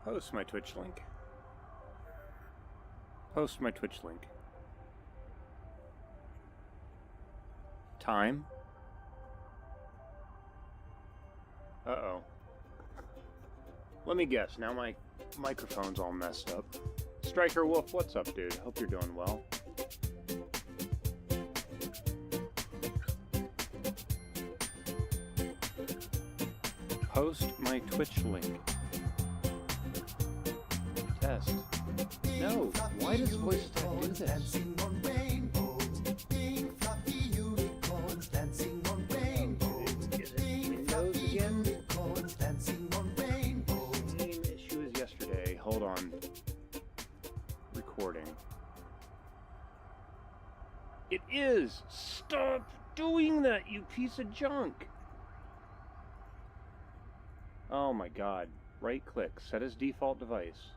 Post my Twitch link. Post my Twitch link. Time? Uh-oh. Let me guess, now my microphone's all messed up. Striker Wolf, what's up, dude? Hope you're doing well. Post my Twitch link. Test. No, why does voice chat do this? Hold on. Recording. It is! Stop doing that, you piece of junk! Oh my god. Right click. Set as default device.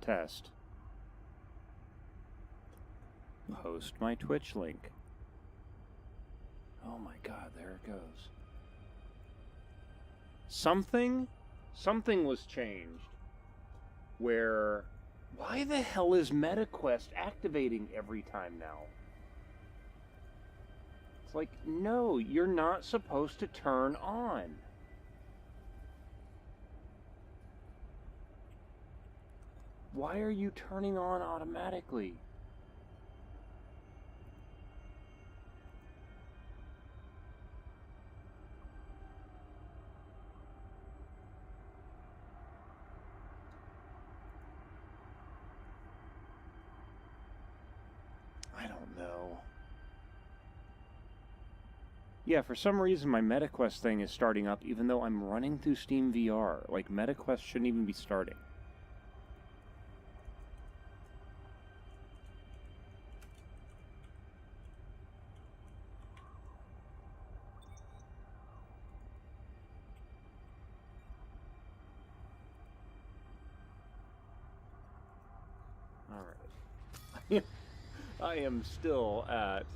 Test. Post my Twitch link. Oh my god, there it goes. Something was changed where, why the hell is MetaQuest activating every time now? It's like, no, you're not supposed to turn on. Why are you turning on automatically? I don't know. Yeah, for some reason my MetaQuest thing is starting up even though I'm running through Steam VR. Like, MetaQuest shouldn't even be starting. Alright. I am still at...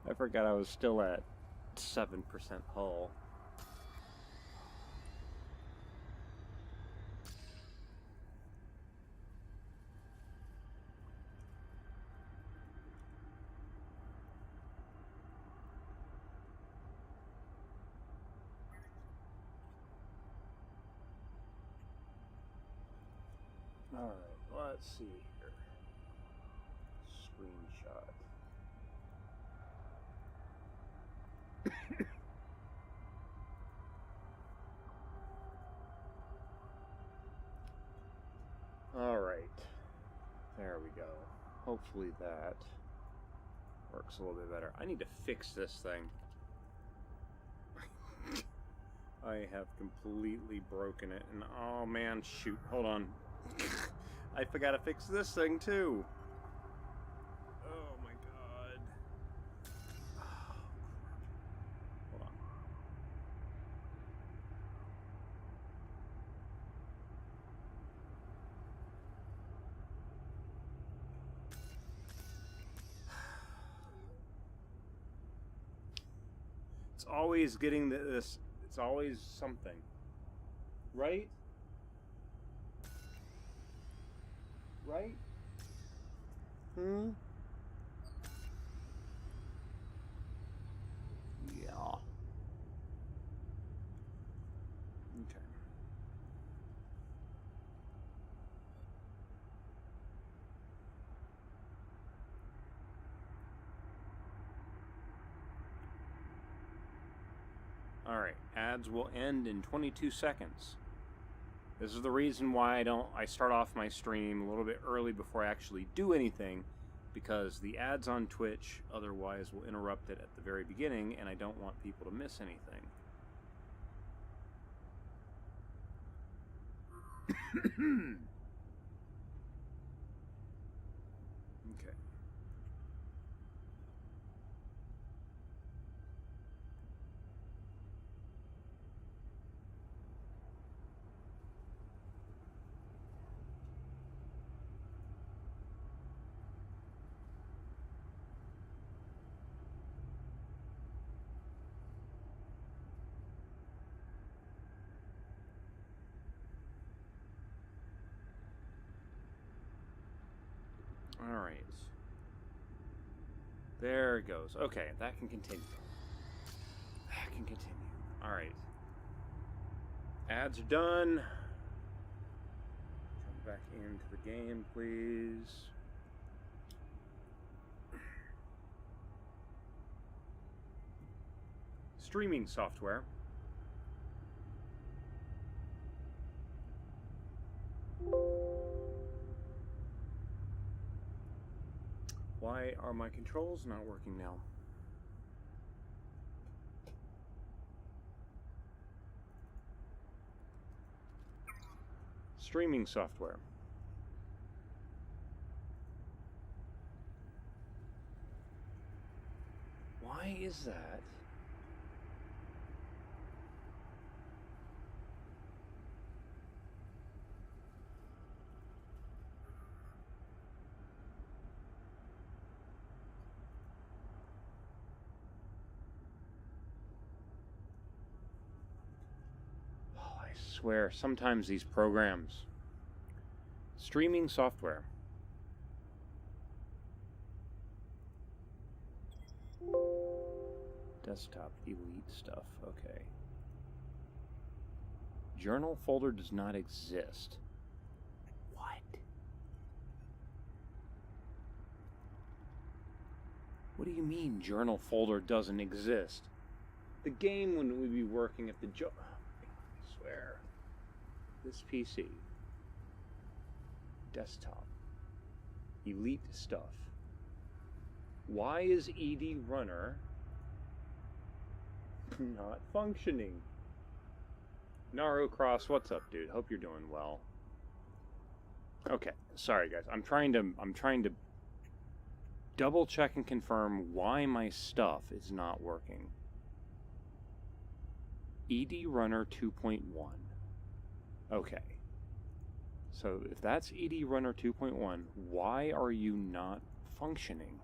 I forgot I was still at 7% hull. Alright, let's see here. Screenshot. Alright. There we go. Hopefully that works a little bit better. I need to fix this thing. I have completely broken it. And oh man, shoot. Hold on. I forgot to fix this thing too. Oh my god. Hold on. It's always getting this. It's always something. Right? Right? Hmm? Yeah. Okay. Alright, ads will end in 22 seconds. This is the reason why I start off my stream a little bit early before I actually do anything, because the ads on Twitch otherwise will interrupt it at the very beginning, and I don't want people to miss anything. Okay. Alright. There it goes. Okay, that can continue. That can continue. Alright. Ads are done. Jump back into the game, please. Streaming software. Why are my controls not working now? Streaming software. Why is that? I swear, sometimes these programs. Streaming software. Desktop elite stuff. Okay. Journal folder does not exist. What? What do you mean journal folder doesn't exist? The game wouldn't be working if the I swear. This PC. Desktop. Elite stuff. Why is ED Runner not functioning? Naru Cross, what's up, dude? Hope you're doing well. Okay, sorry guys. I'm trying to double check and confirm why my stuff is not working. ED Runner 2.1. Okay. So if that's ED Runner 2.1, why are you not functioning?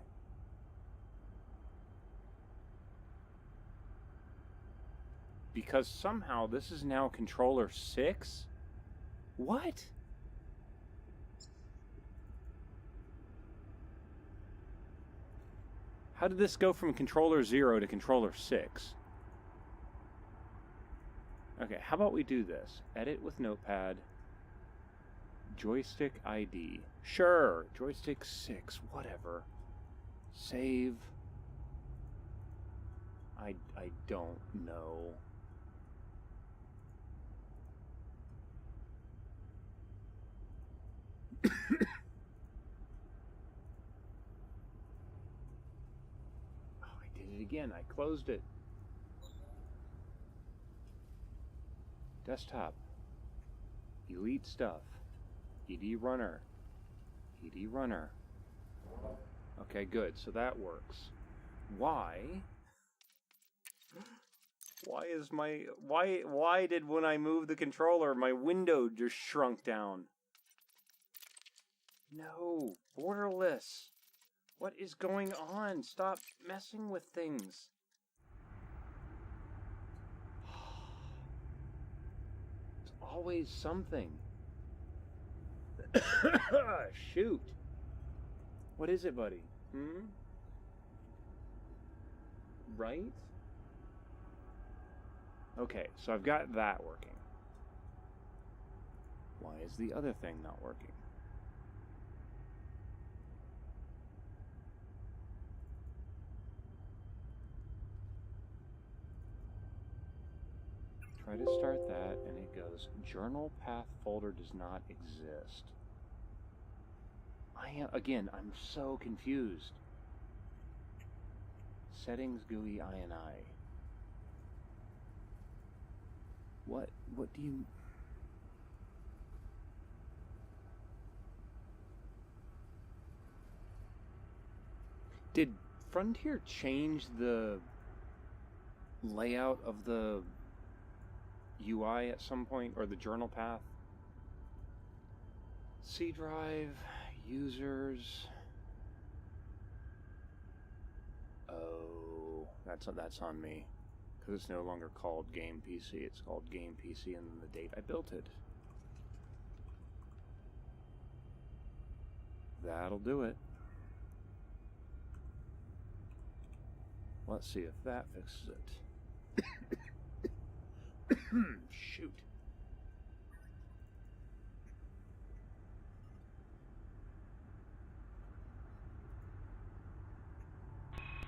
Because somehow this is now controller 6? What? How did this go from controller 0 to controller 6? Okay, how about we do this? Edit with notepad. Joystick ID. Sure, joystick 6, whatever. Save. I don't know. I did it again. I closed it. Desktop. Elite stuff. ED Runner. ED Runner. Okay, good. So that works. Why? Why is my... Why did when I move the controller, my window just shrunk down? No. Borderless. What is going on? Stop messing with things. It's always something. Shoot. What is it, buddy? Right? Okay, so I've got that working. Why is the other thing not working? Try to start that, and it goes, journal path folder does not exist. I'm so confused. Settings GUI INI. What do you... Did Frontier change the layout of the UI at some point, or the journal path? C drive, users. Oh, that's on me, because it's no longer called Game PC. It's called Game PC, and then the date I built it. That'll do it. Let's see if that fixes it. Shoot.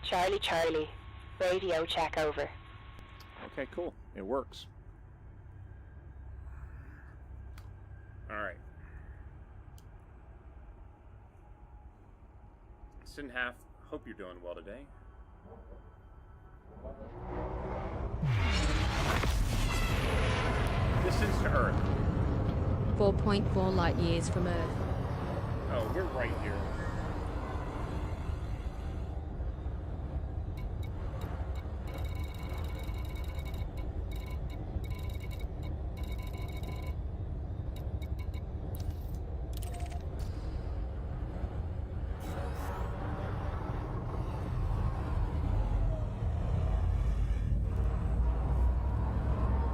Charlie, Charlie. Radio check over. Okay, cool. It works. Alright. Sinhalf, hope you're doing well today. Distance to Earth. 4.4 light years from Earth. Oh, we're right here.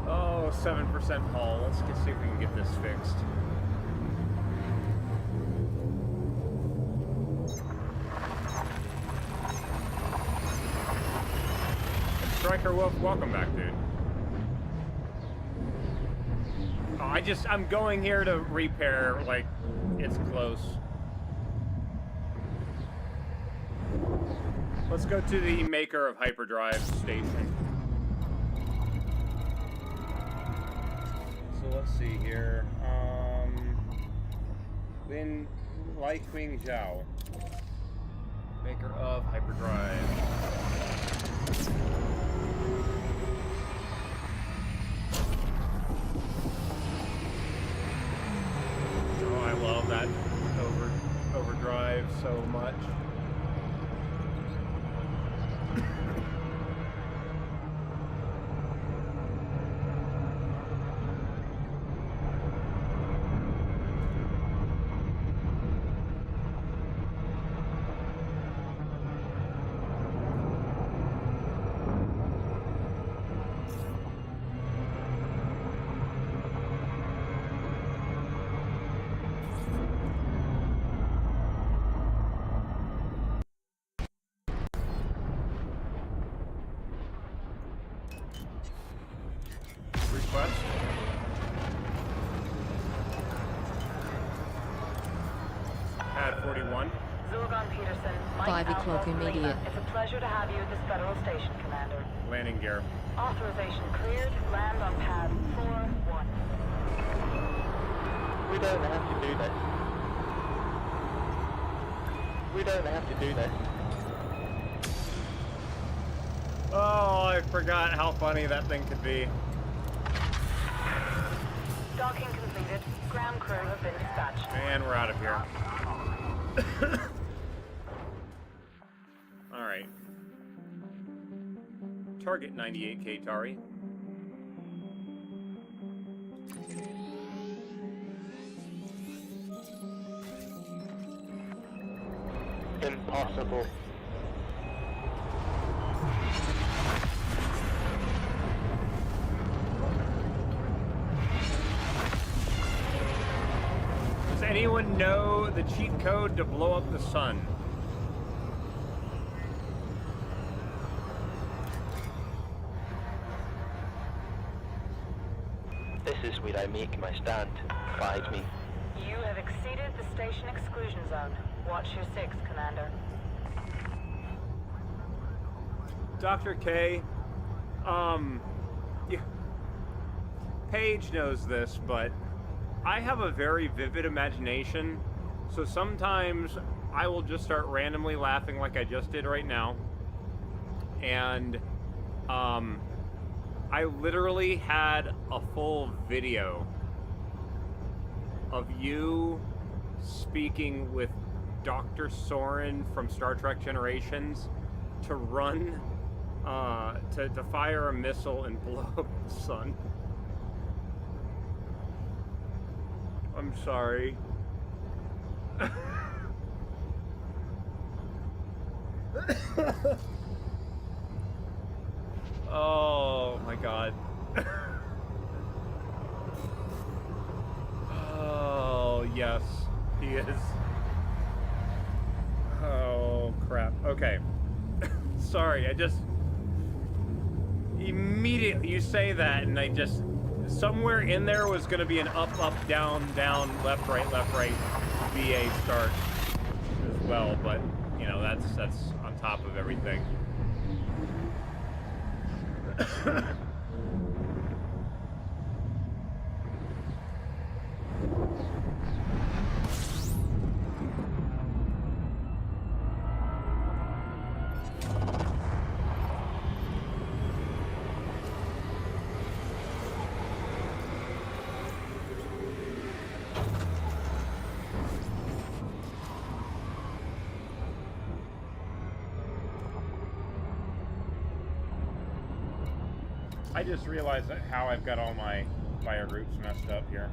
Oh, 7% hull. Let's see if we can get this fixed. Striker Wolf, welcome back, dude. Oh, I'm going here to repair, like, it's close. Let's go to the maker of hyperdrive station. So let's see here. Lin Liquing Zhao, maker of hyperdrive. Oh, I love that overdrive so much. Pad 41. Zurgon Peterson, Mike 5 o'clock Alpha, immediate. Lima. It's a pleasure to have you at this federal station, Commander. Landing gear. Authorization cleared. Land on pad 4-1. We don't have to do this. We don't have to do this. Oh, I forgot how funny that thing could be. Docking completed. Ground crew have been dispatched. And we're out of here. Alright. Target 98K Tari. Impossible. Does anyone know the cheat code to blow up the sun? This is where I make my stand. Find me. You have exceeded the station exclusion zone. Watch your 6, Commander. Dr. K, yeah, Paige knows this, but I have a very vivid imagination, so sometimes I will just start randomly laughing like I just did right now, and I literally had a full video of you speaking with Dr. Soren from Star Trek Generations to run, to fire a missile and blow up the sun. I'm sorry. Oh my god. Oh, yes, he is. Oh, crap. Okay. sorry. I just immediately you say that, and I just somewhere in there was going to be an up, down, left, right, VA start as well. But you know that's on top of everything. I just realized how I've got all my fire groups messed up here.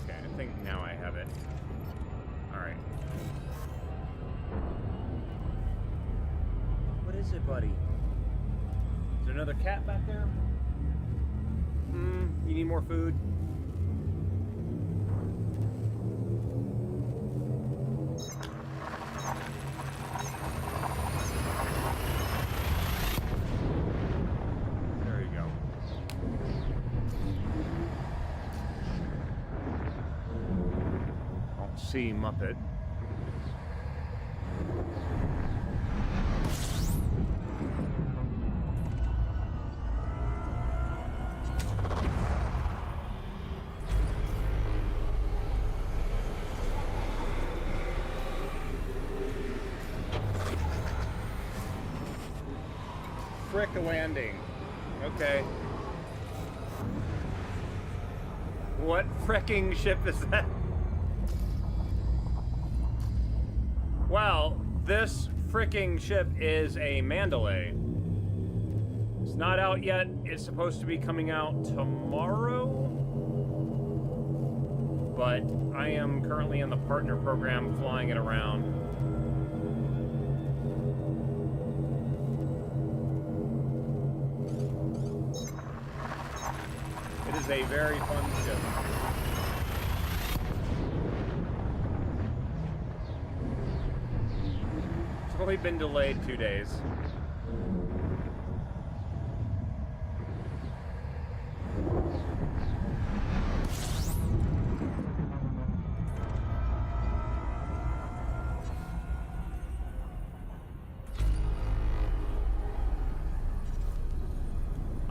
Okay, I think now I have it. Alright. What is it, buddy? Is there another cat back there? You need more food? There you go. Don't see Muppet. Frick a landing. Okay. What fricking ship is that? Well, this fricking ship is a Mandalay. It's not out yet. It's supposed to be coming out tomorrow. But I am currently in the partner program flying it around. It is a very fun ship. It's only been delayed 2 days.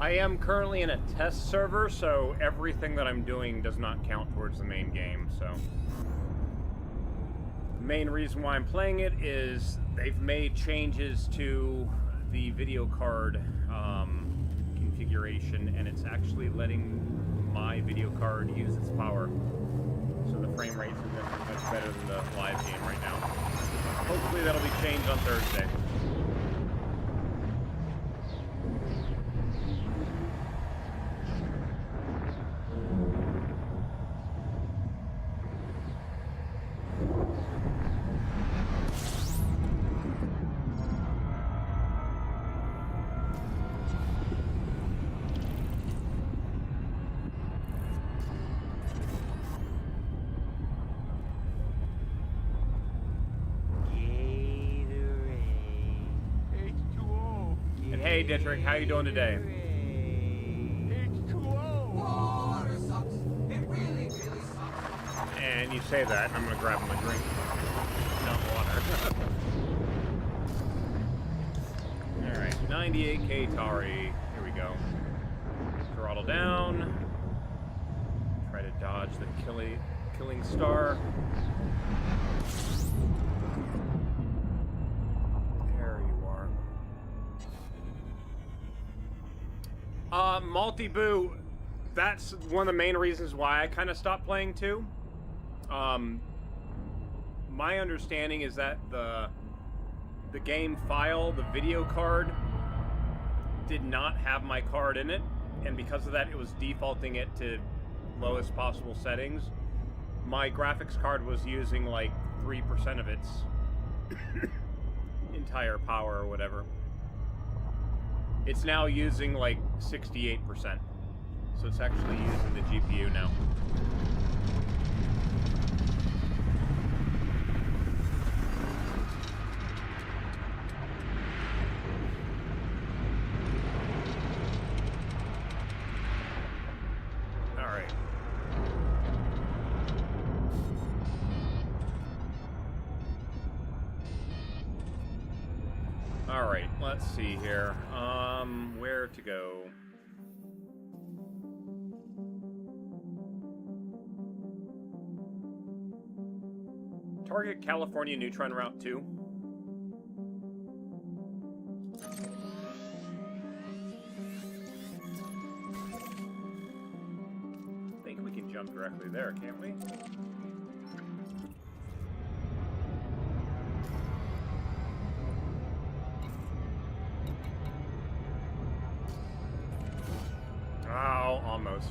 I am currently in a test server, so everything that I'm doing does not count towards the main game, so. The main reason why I'm playing it is they've made changes to the video card configuration, and it's actually letting my video card use its power. So the frame rates are much better than the live game right now. Hopefully that'll be changed on Thursday. Hey Dietrich, how you doing today? Water sucks. It really sucks. And you say that, and I'm gonna grab my drink. Not water. Alright, 98k Tari. Here we go. Throttle down. Try to dodge the killing star. There you are. Multi-boo, that's one of the main reasons why I kind of stopped playing too. My understanding is that the game file, the video card, did not have my card in it, and because of that, it was defaulting it to lowest possible settings, my graphics card was using like 3% of its entire power or whatever. It's now using like 68%. So it's actually using the GPU now. Alright, let's see here. Where to go? Target California Neutron Route 2. I think we can jump directly there, can't we? Oh, almost.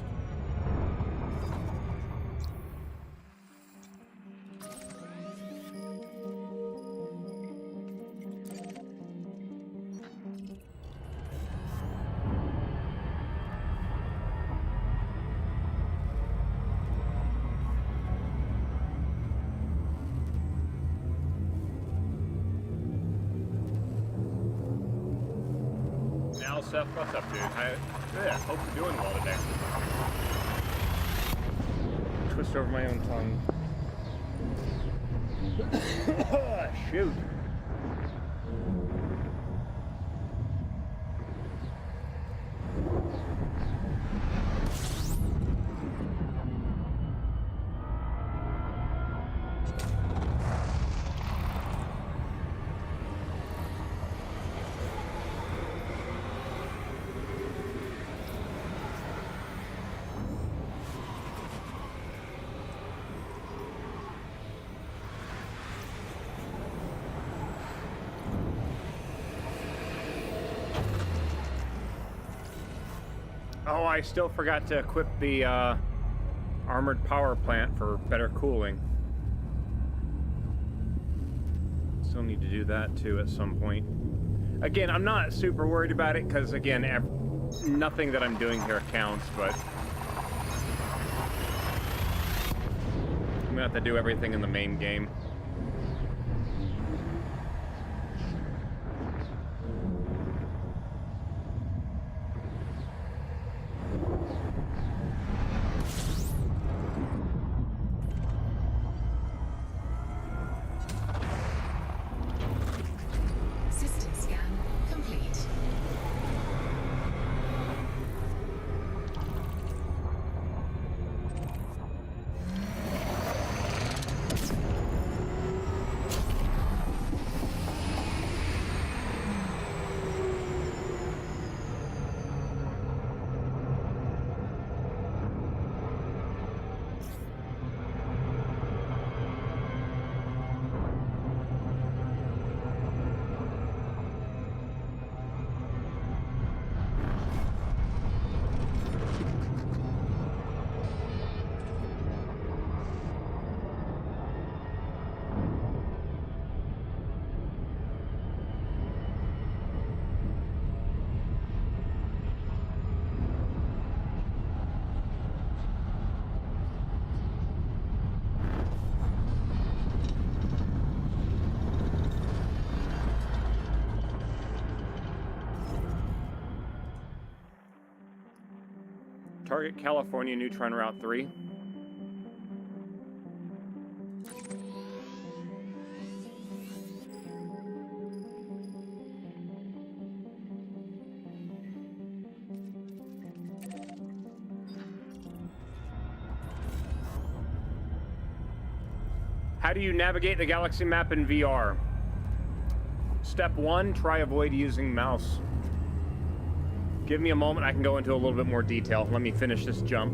Now, Seth, what's up, dude? Hope you're doing well today. Twist over my own tongue. Shoot. Oh, I still forgot to equip the armored power plant for better cooling. Still need to do that too at some point. Again, I'm not super worried about it because, again, nothing that I'm doing here counts, but I'm gonna have to do everything in the main game. Target California Neutron Route 3. How do you navigate the galaxy map in VR? Step 1, try avoid using mouse. Give me a moment, I can go into a little bit more detail. Let me finish this jump.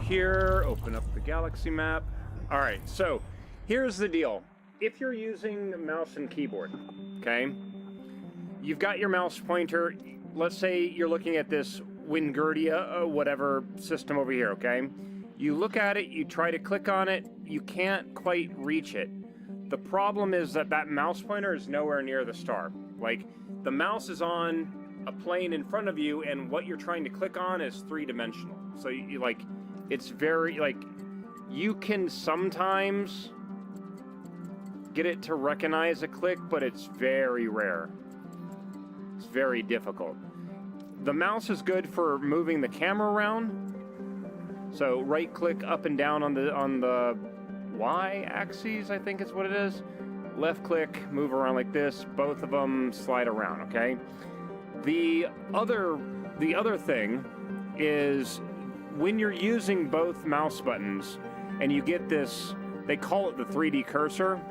here, open up the galaxy map. All right, so here's the deal. If you're using mouse and keyboard, okay, you've got your mouse pointer. Let's say you're looking at this Wingardia, whatever system over here, okay? You look at it, you try to click on it, you can't quite reach it. The problem is that that mouse pointer is nowhere near the star. Like, the mouse is on a plane in front of you, and what you're trying to click on is three-dimensional. So, you like, it's very, like, you can sometimes get it to recognize a click, but it's very rare. It's very difficult. The mouse is good for moving the camera around. So right-click up and down on the Y-axis, I think is what it is. Left-click, move around like this. Both of them slide around, okay? The other thing is when you're using both mouse buttons and you get this, they call it the 3D cursor.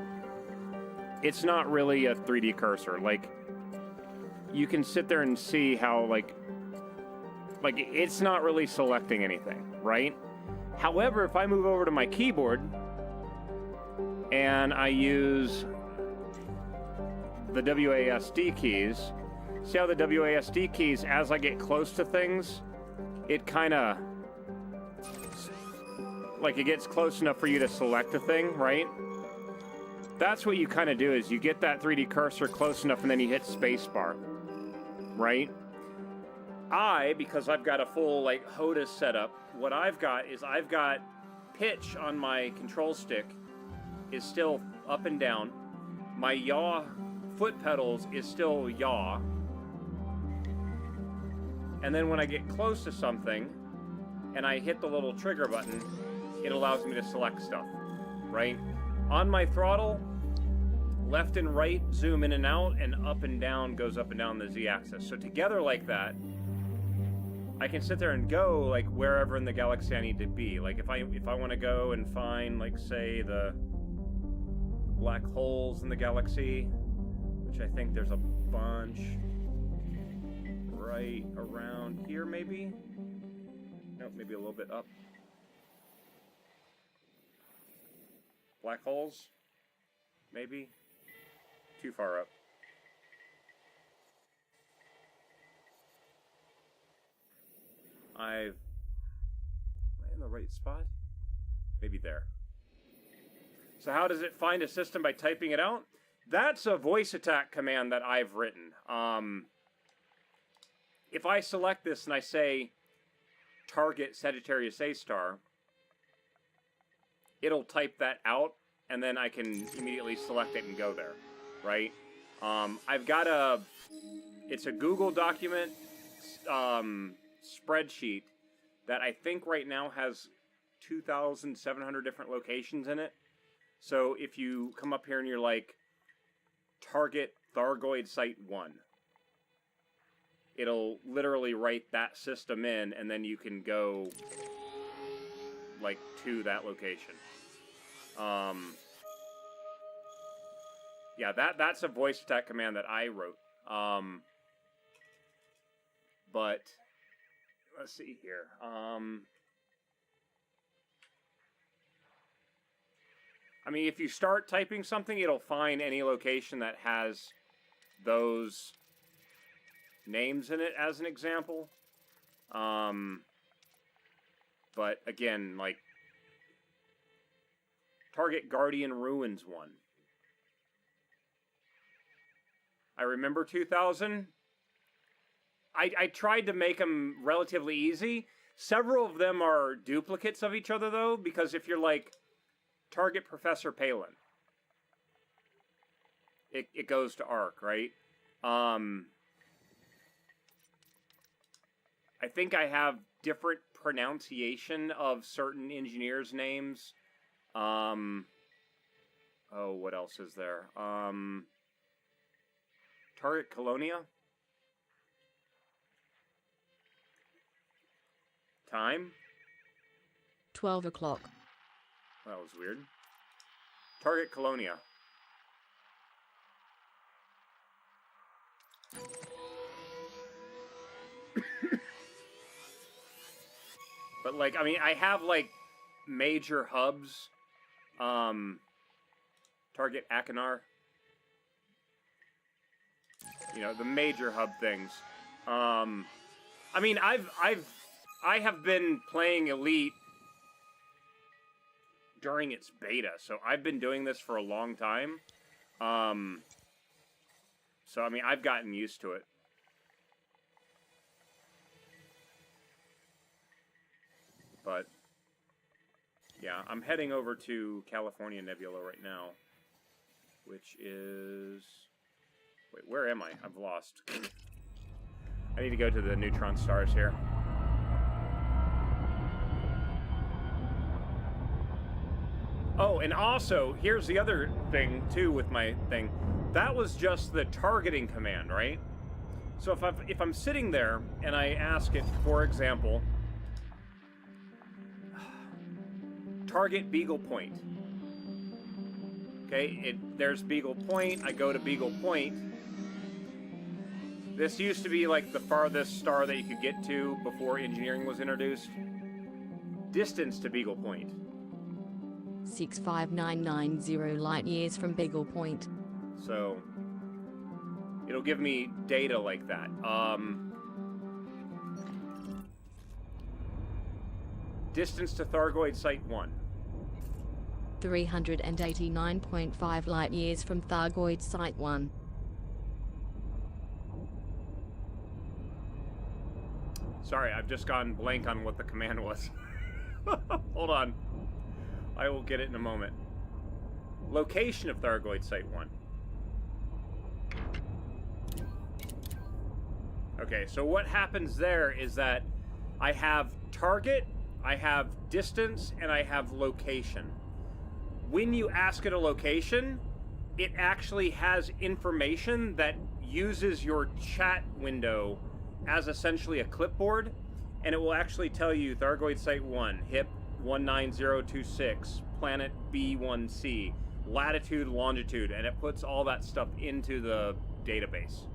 It's not really a 3D cursor. Like, you can sit there and see how, like it's not really selecting anything, right? However, if I move over to my keyboard and I use the WASD keys, see how the WASD keys, as I get close to things, it kind of, like, it gets close enough for you to select a thing, right? That's what you kind of do, is you get that 3D cursor close enough and then you hit spacebar, right? Because I've got a full, like, HOTAS setup, what I've got is I've got pitch on my control stick is still up and down. My yaw foot pedals is still yaw. And then when I get close to something and I hit the little trigger button, it allows me to select stuff, right? On my throttle, left and right zoom in and out, and up and down goes up and down the Z-axis. So together like that, I can sit there and go, like, wherever in the galaxy I need to be. Like, if I want to go and find, like, say, the black holes in the galaxy, which I think there's a bunch right around here, maybe? Nope, maybe a little bit up. Black holes? Maybe? Too far up. Am I in the right spot? Maybe there. So how does it find a system by typing it out? That's a voice attack command that I've written. If I select this and I say target Sagittarius A star, it'll type that out, and then I can immediately select it and go there, right? I've got it's a Google document spreadsheet that I think right now has 2,700 different locations in it. So if you come up here and you're like, target Thargoid Site 1, it'll literally write that system in, and then you can go, like, to that location. Yeah, that's a voice attack command that I wrote. But let's see here. I mean, if you start typing something, it'll find any location that has those names in it as an example. But again, like, target Guardian Ruins 1. I remember 2000. I tried to make them relatively easy. Several of them are duplicates of each other, though, because if you're like, target Professor Palin, it goes to ARC, right? I think I have different pronunciation of certain engineers' names. Oh, what else is there? Target Colonia. Time? 12 o'clock. That was weird. Target Colonia. But, like, I mean, I have, like, major hubs. Target Akinar. You know, the major hub things. I mean, I have been playing Elite during its beta, so I've been doing this for a long time. So, I mean, I've gotten used to it. But, yeah, I'm heading over to California Nebula right now, which is... Wait, where am I? I've lost. I need to go to the neutron stars here. Oh, and also, here's the other thing, too, with my thing. That was just the targeting command, right? So if I'm sitting there and I ask it, for example, target Beagle Point. Okay, there's Beagle Point. I go to Beagle Point. This used to be like the farthest star that you could get to before engineering was introduced. Distance to Beagle Point. 65990 light years from Beagle Point. So, it'll give me data like that. Distance to Thargoid Site 1. 389.5 light years from Thargoid Site 1. Sorry, I've just gone blank on what the command was. Hold on. I will get it in a moment. Location of Thargoid Site 1. Okay, so what happens there is that I have target, I have distance, and I have location. When you ask it a location, it actually has information that uses your chat window as essentially a clipboard, and it will actually tell you Thargoid Site 1, HIP 19026, planet B1C, latitude, longitude, and it puts all that stuff into the database.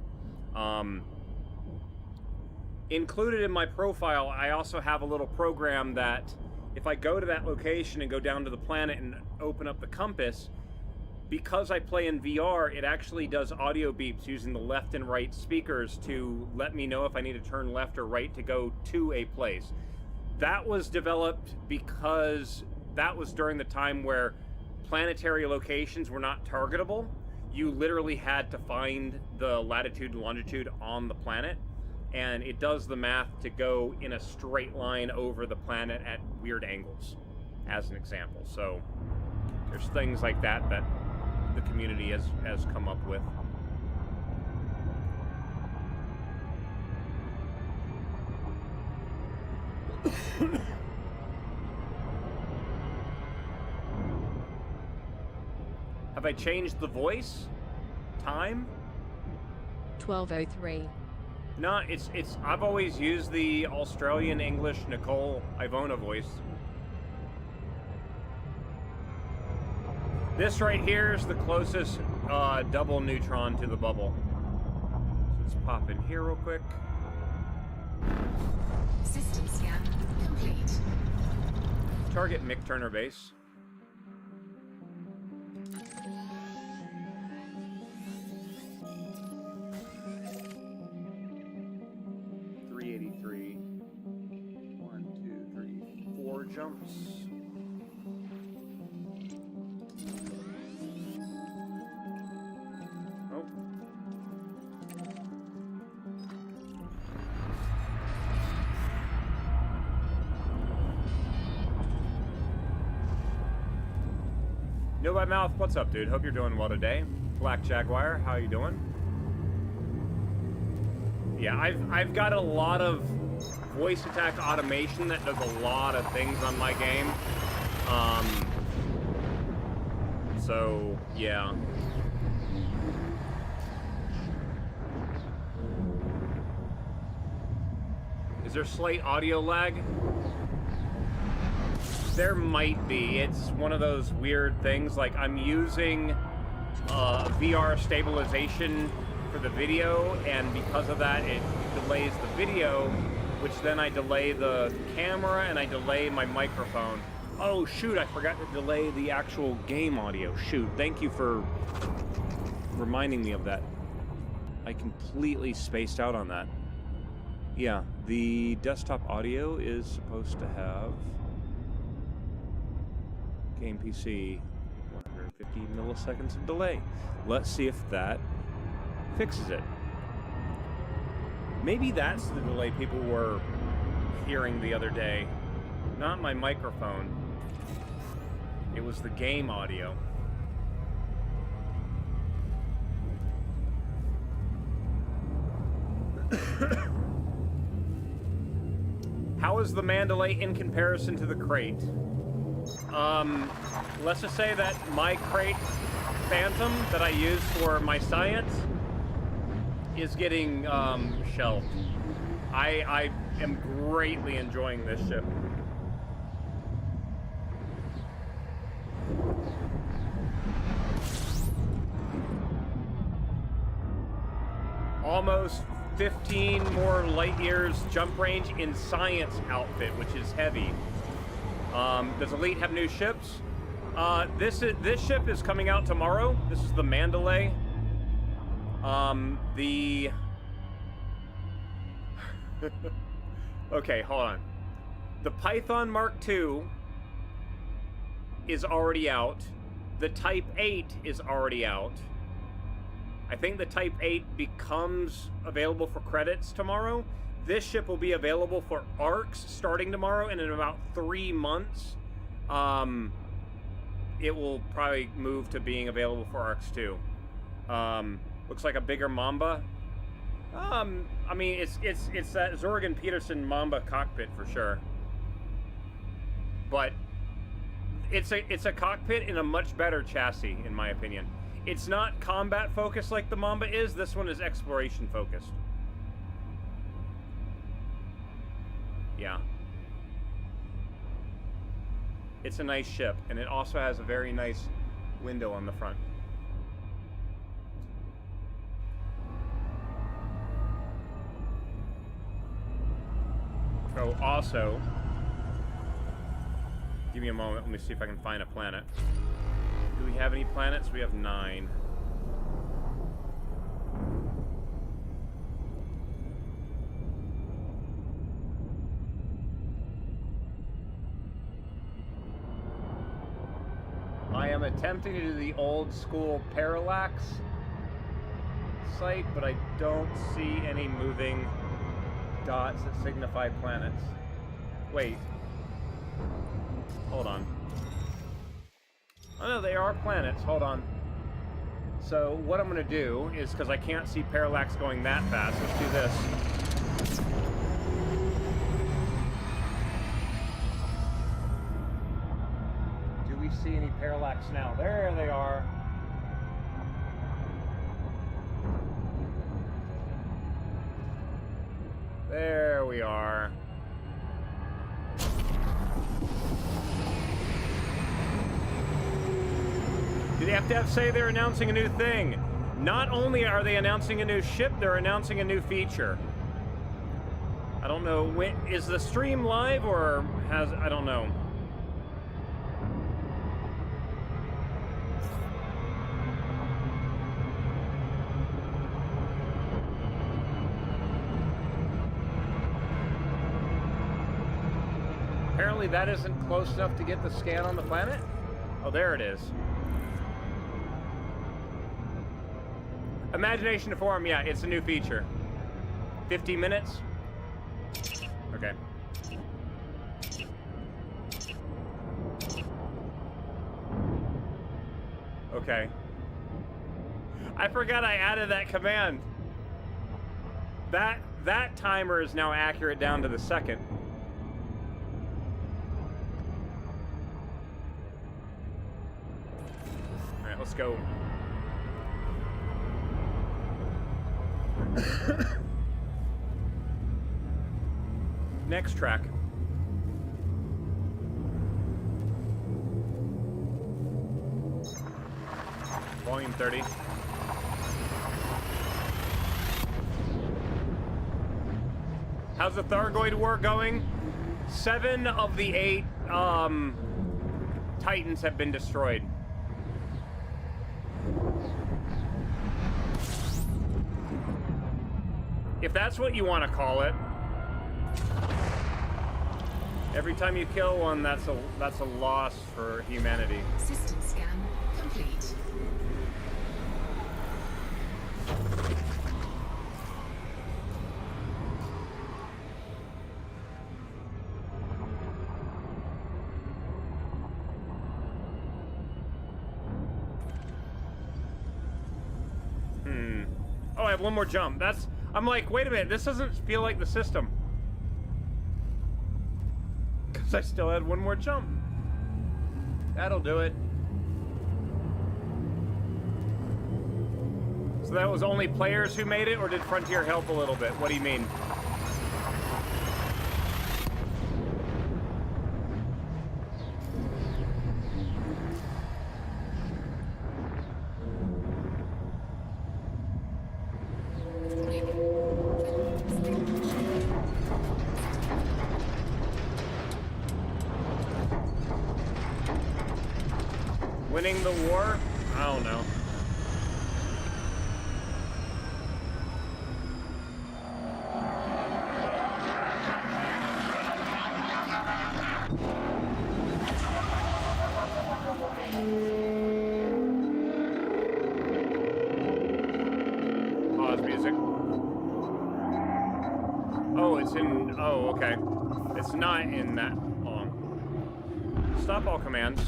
Included in my profile, I also have a little program that if I go to that location and go down to the planet and open up the compass, because I play in VR, it actually does audio beeps using the left and right speakers to let me know if I need to turn left or right to go to a place. That was developed because that was during the time where planetary locations were not targetable. You literally had to find the latitude and longitude on the planet, and it does the math to go in a straight line over the planet at weird angles, as an example. So there's things like that that the community has come up with. Have I changed the voice? Time? 1203. No, it's I've always used the Australian English Nicole Ivona voice. This right here is the closest double neutron to the bubble. So let's pop in here real quick. System scan complete. Target Mick Turner base. Jumps. Oh. No by mouth, what's up, dude? Hope you're doing well today. Black Jaguar, how you doing? Yeah, I've got a lot of voice attack automation that does a lot of things on my game. So, yeah. Is there slight audio lag? There might be. It's one of those weird things. Like, I'm using VR stabilization for the video, and because of that, it delays the video. which then I delay the camera and I delay my microphone. Oh, shoot, I forgot to delay the actual game audio. Shoot, thank you for reminding me of that. I completely spaced out on that. Yeah, the desktop audio is supposed to have game PC 150 milliseconds of delay. Let's see if that fixes it. Maybe that's the delay people were hearing the other day. Not my microphone. It was the game audio. How is the Mandalay in comparison to the crate? Let's just say that my crate Phantom that I use for my science is getting shelved. I am greatly enjoying this ship. Almost 15 more light years jump range in science outfit, which is heavy. Does Elite have new ships? This ship is coming out tomorrow. This is the Mandalay. Okay, hold on. The Python Mark II is already out. The Type 8 is already out. I think the Type 8 becomes available for credits tomorrow. This ship will be available for ARCs starting tomorrow, and in about 3 months, it will probably move to being available for ARCs too. Looks like a bigger Mamba. I mean, it's that Zorgan Peterson Mamba cockpit for sure. But it's a cockpit in a much better chassis, in my opinion. It's not combat focused like the Mamba is. This one is exploration focused. Yeah. It's a nice ship, and it also has a very nice window on the front. So also, give me a moment, let me see if I can find a planet. Do we have any planets? We have 9. I am attempting to do the old school parallax site, but I don't see any moving dots that signify planets. Wait. Hold on. Oh no, they are planets. Hold on. So what I'm going to do is, because I can't see parallax going that fast, let's do this. Do we see any parallax now? There they are. There we are. Do they have to say they're announcing a new thing? Not only are they announcing a new ship, they're announcing a new feature. I don't know, when, is the stream live or has, I don't know. Apparently that isn't close enough to get the scan on the planet. Oh, there it is. Imagination to form, yeah, it's a new feature. 50 minutes? Okay. Okay. I forgot I added that command. That timer is now accurate down to the second. All right, let's go. Next track. Volume 30. How's the Thargoid War going? 7 of the 8 Titans have been destroyed. If that's what you want to call it. Every time you kill one, that's a loss for humanity. System scan complete. Oh, I have one more jump. I'm like, wait a minute, this doesn't feel like the system. Because I still had one more jump. That'll do it. So that was only players who made it, or did Frontier help a little bit? What do you mean? Winning the war? I don't know. Pause music. Oh, it's in... Oh, okay. It's not in that long. Stop all commands.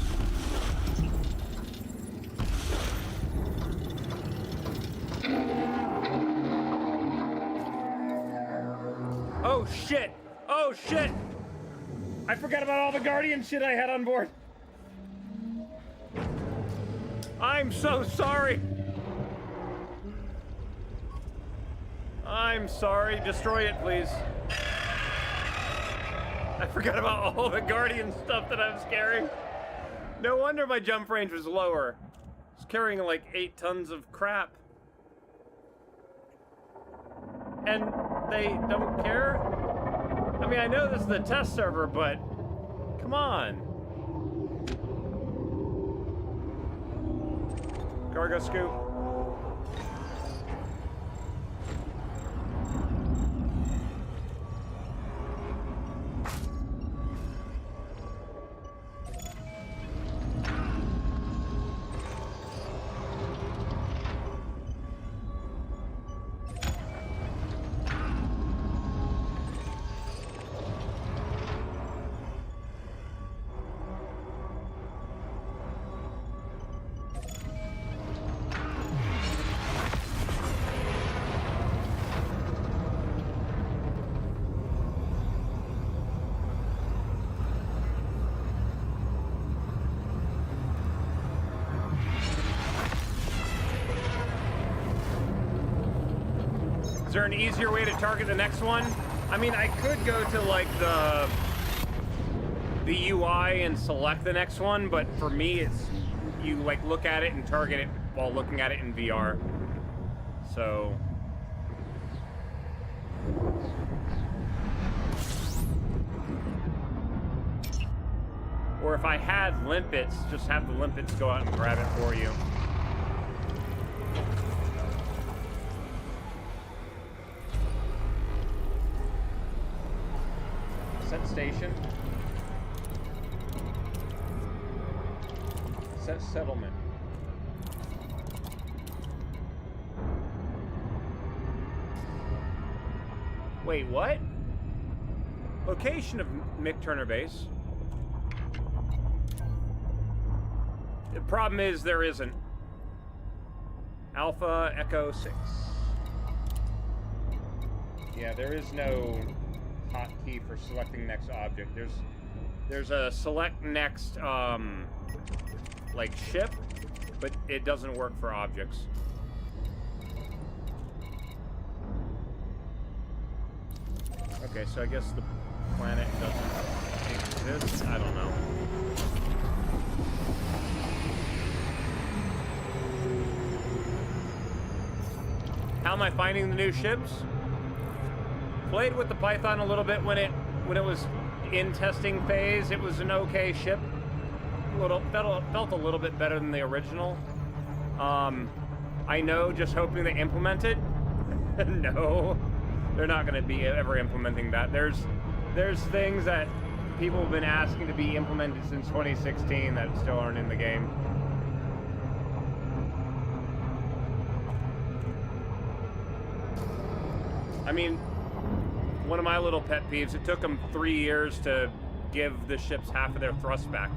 Oh shit! Oh shit! I forgot about all the Guardian shit I had on board. I'm so sorry. I'm sorry. Destroy it, please. I forgot about all the Guardian stuff that I was carrying. No wonder my jump range was lower. I was carrying like 8 tons of crap. And they don't care? I mean, I know this is the test server, but come on. Cargo scoop. Is there an easier way to target the next one? I mean, I could go to like the UI and select the next one, but for me, it's you like look at it and target it while looking at it in VR. So. Or if I had limpets, just have the limpets go out and grab it for you. Set station. Set settlement. Wait, what? Location of Mick Turner Base. The problem is there isn't. Alpha Echo 6. Yeah, there is no hotkey for selecting next object. There's a select next like ship, but it doesn't work for objects. Okay, so I guess the planet doesn't exist. I don't know. How am I finding the new ships? played with the Python a little bit when it was in testing phase. It was an okay ship. Felt a little bit better than the original. I know, just hoping they implement it. No, they're not going to be ever implementing that. There's things that people have been asking to be implemented since 2016 that still aren't in the game. I mean, one of my little pet peeves, it took them 3 years to give the ships half of their thrust back.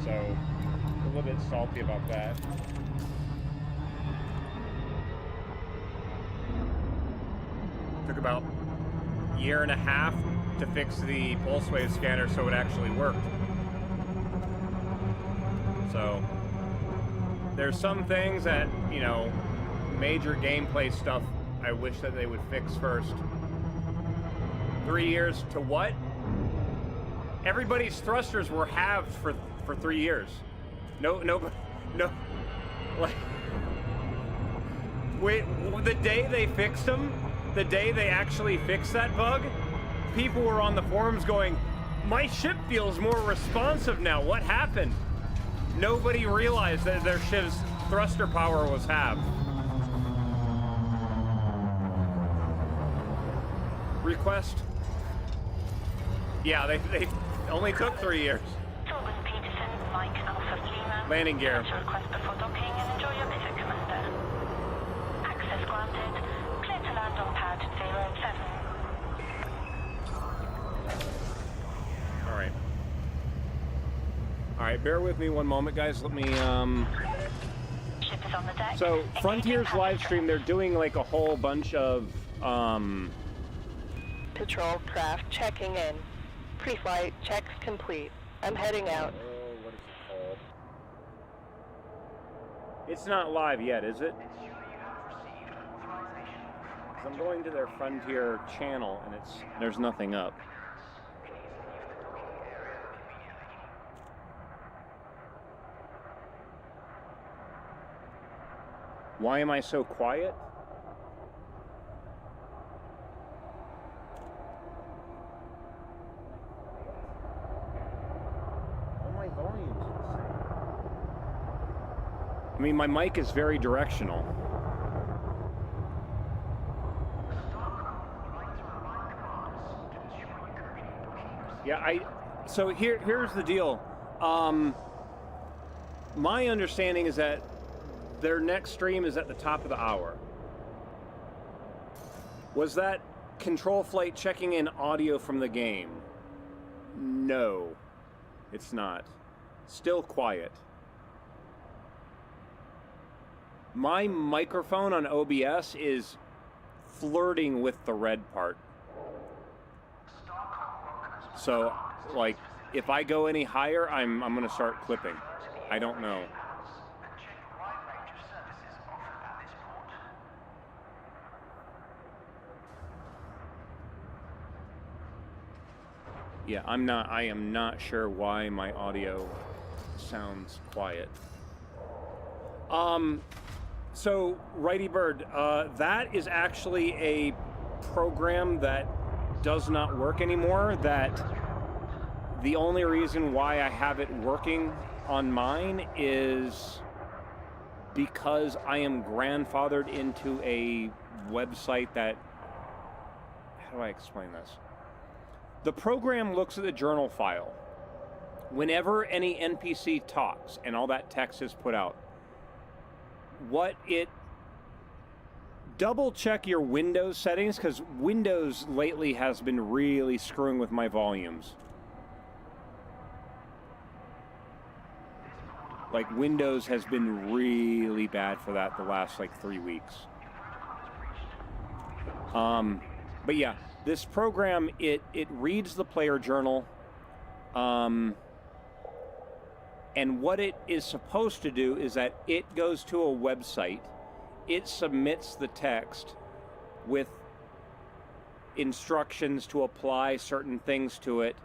So, a little bit salty about that. Took about a year and a half to fix the pulse wave scanner so it actually worked. So, there's some things that, you know, major gameplay stuff I wish that they would fix first. 3 years to what? Everybody's thrusters were halved for 3 years. No. Like, wait, the day they fixed them, the day they actually fixed that bug, people were on the forums going, "My ship feels more responsive now. What happened?" Nobody realized that their ship's thruster power was halved. Request. Yeah, they only took 3 years. Landing gear. Request before docking and enjoy your visit, Commander. Access granted. Clear to land on pad 07. All right, bear with me one moment, guys. Let me, Ship is on the deck. So, Frontier's live stream, they're doing like a whole bunch of, Patrol craft checking in. Pre-flight checks complete. I'm heading out. Oh, what is it called? It's not live yet, is it? 'Cause I'm going to their Frontier channel and there's nothing up. Why am I so quiet? All my volume's the same. I mean, my mic is very directional. Yeah, so here's the deal. My understanding is that their next stream is at the top of the hour. Was that control flight checking in audio from the game? No, it's not. Still quiet. My microphone on OBS is flirting with the red part. So, like, if I go any higher, I'm gonna start clipping. I don't know. Yeah, I am not sure why my audio sounds quiet. So, Righty Bird, that is actually a program that does not work anymore. That the only reason why I have it working on mine is because I am grandfathered into a website that, how do I explain this? The program looks at the journal file. Whenever any NPC talks and all that text is put out, double check your Windows settings, because Windows lately has been really screwing with my volumes. Like, Windows has been really bad for that the last, 3 weeks. But yeah, this program, it reads the player journal, and what it is supposed to do is that it goes to a website, it submits the text with instructions to apply certain things to it.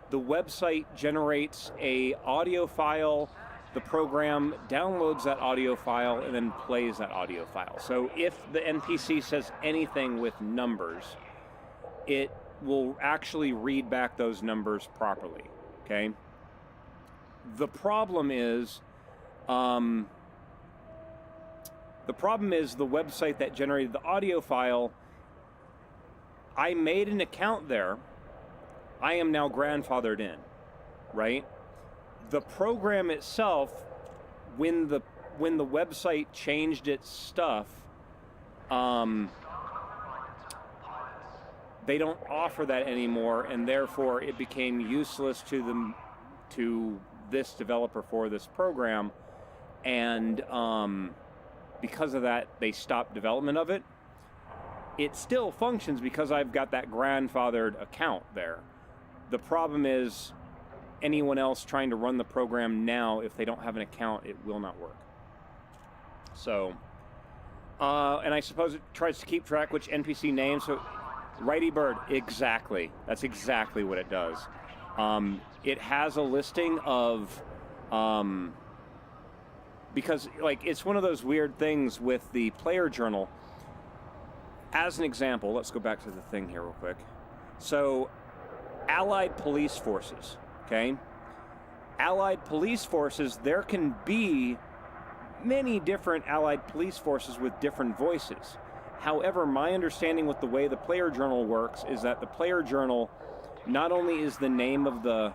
The website generates a audio file. The program downloads that audio file and then plays that audio file. So if the NPC says anything with numbers, it will actually read back those numbers properly, okay? The problem is the website that generated the audio file, I made an account there. I am now grandfathered in, right? The program itself, when the website changed its stuff, they don't offer that anymore, and therefore it became useless to this developer for this program, and because of that, they stopped development of it. It still functions because I've got that grandfathered account there. The problem is anyone else trying to run the program now, if they don't have an account, it will not work. So, and I suppose it tries to keep track which NPC names. So, Righty Bird, exactly. That's exactly what it does. It has a listing of, because like it's one of those weird things with the player journal. As an example, let's go back to the thing here real quick. So, Allied police forces, okay? Allied police forces, there can be many different Allied police forces with different voices. However, my understanding with the way the player journal works is that the player journal not only is the name of the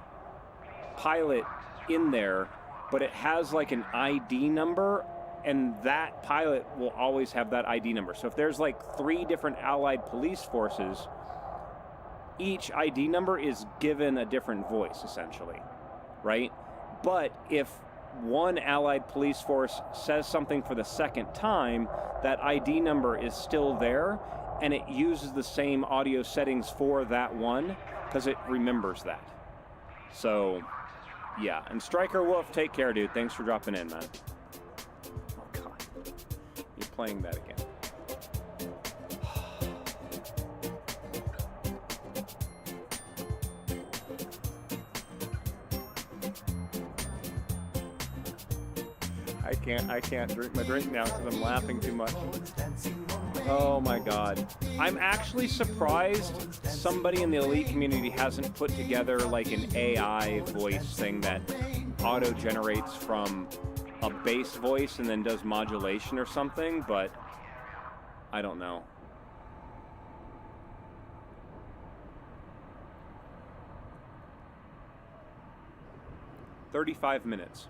pilot in there, but it has like an ID number, and that pilot will always have that ID number. So if there's like 3 different Allied police forces, each ID number is given a different voice, essentially, right? But if one Allied police force says something for the second time, that ID number is still there, and it uses the same audio settings for that one, because it remembers that. So, yeah. And Striker Wolf, take care, dude. Thanks for dropping in, man. Oh, God. You're playing that again. I can't drink my drink now because I'm laughing too much. Oh my God. I'm actually surprised somebody in the Elite community hasn't put together like an AI voice thing that auto-generates from a bass voice and then does modulation or something, but I don't know. "35 minutes.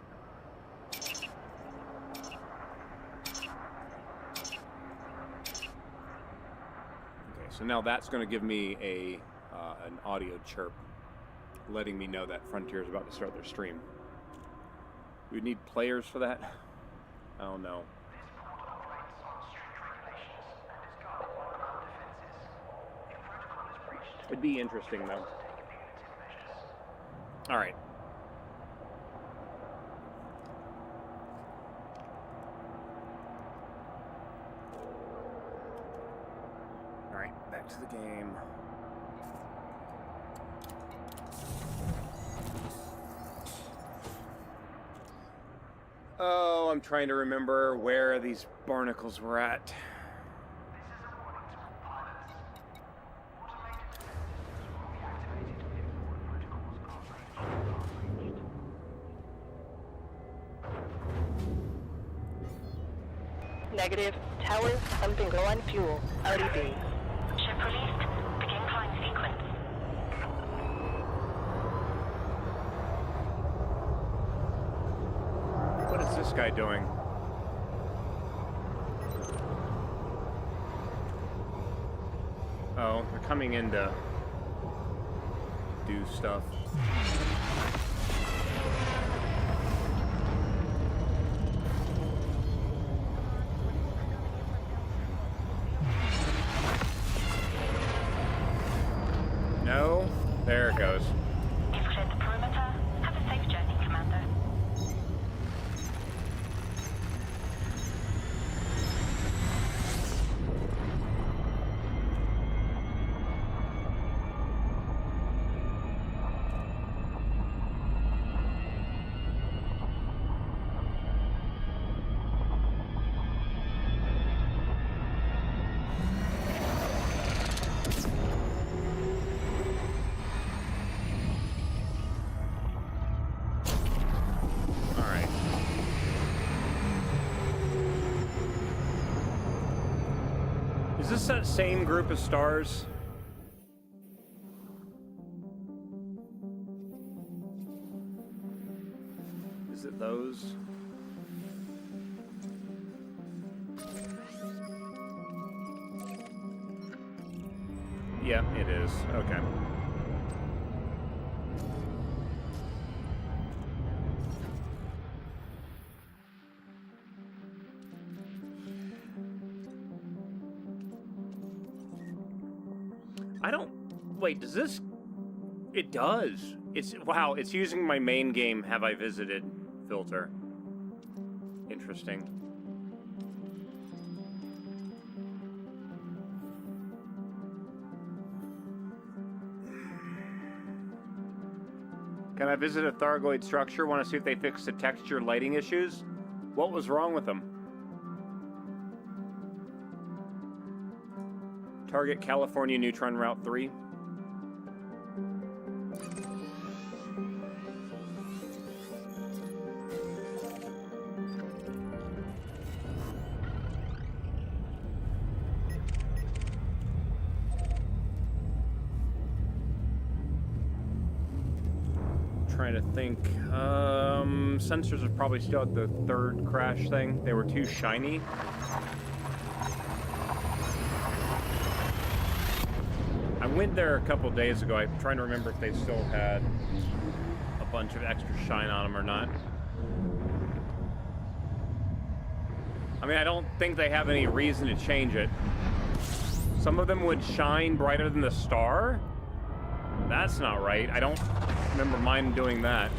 So now that's going to give me an audio chirp, letting me know that Frontier is about to start their stream. We need players for that? I don't know. It'd be interesting, though. All right. Back to the game. Oh, I'm trying to remember where these barnacles were at. Negative. Tower, something low on fuel. RDB. Ship released. Begin climb sequence. What is this guy doing? Oh, they're coming in to do stuff. No? There it goes. You've cleared the perimeter. Have a safe journey, Commander. Is this that same group of stars? Is it those? Yeah, it is. Okay. I don't... Wait, does this... It does. It's... Wow, it's using my main game Have I Visited filter. Interesting. Can I visit a Thargoid structure? Want to see if they fixed the texture lighting issues? What was wrong with them? Target California Neutron Route 3. Trying to think. Sensors are probably still at the third crash thing. They were too shiny. I went there a couple days ago. I'm trying to remember if they still had a bunch of extra shine on them or not. I mean, I don't think they have any reason to change it. Some of them would shine brighter than the star? That's not right. I don't remember mine doing that.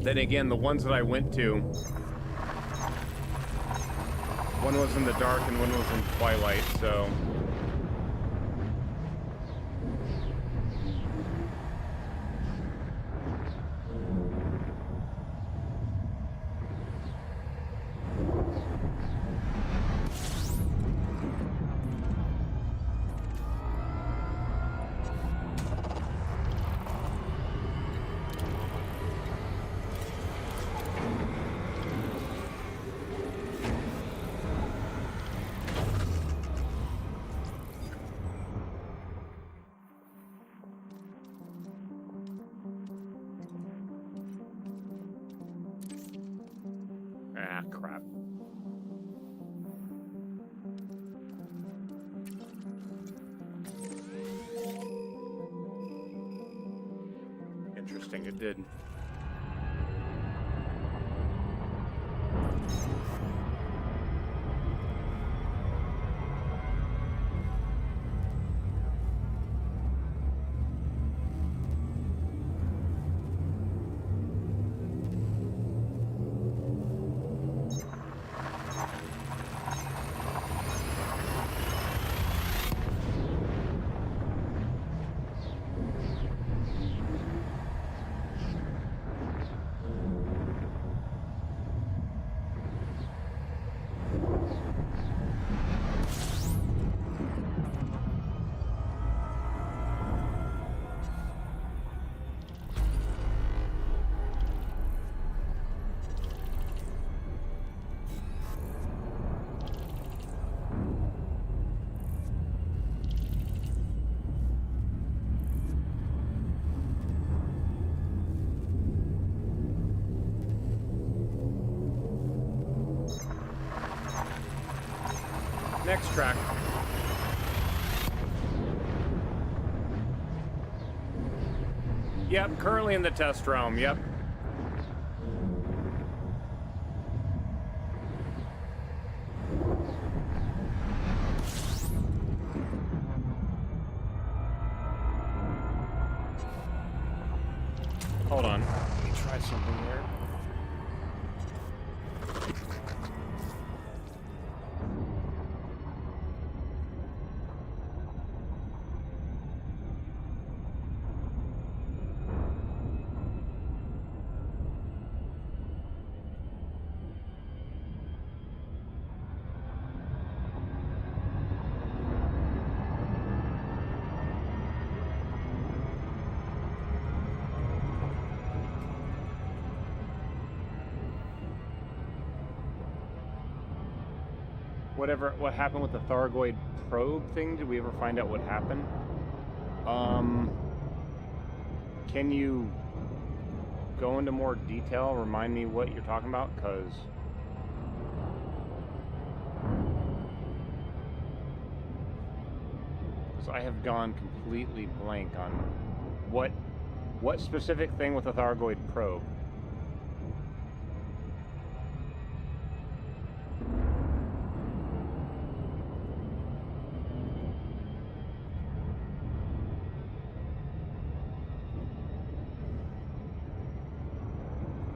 Then again, the ones that I went to, one was in the dark and one was in twilight, so... Ah, crap. Interesting, it did. Next track. Yep, currently in the test realm, yep. Hold on, let me try something here. what happened with the Thargoid probe thing? Did we ever find out what happened? Can you go into more detail? Remind me what you're talking about, because I have gone completely blank on what specific thing with the Thargoid probe.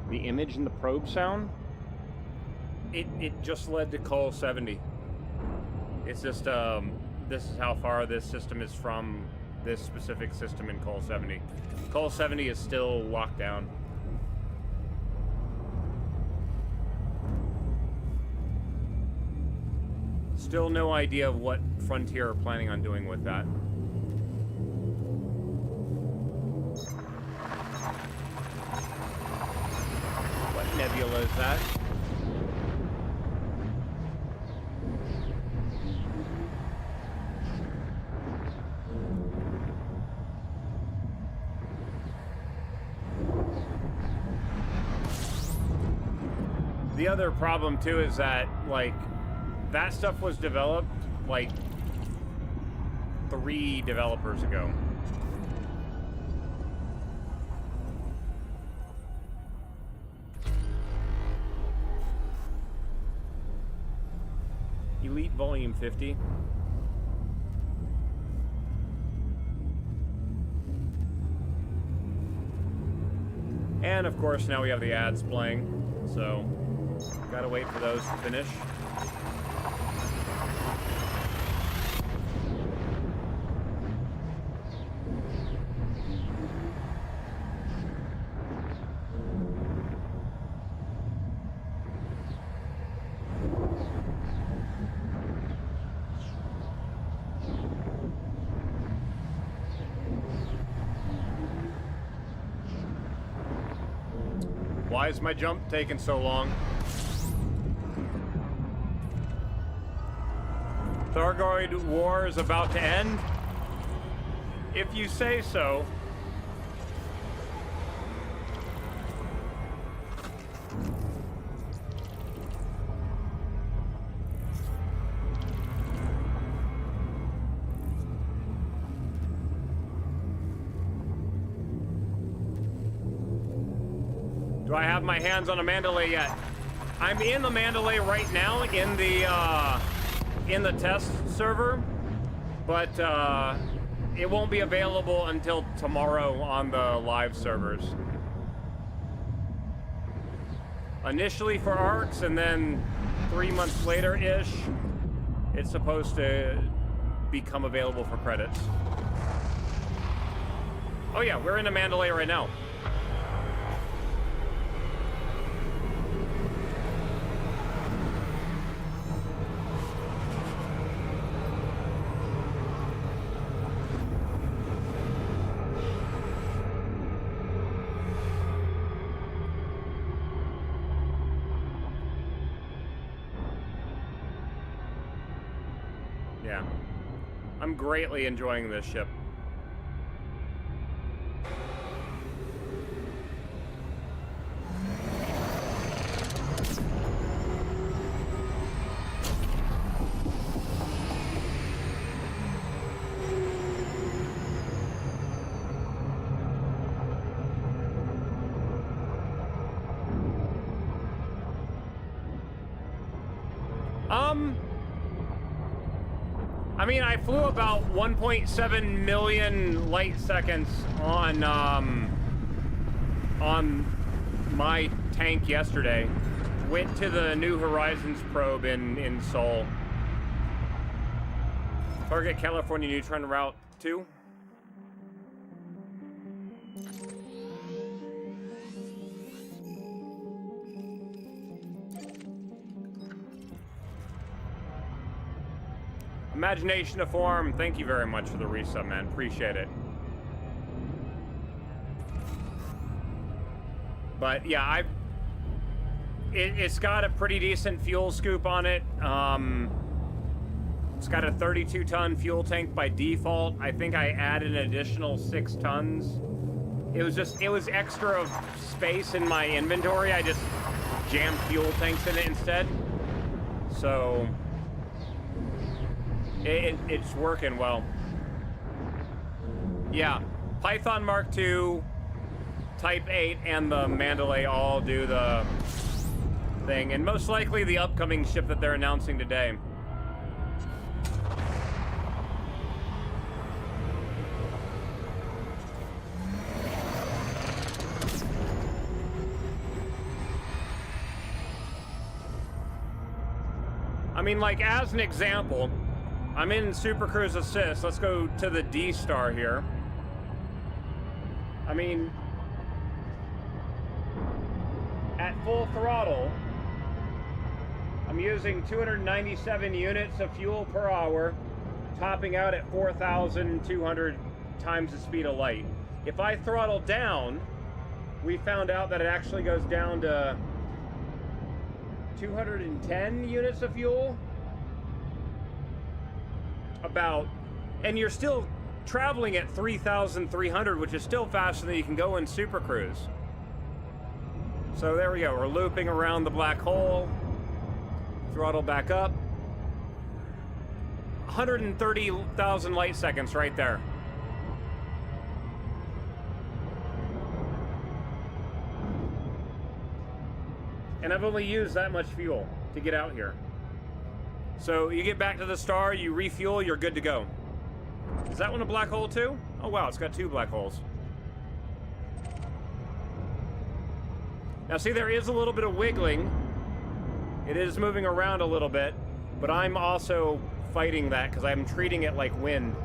The image and the probe sound? It just led to Call 70. It's just this is how far this system is from this specific system in Call 70. Call 70 is still locked down. Still no idea of what Frontier are planning on doing with that. What nebula is that? The other problem too is that, like, that stuff was developed like 3 developers ago. Elite Volume 50. And of course now we have the ads playing, so gotta wait for those to finish. Why is my jump taking so long? Thargoid war is about to end? If you say so. Do I have my hands on a Mandalay yet? I'm in the Mandalay right now in the test server, but it won't be available until tomorrow on the live servers. Initially for ARCs, and then 3 months later-ish, it's supposed to become available for credits. Oh yeah, we're in the Mandalay right now. Yeah, I'm greatly enjoying this ship. I mean, I flew about 1.7 million light seconds on my tank yesterday. Went to the New Horizons probe in Seoul. Target California Neutron Route 2. Imagination to Form, thank you very much for the resub, man. Appreciate it. But yeah, it's got a pretty decent fuel scoop on it. It's got a 32-ton fuel tank by default. I think I added an additional 6 tons. It was extra of space in my inventory. I just jammed fuel tanks in it instead. So it's working well. Yeah, Python Mark II, Type 8, and the Mandalay all do the thing, and most likely the upcoming ship that they're announcing today. I mean, like, as an example, I'm in Super Cruise Assist. Let's go to the D star here. I mean, at full throttle, I'm using 297 units of fuel per hour, topping out at 4,200 times the speed of light. If I throttle down, we found out that it actually goes down to 210 units of fuel. And you're still traveling at 3,300, which is still faster than you can go in Super Cruise. So there we go, we're looping around the black hole. Throttle back up. 130,000 light seconds right there. And I've only used that much fuel to get out here. So you get back to the star, you refuel, you're good to go. Is that one a black hole too? Oh wow, it's got 2 black holes. Now see, there is a little bit of wiggling. It is moving around a little bit, but I'm also fighting that because I'm treating it like wind.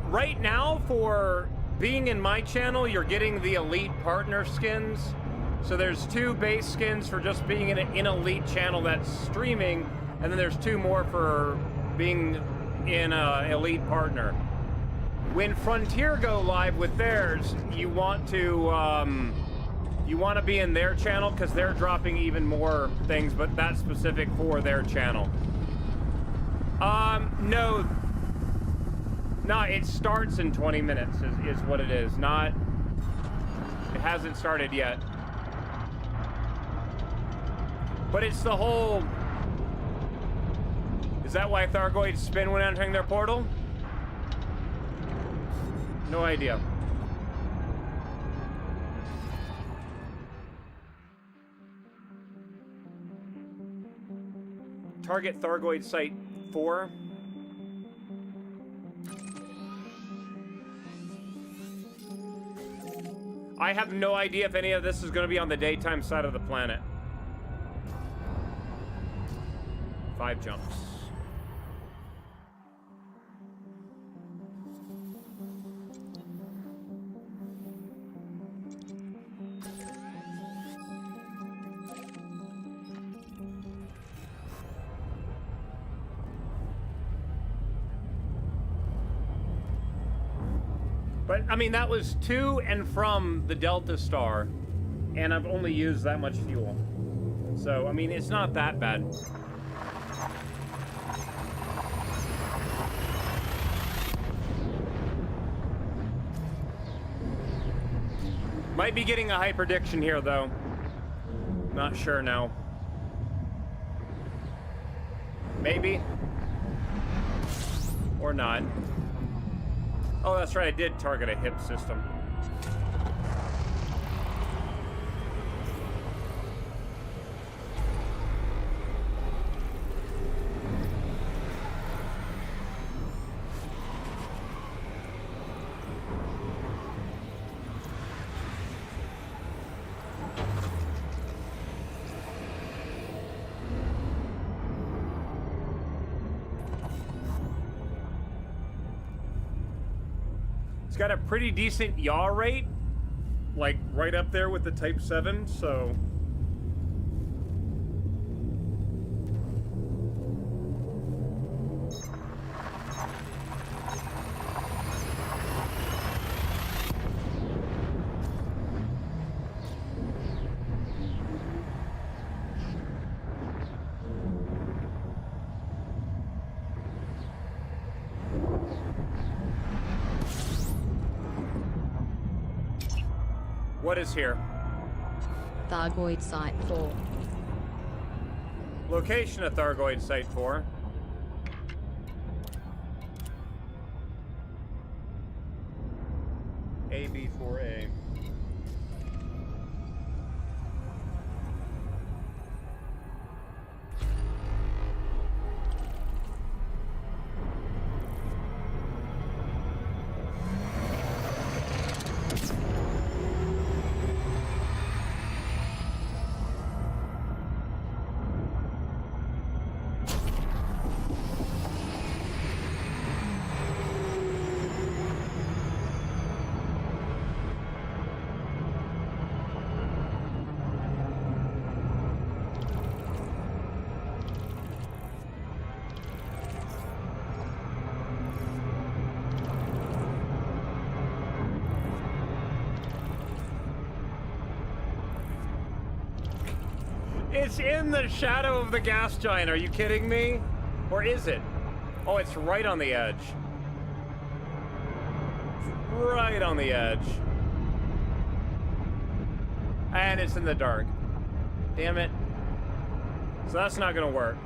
Right now, for being in my channel, you're getting the Elite Partner skins. So there's 2 base skins for just being in an Elite channel that's streaming, and then there's 2 more for being in a Elite Partner. When Frontier go live with theirs, you want to be in their channel because they're dropping even more things, but that's specific for their channel. No, it starts in 20 minutes is what it is. It hasn't started yet. But it's the whole... Is that why Thargoids spin when entering their portal? No idea. Target Thargoid Site 4. I have no idea if any of this is going to be on the daytime side of the planet. 5 jumps. But, I mean, that was to and from the Delta Star, and I've only used that much fuel. So, I mean, it's not that bad. Might be getting a hyperdiction here, though. Not sure now. Maybe. Or not. Oh, that's right, I did target a hip system. It's got a pretty decent yaw rate, like right up there with the Type 7, so... What is here? Thargoid Site 4. Location of Thargoid Site 4. AB4A. It's in the shadow of the gas giant. Are you kidding me? Or is it? Oh, it's right on the edge. Right on the edge. And it's in the dark. Damn it. So that's not gonna work.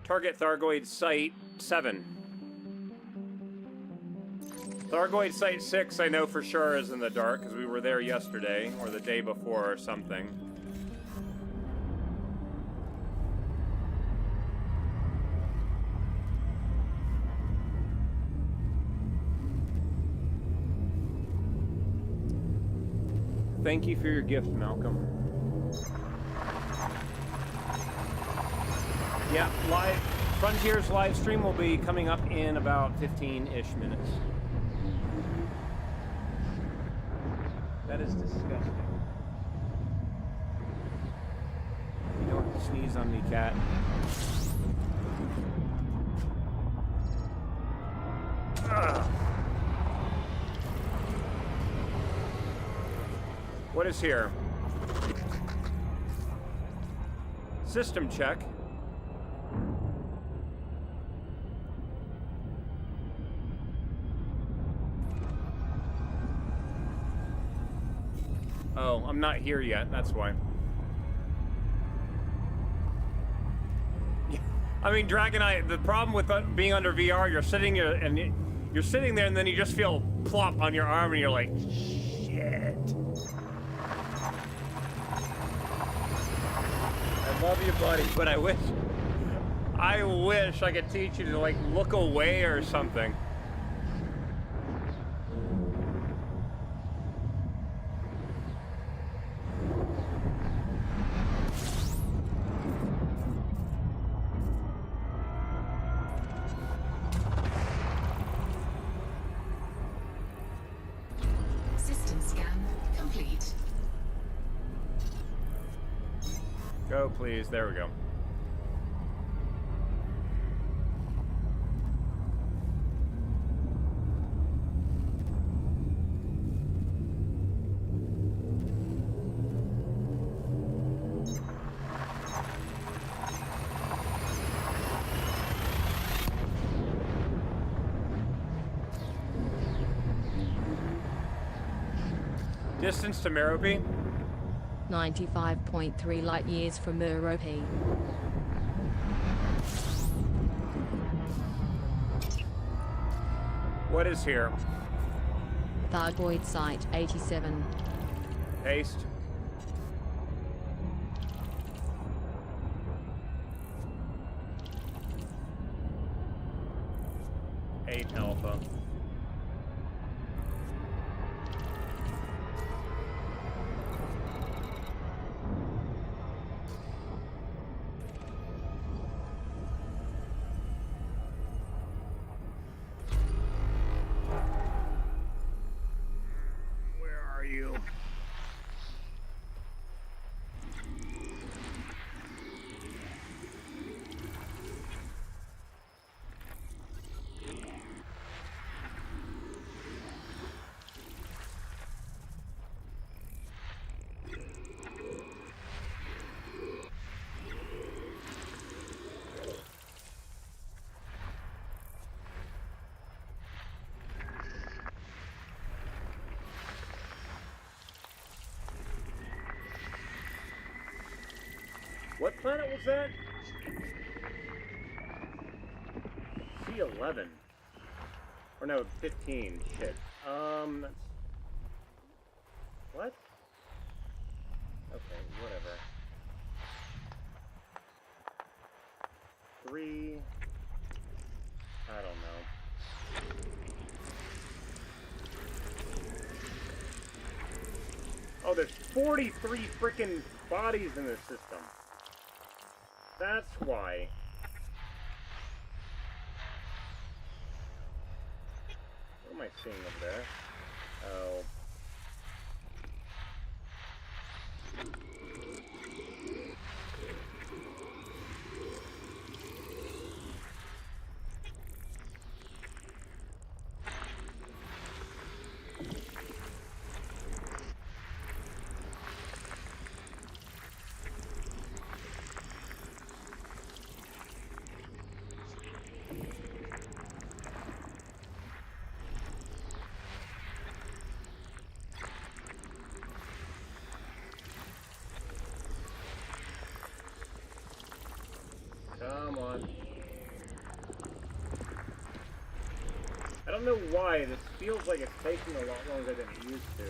Target Thargoid Site 7. Thargoid Site 6, I know for sure, is in the dark, because we were there yesterday, or the day before, or something. Thank you for your gift, Malcolm. Yeah, live Frontier's live stream will be coming up in about 15-ish minutes. That is disgusting. You don't sneeze on me, cat. Ugh. What is here? System check. Oh, I'm not here yet, that's why. I mean, Dragon Eye, the problem with being under VR, you're sitting here and you're sitting there and then you just feel plop on your arm and you're like, shit. I love you, buddy, but I wish I could teach you to, like, look away or something. Go, please. There we go. Distance to Merope? 95.3 light years from Merope. What is here? Thargoid Site 87. Haste. Eight Alpha. What planet was that? C11. Or no, 15. Shit. That's... What? Okay, whatever. 3... I don't know. Oh, there's 43 freaking bodies in this system. That's why. What am I seeing over there? Oh. Come on. I don't know why, this feels like it's taking a lot longer than it used to.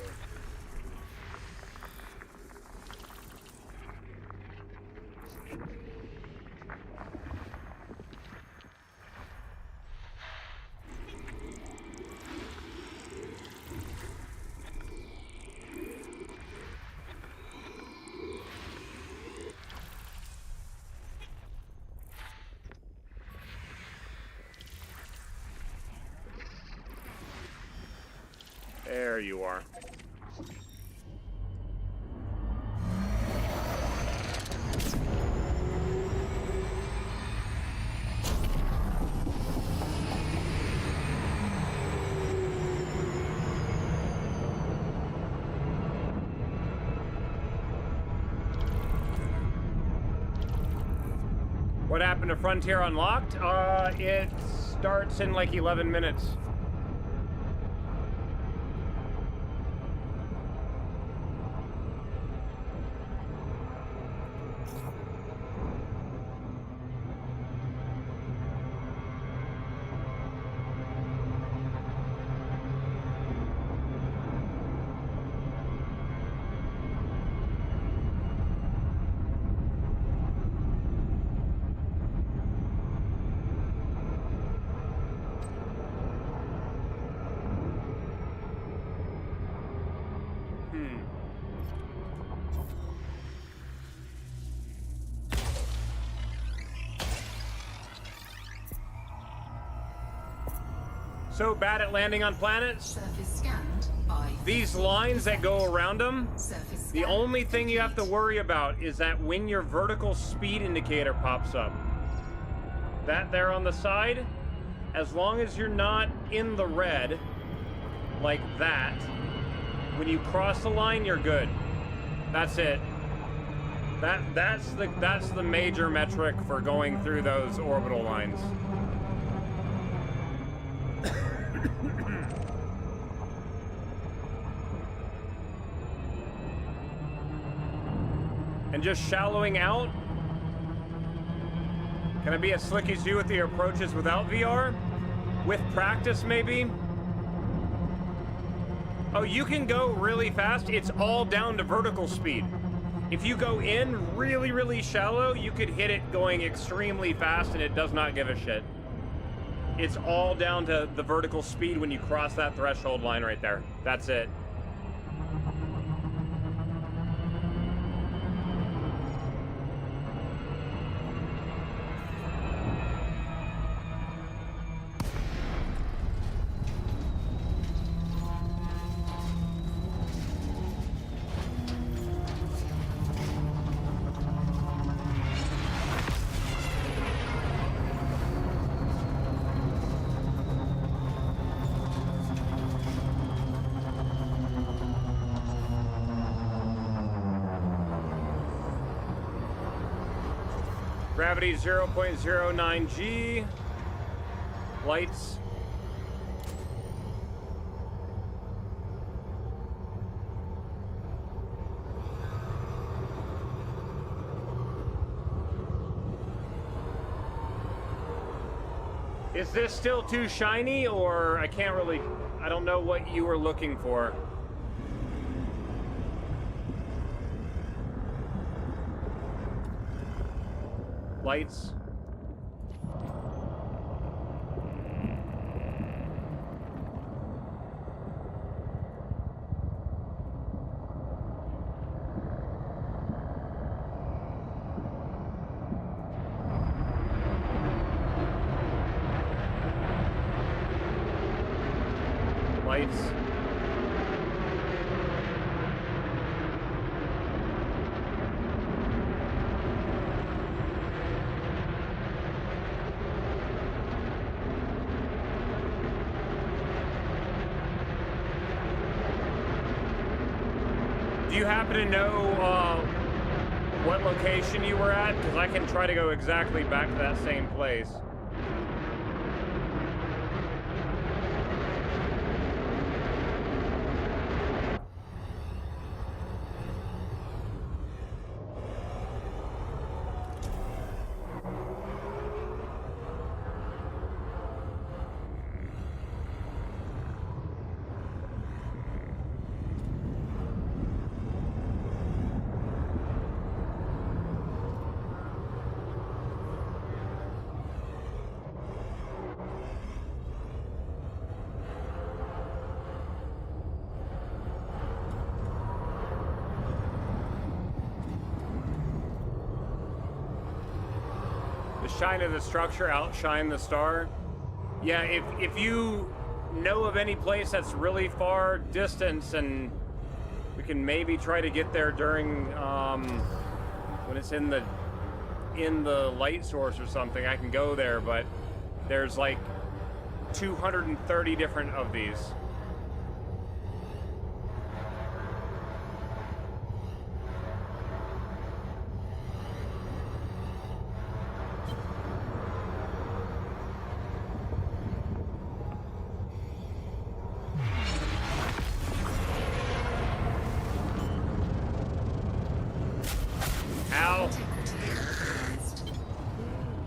There you are. What happened to Frontier Unlocked? It starts in like 11 minutes. So bad at landing on planets. Surface scanned by These lines that go around them, surface the scan only thing you have to complete. worry about is that when your vertical speed indicator pops up, that there on the side, as long as you're not in the red, like that, when you cross the line, you're good. That's it. That's the major metric for going through those orbital lines. And just shallowing out. Can I be as slick as you with the approaches without VR? With practice, maybe? Oh, you can go really fast. It's all down to vertical speed. If you go in really, really shallow, you could hit it going extremely fast and it does not give a shit. It's all down to the vertical speed when you cross that threshold line right there. That's it. Gravity 0.09 G. Lights. Is this still too shiny, or I can't really... I don't know what you were looking for. Lights. Lights. Do you happen to know what location you were at? Because I can try to go exactly back to that same place. Shine of the structure outshine the star. Yeah, if you know of any place that's really far distance, and we can maybe try to get there during when it's in the light source or something, I can go there, but there's like 230 different of these.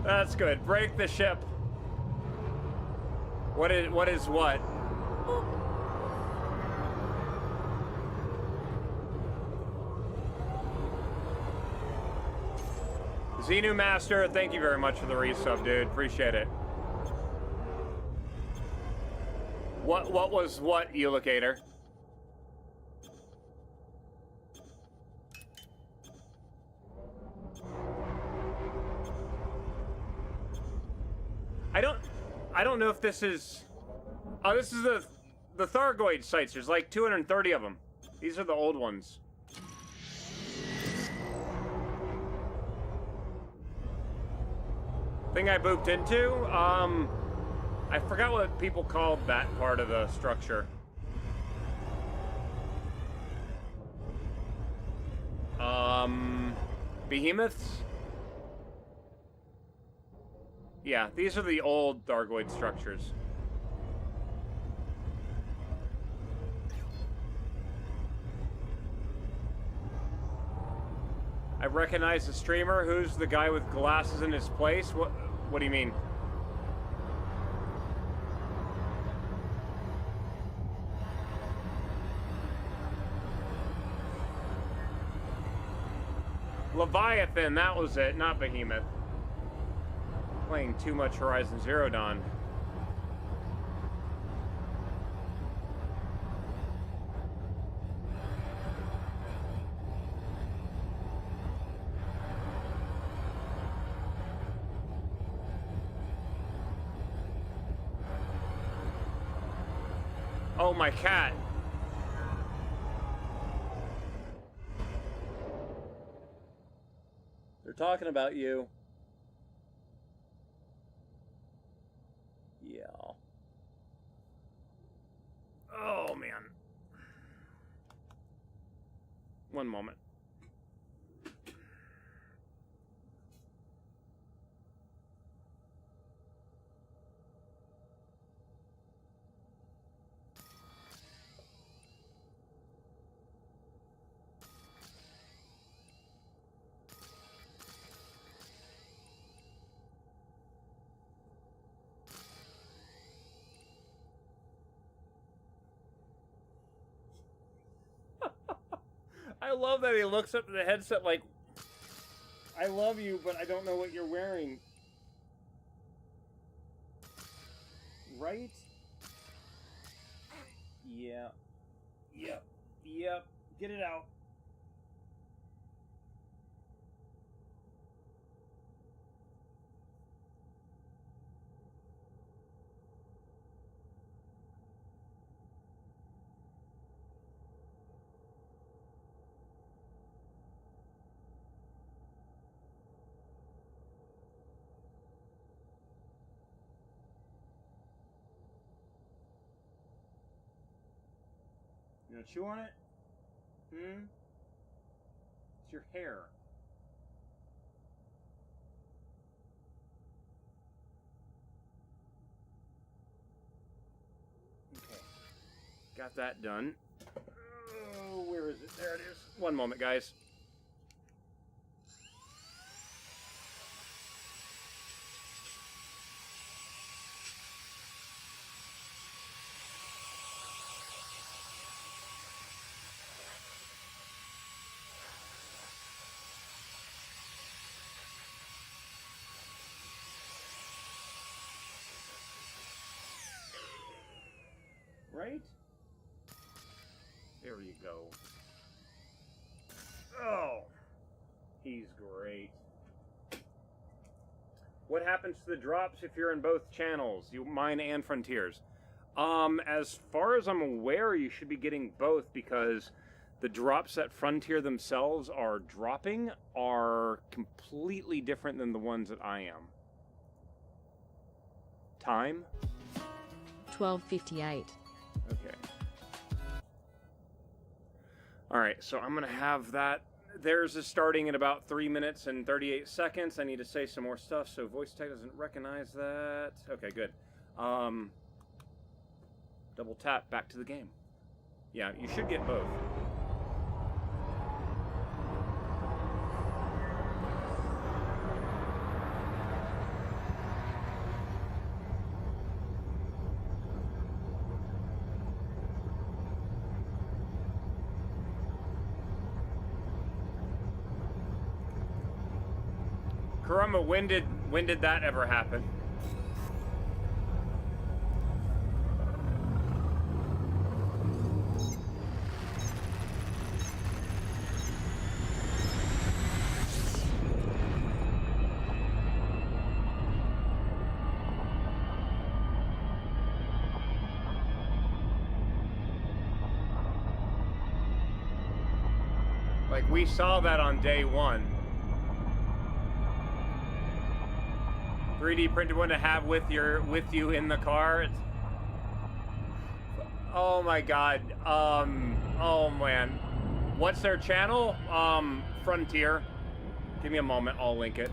That's good. Break the ship. What is what? Xenu Master, thank you very much for the resub, dude. Appreciate it. What was what, Eulocator? I don't know if this is... Oh, this is the Thargoid sites. There's like 230 of them. These are the old ones. Thing I booped into? I forgot what people called that part of the structure. Behemoths? Yeah, these are the old Thargoid structures. I recognize the streamer. Who's the guy with glasses in his place? What do you mean? Leviathan, that was it, not Behemoth. Playing too much Horizon Zero Dawn. Oh, my cat. They're talking about you. Yeah. Oh, man. One moment. I love that he looks up at the headset like, I love you, but I don't know what you're wearing. Right? Yeah. Yep. Yep. Get it out. You gonna chew on it? It's your hair. Okay. Got that done. Oh, where is it? There it is. One moment, guys. Right? There you go. Oh, he's great. What happens to the drops if you're in both channels, mine and Frontier's? As far as I'm aware, you should be getting both because the drops that Frontier themselves are dropping are completely different than the ones that I am. Time? 12:58. Okay. Alright, so I'm going to have that. Theirs is starting at about 3 minutes and 38 seconds. I need to say some more stuff, so voice tech doesn't recognize that. Okay, good. Double tap, back to the game. Yeah, you should get both. Karama, when did that ever happen? Like, we saw that on day one. 3D printed one to have with you in the car. Oh my god. Oh man. What's their channel? Frontier. Give me a moment, I'll link it.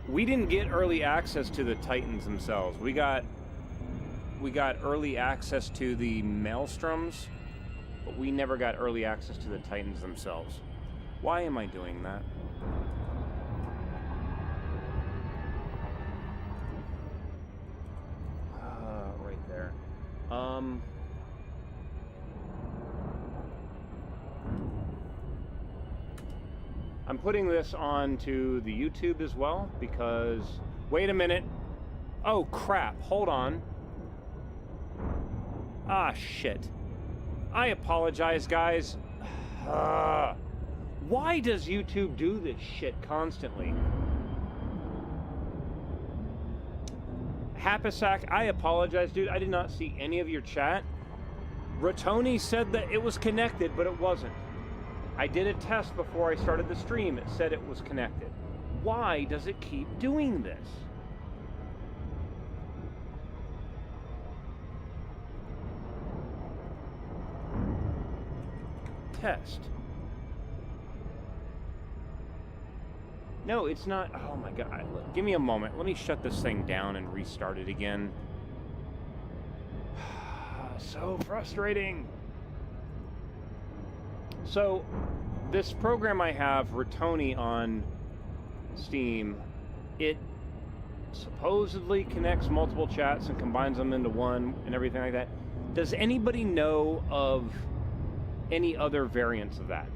We didn't get early access to the Titans themselves. We got early access to the Maelstroms, but we never got early access to the Titans themselves. Why am I doing that? Right there. I'm putting this onto the YouTube as well because... Wait a minute. Oh, crap. Hold on. Ah, shit. I apologize, guys. Why does YouTube do this shit constantly? Hapasack, I apologize, dude. I did not see any of your chat. Rutony said that it was connected, but it wasn't. I did a test before I started the stream. It said it was connected. Why does it keep doing this? Test. No, it's not. Oh my god. Look, give me a moment. Let me shut this thing down and restart it again. So frustrating. So, this program I have, Rutony, on Steam, it supposedly connects multiple chats and combines them into one and everything like that. Does anybody know of any other variants of that.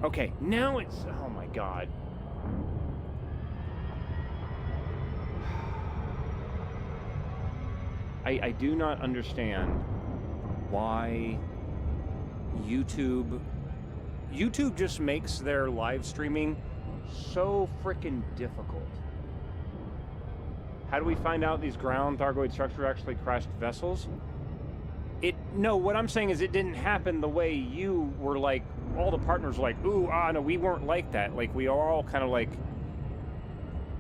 Okay, now it's... Oh my god. I do not understand why YouTube just makes their live streaming so freaking difficult. How do we find out these ground Thargoid structures actually crashed vessels? No, what I'm saying is it didn't happen the way you were like, all the partners were like, ooh, no, we weren't like that. Like, we are all kind of like,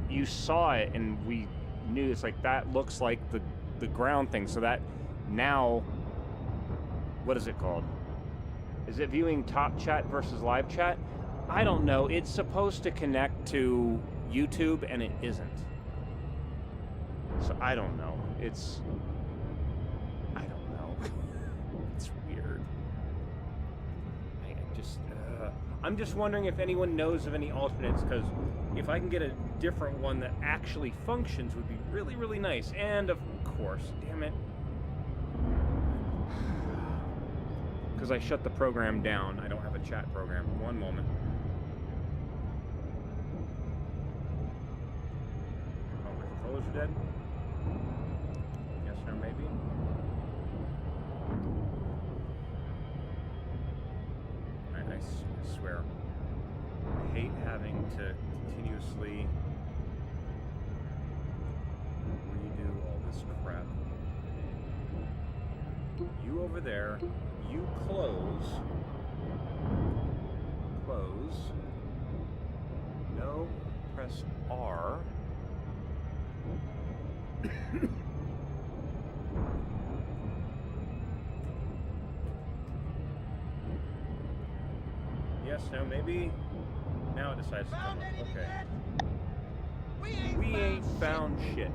you saw it and we knew it's like, that looks like the ground thing. So that now, what is it called? Is it viewing top chat versus live chat? I don't know. It's supposed to connect to YouTube and it isn't. So I don't know. I don't know. It's weird. I'm just wondering if anyone knows of any alternates, because if I can get a different one that actually functions would be really, really nice. And of course, damn it. Because I shut the program down. I don't have a chat program. One moment. Oh, the controllers are dead? Yes, no, maybe? I swear. I hate having to continuously redo all this crap. You over there, you close. No, press R. Yes, no, maybe. Now it decides to come up. Okay. We ain't found shit.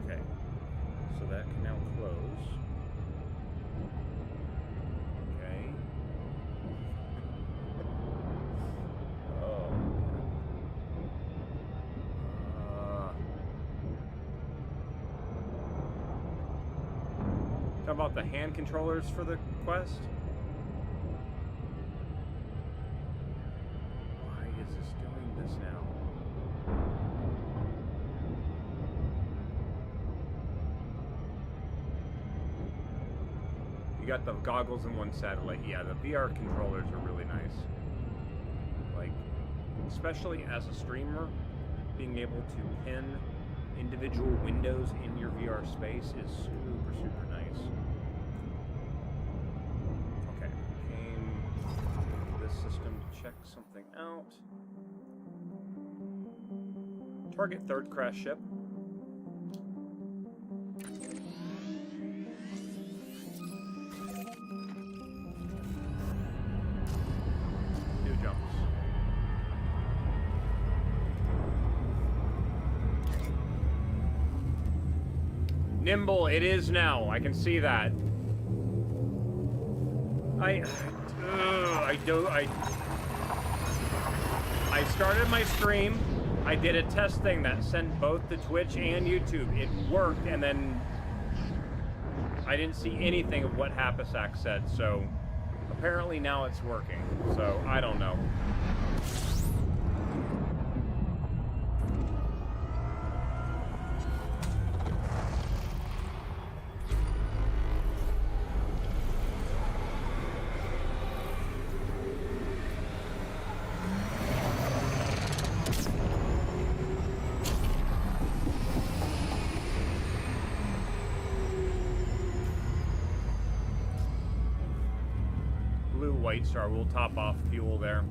Okay. So that can now close. Okay. Oh. Talk about the hand controllers for the Quest. You got the goggles and one satellite. Yeah, the VR controllers are really nice. Like, especially as a streamer, being able to pin individual windows in your VR space is super, super nice. Okay, came to this system to check something out. Target third crash ship. Nimble, it is now. I can see that. I started my stream. I did a test thing that sent both to Twitch and YouTube. It worked, and then I didn't see anything of what Happasack said. So apparently now it's working. So I don't know. White Star, we'll top off fuel there.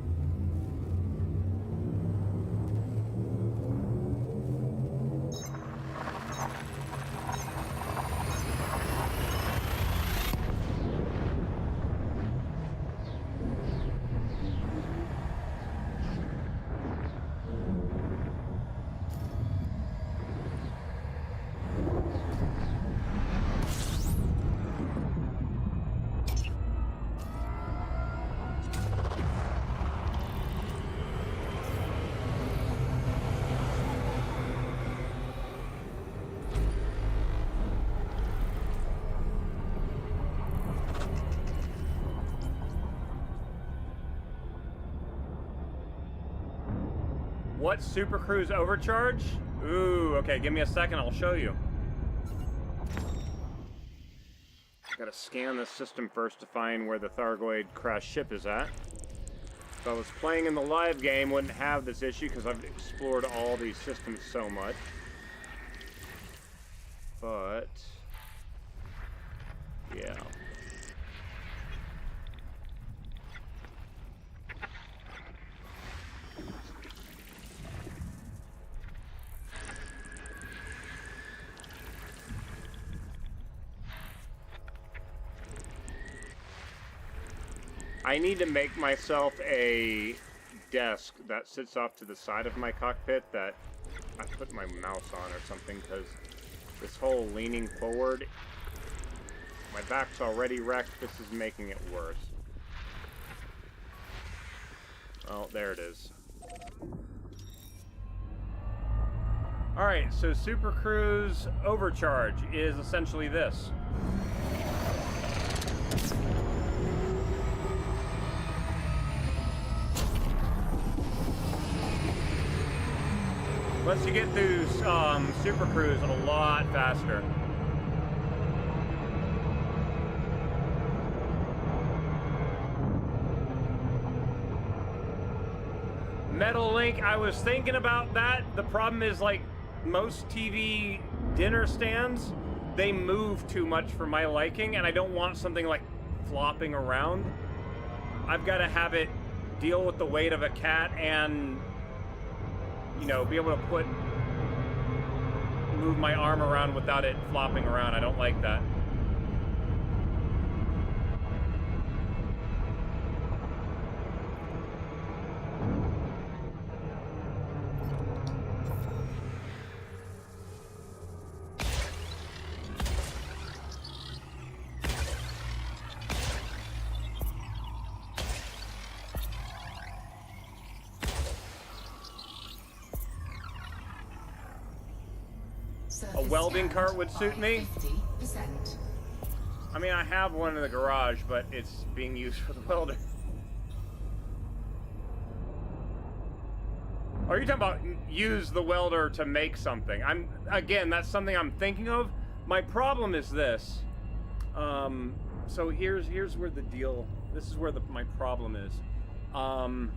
What Super Cruise overcharge? Ooh, okay, give me a second, I'll show you. Gotta scan the system first to find where the Thargoid crash ship is at. If I was playing in the live game, wouldn't have this issue because I've explored all these systems so much. But yeah. I need to make myself a desk that sits off to the side of my cockpit that I put my mouse on or something, because this whole leaning forward, my back's already wrecked. This is making it worse. Oh, there it is. Alright, so Super Cruise overcharge is essentially this. Lets you get through Super Cruise a lot faster. Metal Link, I was thinking about that. The problem is, like, most TV dinner stands, they move too much for my liking, and I don't want something like flopping around. I've got to have it deal with the weight of a cat and, you know, be able to move my arm around without it flopping around. I don't like that. A welding cart would suit me. 50%. I mean, I have one in the garage, but it's being used for the welder. Are you talking about use the welder to make something? Again, that's something I'm thinking of. My problem is this. So here's where the deal. This is where my problem is. And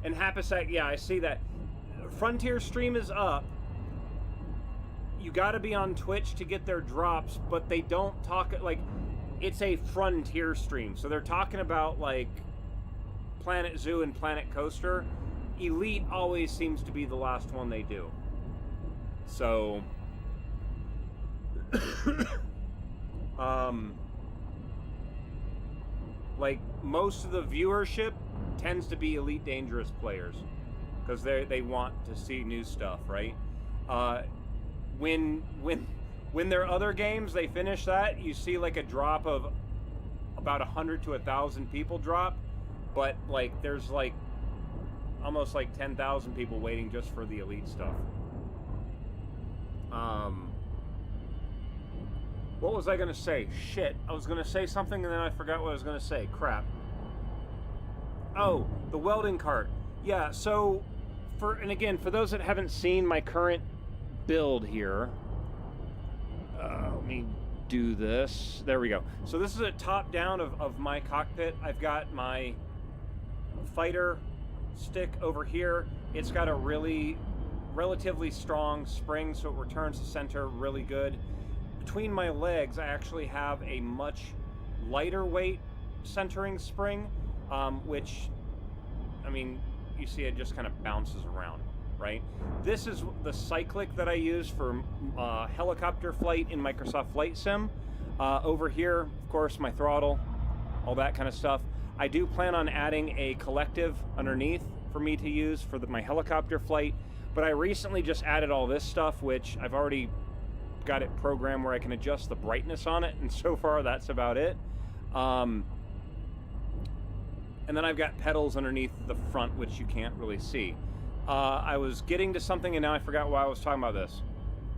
Hapasek, yeah, I see that. Frontier stream is up. You got to be on Twitch to get their drops, but they don't talk, like, it's a Frontier stream, so they're talking about, like, Planet Zoo and Planet Coaster. Elite always seems to be the last one they do. So like, most of the viewership tends to be Elite Dangerous players because they want to see new stuff, right? When their other games, they finish that, you see like a drop of about 100 to 1,000 people drop, but like there's like almost like 10,000 people waiting just for the Elite stuff. What was I gonna say? Shit, I was gonna say something and then I forgot what I was gonna say. Crap. Oh, the welding cart. Yeah, so and again, for those that haven't seen my current build here, let me do this. There we go. So this is a top down of my cockpit. I've got my fighter stick over here. It's got a relatively strong spring, so it returns to center really good. Between my legs, I actually have a much lighter weight centering spring, which, I mean, you see it just kind of bounces around. Right? This is the cyclic that I use for helicopter flight in Microsoft Flight Sim. Over here, of course, my throttle, all that kind of stuff. I do plan on adding a collective underneath for me to use for my helicopter flight, but I recently just added all this stuff, which I've already got it programmed where I can adjust the brightness on it, and so far that's about it. And then I've got pedals underneath the front, which you can't really see. I was getting to something and now I forgot why I was talking about this.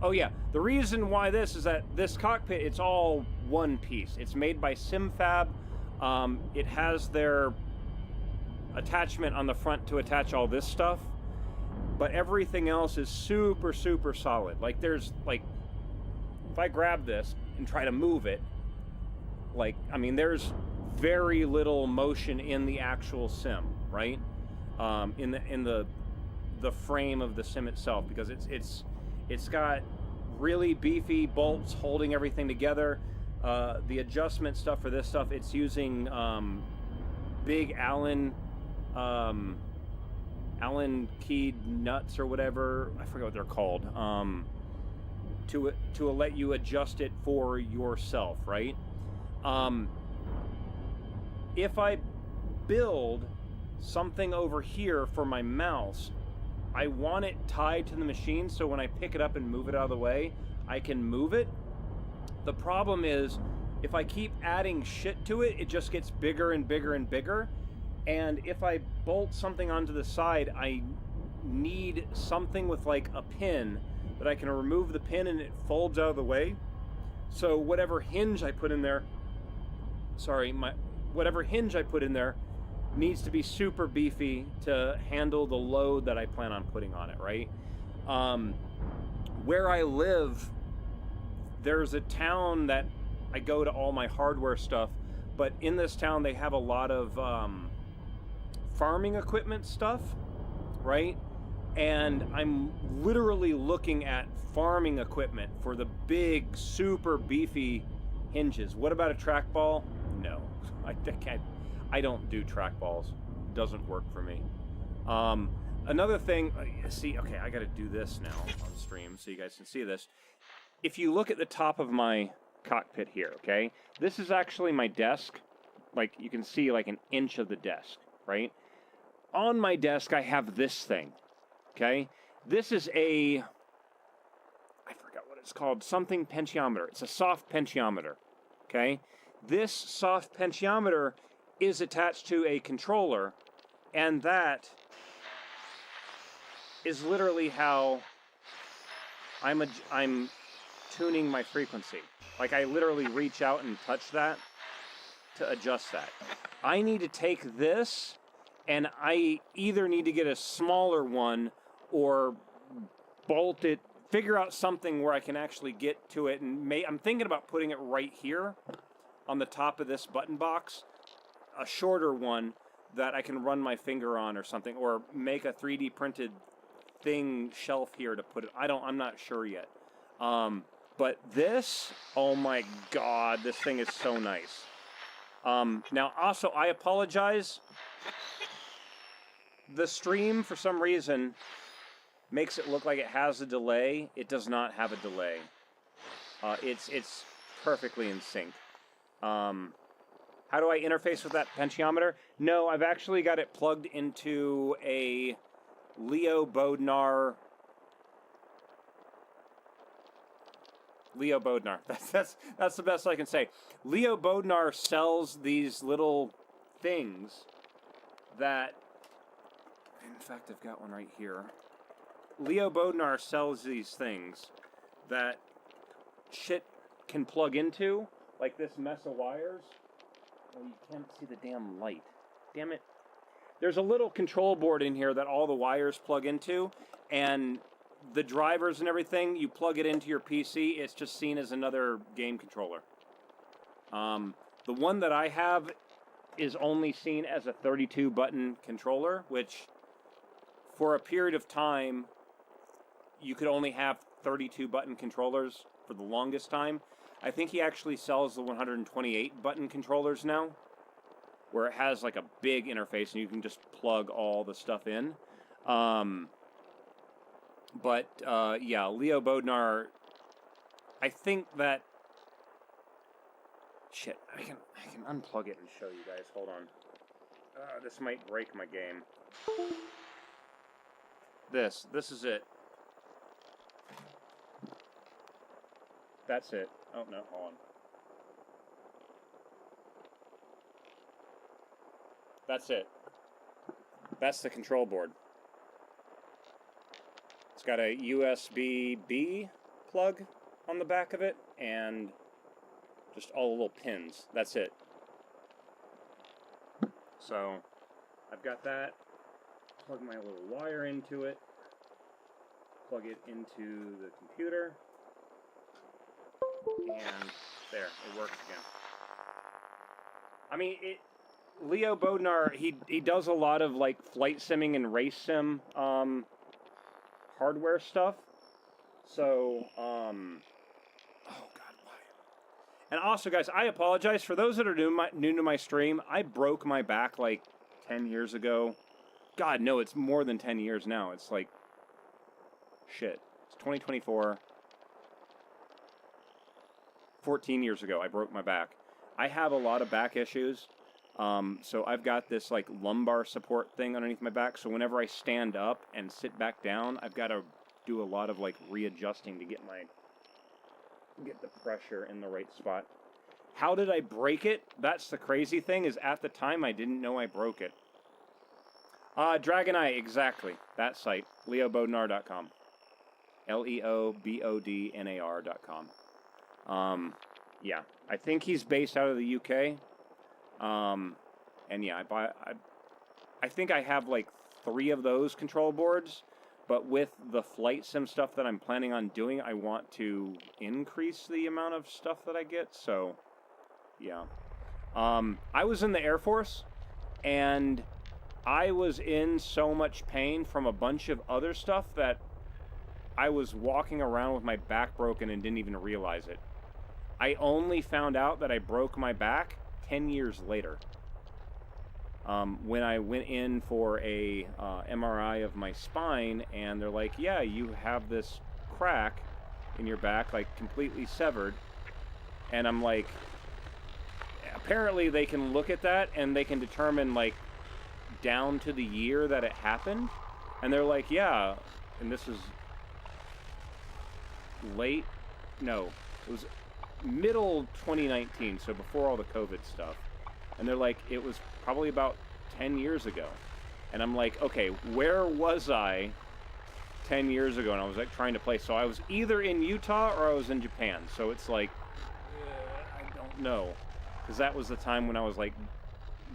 Oh yeah, the reason why this is that this cockpit, it's all one piece. It's made by SimFab. It has their attachment on the front to attach all this stuff. but everything else is super, super solid. Like there's like, if I grab this and try to move it, like, I mean, there's very little motion in the actual sim, right? In the frame of the sim itself, because it's got really beefy bolts holding everything together. The adjustment stuff for this stuff, it's using big Allen keyed nuts or whatever, I forget what they're called, to let you adjust it for yourself, right? If I build something over here for my mouse, I want it tied to the machine so when I pick it up and move it out of the way, I can move it. The problem is, if I keep adding shit to it, it just gets bigger and bigger and bigger. And if I bolt something onto the side, I need something with like a pin that I can remove the pin and it folds out of the way. So whatever hinge I put in there, whatever hinge I put in there needs to be super beefy to handle the load that I plan on putting on it, right? Where I live, there's a town that I go to all my hardware stuff, but in this town they have a lot of farming equipment stuff, right? And I'm literally looking at farming equipment for the big, super beefy hinges. What about a trackball? No, I don't do trackballs. Doesn't work for me. Another thing, see, okay, I got to do this now on stream so you guys can see this. If you look at the top of my cockpit here, okay, this is actually my desk. Like, you can see like an inch of the desk, right? On my desk, I have this thing, okay? This is I forgot what it's called, something potentiometer. It's a soft potentiometer, okay? This soft potentiometer is attached to a controller, and that is literally how I'm tuning my frequency. Like, I literally reach out and touch that to adjust that. I need to take this, and I either need to get a smaller one or bolt it, figure out something where I can actually get to it, and I'm thinking about putting it right here on the top of this button box, a shorter one that I can run my finger on or something, or make a 3D printed thing shelf here to put it. I'm not sure yet. But this, oh my God, this thing is so nice. Now also, I apologize. The stream, for some reason, makes it look like it has a delay. It does not have a delay. It's perfectly in sync. How do I interface with that potentiometer? No, I've actually got it plugged into a Leo Bodnar. That's the best I can say. Leo Bodnar sells these little things that, in fact, I've got one right here. Leo Bodnar sells these things that shit can plug into, like this mess of wires. Oh, you can't see the damn light. Damn it. There's a little control board in here that all the wires plug into, and the drivers and everything, you plug it into your PC, it's just seen as another game controller. The one that I have is only seen as a 32-button controller, which, for a period of time, you could only have 32-button controllers for the longest time. I think he actually sells the 128-button controllers now, where it has like a big interface and you can just plug all the stuff in. Yeah, Leo Bodnar, I think that... Shit, I can unplug it and show you guys. Hold on. This might break my game. This is it. That's it. Oh, no, hold on. That's it. That's the control board. It's got a USB-B plug on the back of it, and just all the little pins. That's it. So, I've got that. Plug my little wire into it. plug it into the computer, and there, it works again. I mean, Leo Bodnar, he does a lot of like flight simming and race sim hardware stuff. So, oh God, why? And also, guys, I apologize for those that are new to my stream. I broke my back like 10 years ago. God, no, it's more than 10 years now. It's like, shit. It's 2024. 14 years ago, I broke my back. I have a lot of back issues. So I've got this like lumbar support thing underneath my back. So whenever I stand up and sit back down, I've got to do a lot of like readjusting to get the pressure in the right spot. How did I break it? That's the crazy thing, is at the time I didn't know I broke it. Dragon Eye, exactly. That site. leobodnar.com. leobodnar.com. Yeah, I think he's based out of the UK. And yeah, I think I have like 3 of those control boards, but with the flight sim stuff that I'm planning on doing, I want to increase the amount of stuff that I get, so yeah. I was in the Air Force, and I was in so much pain from a bunch of other stuff that I was walking around with my back broken and didn't even realize it. I only found out that I broke my back 10 years later. When I went in for a MRI of my spine, and they're like, yeah, you have this crack in your back, like completely severed. And I'm like, apparently they can look at that and they can determine like down to the year that it happened. And they're like, yeah, and this is it was middle 2019, so before all the COVID stuff. And they're like, it was probably about 10 years ago. And I'm like, okay, where was I 10 years ago? And I was like trying to place. So I was either in Utah or I was in Japan. So it's like, I don't know. Because that was the time when I was like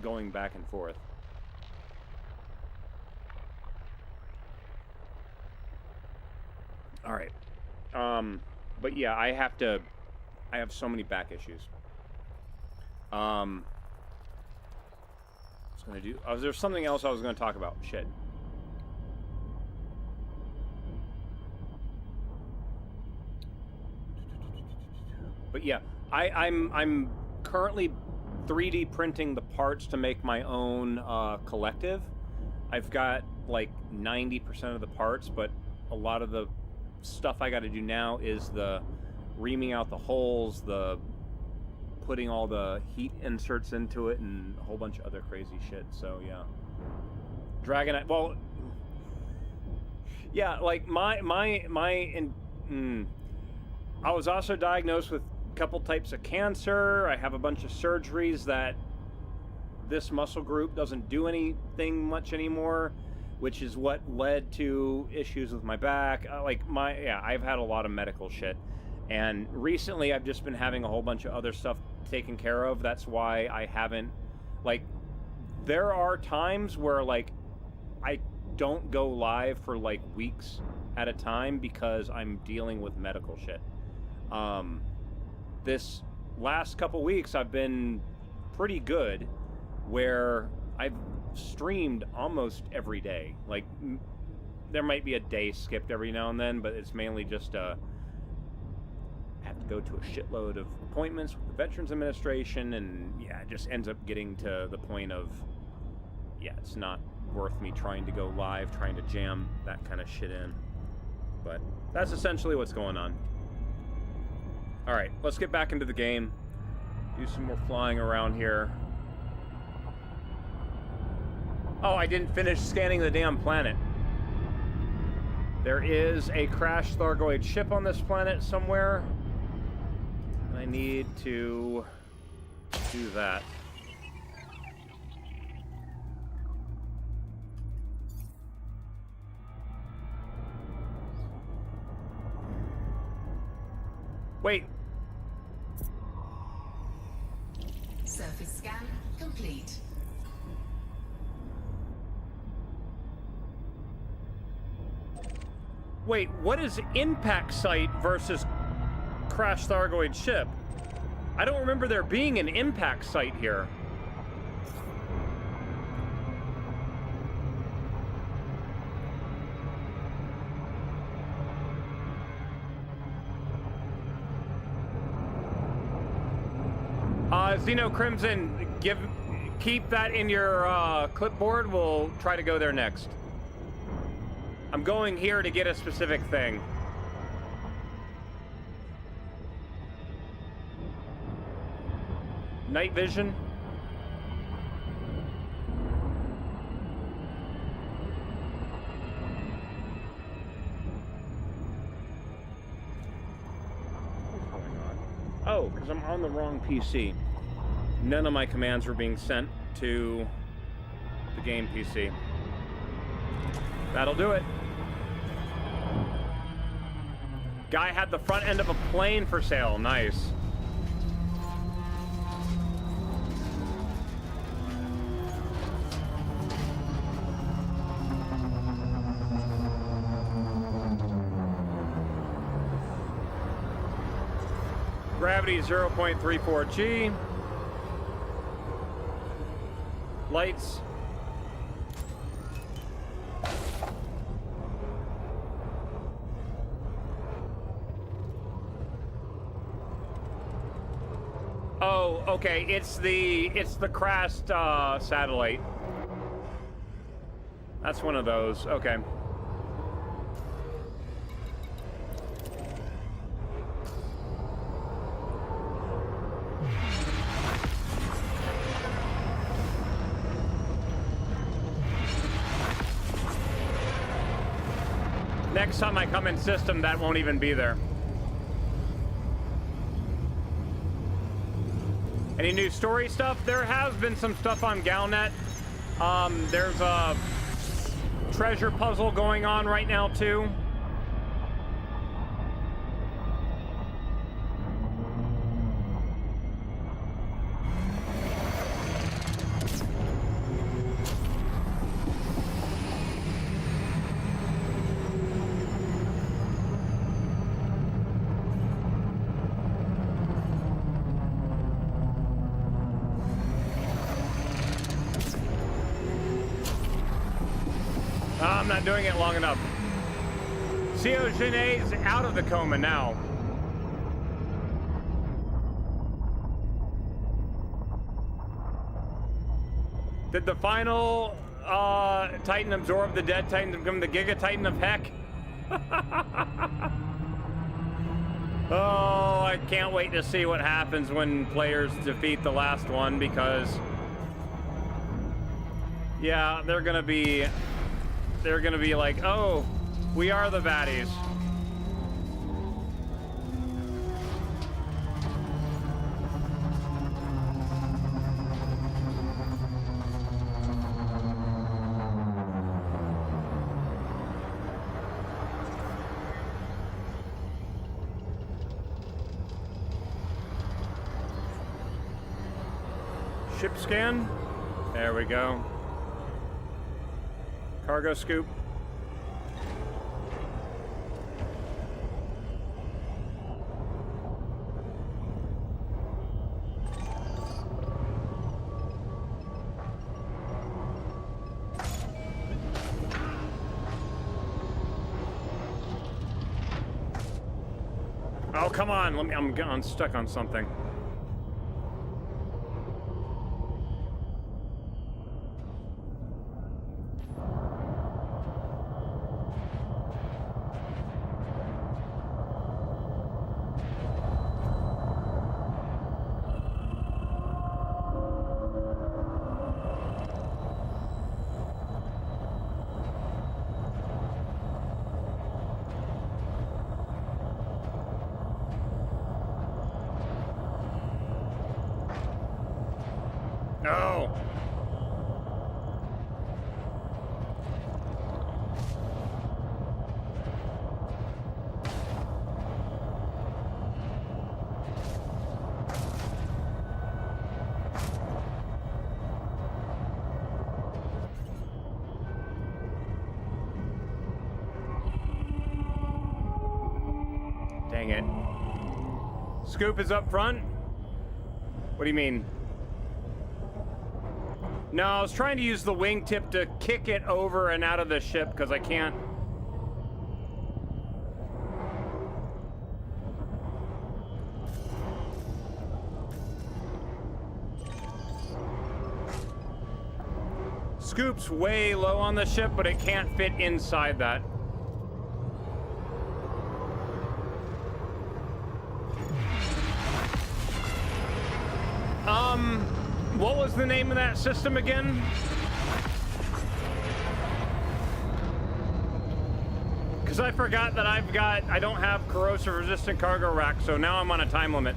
going back and forth. All right. But yeah, I have so many back issues. There's something else I was going to talk about. Shit. But yeah, I'm currently 3D printing the parts to make my own collective. I've got like 90% of the parts, but a lot of the stuff I got to do now is the reaming out the holes, the putting all the heat inserts into it, and a whole bunch of other crazy shit. So yeah, Dragonite. Well, yeah, like I was also diagnosed with a couple types of cancer. I have a bunch of surgeries that this muscle group doesn't do anything much anymore, which is what led to issues with my back. I've had a lot of medical shit. And recently I've just been having a whole bunch of other stuff taken care of. That's why I haven't, like, there are times where, like, I don't go live for, like, weeks at a time because I'm dealing with medical shit. This last couple weeks I've been pretty good, where I've streamed almost every day. Like, there might be a day skipped every now and then, but it's mainly just have to go to a shitload of appointments with the Veterans Administration, and yeah, it just ends up getting to the point of, yeah, it's not worth me trying to go live, trying to jam that kind of shit in. But that's essentially what's going on. Alright, let's get back into the game. Do some more flying around here. Oh, I didn't finish scanning the damn planet. There is a crashed Thargoid ship on this planet somewhere. I need to do that. Wait. Surface scan complete. Wait, what is impact site versus crashed Thargoid ship? I don't remember there being an impact site here. Xeno Crimson, keep that in your clipboard. We'll try to go there next. I'm going here to get a specific thing. Night vision. What's going on? Oh, because I'm on the wrong PC. None of my commands were being sent to the game PC. That'll do it. Guy had the front end of a plane for sale. Nice. Gravity 0.34 G. Lights. Oh, okay. It's the crashed satellite. That's one of those. Okay. Next time I come in system, that won't even be there. Any new story stuff? There has been some stuff on Galnet. There's a treasure puzzle going on right now, too. I'm not doing it long enough. Genet is out of the coma now. Did the final Titan absorb the dead Titan to become the Giga Titan of heck? Oh, I can't wait to see what happens when players defeat the last one, because yeah, they're gonna be like, oh, we are the baddies. Ship scan. There we go. Cargo scoop. Oh, come on. I'm stuck on something. Dang it. Scoop is up front? What do you mean? No, I was trying to use the wingtip to kick it over and out of the ship because I can't. Scoop's way low on the ship, but it can't fit inside that. What was the name of that system again? Because I forgot that I don't have corrosive resistant cargo rack, so now I'm on a time limit.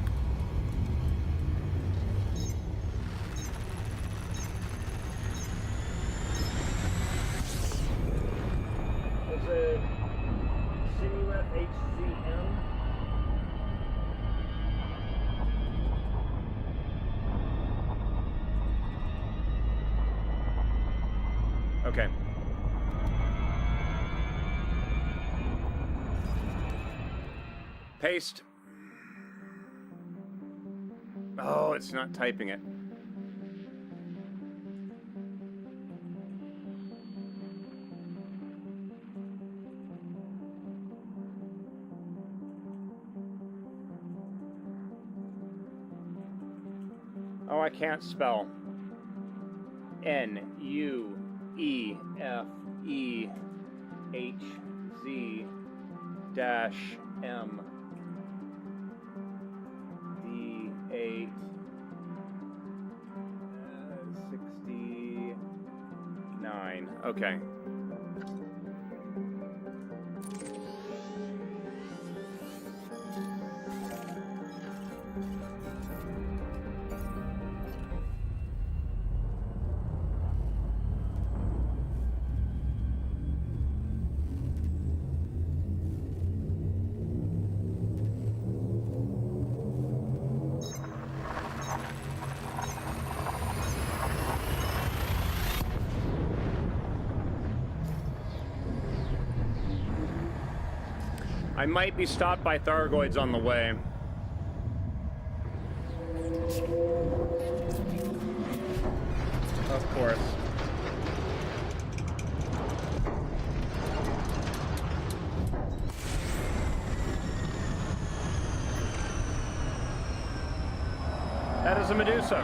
Was it Sinuet HZM? Okay. Paste. Oh, it's not typing it. Oh, I can't spell. N-U-E-F-E-H-Z-M D8 69. Okay. I might be stopped by Thargoids on the way. Of course. That is a Medusa.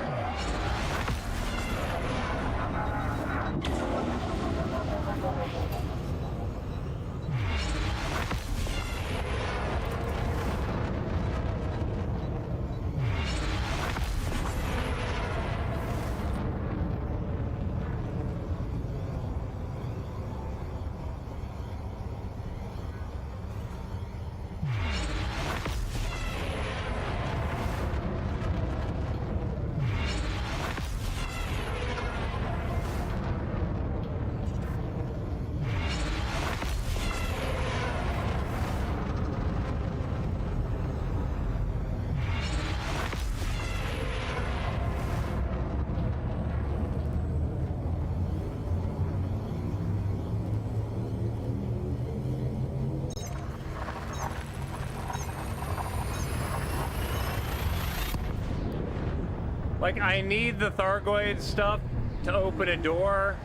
Like, I need the Thargoid stuff to open a door,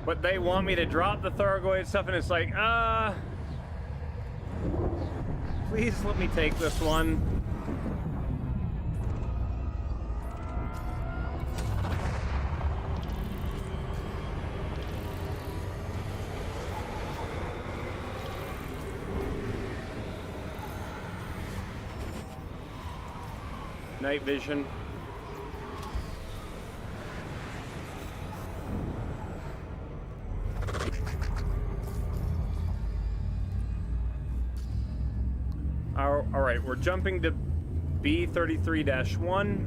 but they want me to drop the Thargoid stuff, and it's like, please let me take this one. Night vision. All right, we're jumping to B33-1.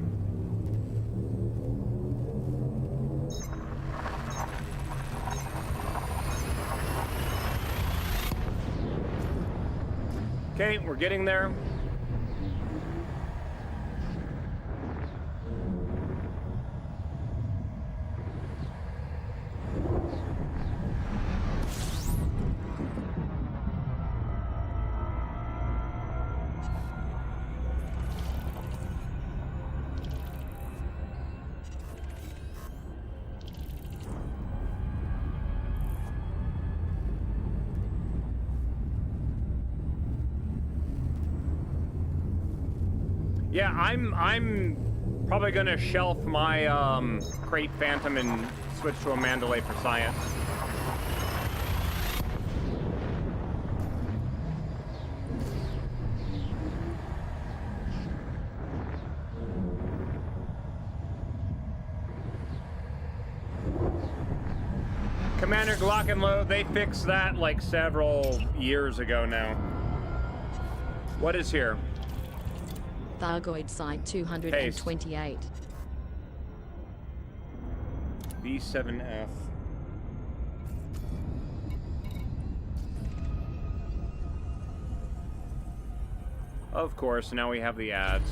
Okay, we're getting there. Yeah, I'm probably gonna shelf my crate Phantom and switch to a Mandalay for science. Commander Glockenlow, they fixed that like several years ago now. What is here? Thargoid Site 228. B7F. Of course, now we have the ads.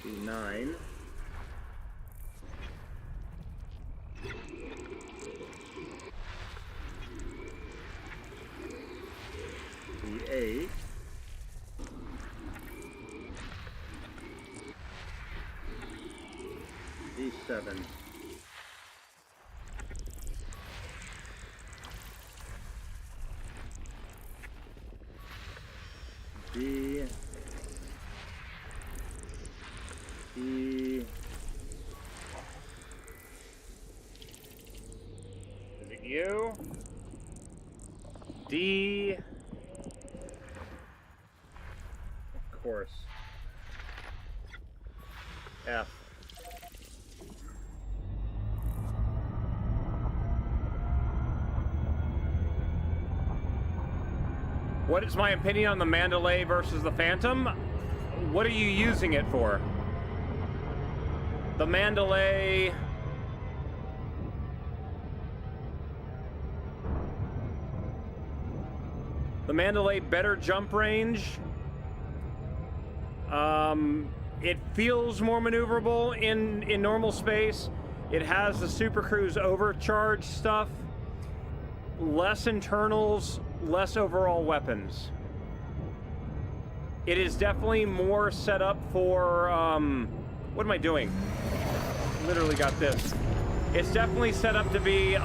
B9. B8. B7. B. E. Is it you? D. Of course. F. What is my opinion on the Mandalay versus the Phantom? What are you using it for? The Mandalay... The Mandalay better jump range. It feels more maneuverable in normal space. It has the Super Cruise overcharge stuff. Less internals, less overall weapons. It is definitely more set up for, what am I doing? Literally got this. It's definitely set up to be,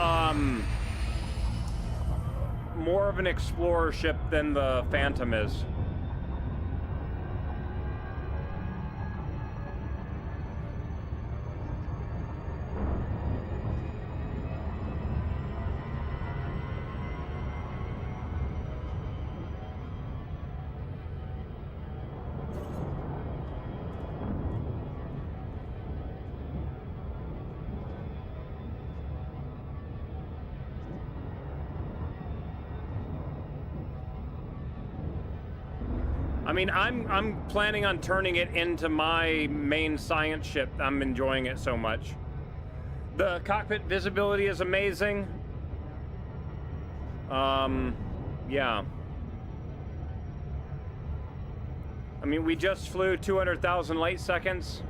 more of an explorer ship than the Phantom is. I mean, I'm planning on turning it into my main science ship. I'm enjoying it so much. The cockpit visibility is amazing. Yeah. I mean, we just flew 200,000 light seconds.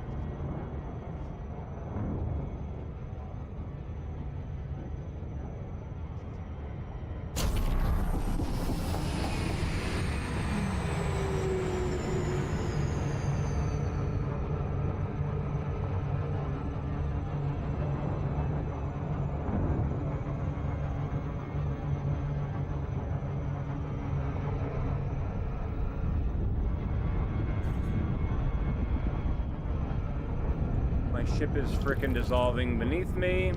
My ship is frickin' dissolving beneath me.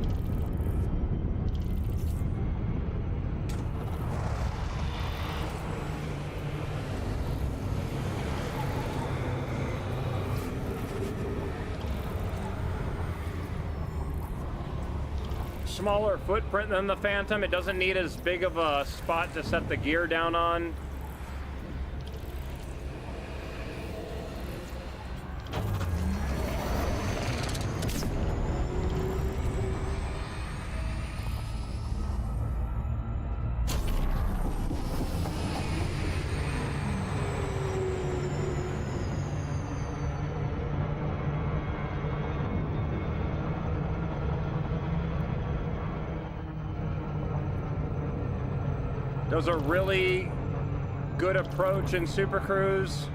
Smaller footprint than the Phantom. It doesn't need as big of a spot to set the gear down on. There's a really good approach in Super Cruise.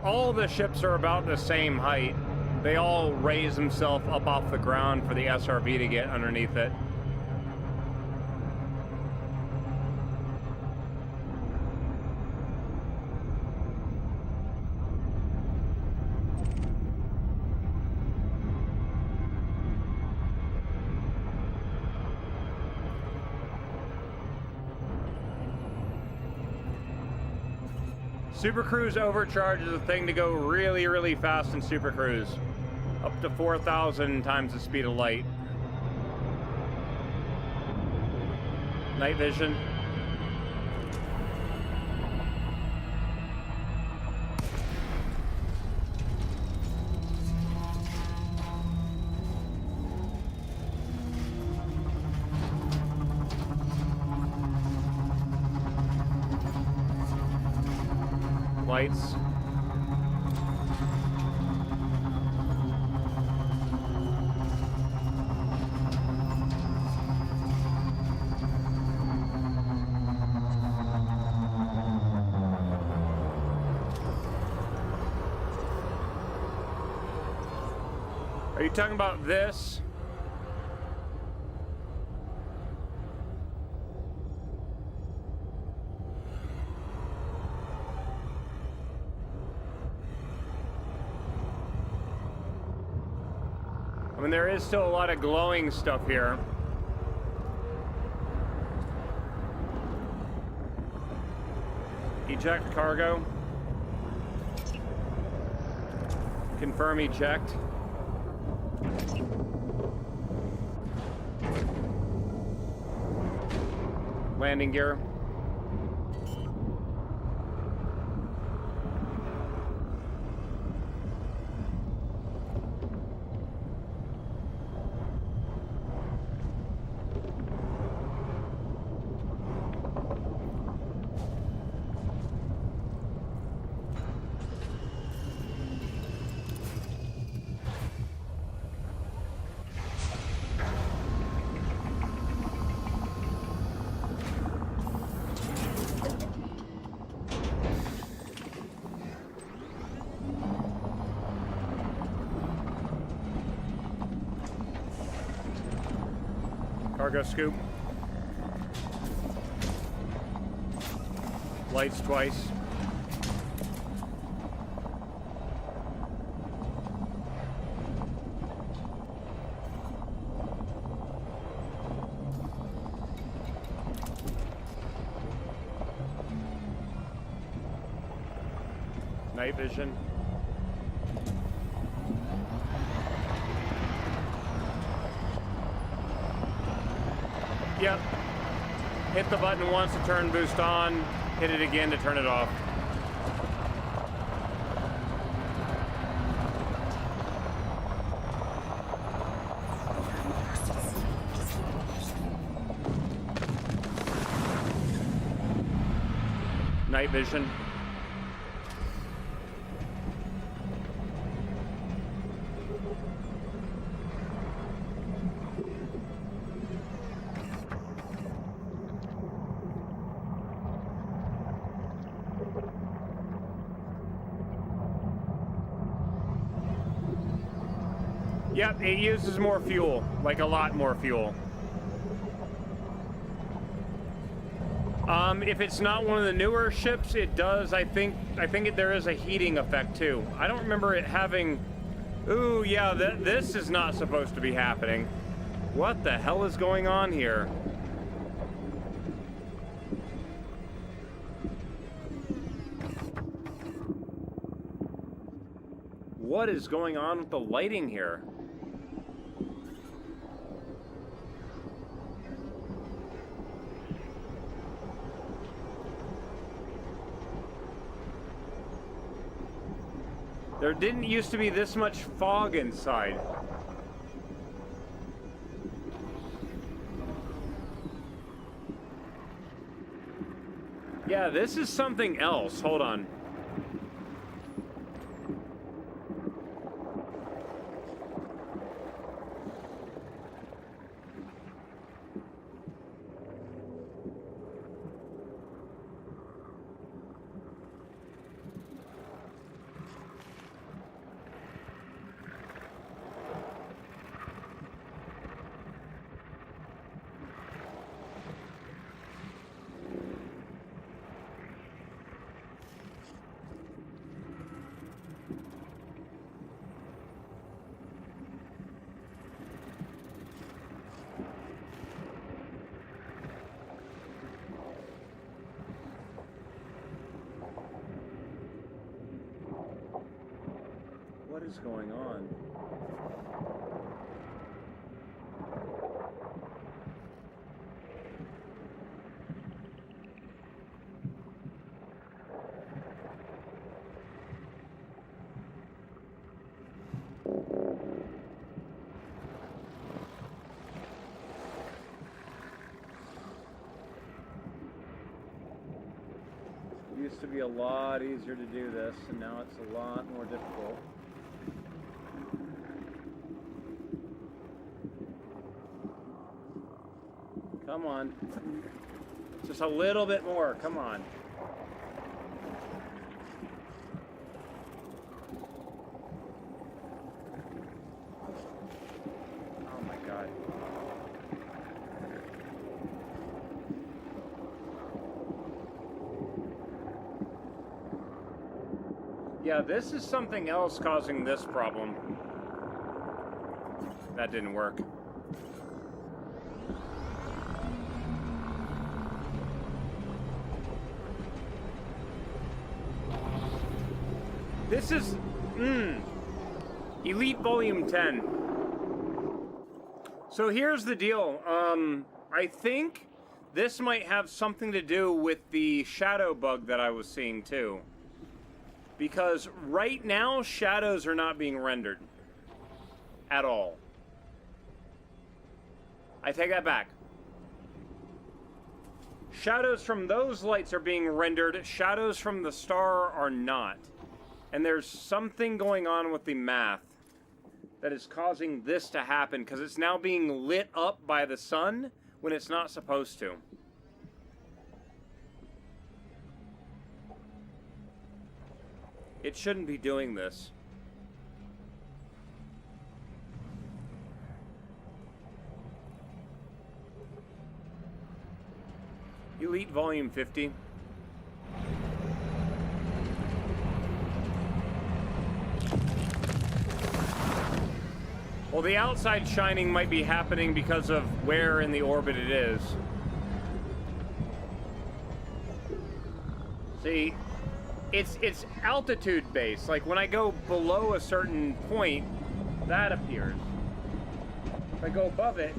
All the ships are about the same height. They all raise themselves up off the ground for the SRV to get underneath it. Super Cruise overcharge is a thing to go really, really fast in Super Cruise. Up to 4,000 times the speed of light. Night vision. Lights. Are you talking about this? I mean, there is still a lot of glowing stuff here. Eject cargo. Confirm eject. Landing gear. Cargo scoop. Lights twice. Night vision. Yep. Hit the button once to turn boost on, hit it again to turn it off. Night vision. Yep, it uses more fuel, like a lot more fuel. If it's not one of the newer ships, it does. I think there is a heating effect too. I don't remember it having. Ooh, yeah, this is not supposed to be happening. What the hell is going on here? What is going on with the lighting here? There didn't used to be this much fog inside. Yeah, this is something else. Hold on. is going on. It used to be a lot easier to do this, and now it's a lot more difficult. Come on. Just a little bit more. Come on. Oh my God. Yeah, this is something else causing this problem. That didn't work. This is, Elite Volume 10. So here's the deal. I think this might have something to do with the shadow bug that I was seeing too. Because right now, shadows are not being rendered. At all. I take that back. Shadows from those lights are being rendered. Shadows from the star are not. And there's something going on with the math that is causing this to happen, because it's now being lit up by the sun when it's not supposed to. It shouldn't be doing this. Elite Volume 50. Well, the outside shining might be happening because of where in the orbit it is. See, it's altitude based. Like when I go below a certain point, that appears. If I go above it,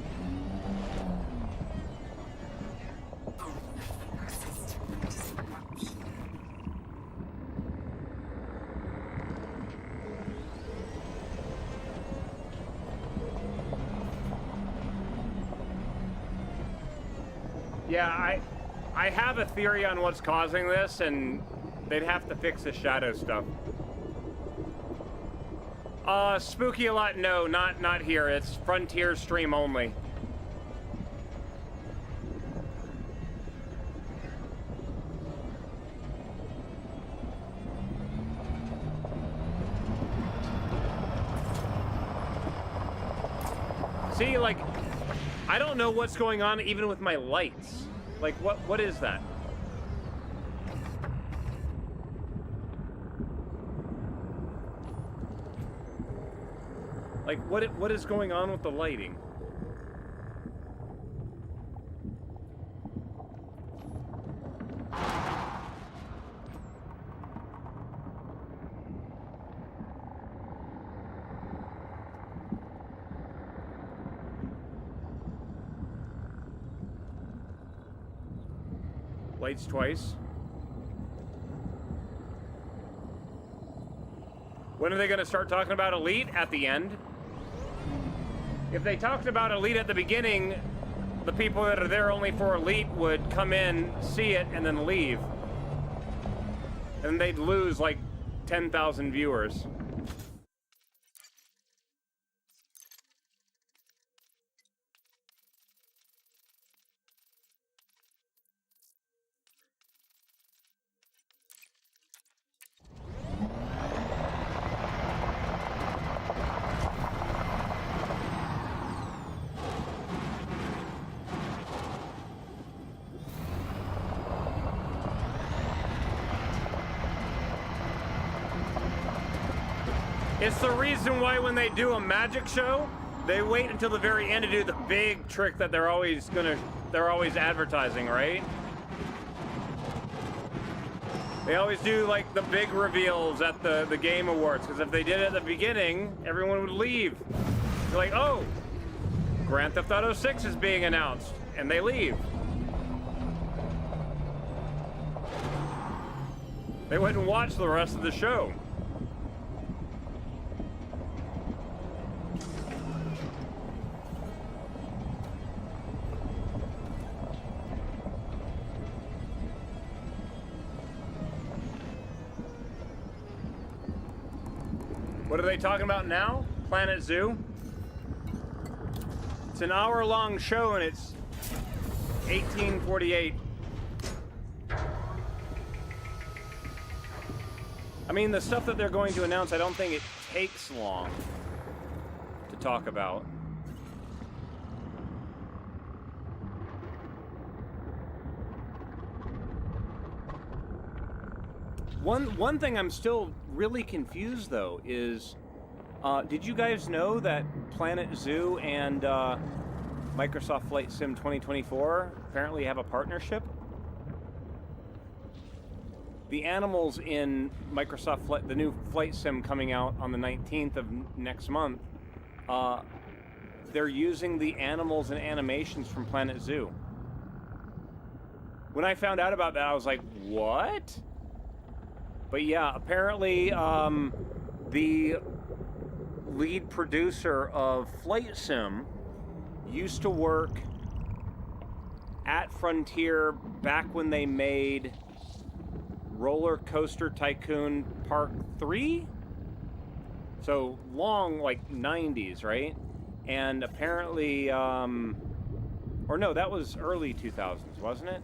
yeah, I have a theory on what's causing this, and they'd have to fix the shadow stuff. Spooky a lot? No, not here. It's Frontier stream only. See, like, I don't know what's going on even with my lights. Like, what is that? Like, what is going on with the lighting? Lights twice. When are they going to start talking about Elite? At the end? If they talked about Elite at the beginning, the people that are there only for Elite would come in, see it, and then leave. And they'd lose like 10,000 viewers. It's the reason why when they do a magic show, they wait until the very end to do the big trick that they're always advertising, right? They always do like the big reveals at the Game Awards, because if they did it at the beginning, everyone would leave. They're like, oh, Grand Theft Auto 6 is being announced, and they leave. They wouldn't watch the rest of the show. What are they talking about now? Planet Zoo? It's an hour-long show and it's 1848. I mean, the stuff that they're going to announce, I don't think it takes long to talk about. One thing I'm still really confused though is, did you guys know that Planet Zoo and Microsoft Flight Sim 2024 apparently have a partnership? The animals in Microsoft Flight, the new Flight Sim coming out on the 19th of next month, they're using the animals and animations from Planet Zoo. When I found out about that, I was like, what? But yeah, apparently the lead producer of Flight Sim used to work at Frontier back when they made Roller Coaster Tycoon Park 3? So long, like 90s, right? And apparently, or no, that was early 2000s, wasn't it?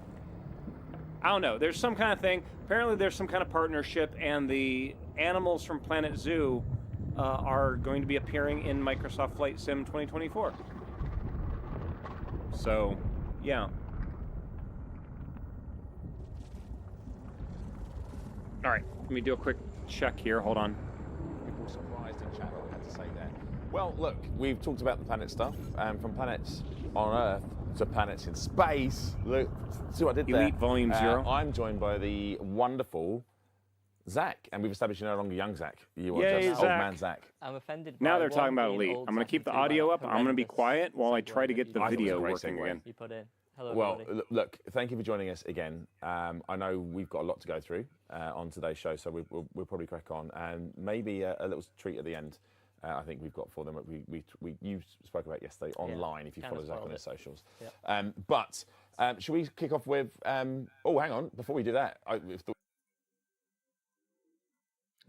I don't know. There's some kind of thing. Apparently there's some kind of partnership, and the animals from Planet Zoo are going to be appearing in Microsoft Flight Sim 2024. So, yeah. All right, let me do a quick check here. Hold on. People surprised in chat what we had to say there. Well, look, we've talked about the planet stuff, from planets on Earth to planets in space. Look, see what I did there? Elite Volume 0. I'm joined by the wonderful Zach, and we've established you're no longer young Zach. You are Yay, just Zach. old man Zach. I'm offended. Now by they're talking about one being Elite. old I'm going to keep the technically audio by up. I'm going to be horrendous quiet while I segue try to that get you the I thought it was video a great working segue. again. You put in. Hello, Well, everybody. look, thank you for joining us again. I know we've got a lot to go through on today's show, so we'll probably crack on, and maybe a little treat at the end. I think we've got for them. You spoke about yesterday online. If you Kinda follow Zach on spoiled his it. socials. Yep. But should we kick off with? Oh, hang on. Before we do that,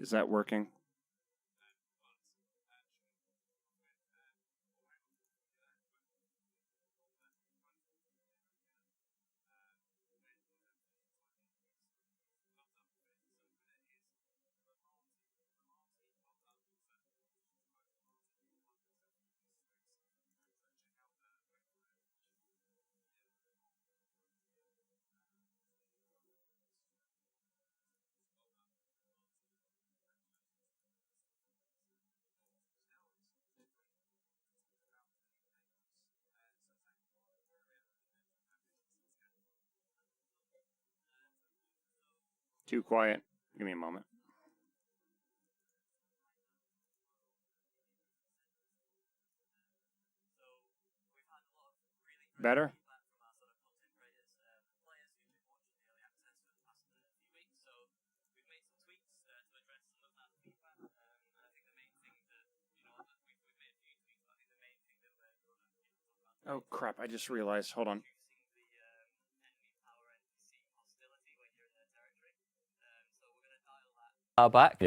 Is that working? Too quiet. Give me a moment. Better? Oh crap, I just realized. Hold on. Back. Yeah.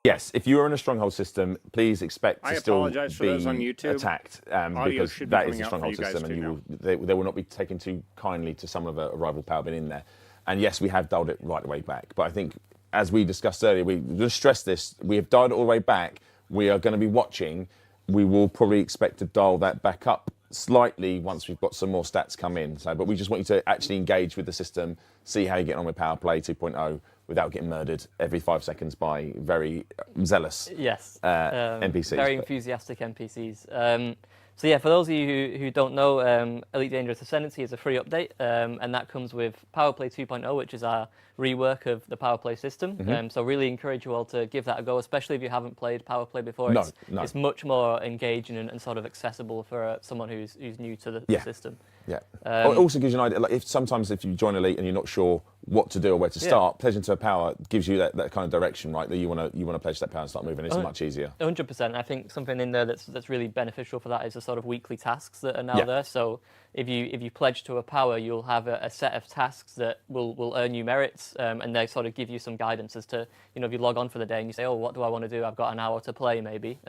Yes, if you are in a stronghold system, please expect I to still apologize for be those on YouTube. attacked Audio because should be that is coming a out for stronghold you guys system, and too they will not be taken too kindly to some of a rival power being in there. And yes, we have dialed it right the way back, but I think, as we discussed earlier, we just stress this: we have dialed it all the way back. We are going to be watching. We will probably expect to dial that back up slightly once we've got some more stats come in. So, but we just want you to actually engage with the system, see how you get on with Power Play 2.0 without getting murdered every 5 seconds by very zealous Yes. NPCs. Very enthusiastic NPCs. So yeah, for those of you who don't know, Elite Dangerous Ascendancy is a free update, and that comes with Power Play 2.0, which is our rework of the Power Play system. So really encourage you all to give that a go, especially if you haven't played Power Play before. No. It's much more engaging and sort of accessible for someone who's new to the system. Yeah. It also gives you an idea. Like if you join Elite and you're not sure what to do or where to start, pledging to a power gives you that kind of direction, right? That you want to pledge that power and start moving. It's much easier. 100%. I think something in there that's really beneficial for that is the sort of weekly tasks that are now there. So if you pledge to a power, you'll have a set of tasks that will earn you merits, and they sort of give you some guidance as to, if you log on for the day and you say, oh, what do I want to do? I've got an hour to play, maybe.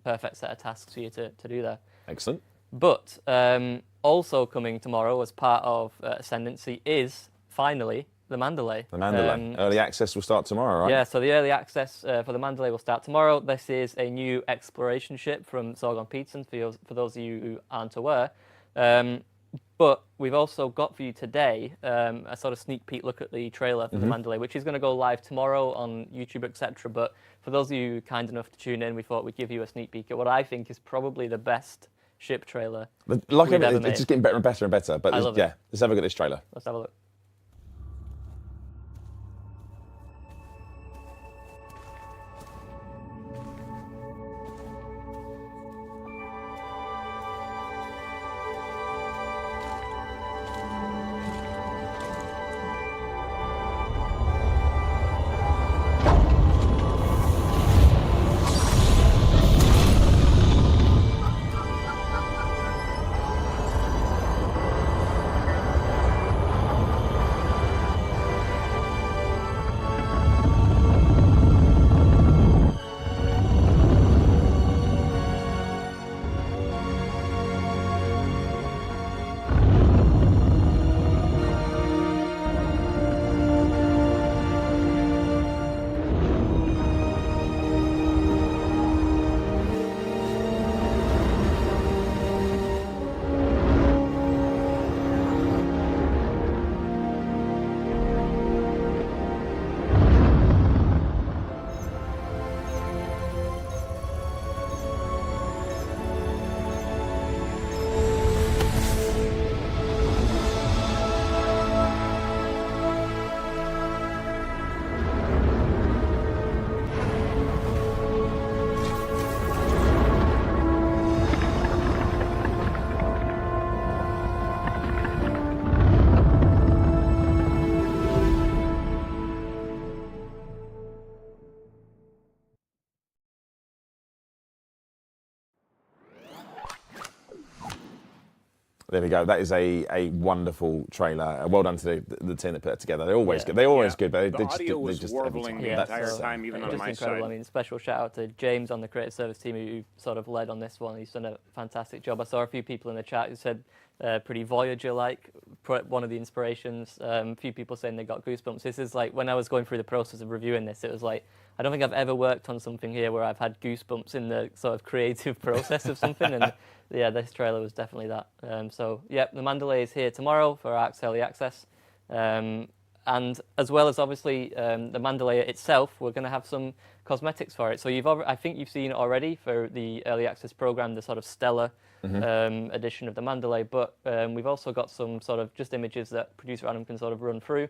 Perfect set of tasks for you to do there. Excellent. But also coming tomorrow as part of Ascendancy is finally the Mandalay. The Mandalay. Early access will start tomorrow, right? Yeah, so the early access for the Mandalay will start tomorrow. This is a new exploration ship from Sorgon Peterson, for those of you who aren't aware. But we've also got for you today a sort of sneak peek look at the trailer for the Mandalay, which is going to go live tomorrow on YouTube, etc. But for those of you kind enough to tune in, we thought we'd give you a sneak peek at what I think is probably the best ship trailer. Like it's just getting better and better and better. But let's have a look at this trailer. Let's have a look. There we go. That is a wonderful trailer. Well done to the team that put it together. They're always good. They're always good, but the audio was warbling the entire time, even on my incredible. side. I mean, special shout out to James on the creative service team who sort of led on this one. He's done a fantastic job. I saw a few people in the chat who said pretty Voyager-like, one of the inspirations. A few people saying they got goosebumps. This is like, when I was going through the process of reviewing this, it was like, I don't think I've ever worked on something here where I've had goosebumps in the sort of creative process of something. And yeah, this trailer was definitely that. So yeah, the Mandalay is here tomorrow for our early access. And as well as obviously the Mandalay itself, we're going to have some cosmetics for it. So I think you've seen it already for the early access program, the sort of stellar edition of the Mandalay. But we've also got some sort of just images that producer Adam can sort of run through,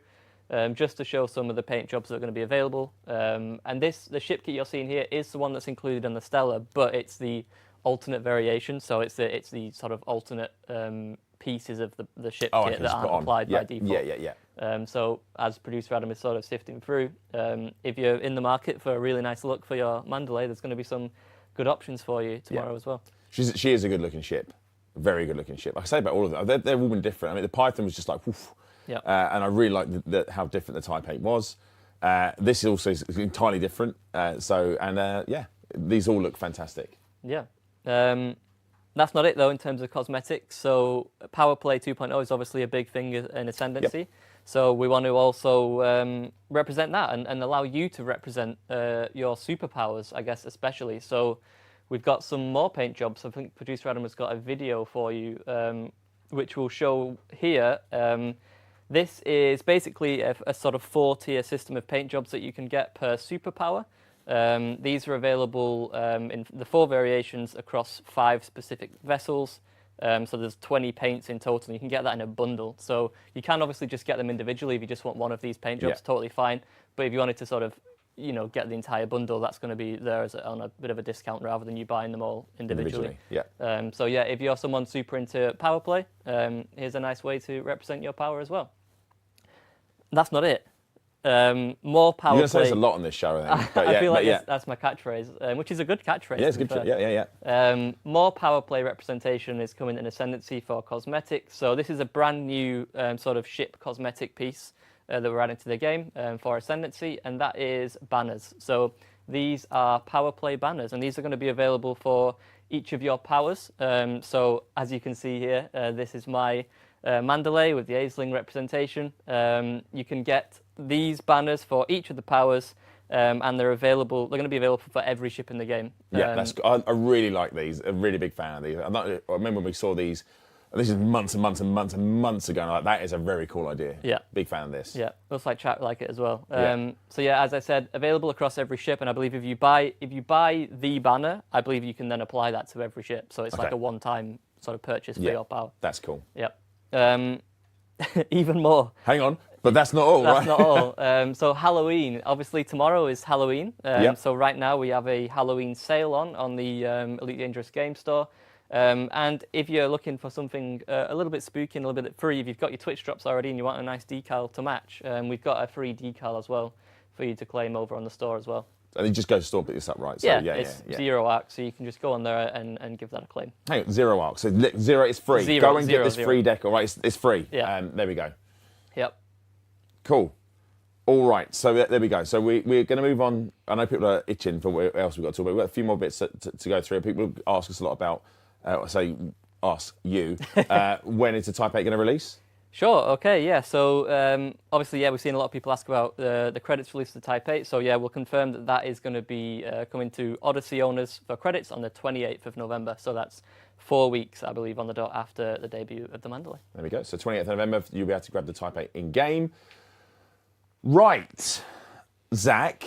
just to show some of the paint jobs that are going to be available. And the ship kit you're seeing here is the one that's included in the stellar, but it's the alternate variation. So it's the sort of alternate pieces of the ship kit that aren't applied by default. Yeah. So as producer Adam is sort of sifting through, if you're in the market for a really nice look for your Mandalay, there's going to be some good options for you tomorrow as well. She is a good looking ship, very good looking ship. I say about all of them, they've all been different. I mean, the Python was just like, woof. Yeah. And I really like how different the Type 8 was. This is also entirely different. These all look fantastic. Yeah. That's not it though in terms of cosmetics. So Power Play 2.0 is obviously a big thing in Ascendancy. Yep. So we want to also represent that and allow you to represent your superpowers, I guess, especially. So we've got some more paint jobs. I think producer Adam has got a video for you, which we'll show here. This is basically a sort of 4-tier system of paint jobs that you can get per superpower. These are available in the 4 variations across 5 specific vessels. So there's 20 paints in total, and you can get that in a bundle. So you can obviously just get them individually if you just want one of these paint jobs, totally fine. But if you wanted to sort of, get the entire bundle, that's going to be there on a bit of a discount rather than you buying them all individually. So yeah, if you're someone super into power play, here's a nice way to represent your power as well. That's not it. More power play. You're going to say there's a lot on this show, I think. But I feel like that's my catchphrase, which is a good catchphrase. Yeah, it's good. Yeah. More power play representation is coming in Ascendancy for cosmetics. So this is a brand new sort of ship cosmetic piece that we're adding to the game for Ascendancy, and that is banners. So these are power play banners, and these are going to be available for each of your powers. So as you can see here, this is my Mandalay with the Aisling representation. You can get these banners for each of the powers, and they're available. They're going to be available for every ship in the game. Yeah, I really like these. I'm a really big fan of these. I remember when we saw these. This is months and months and months and months ago. Like, that is a very cool idea. Yeah, big fan of this. Yeah, looks like chat like it as well. So yeah, as I said, available across every ship, and I believe if you buy the banner, I believe you can then apply that to every ship. So it's like a one-time sort of purchase for your power. That's cool. Yep. Even more. Hang on, but that's not all, right? That's not all. So Halloween, obviously tomorrow is Halloween. So right now we have a Halloween sale on the Elite Dangerous Game Store. And if you're looking for something a little bit spooky and a little bit free, if you've got your Twitch drops already and you want a nice decal to match, we've got a free decal as well for you to claim over on the store as well. And you just go to the store, pick this up, right? So, it's 0 arc, so you can just go on there and give that a claim. Hang on, 0 arc. So 0 is free. Go and get this free deck, all right? It's free. Yeah. There we go. Yep. Cool. All right, so there we go. So we're going to move on. I know people are itching for what else we've got to talk about. We've got a few more bits to go through. People ask us a lot about, ask you, when is the Type 8 going to release? Sure, okay, yeah. So obviously, we've seen a lot of people ask about the credits release of the Type 8. So yeah, we'll confirm that is going to be coming to Odyssey owners for credits on the 28th of November. So that's 4 weeks, I believe, on the dot after the debut of the Mandalay. There we go. So 28th of November, you'll be able to grab the Type 8 in-game. Right, Zach.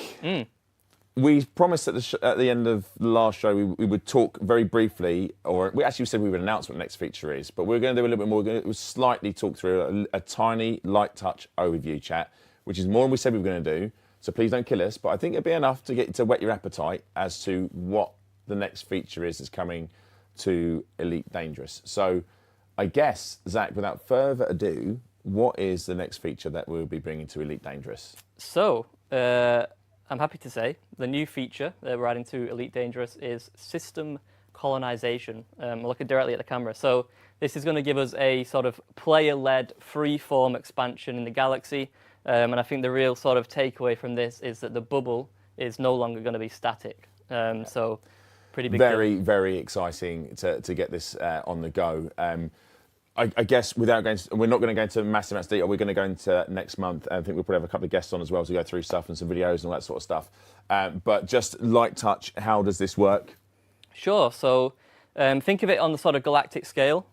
We promised at the end of the last show we would talk very briefly, or we actually said we would announce what the next feature is, but we're going to do a little bit more. We're going to slightly talk through a tiny light touch overview chat, which is more than we said we were going to do. So please don't kill us, but I think it'd be enough to whet your appetite as to what the next feature is that's coming to Elite Dangerous. So I guess, Zach, without further ado, what is the next feature that we'll be bringing to Elite Dangerous? So, I'm happy to say the new feature that we're adding to Elite Dangerous is system colonization. Looking directly at the camera. So this is going to give us a sort of player-led free-form expansion in the galaxy. And I think the real sort of takeaway from this is that the bubble is no longer going to be static. So pretty big deal. Very exciting to get this on the go. I guess without going to, we're not going to go into massive amounts of detail. We're going to go into next month. I think we'll probably have a couple of guests on as well to go through stuff and some videos and all that sort of stuff. But just light touch, how does this work? Sure. So think of it on the sort of galactic scale.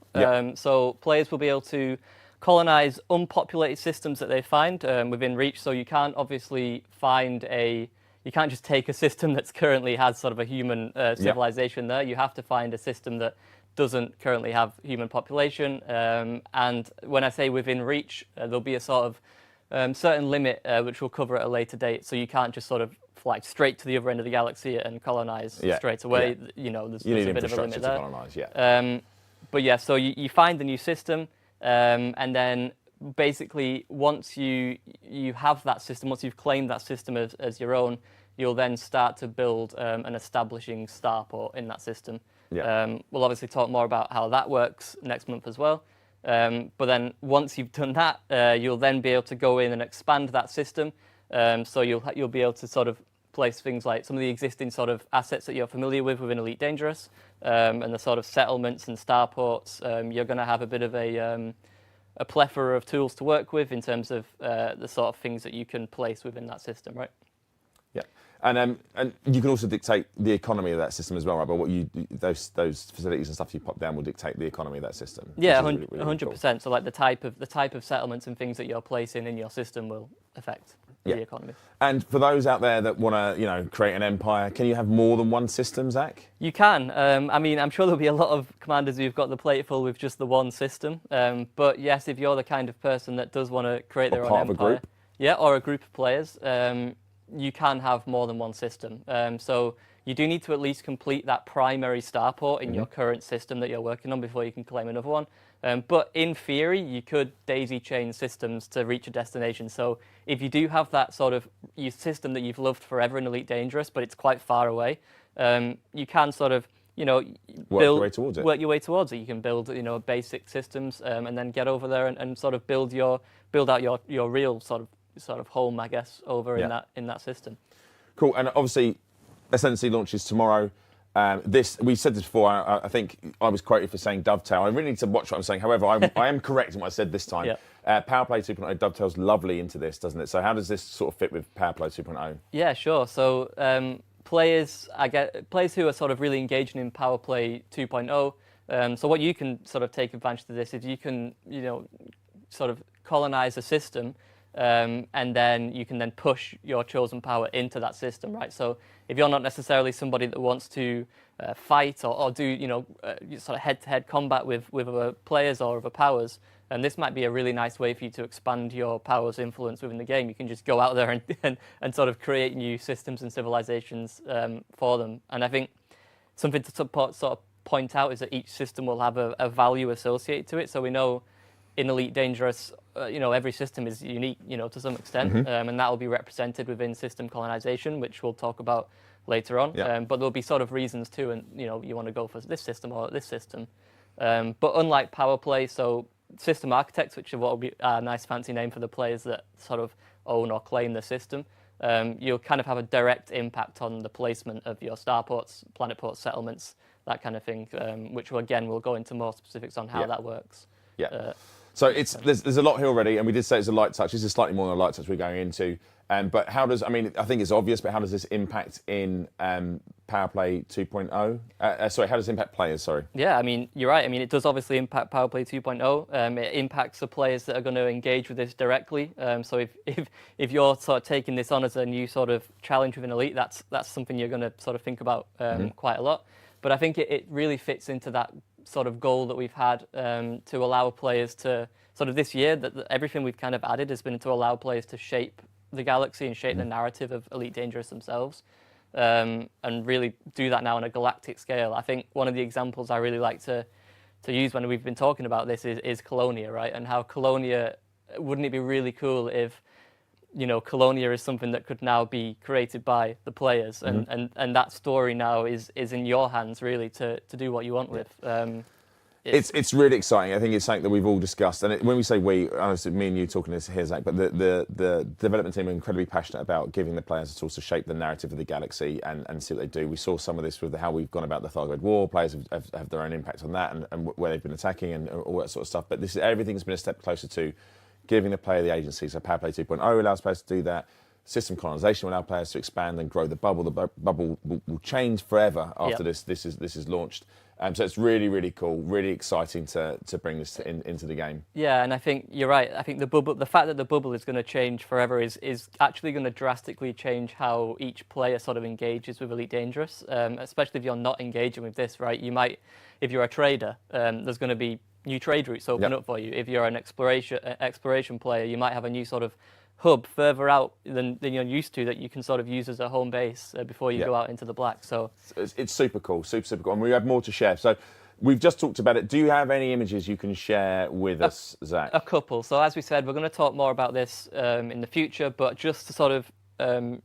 So players will be able to colonize unpopulated systems that they find within reach. So you can't obviously you can't just take a system that's currently has sort of a human civilization there. You have to find a system that doesn't currently have human population. And when I say within reach, there'll be a sort of certain limit which we'll cover at a later date. So you can't just sort of fly straight to the other end of the galaxy and colonize straight away. There's a bit of a limit there. Colonize, but yeah, so you find the new system, and then basically once you have that system, once you've claimed that system as your own, you'll then start to build an establishing starport in that system. We'll obviously talk more about how that works next month as well. But then once you've done that, you'll then be able to go in and expand that system. So you'll be able to sort of place things like some of the existing sort of assets that you're familiar with within Elite Dangerous, and the sort of settlements and starports. You're going to have a bit of a plethora of tools to work with in terms of the sort of things that you can place within that system, right? Yeah. And you can also dictate the economy of that system as well, right? But what those facilities and stuff you pop down will dictate the economy of that system. Yeah, 100%. Cool. So like the type of settlements and things that you're placing in your system will affect the economy. And for those out there that want to, create an empire, can you have more than one system, Zach? You can. I mean, I'm sure there'll be a lot of commanders who've got the plate full with just the one system. But yes, if you're the kind of person that does want to create their own part of empire, a group? yeah, or a group of players, you can have more than one system. So you do need to at least complete that primary starport in your current system that you're working on before you can claim another one. But in theory, you could daisy chain systems to reach a destination. So if you do have that sort of system that you've loved forever in Elite Dangerous, but it's quite far away, you can sort of, work your way towards it. Work your way towards it. You can build, basic systems, and then get over there and sort of build out your real sort of home, I guess, over in that system. Cool. And obviously, Ascendancy launches tomorrow. We said this before. I think I was quoted for saying dovetail. I really need to watch what I'm saying. However, I am correct in what I said this time. Powerplay 2.0 dovetails lovely into this, doesn't it? So how does this sort of fit with Powerplay 2.0? Yeah, sure. So players who are sort of really engaging in Powerplay 2.0. So what you can sort of take advantage of this is you can sort of colonize a system. And then you can then push your chosen power into that system, right? So if you're not necessarily somebody that wants to fight or do sort of head-to-head combat with other players or other powers, and this might be a really nice way for you to expand your power's influence within the game. You can just go out there and sort of create new systems and civilizations for them. And I think something to sort of point out is that each system will have a value associated to it. So we know in Elite Dangerous, every system is unique, to some extent, and that will be represented within system colonization, which we'll talk about later on. But there'll be sort of reasons too, and you want to go for this system or this system. But unlike Powerplay, so system architects, which are what will be a nice fancy name for the players that sort of own or claim the system, you'll kind of have a direct impact on the placement of your starports, planet ports, settlements, that kind of thing, which we'll go into more specifics on how that works. So there's a lot here already, and we did say it's a light touch. This is slightly more than a light touch we're going into. But I think it's obvious, but how does this impact in Powerplay 2.0? Sorry, how does it impact players? Sorry. Yeah, I mean, you're right. I mean, it does obviously impact Powerplay 2.0. It impacts the players that are going to engage with this directly. So if you're sort of taking this on as a new sort of challenge within Elite, that's something you're going to sort of think about quite a lot. But I think it really fits into that sort of goal that we've had to allow players to sort of this year, that everything we've kind of added has been to allow players to shape the galaxy and shape the narrative of Elite Dangerous themselves, and really do that now on a galactic scale. I think one of the examples I really like to use when we've been talking about this is Colonia, right? And how Colonia, wouldn't it be really cool if Colonia is something that could now be created by the players, and that story now is in your hands really to do what you want with. It's really exciting. I think it's something that we've all discussed, and when we say we, honestly, me and you talking this here, Zach, but the development team are incredibly passionate about giving the players a tool to shape the narrative of the galaxy and see what they do. We saw some of this with how we've gone about the Thargoid War. Players have their own impact on that and where they've been attacking and all that sort of stuff. But everything's been a step closer to giving the player the agency. So Powerplay 2.0 allows players to do that. System colonization will allow players to expand and grow the bubble. The bubble will change forever after this is launched. So it's really, really cool, really exciting to bring this into the game. Yeah, and I think you're right. I think the fact that the bubble is going to change forever is actually going to drastically change how each player sort of engages with Elite Dangerous, especially if you're not engaging with this, right? You might, if you're a trader, there's going to be new trade routes open up for you. If you're an exploration player, you might have a new sort of hub further out than you're used to that you can sort of use as a home base before you go out into the black. So it's super cool, super cool. And we have more to share. So we've just talked about it. Do you have any images you can share with us, Zach? A couple. So as we said, we're going to talk more about this in the future, but just to sort of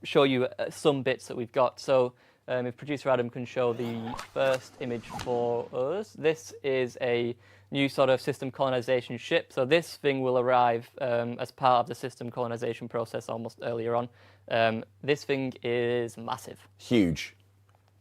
show you some bits that we've got. So if producer Adam can show the first image for us. This is a new sort of system colonization ship. So this thing will arrive as part of the system colonization process almost earlier on. This thing is massive. Huge.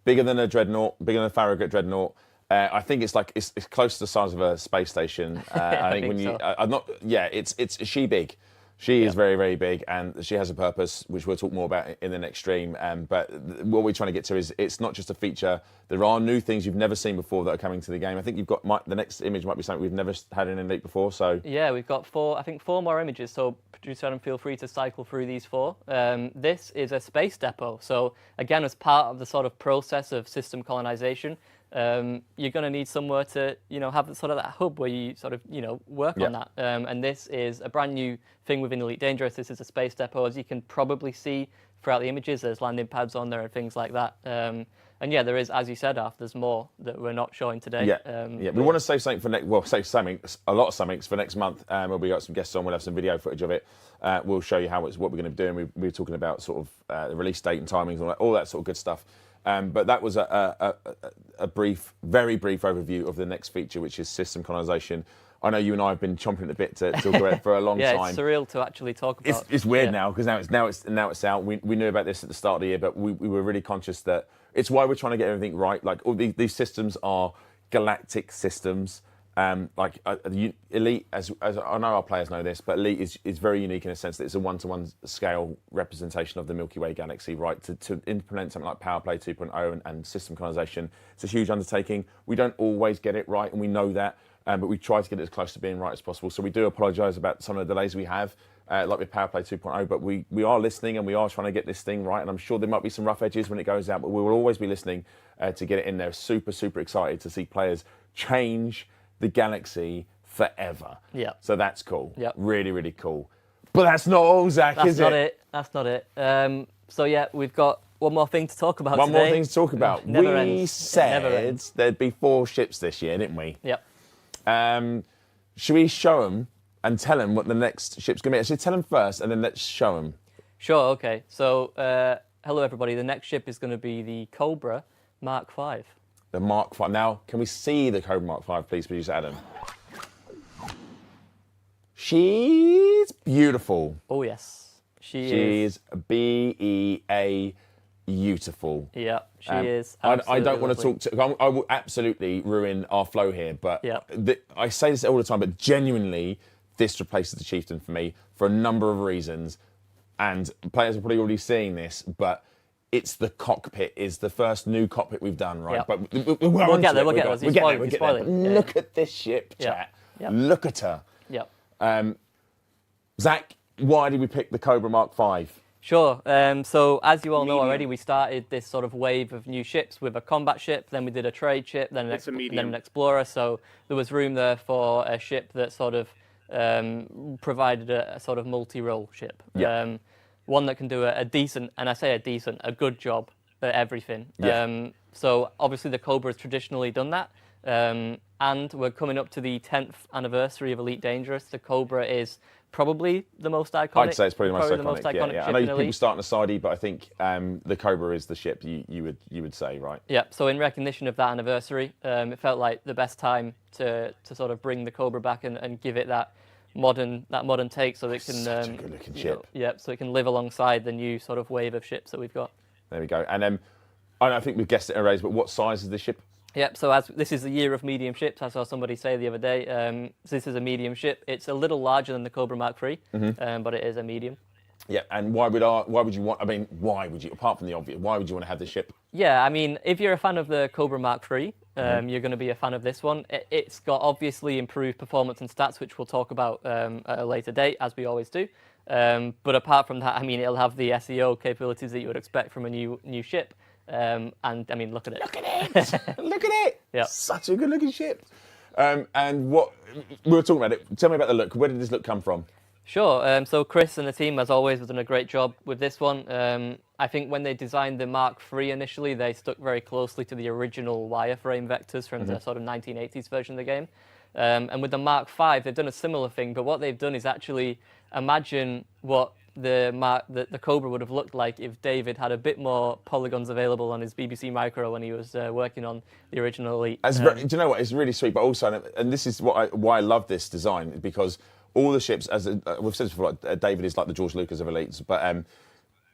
Bigger than a dreadnought, bigger than a Farragut dreadnought. I think it's close to the size of a space station. I think when you, so. I'm not, yeah, it's she big. She is very, very big, and she has a purpose, which we'll talk more about in the next stream. But what we're trying to get to is it's not just a feature. There are new things you've never seen before that are coming to the game. I think you've got the next image might be something we've never had in Elite before. So yeah, we've got four more images. So producer Adam, feel free to cycle through these 4. This is a space depot. So again, as part of the sort of process of system colonization, you're going to need somewhere to, have sort of that hub where you sort of, work on that. And this is a brand new thing within Elite Dangerous. This is a space depot. As you can probably see throughout the images, there's landing pads on there and things like that. And yeah, there is, as you said, there's more that we're not showing today. Yeah, we want to save something for next. Well, save something, a lot of something for next month. We'll be got some guests on. We'll have some video footage of it. We'll show you what we're going to be doing. We were talking about sort of the release date and timings, all that sort of good stuff. But that was a very brief overview of the next feature, which is system colonization. I know you and I have been chomping at the bit to talk about it for a long time. Yeah, it's surreal to actually talk about. It's weird now because now it's out. We knew about this at the start of the year, but we were really conscious that it's why we're trying to get everything right. Like all these systems are galactic systems. Elite, as I know our players know this, but Elite is very unique in a sense that it's a one-to-one scale representation of the Milky Way galaxy, right? To implement something like Power Play 2.0 and system colonization, it's a huge undertaking. We don't always get it right, and we know that, but we try to get it as close to being right as possible. So we do apologise about some of the delays we have, like with Power Play 2.0, but we are listening and we are trying to get this thing right, and I'm sure there might be some rough edges when it goes out, but we will always be listening to get it in there. Super, super excited to see players change the galaxy forever. Yeah. So that's cool. Yeah. Really, really cool. But that's not all, Zach, is it? That's not it. So yeah, we've got one more thing to talk about One today. more thing to talk about. Never We ends. said there'd be 4 ships this year, didn't we? Yep. Should we show them and tell them what the next ship's going to be? Actually, tell them first and then let's show them. Sure, okay. So, hello everybody. The next ship is going to be the Cobra Mark V. The Mark V. Now, can we see the Cobra Mark V, please, producer Adam? She's beautiful. Oh, yes. She's B-E-A beautiful. Yeah, she is. I don't want to talk to... I will absolutely ruin our flow here, but I say this all the time, but genuinely, this replaces the Chieftain for me for a number of reasons. And players are probably already seeing this, but it's the cockpit, is the first new cockpit we've done, right? Yep. But we'll get there. Look at this ship, chat. Yep. Look at her. Yep. Zach, why did we pick the Cobra Mark V? Sure. So as you all know already, we started this sort of wave of new ships with a combat ship, then we did a trade ship, then an explorer. So there was room there for a ship that sort of provided a sort of multi-role ship. Yeah. One that can do a decent, and I say a good job at everything. Yeah. So obviously the Cobra has traditionally done that. And we're coming up to the 10th anniversary of Elite Dangerous. The Cobra is probably the most iconic. I'd say it's probably the most iconic. Ship I know in people Elite. start on a sidey, but I think the Cobra is the ship you would say, right? Yeah. So in recognition of that anniversary, it felt like the best time to sort of bring the Cobra back and give it that modern take, so that it can such a good-looking ship. So it can live alongside the new sort of wave of ships that we've got. There we go. And I think we've guessed it already, but what size is the ship? Yep, so as this is the year of medium ships, I saw somebody say the other day, so this is a medium ship. It's a little larger than the Cobra Mark III, but it is a medium. Yeah, and why would you want, apart from the obvious, why would you want to have this ship? Yeah, I mean, if you're a fan of the Cobra Mark III, you're going to be a fan of this one. It's got obviously improved performance and stats, which we'll talk about at a later date, as we always do. But apart from that, I mean, it'll have the SEO capabilities that you would expect from a new ship. And I mean, look at it. Look at it! Look at it! Yeah. Such a good-looking ship. And what we were talking about it. Tell me about the look. Where did this look come from? Sure. So Chris and the team, as always, have done a great job with this one. I think when they designed the Mark III initially, they stuck very closely to the original wireframe vectors from the sort of 1980s version of the game. And with the Mark V, they've done a similar thing. But what they've done is actually imagine what the Cobra would have looked like if David had a bit more polygons available on his BBC Micro when he was working on the original Elite. Do you know what? It's really sweet, but also, and this is why I love this design, because all the ships, as we've said before, like, David is like the George Lucas of Elites, but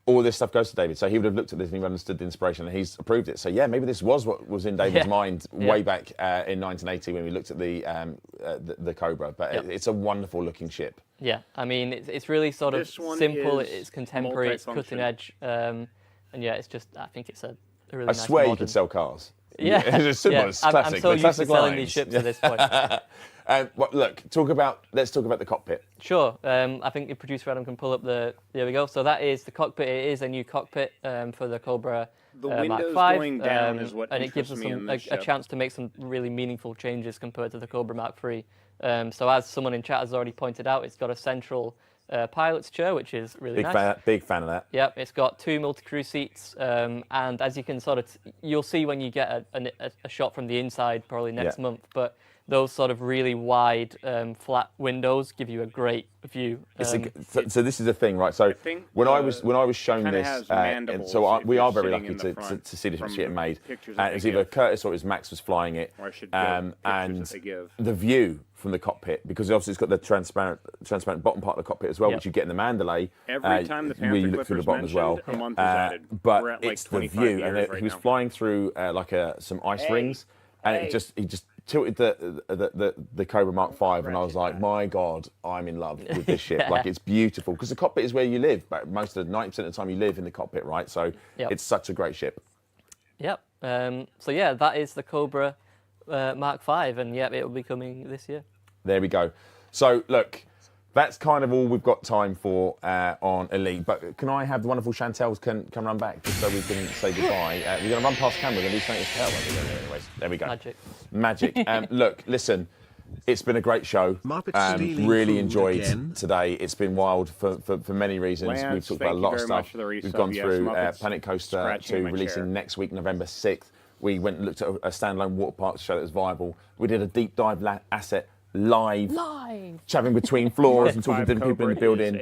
all this stuff goes to David. So he would have looked at this and he understood the inspiration and he's approved it. So yeah, maybe this was what was in David's mind way back in 1980 when we looked at the Cobra. But it's a wonderful looking ship. Yeah, I mean, it's really sort of simple. It's contemporary. It's cutting edge. And yeah, it's just, I think it's a really nice swear modern... you could sell cars. Yeah, it's simple. It's classic. I'm so used to selling lines. these ships at this point. Look, let's talk about the cockpit. Sure. I think your producer Adam can pull up there we go. So that is the cockpit. It is a new cockpit for the Cobra the Mark windows 5. going down is what and it gives us a chance to make some really meaningful changes compared to the Cobra Mark 3. So as someone in chat has already pointed out, it's got a central pilot's chair, which is really nice. Big fan of that. Yep, it's got 2 multi-crew seats, and as you can you'll see when you get a shot from the inside probably next month, but those sort of really wide flat windows give you a great view. So this is the thing, right? So when I was shown this, we are very lucky to see this ship getting made. It was either Curtis or it was Max was flying it, and the view from the cockpit, because obviously it's got the transparent bottom part of the cockpit as well, which you get in the Mandalay. Every time the Panther you look through the bottom as well. A month is added. But We're at it's the view, and he was flying through some ice rings, and he just tilted the Cobra Mark 5, and I was like, my God, I'm in love with this ship. Like, it's beautiful, because the cockpit is where you live, but most of the 90% of the time you live in the cockpit, right? So it's such a great ship. Yep. So yeah, that is the Cobra Mark 5, and it will be coming this year. There we go. So look, that's kind of all we've got time for on Elite. But can I have the wonderful Chantels can run back just so we can say goodbye? We're going to run past camera. We're going to do something to tell. Anyways, there we go. Magic. Look, listen, it's been a great show. Really enjoyed today. It's been wild for many reasons. We've talked about a lot of stuff. We've gone through Planet Coaster 2 releasing next week, November 6th. We went and looked at a standalone water park to show that was viable. We did a deep dive asset live, traveling between floors and talking to different people in the building.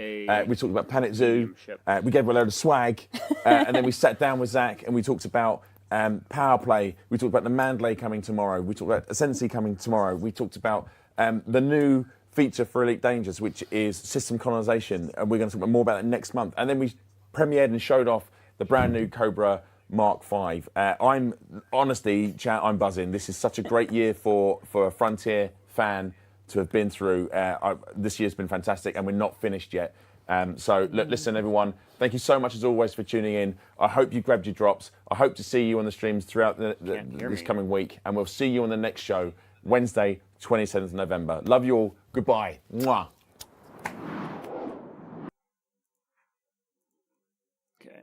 We talked about Planet Zoo. We gave a load of swag, and then we sat down with Zach and we talked about Power Play. We talked about the Mandalay coming tomorrow. We talked about Ascendancy coming tomorrow. We talked about the new feature for Elite Dangerous, which is system colonization, and we're going to talk more about that next month. And then we premiered and showed off the brand new Cobra Mark 5. I'm honestly, chat, I'm buzzing. This is such a great year for a Frontier fan to have been through. This year's been fantastic, and we're not finished yet. So listen, everyone, thank you so much as always for tuning in. I hope you grabbed your drops. I hope to see you on the streams throughout this coming week, and we'll see you on the next show, Wednesday, 27th of November. Love you all. Goodbye. Mwah. Okay.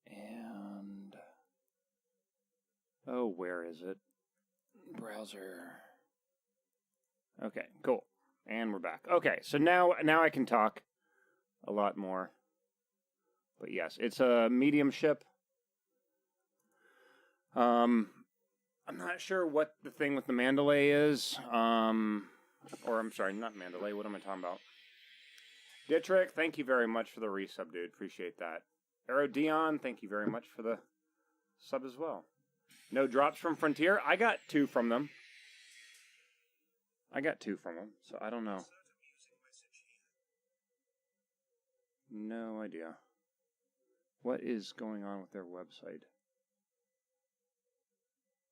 And where is it? Browser. Okay, cool. And we're back. Okay, so now I can talk a lot more. But yes, it's a medium ship. I'm not sure what the thing with the Mandalay is. Or I'm sorry, not Mandalay. What am I talking about? Dietrich, thank you very much for the resub, dude. Appreciate that. Aero Dion, thank you very much for the sub as well. No drops from Frontier. I got 2 from them. So I don't know. No idea. What is going on with their website?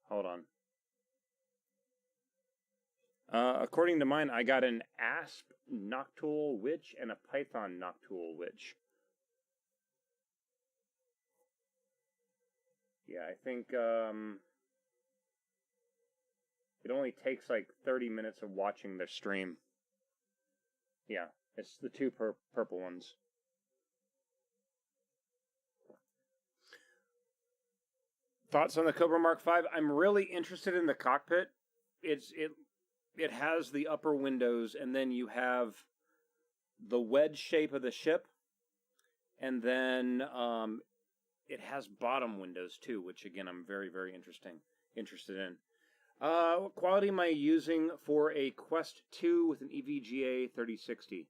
Hold on. According to mine, I got an Asp Noctool Witch and a Python Noctool Witch. Yeah, I think it only takes like 30 minutes of watching the stream. Yeah, it's the 2 purple ones. Thoughts on the Cobra Mark 5? I'm really interested in the cockpit. It has the upper windows, and then you have the wedge shape of the ship, and then it has bottom windows too, which again I'm very, very interested in. What quality am I using for a Quest 2 with an EVGA 3060?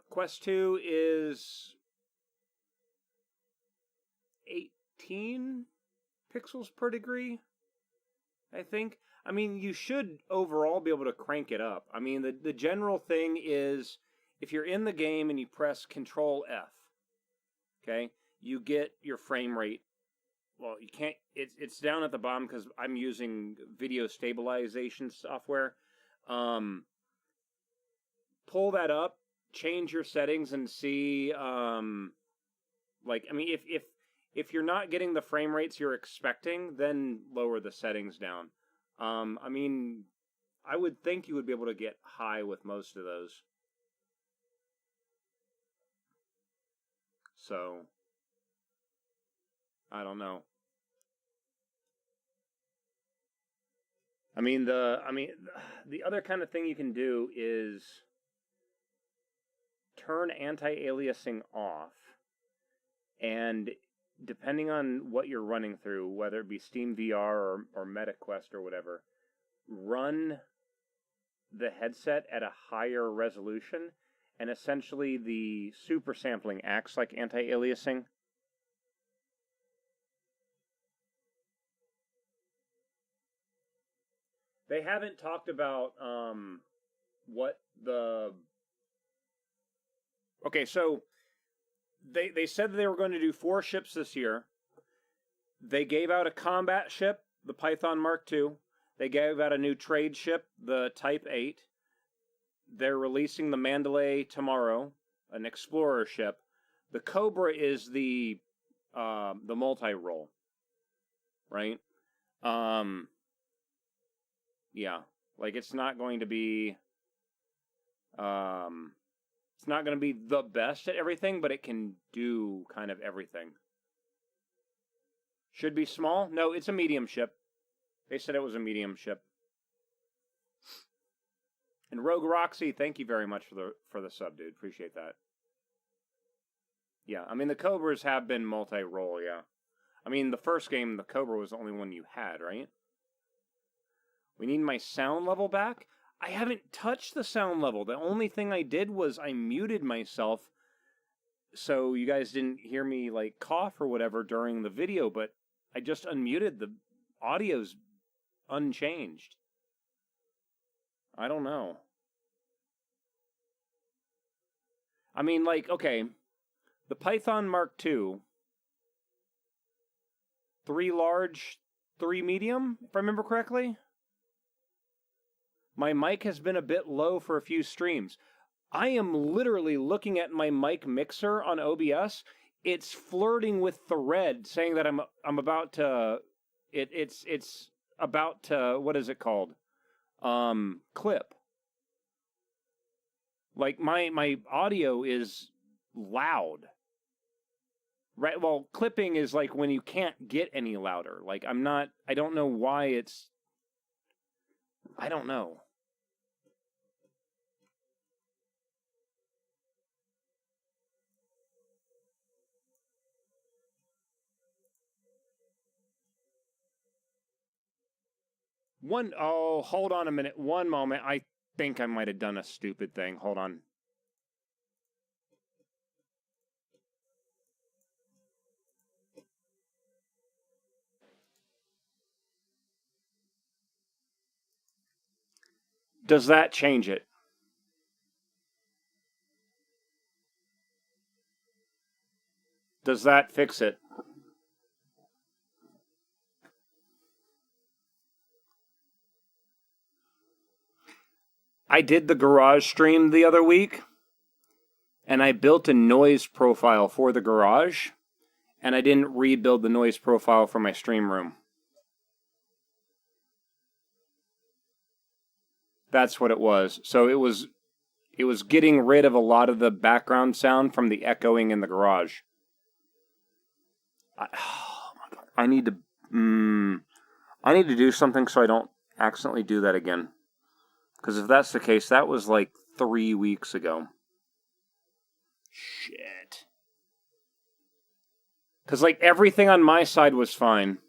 Quest 2 is 18 pixels per degree, I think. I mean, you should overall be able to crank it up. I mean, the general thing is if you're in the game and you press Control F, okay, you get your frame rate. Well, you can't, it's down at the bottom because I'm using video stabilization software. Pull that up, change your settings, and see, like, I mean, if you're not getting the frame rates you're expecting, then lower the settings down. I mean, I would think you would be able to get high with most of those. So, I don't know. I mean, the other kind of thing you can do is turn anti-aliasing off, and depending on what you're running through, whether it be Steam VR or MetaQuest or whatever, run the headset at a higher resolution, and essentially the super sampling acts like anti-aliasing. They haven't talked about what the... Okay, so they said that they were going to do 4 ships this year. They gave out a combat ship, the Python Mark II. They gave out a new trade ship, the Type 8. They're releasing the Mandalay tomorrow, an explorer ship. The Cobra is the multi-role, right? Yeah, like it's not going to be it's not going to be the best at everything, but it can do kind of everything. Should be small? No, it's a medium ship. They said it was a medium ship. And Rogue Roxy, thank you very much for the sub, dude. Appreciate that. Yeah, I mean the Cobras have been multi-role, yeah. I mean the first game the Cobra was the only one you had, right? We need my sound level back. I haven't touched the sound level. The only thing I did was I muted myself so you guys didn't hear me like cough or whatever during the video, but I just unmuted. The audio's unchanged. I don't know. I mean, like, okay, the Python Mark II, 3 large, 3 medium, if I remember correctly. My mic has been a bit low for a few streams. I am literally looking at my mic mixer on OBS. It's flirting with the red, saying that I'm about to. It's about to, what is it called? Clip. Like my audio is loud. Right? Well, clipping is like when you can't get any louder. Like I don't know why it's. I don't know. Hold on a minute. One moment. I think I might have done a stupid thing. Hold on. Does that change it? Does that fix it? I did the garage stream the other week, and I built a noise profile for the garage, and I didn't rebuild the noise profile for my stream room. That's what it was. So it was getting rid of a lot of the background sound from the echoing in the garage. Oh my God. I need to do something so I don't accidentally do that again. Because if that's the case, that was like 3 weeks ago. Shit. Because like everything on my side was fine.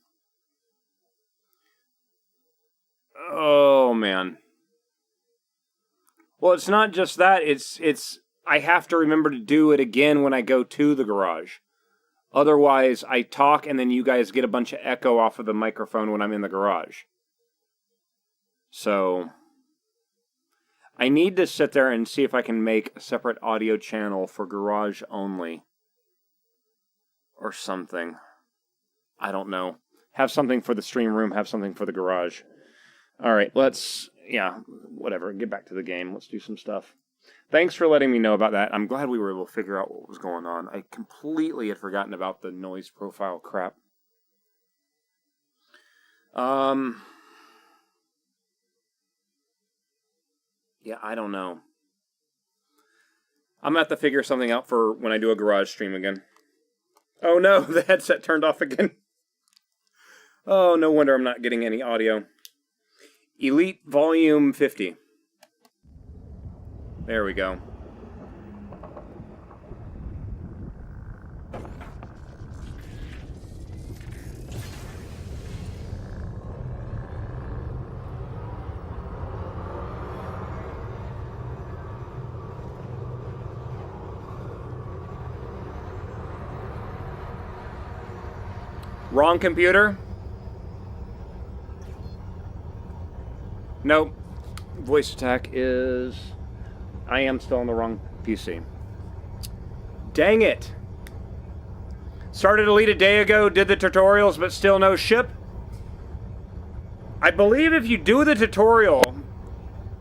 Oh man. Well, it's not just that. It's I have to remember to do it again when I go to the garage. Otherwise, I talk and then you guys get a bunch of echo off of the microphone when I'm in the garage. So I need to sit there and see if I can make a separate audio channel for garage only. Or something. I don't know. Have something for the stream room, have something for the garage. Alright, whatever. Get back to the game. Let's do some stuff. Thanks for letting me know about that. I'm glad we were able to figure out what was going on. I completely had forgotten about the noise profile crap. Yeah, I don't know. I'm going to have to figure something out for when I do a garage stream again. Oh no, the headset turned off again. Oh, no wonder I'm not getting any audio. Elite Volume 50. There we go. Wrong computer? Nope. Voice attack is... I am still on the wrong PC. Dang it! Started Elite a day ago, did the tutorials, but still no ship? I believe if you do the tutorial,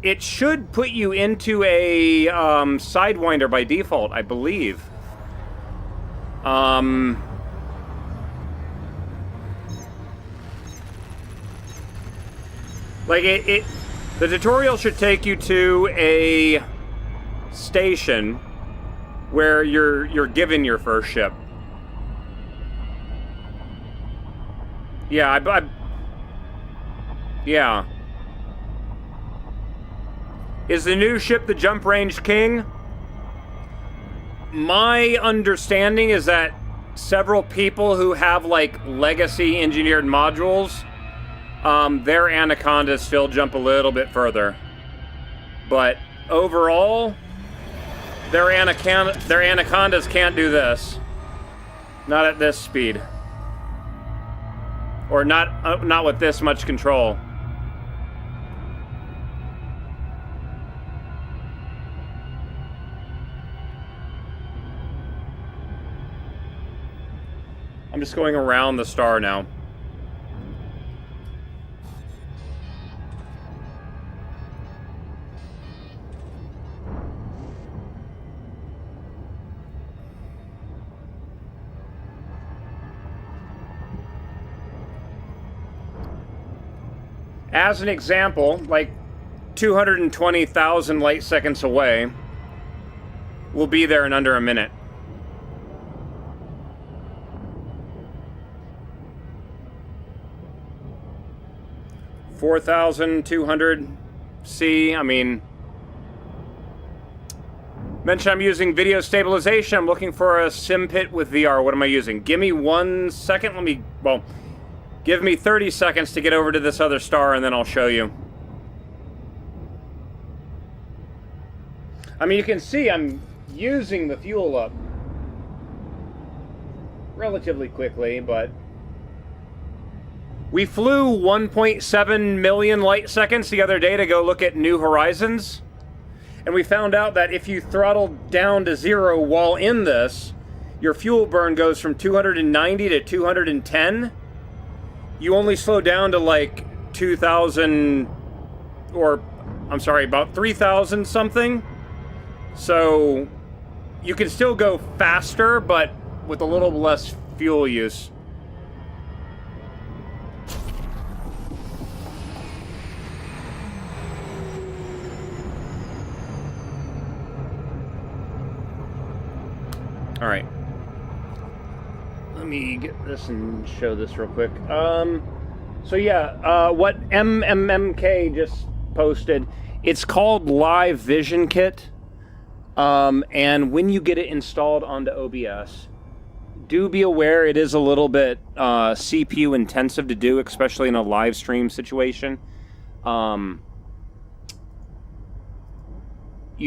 it should put you into a Sidewinder by default, I believe. Like, the tutorial should take you to a station where you're given your first ship. Yeah, yeah. Is the new ship the Jump Range King? My understanding is that several people who have, like, legacy engineered modules, their Anacondas still jump a little bit further. But overall, their Anacondas can't do this. Not at this speed. Or not with this much control. I'm just going around the star now. As an example, like 220,000 light seconds away, we'll be there in under a minute. $4,200C, I mean... Mention I'm using video stabilization. I'm looking for a sim pit with VR. What am I using? Give me 1 second. Give me 30 seconds to get over to this other star, and then I'll show you. I mean, you can see I'm using the fuel up relatively quickly, but... We flew 1.7 million light seconds the other day to go look at New Horizons, and we found out that if you throttle down to 0 while in this, your fuel burn goes from 290 to 210. You only slow down to like 2,000, or I'm sorry, about 3,000 something. So you can still go faster, but with a little less fuel use. All right. Let me get this and show this real quick. So yeah, what MMMK just posted, it's called Live Vision Kit. And when you get it installed onto OBS, do be aware it is a little bit CPU intensive to do, especially in a live stream situation. You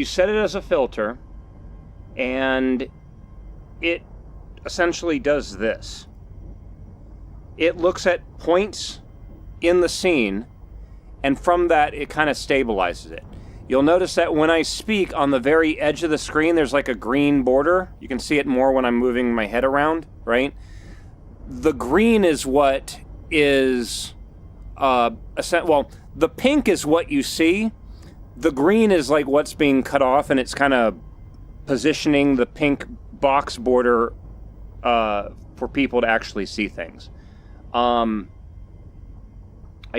set it as a filter, and it essentially does this. It looks at points in the scene and from that, it kind of stabilizes it. You'll notice that when I speak, on the very edge of the screen, there's like a green border. You can see it more when I'm moving my head around, right? The green is what is, well, the pink is what you see. The green is like what's being cut off, and it's kind of positioning the pink box border for people to actually see things. I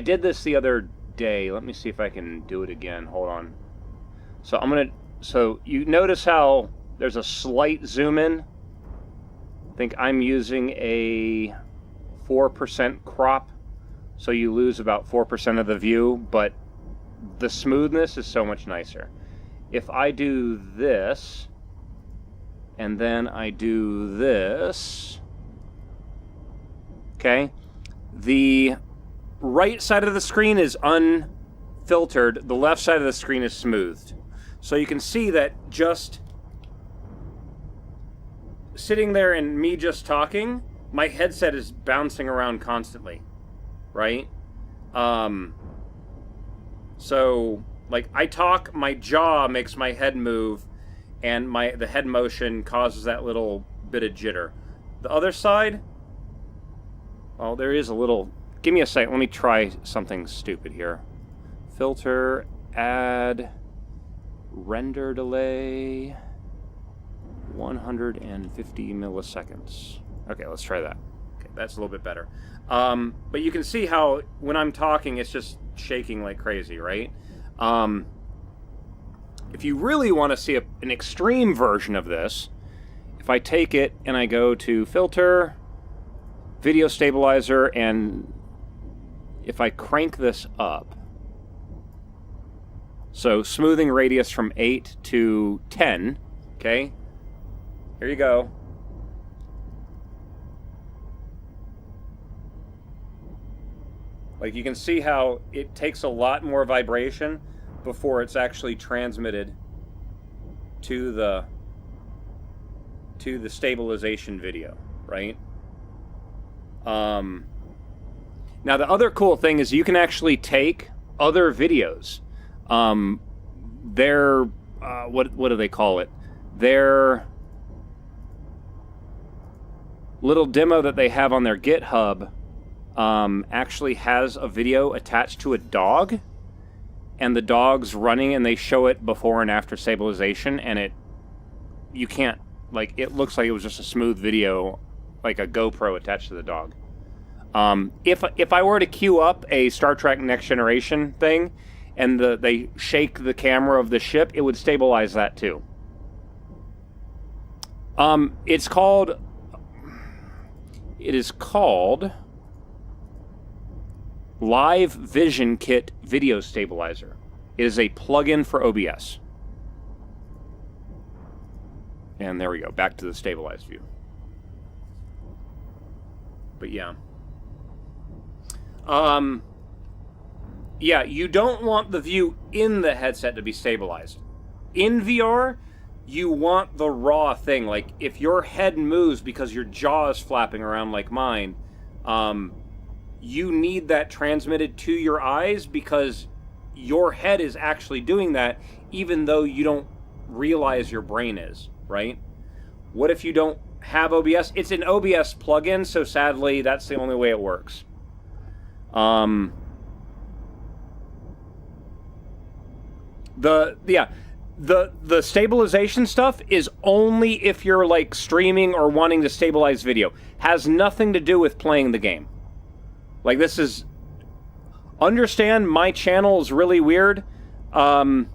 did this the other day. Let me see if I can do it again. Hold on. So you notice how there's a slight zoom in. I think I'm using a 4% crop, so you lose about 4% of the view, but the smoothness is so much nicer. If I do this, and then I do this, okay, the right side of the screen is unfiltered, the left side of the screen is smoothed. So you can see that just sitting there and me just talking, my headset is bouncing around constantly, right? So like I talk, my jaw makes my head move, and the head motion causes that little bit of jitter. The other side, well, there is a little. Give me a second. Let me try something stupid here. Filter, add, render delay, 150 milliseconds. Okay, let's try that. Okay, that's a little bit better. But you can see how when I'm talking, it's just shaking like crazy, right? If you really want to see an extreme version of this, if I take it and I go to Filter, Video Stabilizer, and if I crank this up, so smoothing radius from 8 to 10, okay? Here you go. Like you can see how it takes a lot more vibration before it's actually transmitted to the stabilization video, right? Now the other cool thing is you can actually take other videos. Their what do they call it? Their little demo that they have on their GitHub actually has a video attached to a dog, and the dog's running, and they show it before and after stabilization, and you can't, like, it looks like it was just a smooth video, like a GoPro attached to the dog. If I were to queue up a Star Trek Next Generation thing, and they shake the camera of the ship, it would stabilize that too. It is called Live Vision Kit Video Stabilizer. It is a plugin for OBS. And there we go, back to the stabilized view. But yeah. Yeah, you don't want the view in the headset to be stabilized. In VR, you want the raw thing. Like, if your head moves because your jaw is flapping around like mine, you need that transmitted to your eyes because your head is actually doing that even though you don't realize your brain is, right? What if you don't have OBS? It's an OBS plugin, so sadly, that's the only way it works. The stabilization stuff is only if you're like streaming or wanting to stabilize video. Has nothing to do with playing the game. Like, this is, understand my channel is really weird. I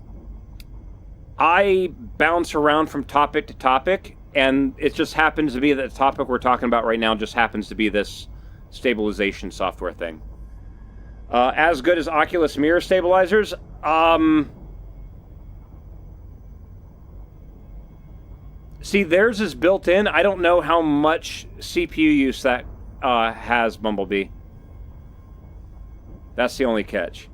bounce around from topic to topic, and it just happens to be that the topic we're talking about right now just happens to be this stabilization software thing. As good as Oculus mirror stabilizers? See, theirs is built in. I don't know how much CPU use that has, Bumblebee. That's the only catch.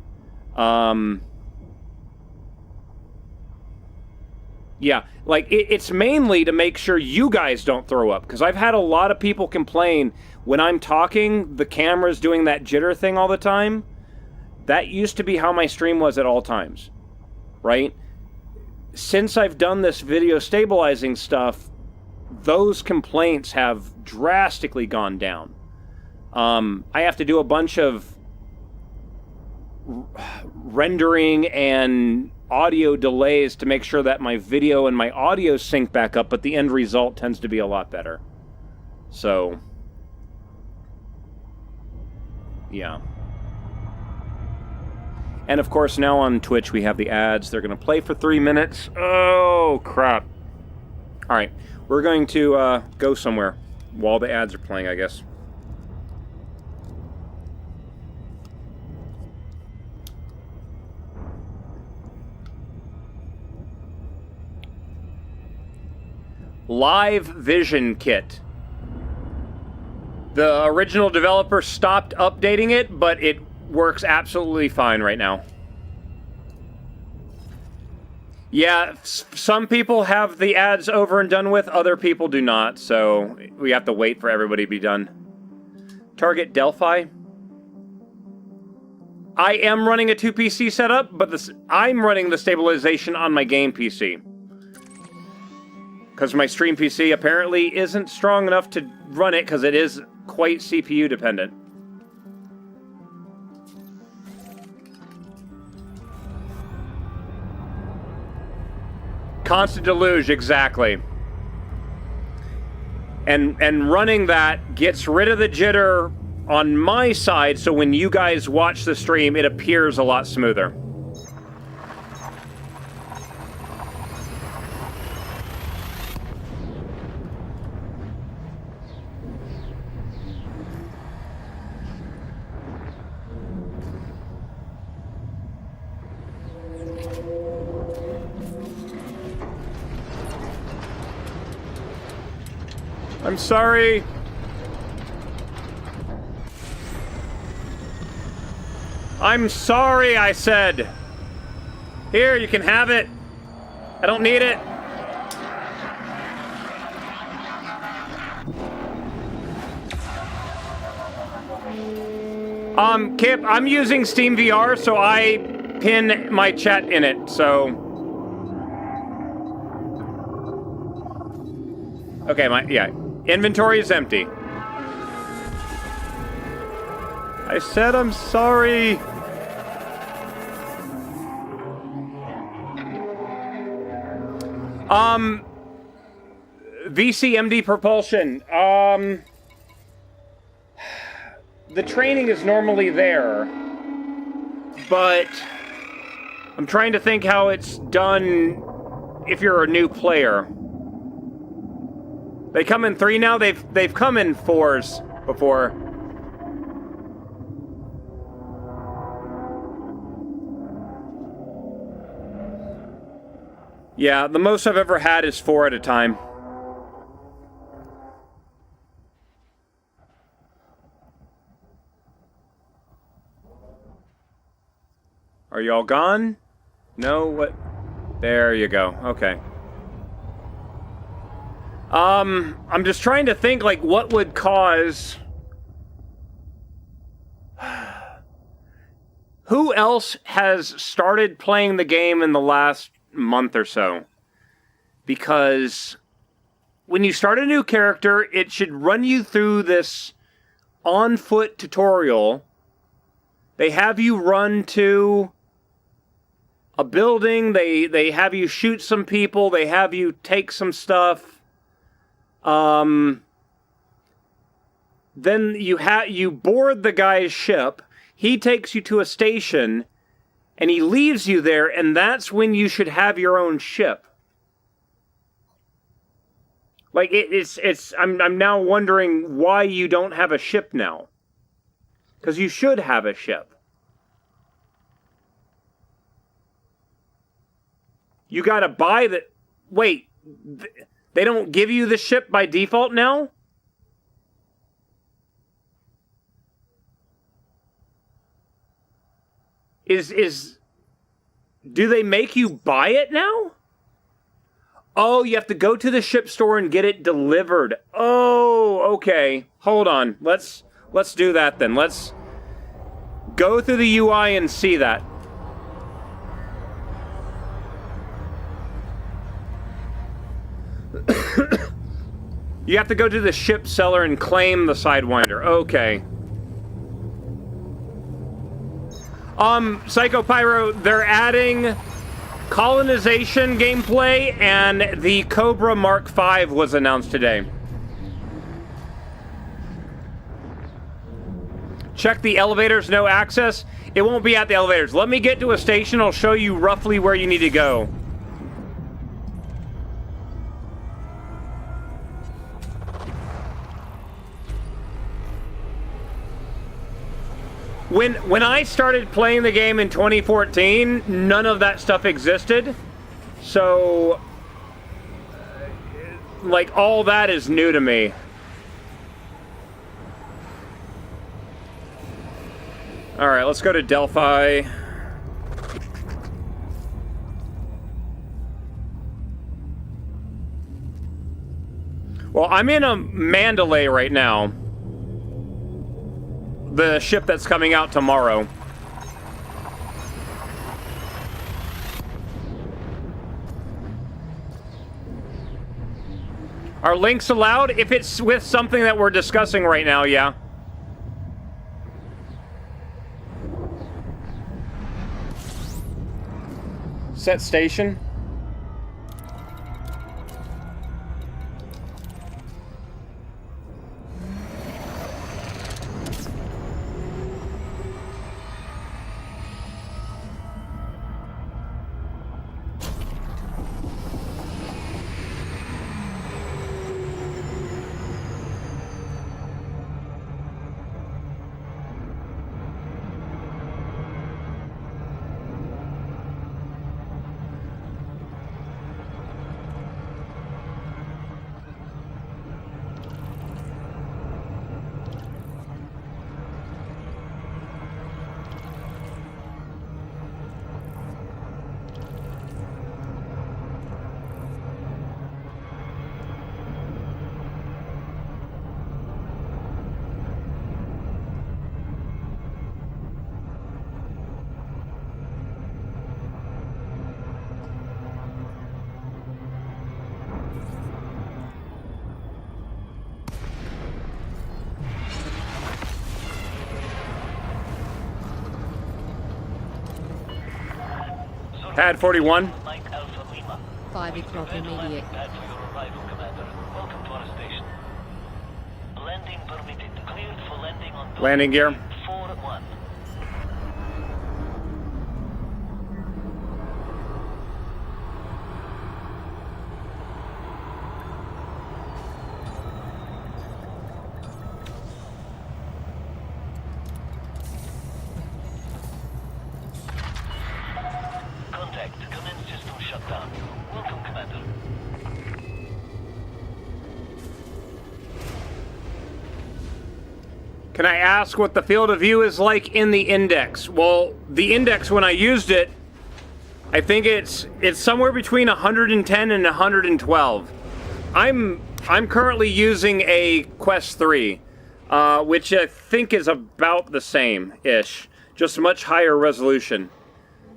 Yeah, like, it's mainly to make sure you guys don't throw up, because I've had a lot of people complain when I'm talking, the camera's doing that jitter thing all the time, That used to be how my stream was at all times, right? Since I've done this video stabilizing stuff, those complaints have drastically gone down. I have to do a bunch of rendering and audio delays to make sure that my video and my audio sync back up, but the end result tends to be a lot better. So, yeah. And of course, now on Twitch we have the ads. They're going to play for 3 minutes. Oh, crap. All right, we're going to go somewhere while the ads are playing, I guess. Live Vision Kit. The original developer stopped updating it, but it works absolutely fine right now. Yeah, some people have the ads over and done with, other people do not, so we have to wait for everybody to be done. Target Delphi. I am running a 2PC setup, but I'm running the stabilization on my game PC. Because my stream PC apparently isn't strong enough to run it, because it is quite CPU dependent. Constant deluge, exactly. And running that gets rid of the jitter on my side, so when you guys watch the stream, it appears a lot smoother. I'm sorry. I'm sorry, I said. Here, you can have it. I don't need it. Kip, I'm using Steam VR, so I pin my chat in it, so... Okay, yeah. Inventory is empty. I said I'm sorry. VCMD propulsion. The training is normally there, but I'm trying to think how it's done if you're a new player. They come in 3 now. They've come in 4s before. Yeah, the most I've ever had is 4 at a time. Are you all gone? No? What? There you go. Okay. I'm just trying to think, like, what would cause... Who else has started playing the game in the last month or so? Because when you start a new character, it should run you through this on-foot tutorial. They have you run to a building, they have you shoot some people, they have you take some stuff. Then you board the guy's ship, he takes you to a station, and he leaves you there, and that's when you should have your own ship. Like, I'm now wondering why you don't have a ship now. Because you should have a ship. You gotta buy the... Wait... They don't give you the ship by default now? Do they make you buy it now? Oh, you have to go to the ship store and get it delivered. Oh, okay. Hold on. Let's do that then. Go through the UI and see that. You have to go to the ship seller and claim the Sidewinder. Okay. Psycho Pyro, they're adding colonization gameplay, and the Cobra Mark V was announced today. Check the elevators, no access. It won't be at the elevators. Let me get to a station, I'll show you roughly where you need to go. When I started playing the game in 2014, none of that stuff existed. So, like, all that is new to me. All right, let's go to Delphi. Well, I'm in a Mandalay right now. The ship that's coming out tomorrow. Are links allowed? If it's with something that we're discussing right now, yeah. Set station. Pad 41. 5 o'clock immediate. Landing gear. Can I ask what the field of view is like in the index? Well, the index, when I used it, I think it's somewhere between 110 and 112. I'm currently using a Quest 3, which I think is about the same-ish, just much higher resolution.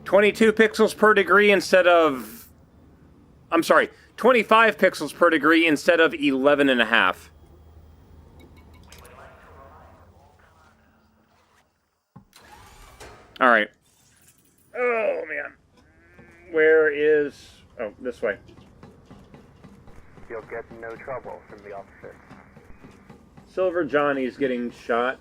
22 pixels per degree instead of... I'm sorry, 25 pixels per degree instead of 11.5. All right. Oh, man. Where is... Oh, this way. You'll get in no trouble from the officer. Silver Johnny's getting shot.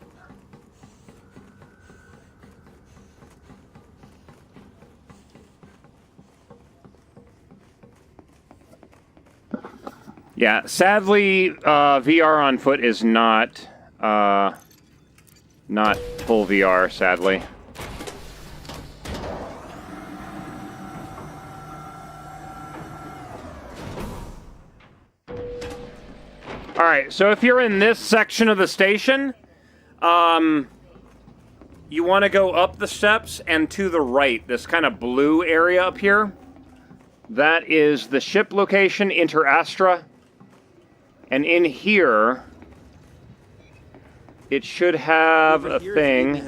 Yeah, sadly, VR on foot is not full VR, sadly. All right, so if you're in this section of the station, you want to go up the steps and to the right, this kind of blue area up here. That is the ship location, Inter Astra. And in here, it should have a thing.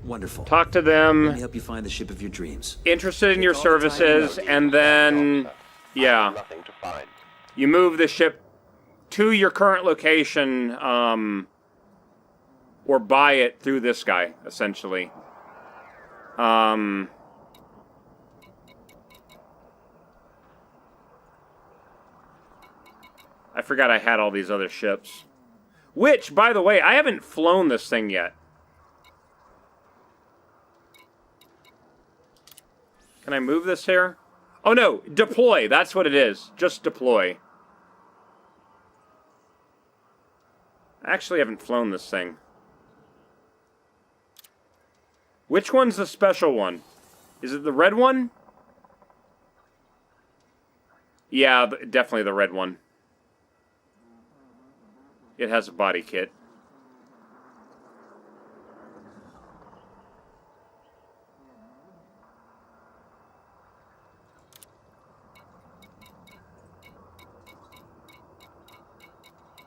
Wonderful. talk to Let them, me help you find the ship of your dreams. interested in your services, and then, yeah, Nothing to find. you move the ship to your current location, or buy it through this guy, essentially. I forgot I had all these other ships. Which, by the way, I haven't flown this thing yet. Can I move this here? Oh no, deploy. That's what it is. Just deploy. I actually haven't flown this thing. Which one's the special one? Is it the red one? Yeah, definitely the red one. It has a body kit.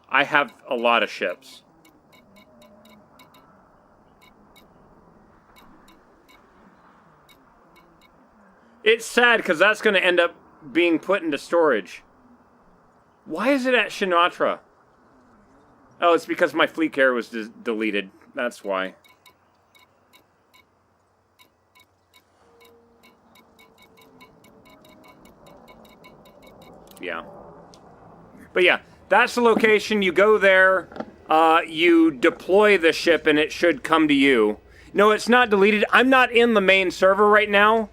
I have a lot of ships. It's sad because that's going to end up being put into storage. Why is it at Sinatra? Oh, it's because my fleet carrier was deleted. That's why. Yeah. But yeah, that's the location. You go there, you deploy the ship, and it should come to you. No, it's not deleted. I'm not in the main server right now.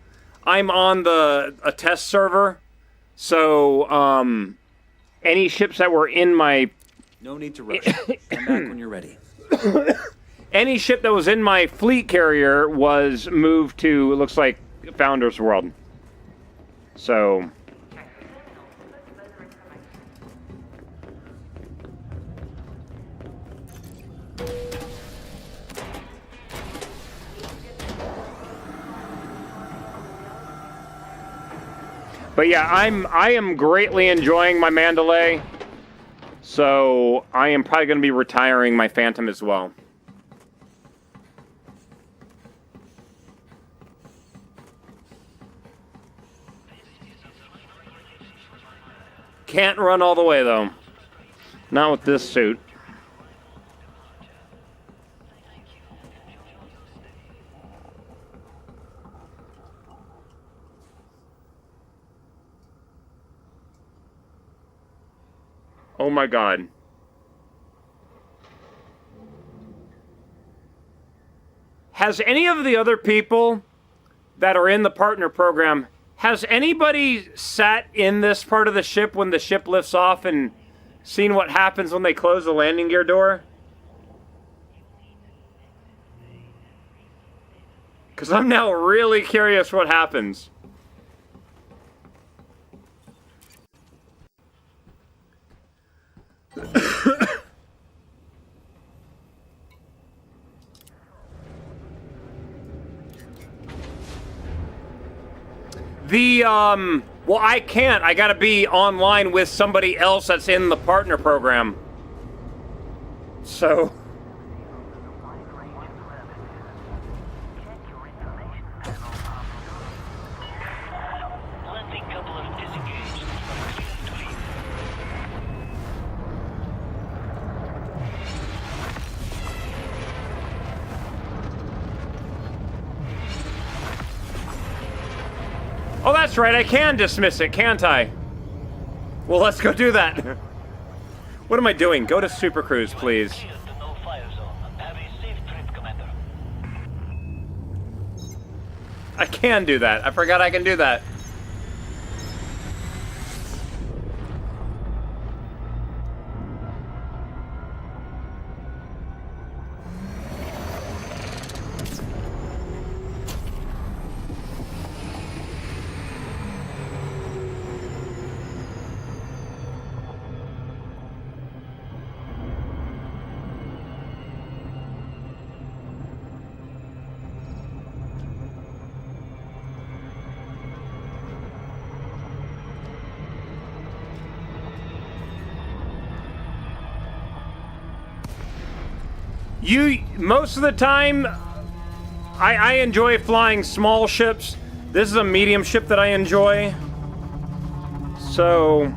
I'm on a test server. So, any ships that were in my... No need to rush. Come back when you're ready. Any ship that was in my fleet carrier was moved to, it looks like, Founder's World. So... But yeah, I am greatly enjoying my Mandalay, so I am probably going to be retiring my Phantom as well. Can't run all the way though. Not with this suit. Oh my God. Has any of the other people that are in the partner program, has anybody sat in this part of the ship when the ship lifts off and seen what happens when they close the landing gear door? Because I'm now really curious what happens. Well, I can't. I gotta be online with somebody else that's in the partner program. So... Oh, that's right, I can dismiss it, can't I? Well, let's go do that. What am I doing? Go to Super Cruise, please. I can do that. I forgot I can do that. Most of the time, I enjoy flying small ships. This is a medium ship that I enjoy. So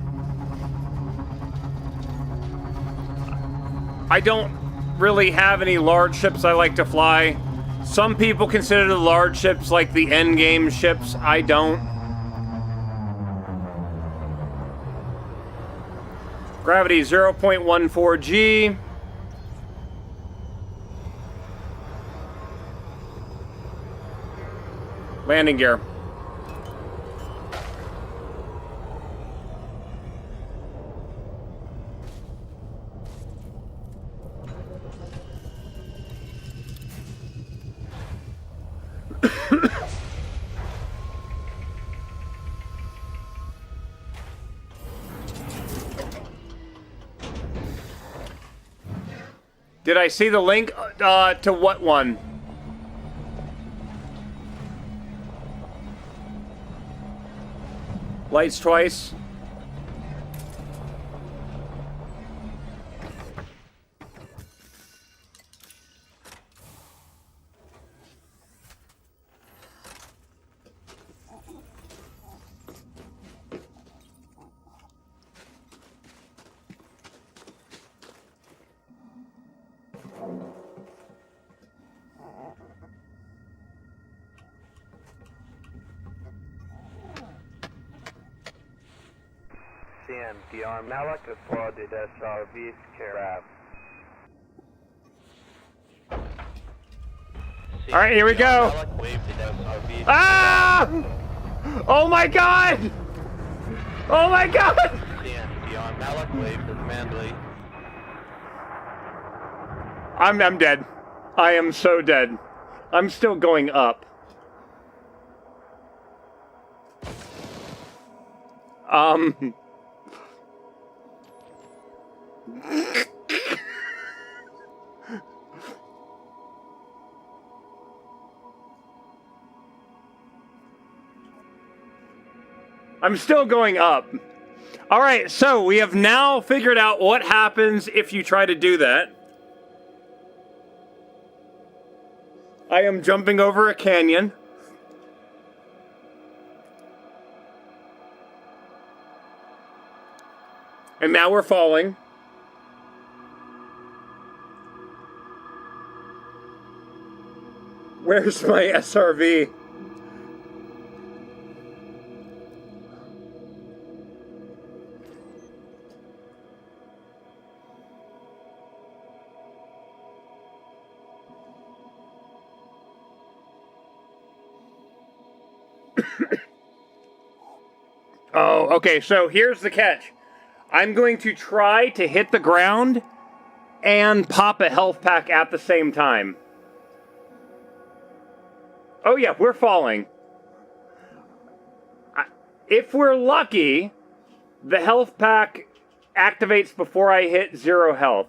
I don't really have any large ships I like to fly. Some people consider the large ships like the endgame ships. I don't. Gravity 0.14 G. Landing gear. Did I see the link to what one? Lights twice. CMDR Malic applauded SRV's carav. All right, here we go. Ah! Oh my God! Oh my God! CMDR Malic waved at Mandalay. I'm dead. I am so dead. I'm still going up. I'm still going up. All right, so we have now figured out what happens if you try to do that. I am jumping over a canyon. And now we're falling. Where's my SRV? Oh, okay, so here's the catch. I'm going to try to hit the ground and pop a health pack at the same time. Oh yeah, we're falling. If we're lucky, the health pack activates before I hit 0 health.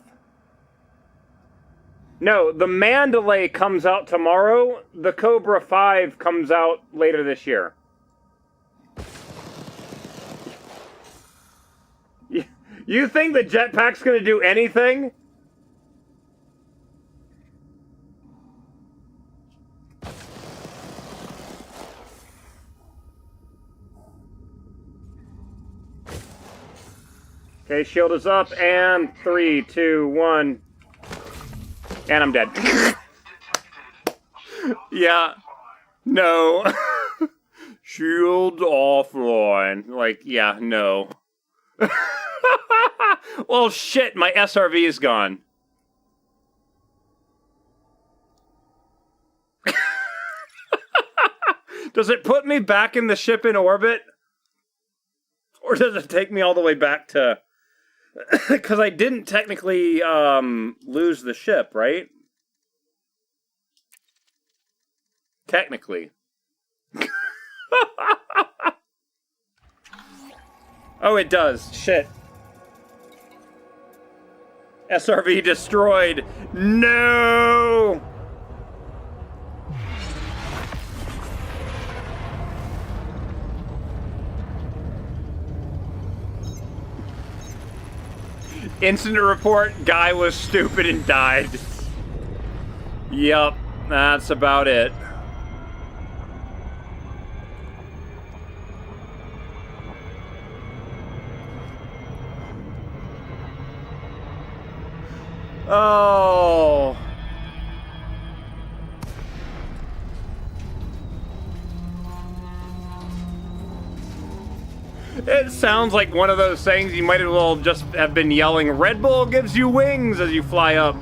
No, the Mandalay comes out tomorrow. The Cobra 5 comes out later this year. You think the jetpack's gonna do anything? Okay, shield is up, and 3, 2, 1. And I'm dead. Yeah. No. Shield offline. Like, yeah, no. Well, shit, my SRV is gone. Does it put me back in the ship in orbit? Or does it take me all the way back to... Because I didn't technically lose the ship, right? Technically. Oh, it does. Shit. SRV destroyed. No! Incident report, guy was stupid and died. Yup. that's about it. Oh. It sounds like one of those things you might as well just have been yelling, Red Bull gives you wings as you fly up.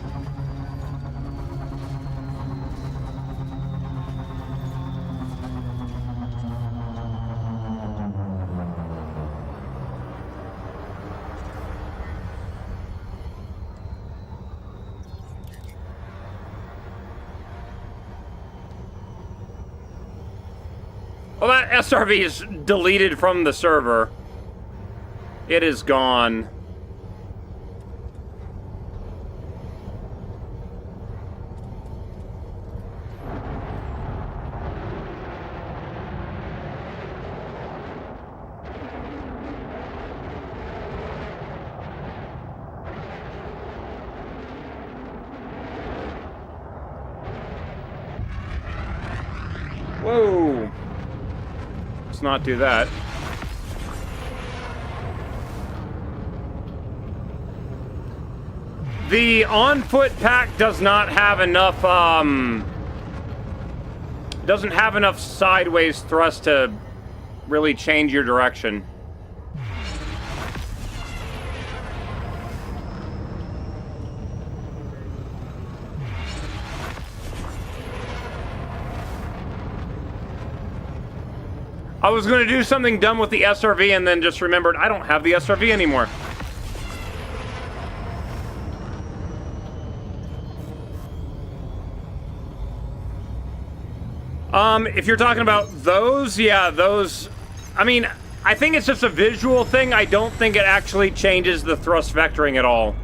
Well, that SRV is deleted from the server. It is gone. Whoa. Let's not do that. The on-foot pack does not have enough, doesn't have enough sideways thrust to really change your direction. I was going to do something dumb with the SRV and then just remembered I don't have the SRV anymore. If you're talking about those, yeah, those, I mean, I think it's just a visual thing. I don't think it actually changes the thrust vectoring at all.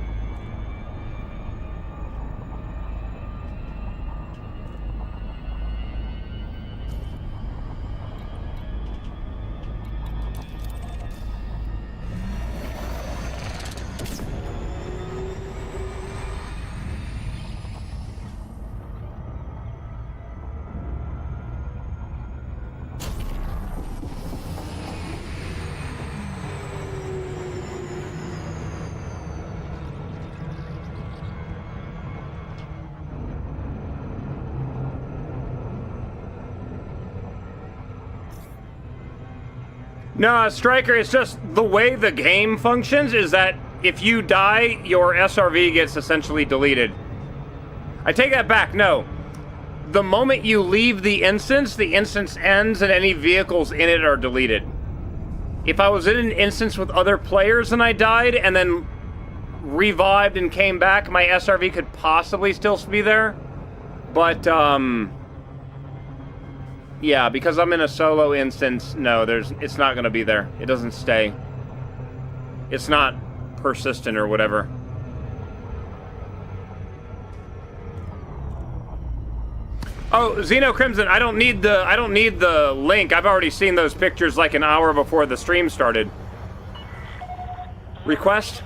No, Striker, it's just the way the game functions is that if you die, your SRV gets essentially deleted. I take that back, no. The moment you leave the instance ends and any vehicles in it are deleted. If I was in an instance with other players and I died and then revived and came back, my SRV could possibly still be there. But, yeah, because I'm in a solo instance, no, it's not going to be there. It doesn't stay. It's not persistent or whatever. Oh, Xeno Crimson, I don't need the link. I've already seen those pictures like an hour before the stream started. Request?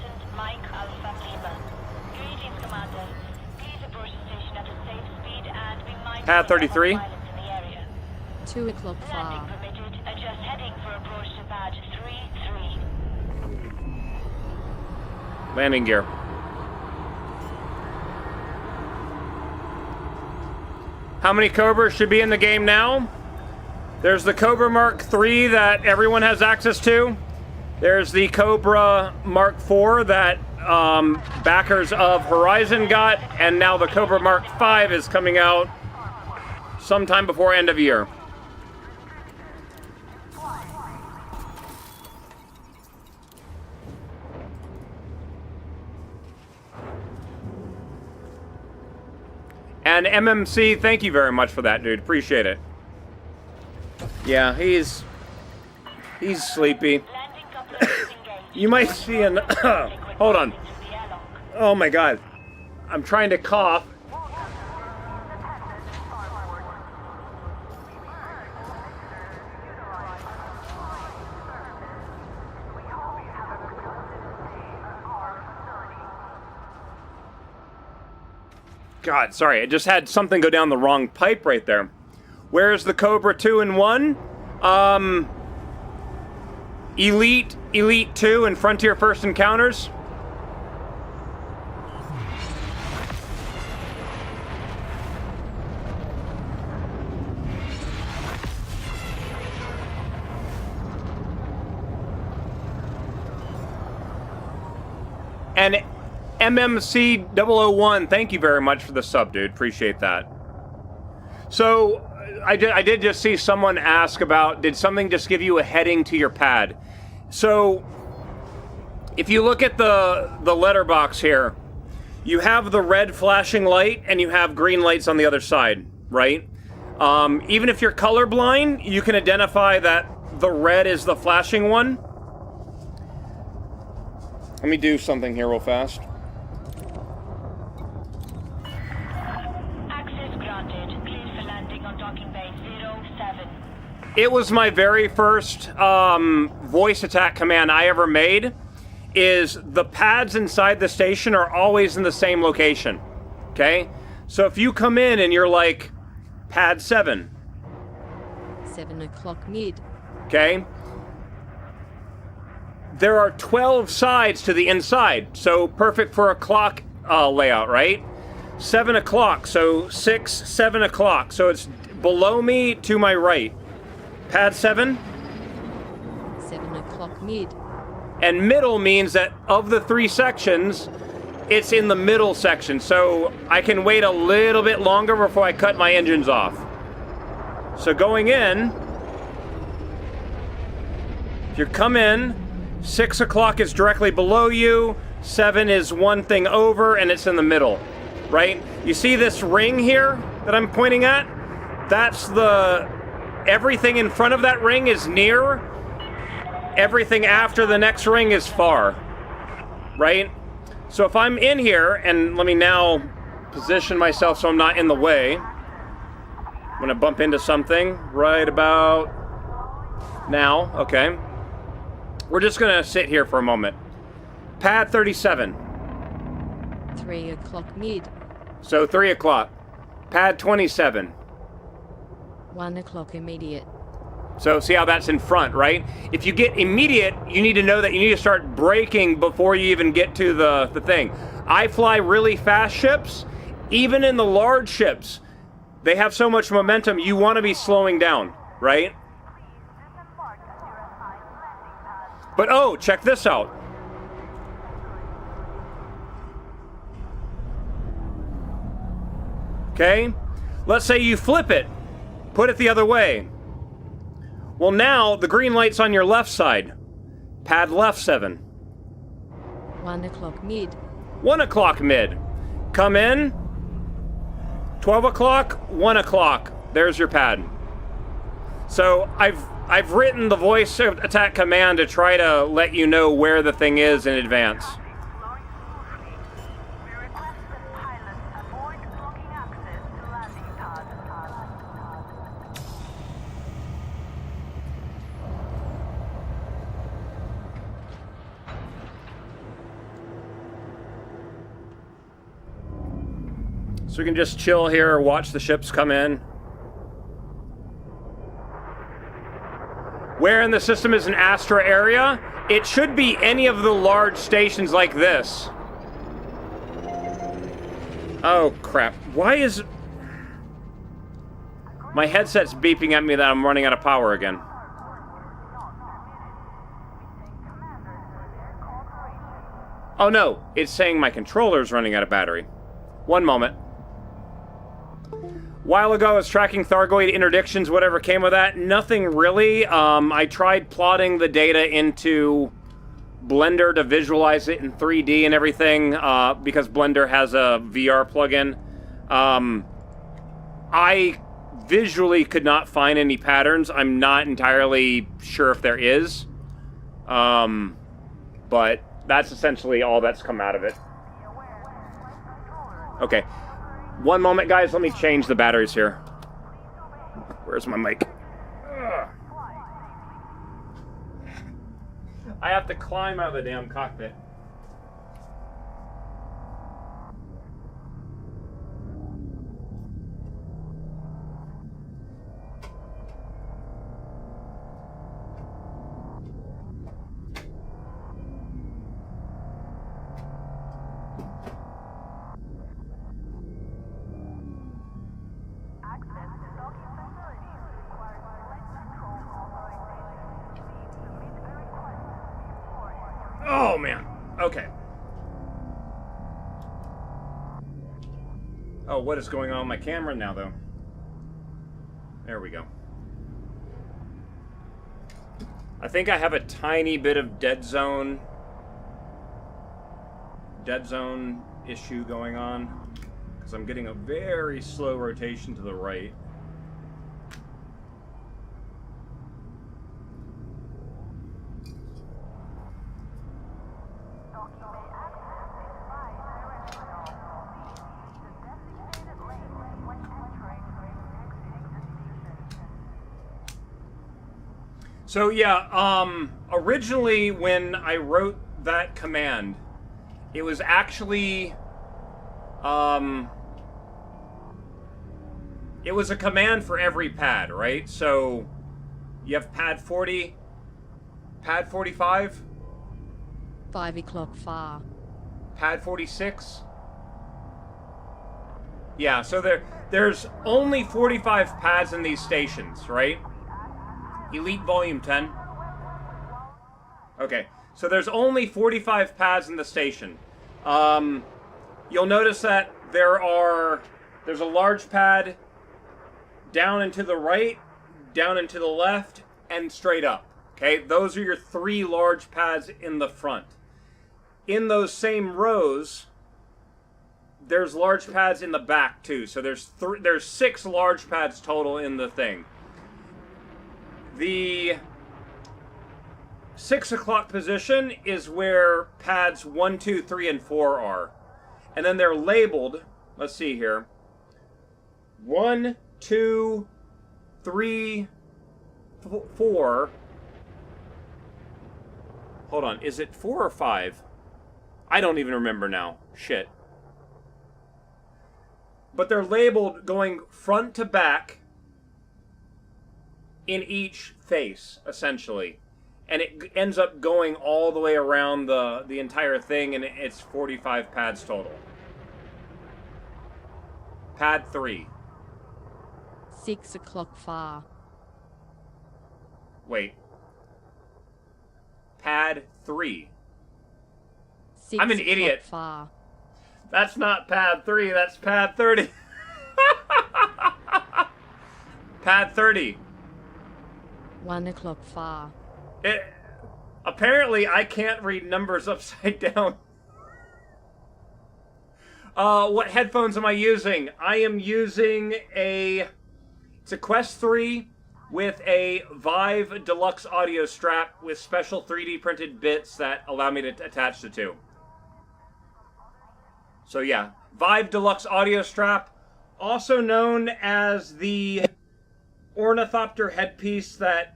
Pad 33. 2 o'clock far. Landing gear. How many Cobras should be in the game now? There's the Cobra Mark III that everyone has access to. There's the Cobra Mark IV that backers of Horizon got, and now the Cobra Mark V is coming out sometime before end of year. And MMC, thank you very much for that, dude. Appreciate it. Yeah, he's sleepy. You might see an... Hold on. Oh my god. I'm trying to cough. God, sorry, I just had something go down the wrong pipe right there. Where's the Cobra 2 and 1? Elite 2 and Frontier First Encounters. And MMC 001, thank you very much for the sub, dude. Appreciate that. So, I did just see someone ask about, did something just give you a heading to your pad? So, if you look at the letterbox here, you have the red flashing light and you have green lights on the other side, right? Even if you're colorblind, you can identify that the red is the flashing one. Let me do something here real fast. Access granted. Cleared for landing on docking bay 07. It was my very first voice attack command I ever made. Is the pads inside the station are always in the same location. Okay? So if you come in and you're like, pad 7. 7 o'clock mid. Okay? There are 12 sides to the inside, so perfect for a clock layout, right? 7 o'clock, so 6, 7 o'clock. So it's below me to my right. Pad 7. 7 o'clock mid. And middle means that of the 3 sections, it's in the middle section. So I can wait a little bit longer before I cut my engines off. So going in, if you come in, 6 o'clock is directly below you, 7 is one thing over, and it's in the middle, right? You see this ring here that I'm pointing at? That's everything in front of that ring is near, everything after the next ring is far, right? So if I'm in here, and let me now position myself so I'm not in the way. I'm gonna bump into something right about now, okay. We're just gonna sit here for a moment. Pad 37. 3 o'clock mid. So 3 o'clock. Pad 27. 1 o'clock immediate. So see how that's in front, right? If you get immediate, you need to know that you need to start braking before you even get to the thing. I fly really fast ships. Even in the large ships, they have so much momentum, you want to be slowing down, right? But oh, check this out. Okay? Let's say you flip it. Put it the other way. Well, now the green light's on your left side. Pad left 7. 1 o'clock mid. 1 o'clock mid. Come in. 12 o'clock, 1 o'clock. There's your pad. So I've written the voice attack command to try to let you know where the thing is in advance. So we can just chill here, watch the ships come in. Where in the system is an Astra area? It should be any of the large stations like this. Oh, crap. Why is... My headset's beeping at me that I'm running out of power again. Oh, no. It's saying my controller's running out of battery. One moment. While ago, I was tracking Thargoid interdictions, whatever came of that. Nothing really. I tried plotting the data into Blender to visualize it in 3D and everything, because Blender has a VR plugin. I visually could not find any patterns. I'm not entirely sure if there is. But that's essentially all that's come out of it. Okay. One moment, guys. Let me change the batteries here. Where's my mic? Ugh. I have to climb out of the damn cockpit. Oh, man. Okay. Oh, what is going on with my camera now, though? There we go. I think I have a tiny bit of dead zone issue going on, because I'm getting a very slow rotation to the right. So yeah, originally when I wrote that command, it was actually, it was a command for every pad, right? So you have pad 40, pad 45, 5 o'clock far. pad 46. Yeah, so there's only 45 pads in these stations, right? Elite Volume 10. Okay, so there's only 45 pads in the station. You'll notice that there's a large pad down and to the right, down and to the left, and straight up. Okay, those are your 3 large pads in the front. In those same rows, there's large pads in the back too. So there's 6 large pads total in the thing. The 6 o'clock position is where pads 1, 2, 3, and 4 are. And then they're labeled, let's see here. 1, 2, 3, 4. Hold on, is it 4 or 5? I don't even remember now. Shit. But they're labeled going front to back in each face, essentially. And it ends up going all the way around the entire thing, and it's 45 pads total. Pad 3. 6 o'clock far. Wait. Pad 3. 6 I'm an idiot. Far. That's not pad 3, that's pad 30. Pad 30. 1 o'clock far. Apparently, I can't read numbers upside down. What headphones am I using? I am using it's a Quest 3 with a Vive Deluxe audio strap with special 3D printed bits that allow me to attach the two. So yeah, Vive Deluxe audio strap, also known as the ornithopter headpiece that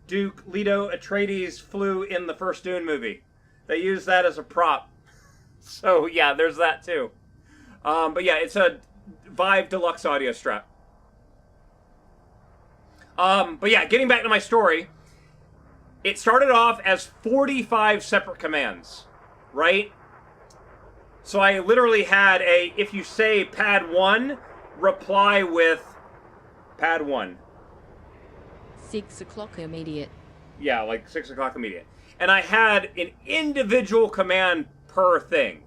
Duke Leto Atreides flew in the first Dune movie. They used that as a prop. So yeah, there's that too. But yeah, it's a Vive Deluxe audio strap. But yeah, getting back to my story, it started off as 45 separate commands, right? So I literally had if you say pad 1, reply with pad 1. 6 o'clock immediate. Yeah, like 6 o'clock immediate. And I had an individual command per thing.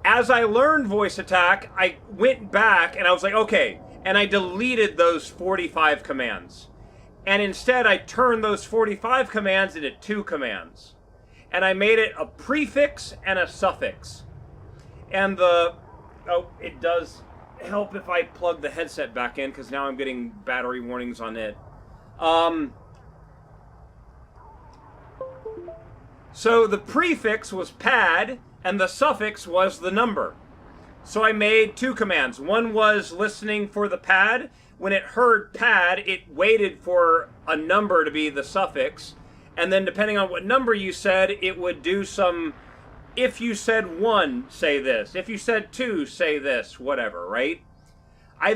As I learned voice attack, I went back and I was like, okay, and I deleted those 45 commands. And instead I turned those 45 commands into 2 commands. And I made it a prefix and a suffix. And it does help if I plug the headset back in, because now I'm getting battery warnings on it. So the prefix was pad, and the suffix was the number. So I made 2 commands. One was listening for the pad. When it heard pad, it waited for a number to be the suffix. And then depending on what number you said, it would do some, if you said 1, say this. If you said 2, say this, whatever, right? I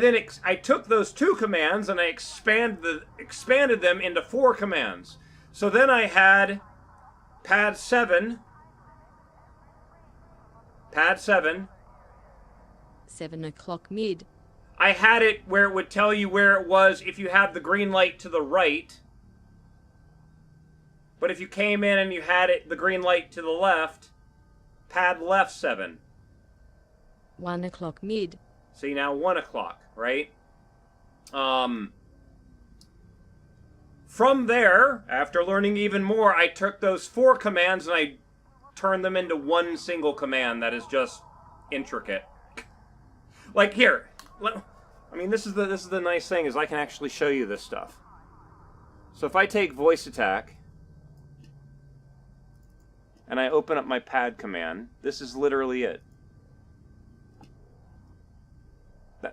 took those 2 commands and I expanded them into 4 commands. So then I had pad 7, Pad 7. 7 o'clock mid. I had it where it would tell you where it was if you had the green light to the right. But if you came in and you had it the green light to the left, pad left 7. 1 o'clock mid. See, now 1 o'clock, right? From there, after learning even more, I took those 4 commands and I turned them into one single command that is just intricate. Like here, I mean, this is the nice thing is I can actually show you this stuff. So if I take voice attack and I open up my pad command, this is literally it.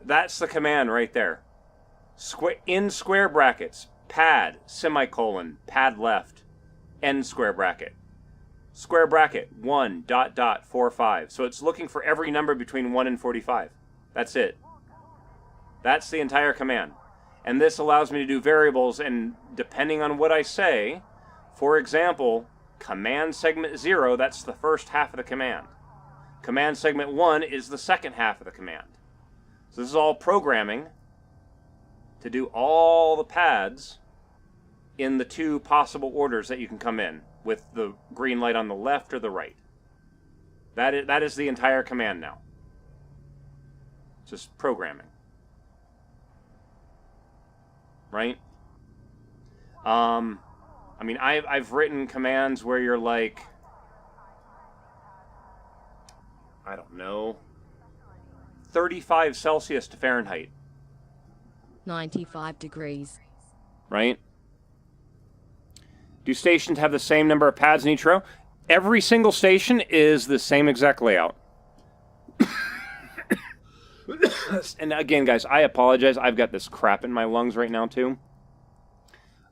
That's the command right there. In square brackets, pad, semicolon, pad left, end square bracket. Square bracket, 1, ... 45. So it's looking for every number between 1 and 45. That's it. That's the entire command. And this allows me to do variables, and depending on what I say, for example, command segment 0, that's the first half of the command. Command segment 1 is the second half of the command. So this is all programming to do all the pads in the 2 possible orders that you can come in, with the green light on the left or the right. That is the entire command now. Just programming. Right? I mean, I've written commands where you're like, I don't know, 35 Celsius to Fahrenheit. 95 degrees. Right? Do stations have the same number of pads in each row? Every single station is the same exact layout. And again, guys, I apologize. I've got this crap in my lungs right now, too.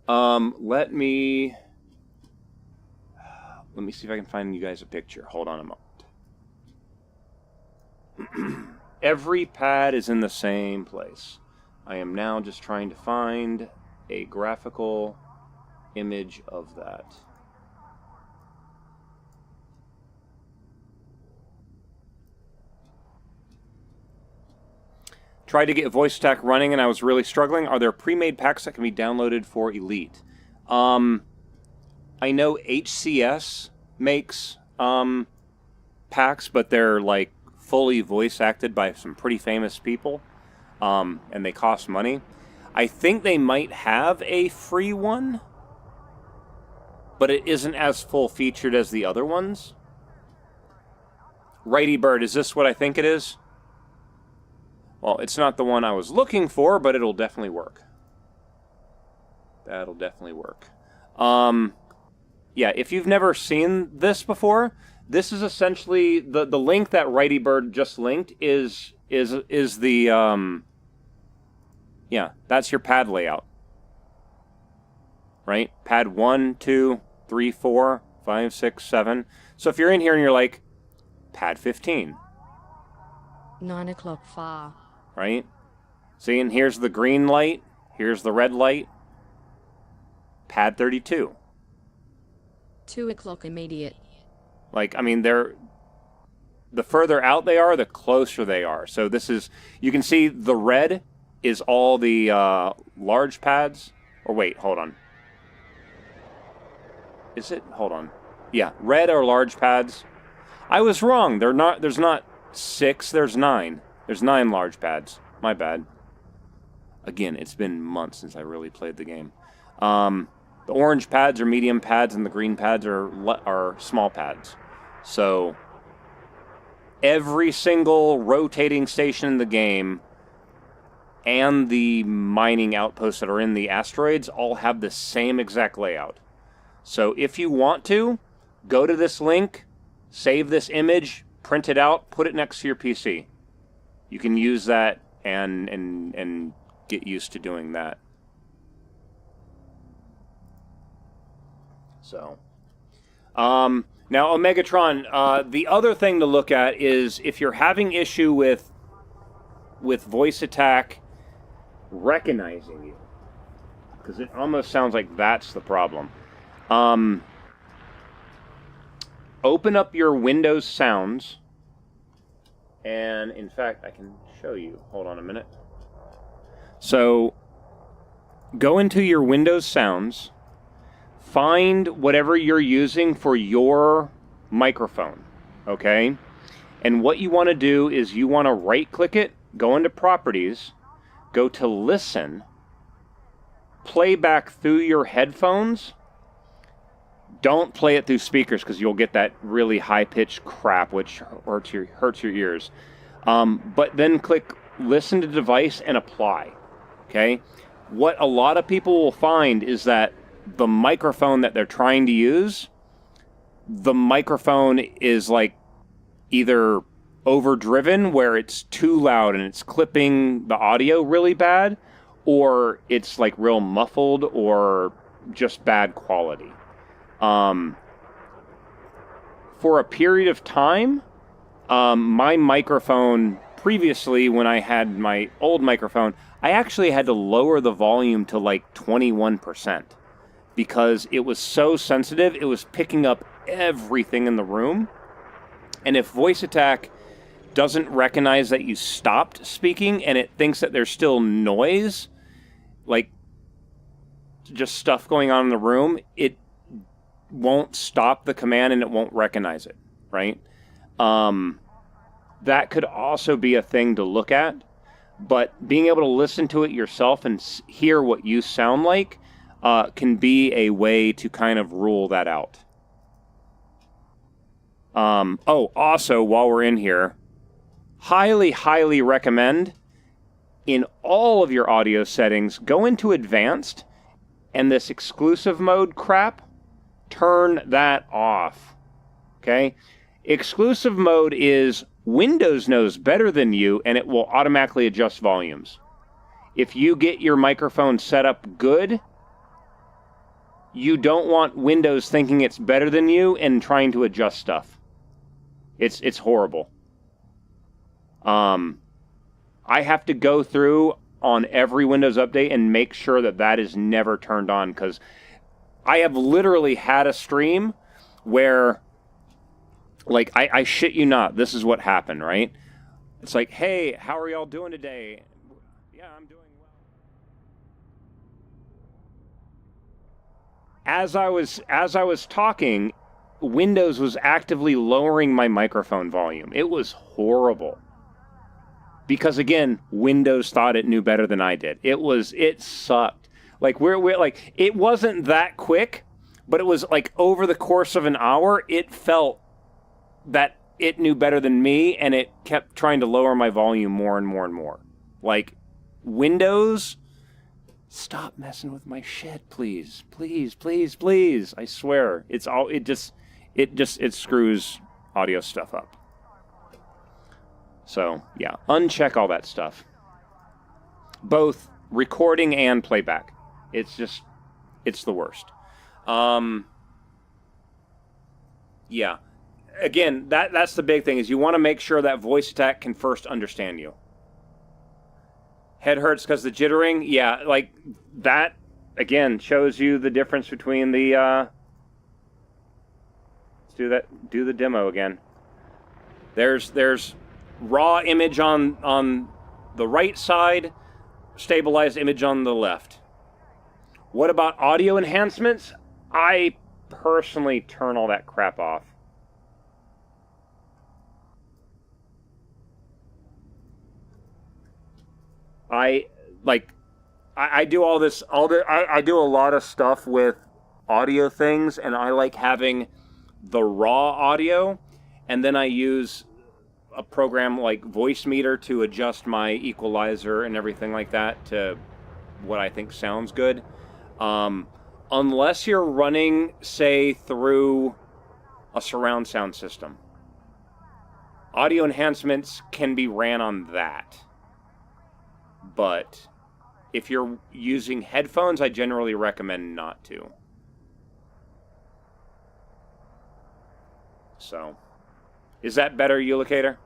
Let me see if I can find you guys a picture. Hold on a moment. Every pad is in the same place. I am now just trying to find a graphical image of that. Tried to get voice attack running and I was really struggling. Are there pre-made packs that can be downloaded for Elite? I know HCS makes packs, but they're like fully voice acted by some pretty famous people, and they cost money. I think they might have a free one, but it isn't as full featured as the other ones. Righty Bird, is this what I think it is? Well, it's not the one I was looking for, but it'll definitely work. That'll definitely work. Yeah, if you've never seen this before, this is essentially the link that Righty Bird just linked is the yeah, that's your pad layout. Right? Pad 1, 2, 3, 4, 5, 6, 7. So if you're in here and you're like, pad 15. 9 o'clock far. Right? See, and here's the green light. Here's the red light. Pad 32. 2 o'clock immediate. Like, I mean, the further out they are, the closer they are. So this is, you can see the red is all the large pads. Or wait, hold on. Is it? Hold on. Yeah, red are large pads. I was wrong. There's not 6, there's 9. There's 9 large pads. My bad. Again, it's been months since I really played the game. The orange pads are medium pads, and the green pads are small pads. So every single rotating station in the game and the mining outposts that are in the asteroids all have the same exact layout. So if you want to, go to this link, save this image, print it out, put it next to your PC. You can use that and get used to doing that. So, now Omegatron, the other thing to look at is if you're having issue with voice attack recognizing you, because it almost sounds like that's the problem. Open up your Windows Sounds And in fact, I can show you. Hold on a minute. So go into your Windows Sounds, find whatever you're using for your microphone, okay? And what you want to do is you want to right-click it, go into Properties, go to Listen, play back through your headphones. Don't play it through speakers because you'll get that really high-pitched crap, which hurts your ears. But then click Listen to Device and Apply, okay? What a lot of people will find is that the microphone that they're trying to use, the microphone is like either overdriven where it's too loud and it's clipping the audio really bad, or it's like real muffled or just bad quality. For a period of time, my microphone previously, when I had my old microphone, I actually had to lower the volume to like 21% because it was so sensitive. It was picking up everything in the room. And if Voice Attack doesn't recognize that you stopped speaking and it thinks that there's still noise, like just stuff going on in the room, it won't stop the command and it won't recognize it, right? That could also be a thing to look at, but being able to listen to it yourself and hear what you sound like can be a way to kind of rule that out. Also, while we're in here, highly recommend in all of your audio settings, go into Advanced and this exclusive mode crap, turn that off, okay? Exclusive mode is Windows knows better than you and it will automatically adjust volumes. If you get your microphone set up good, you don't want Windows thinking it's better than you and trying to adjust stuff. It's horrible. I have to go through on every Windows update and make sure that that is never turned on, because I have literally had a stream where, like, I shit you not, this is what happened, right? It's like, hey, how are y'all doing today? Yeah, I'm doing well. As I was talking, Windows was actively lowering my microphone volume. It was horrible. Because again, Windows thought it knew better than I did. It sucked. Like we're like, it wasn't that quick, but it was like over the course of an hour, it felt that it knew better than me, and it kept trying to lower my volume more and more and more. Like, Windows, stop messing with my shit, please. Please, please, please. I swear. It screws audio stuff up. So, yeah, uncheck all that stuff. Both recording and playback. It's the worst. Yeah. Again, that's the big thing, is you want to make sure that Voice Attack can first understand you. Head hurts because the jittering, yeah, like that, again, shows you the difference between the, let's do the demo again. There's raw image on the right side, stabilized image on the left. What about audio enhancements? I personally turn all that crap off. I do all this, I do a lot of stuff with audio things, and I like having the raw audio, and then I use a program like Voice Meter to adjust my equalizer and everything like that to what I think sounds good. Unless you're running, say, through a surround sound system. Audio enhancements can be ran on that. But if you're using headphones, I generally recommend not to. So, is that better, Eulocator?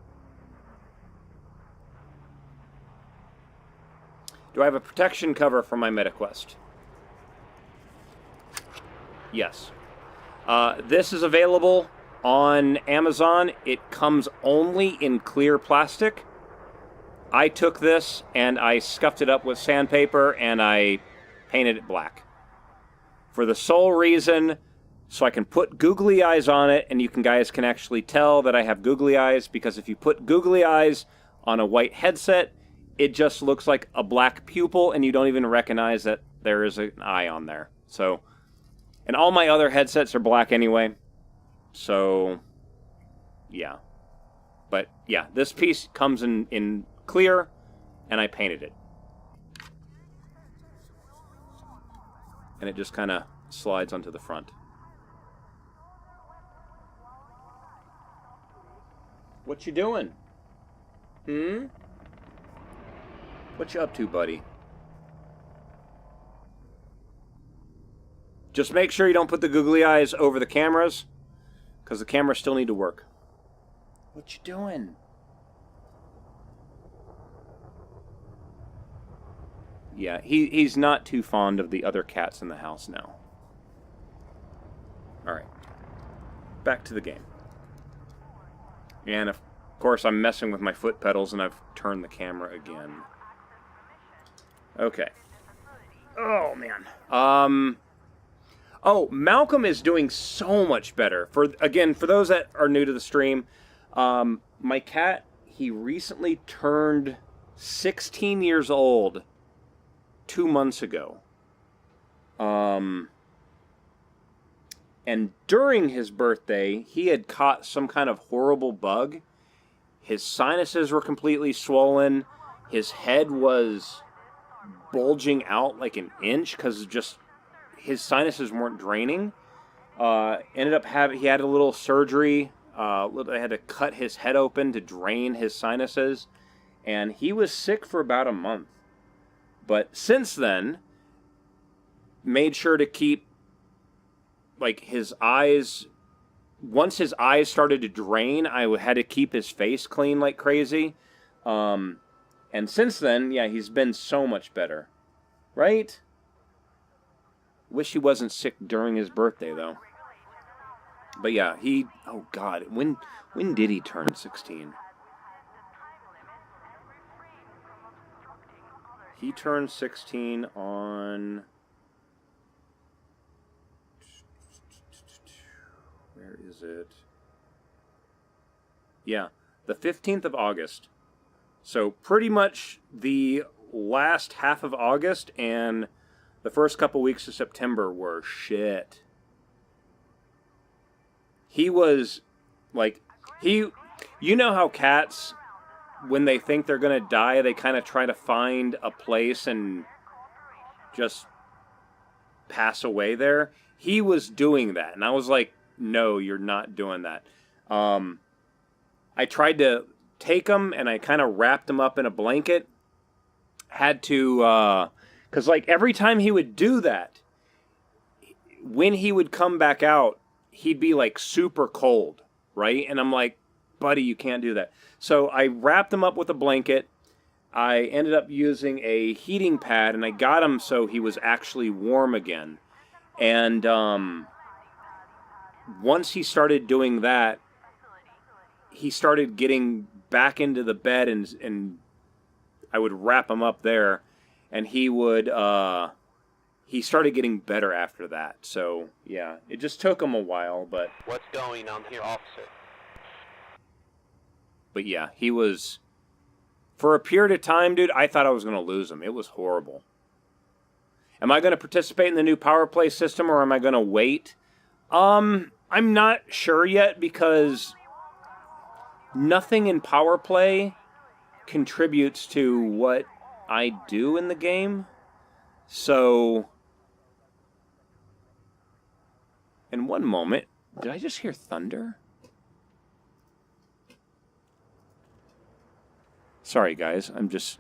Do I have a protection cover for my MetaQuest? Yes. This is available On Amazon, it comes only in clear plastic. I took this and I scuffed it up with sandpaper and I painted it black. For the sole reason, so I can put googly eyes on it and you guys can actually tell that I have googly eyes, because if you put googly eyes on a white headset, it just looks like a black pupil and you don't even recognize that there is an eye on there. So, and all my other headsets are black anyway. So, yeah. But, yeah, this piece comes in clear, and I painted it. And it just kind of slides onto the front. What you doing? What you up to, buddy? Just make sure you don't put the googly eyes over the cameras, because the cameras still need to work. What you doing? Yeah, he's not too fond of the other cats in the house now. Alright. Back to the game. And of course I'm messing with my foot pedals and I've turned the camera again. Okay. Oh, man. Oh, Malcolm is doing so much better. For those that are new to the stream, my cat, he recently turned 16 years old 2 months ago. And during his birthday, he had caught some kind of horrible bug. His sinuses were completely swollen. His head was bulging out like an inch because just his sinuses weren't draining. Ended up he had a little surgery. They had to cut his head open to drain his sinuses. And he was sick for about a month. But since then, made sure to keep, like, his eyes. Once his eyes started to drain, I had to keep his face clean like crazy. And since then, yeah, he's been so much better. Right? Wish he wasn't sick during his birthday, though. But yeah, oh God, when did he turn 16? He turned 16 on... Where is it? Yeah, the 15th of August. So pretty much the last half of August and the first couple weeks of September were shit. He was, like, you know how cats, when they think they're going to die, they kind of try to find a place and just pass away there? He was doing that, and I was like, no, you're not doing that. I tried to take him, and I kind of wrapped him up in a blanket. Had to, because, like, every time he would do that, when he would come back out, he'd be, like, super cold, right? And I'm like, buddy, you can't do that. So I wrapped him up with a blanket. I ended up using a heating pad, and I got him so he was actually warm again. And once he started doing that, he started getting back into the bed, and I would wrap him up there, and he would... he started getting better after that. So, yeah, it just took him a while, but... What's going on here, officer? But yeah, he was... For a period of time, dude, I thought I was going to lose him. It was horrible. Am I going to participate in the new power play system, or am I going to wait? I'm not sure yet, because nothing in power play contributes to what I do in the game. So... In one moment, did I just hear thunder? Sorry, guys. I'm just...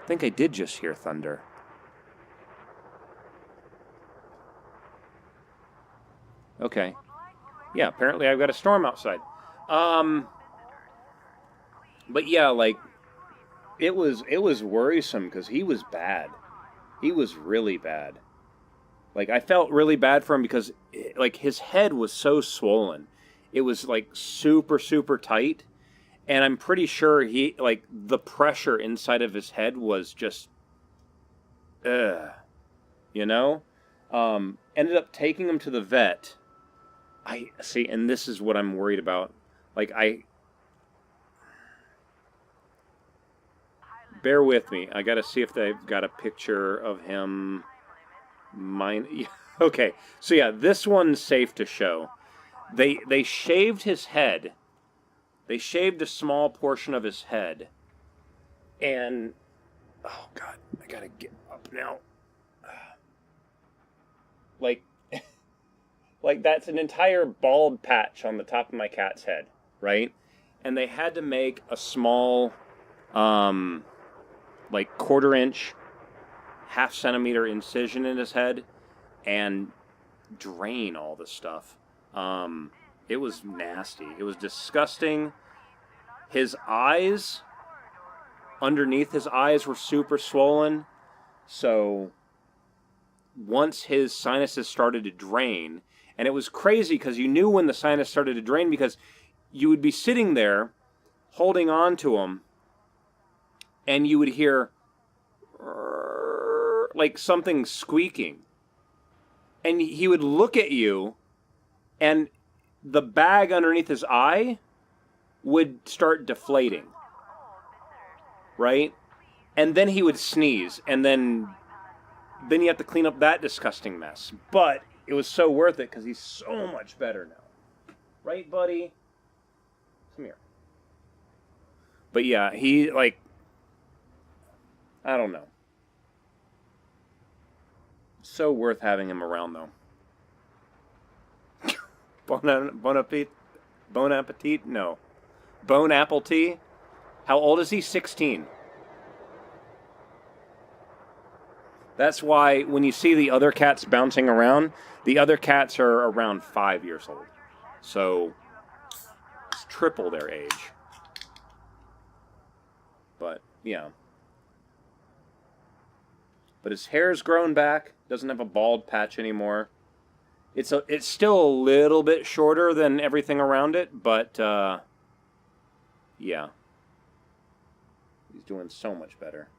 I think I did just hear thunder. Okay. Yeah, apparently I've got a storm outside. But yeah, like... it was worrisome because he was bad. He was really bad. Like, I felt really bad for him because, like, his head was so swollen. It was, like, super, super tight. And I'm pretty sure he, like, the pressure inside of his head was just, you know? Ended up taking him to the vet. I see, and this is what I'm worried about. Like, bear with me. I gotta see if they've got a picture of him. Okay, so yeah, this one's safe to show. They shaved his head. They shaved a small portion of his head. And, oh God, I gotta get up now. Like, like that's an entire bald patch on the top of my cat's head, right? And they had to make a small, like 1/4 inch, 1/2 centimeter incision in his head and drain all the stuff. It was nasty. It was disgusting. His eyes, underneath his eyes, were super swollen. So once his sinuses started to drain, and it was crazy because you knew when the sinus started to drain because you would be sitting there holding on to him and you would hear like something squeaking. And he would look at you, and the bag underneath his eye would start deflating. Right? And then he would sneeze, and then you have to clean up that disgusting mess. But it was so worth it because he's so much better now. Right, buddy? Come here. But yeah, he, like, I don't know. So worth having him around, though. Bon appetit? No. Bone apple tea? How old is he? 16. That's why when you see the other cats bouncing around, the other cats are around 5 years old. So, it's triple their age. But, yeah. But his hair's grown back. Doesn't have a bald patch anymore. It's still a little bit shorter than everything around it, but yeah. He's doing so much better.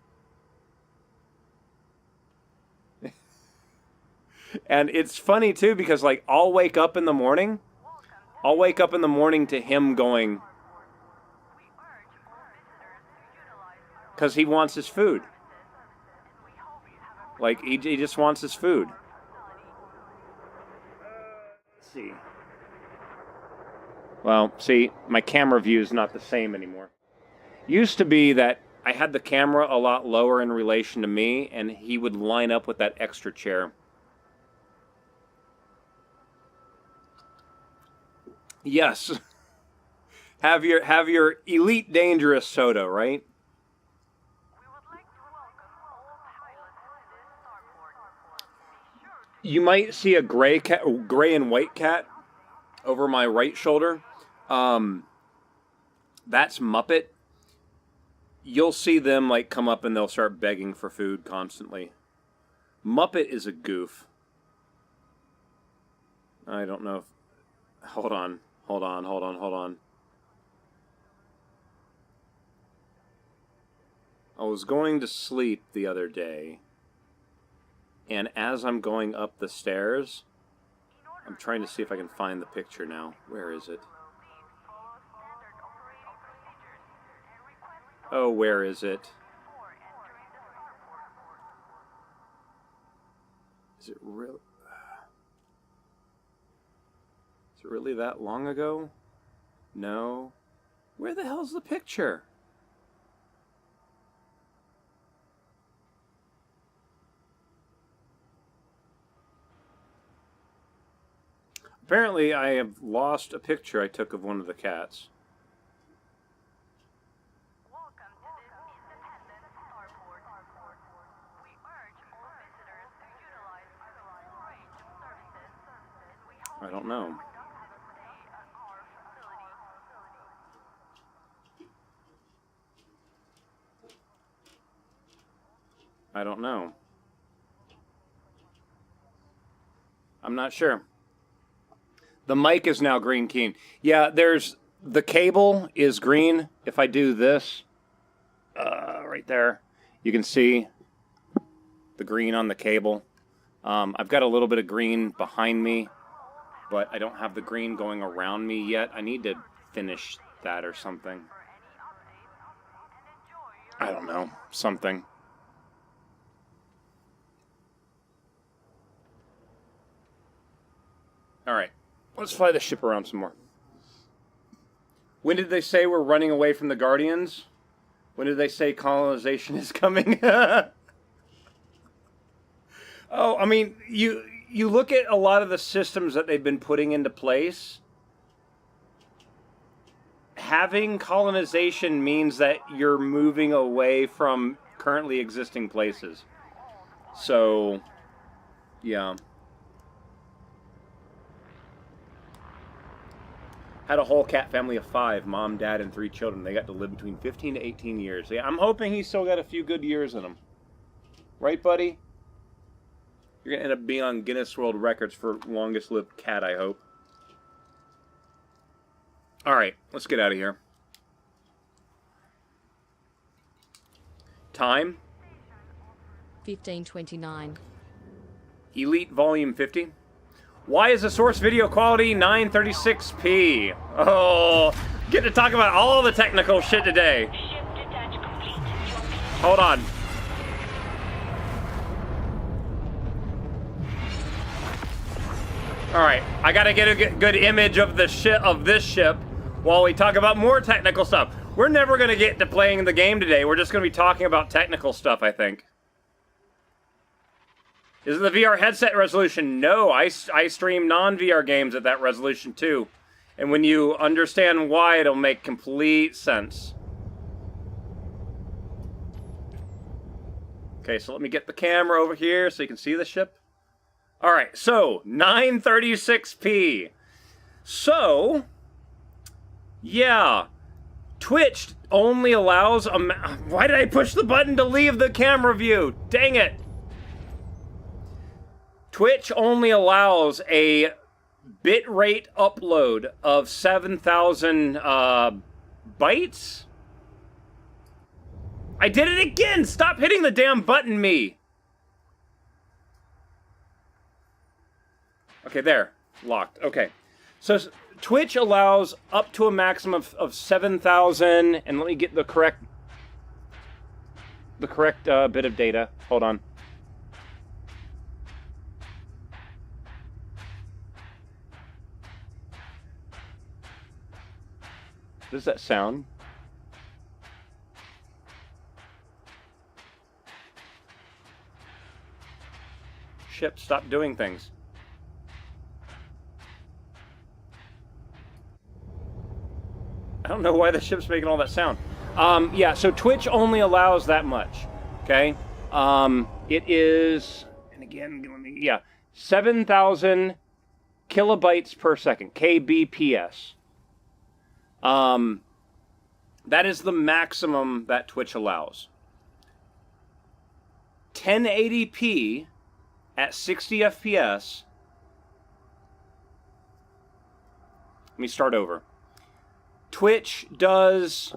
And it's funny too because like I'll wake up in the morning to him going, because he wants his food. Like, he just wants his food. Let's see. Well, see, my camera view is not the same anymore. Used to be that I had the camera a lot lower in relation to me, and he would line up with that extra chair. Yes. Have your Elite Dangerous soda, right? You might see a gray and white cat over my right shoulder. That's Muppet. You'll see them like come up and they'll start begging for food constantly. Muppet is a goof. I don't know if... Hold on. I was going to sleep the other day, and as I'm going up the stairs, I'm trying to see if I can find the picture now. Where is it? Oh, where is it? Is it really... Is it really that long ago? No. Where the hell's the picture? Apparently, I have lost a picture I took of one of the cats. I don't know. I don't know. I'm not sure. The mic is now green keen. Yeah, the cable is green. If I do this, right there, you can see the green on the cable. I've got a little bit of green behind me, but I don't have the green going around me yet. I need to finish that or something. I don't know. Something. Alright. Let's fly the ship around some more. When did they say we're running away from the Guardians? When did they say colonization is coming? Oh, I mean, you look at a lot of the systems that they've been putting into place. Having colonization means that you're moving away from currently existing places. So, yeah. Had a whole cat family of 5, mom, dad, and 3 children. They got to live between 15 to 18 years. Yeah, I'm hoping he's still got a few good years in him. Right, buddy? You're going to end up being on Guinness World Records for longest lived cat, I hope. Alright, let's get out of here. Time? 15:29. Elite Volume 50. Why is the source video quality 936p? Oh, get to talk about all the technical shit today. Hold on. Alright, I gotta get a good image of the this ship while we talk about more technical stuff. We're never gonna get to playing the game today. We're just gonna be talking about technical stuff, I think. Is it the VR headset resolution? No, I stream non-VR games at that resolution too. And when you understand why, it'll make complete sense. Okay, so let me get the camera over here so you can see the ship. Alright, so 936p. So, yeah. Twitch only allows a... Why did I push the button to leave the camera view? Dang it. Twitch only allows a bitrate upload of 7,000 bytes? I did it again! Stop hitting the damn button, me! Okay, there. Locked. Okay. So Twitch allows up to a maximum of 7,000, and let me get the correct bit of data. Hold on. What does that sound? Ship, stop doing things. I don't know why the ship's making all that sound. Yeah, so Twitch only allows that much. Okay? It is, and again, let me, yeah, 7,000 kilobytes per second, kbps. That is the maximum that Twitch allows. 1080p at 60 FPS. Let me start over. Twitch does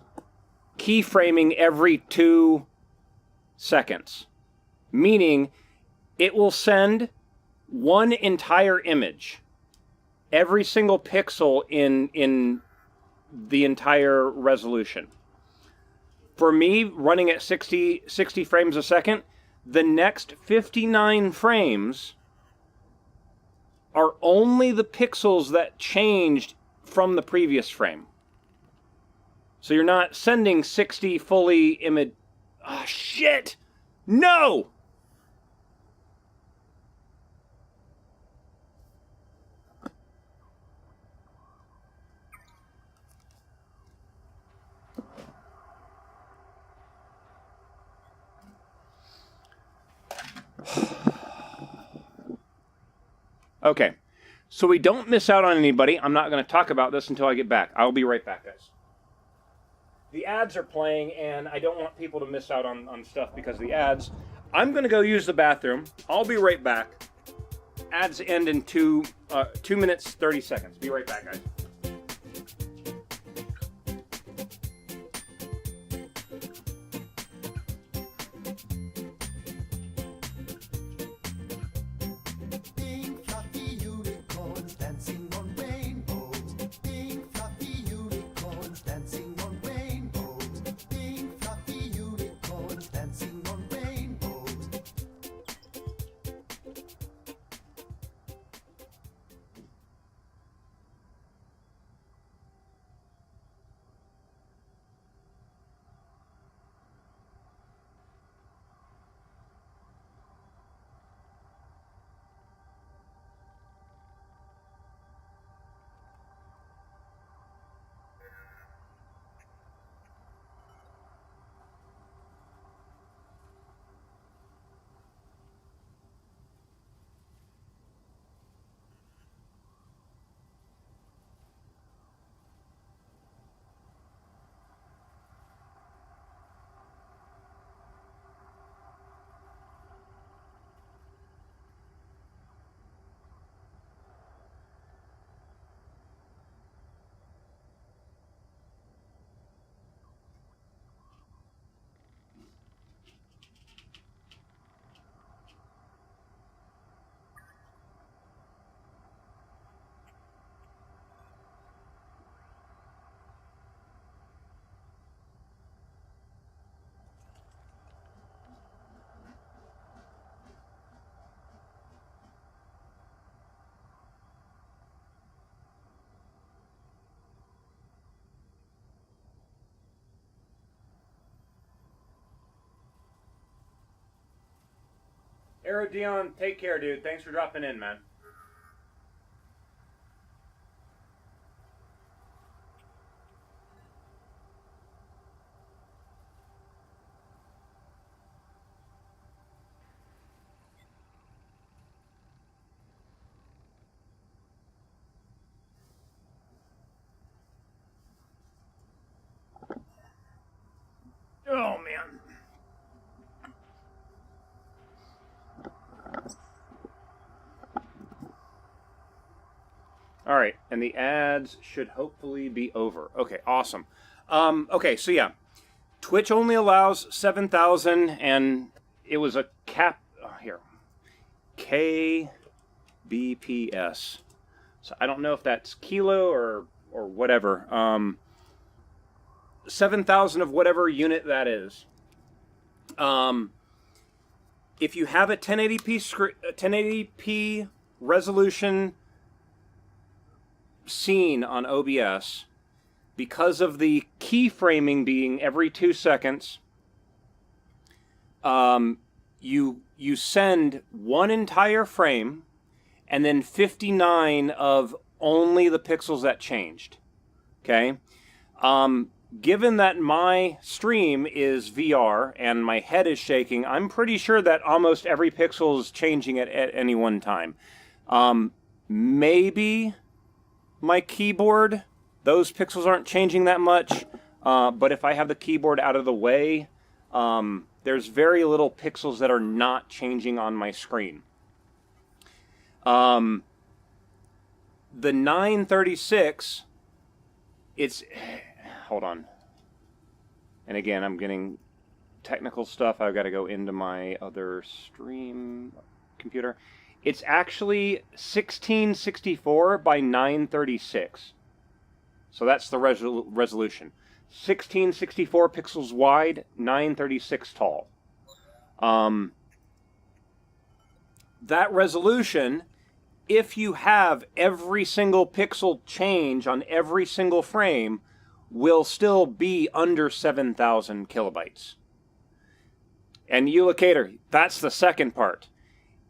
keyframing every 2 seconds, meaning it will send one entire image, every single pixel in the entire resolution. For me, running at 60 frames a second, the next 59 frames are only the pixels that changed from the previous frame. So you're not sending 60 fully image... Ah, shit! No! Okay, so we don't miss out on anybody. I'm not going to talk about this until I get back. I'll be right back, guys. The ads are playing, and I don't want people to miss out on stuff because of the ads. I'm going to go use the bathroom. I'll be right back. Ads end in 2 minutes, 30 seconds. Be right back, guys. Aero Dion, take care, dude. Thanks for dropping in, man. Oh, man. All right, and the ads should hopefully be over. Okay, awesome. Okay, so yeah, Twitch only allows 7,000, and it was a cap here, KBPS. So I don't know if that's kilo or whatever. 7,000 of whatever unit that is. If you have a 1080p resolution scene on OBS, because of the keyframing being every 2 seconds, you send one entire frame and then 59 of only the pixels that changed. Okay? Given that my stream is VR and my head is shaking, I'm pretty sure that almost every pixel is changing at any one time. Maybe my keyboard, those pixels aren't changing that much, but if I have the keyboard out of the way, there's very little pixels that are not changing on my screen. The 936, it's... Hold on. And again, I'm getting technical stuff. I've got to go into my other stream computer. It's actually 1664 by 936. So that's the resolution. 1664 pixels wide, 936 tall. That resolution, if you have every single pixel change on every single frame, will still be under 7,000 kilobytes. And Eulocator, that's the second part.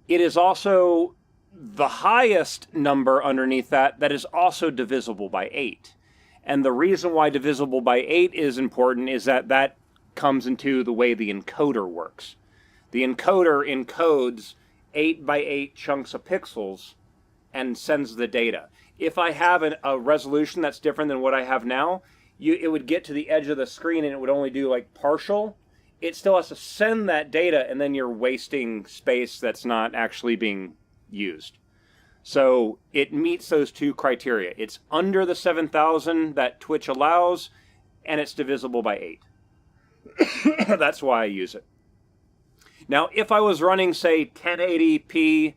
It is also the highest number underneath that is also divisible by 8. And the reason why divisible by 8 is important is that comes into the way the encoder works. The encoder encodes 8 by 8 chunks of pixels and sends the data. If I have a resolution that's different than what I have now, it would get to the edge of the screen and it would only do like partial. it still has to send that data, and then you're wasting space that's not actually being used. So it meets those two criteria. It's under the 7,000 that Twitch allows, and it's divisible by 8. That's why I use it. Now, if I was running, say, 1080p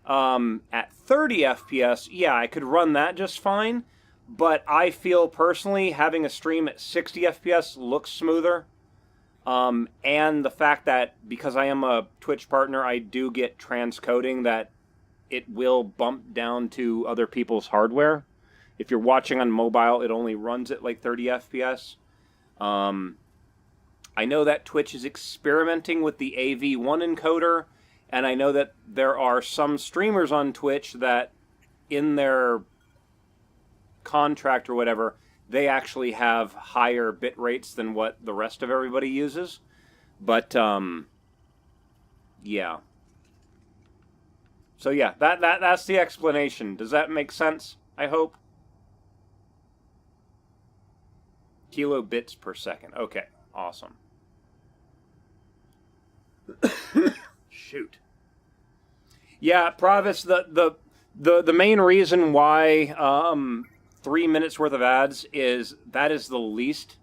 at 30 FPS, yeah, I could run that just fine. But I feel personally having a stream at 60 FPS looks smoother. And the fact that because I am a Twitch partner, I do get transcoding that it will bump down to other people's hardware. If you're watching on mobile, it only runs at like 30 FPS. I know that Twitch is experimenting with the AV1 encoder, and I know that there are some streamers on Twitch that in their contract or whatever, they actually have higher bit rates than what the rest of everybody uses. But, yeah. So yeah, that's the explanation. Does that make sense? I hope. Kilobits per second. Okay, awesome. Shoot. Yeah, Provis, the main reason why 3 minutes worth of ads is that is the least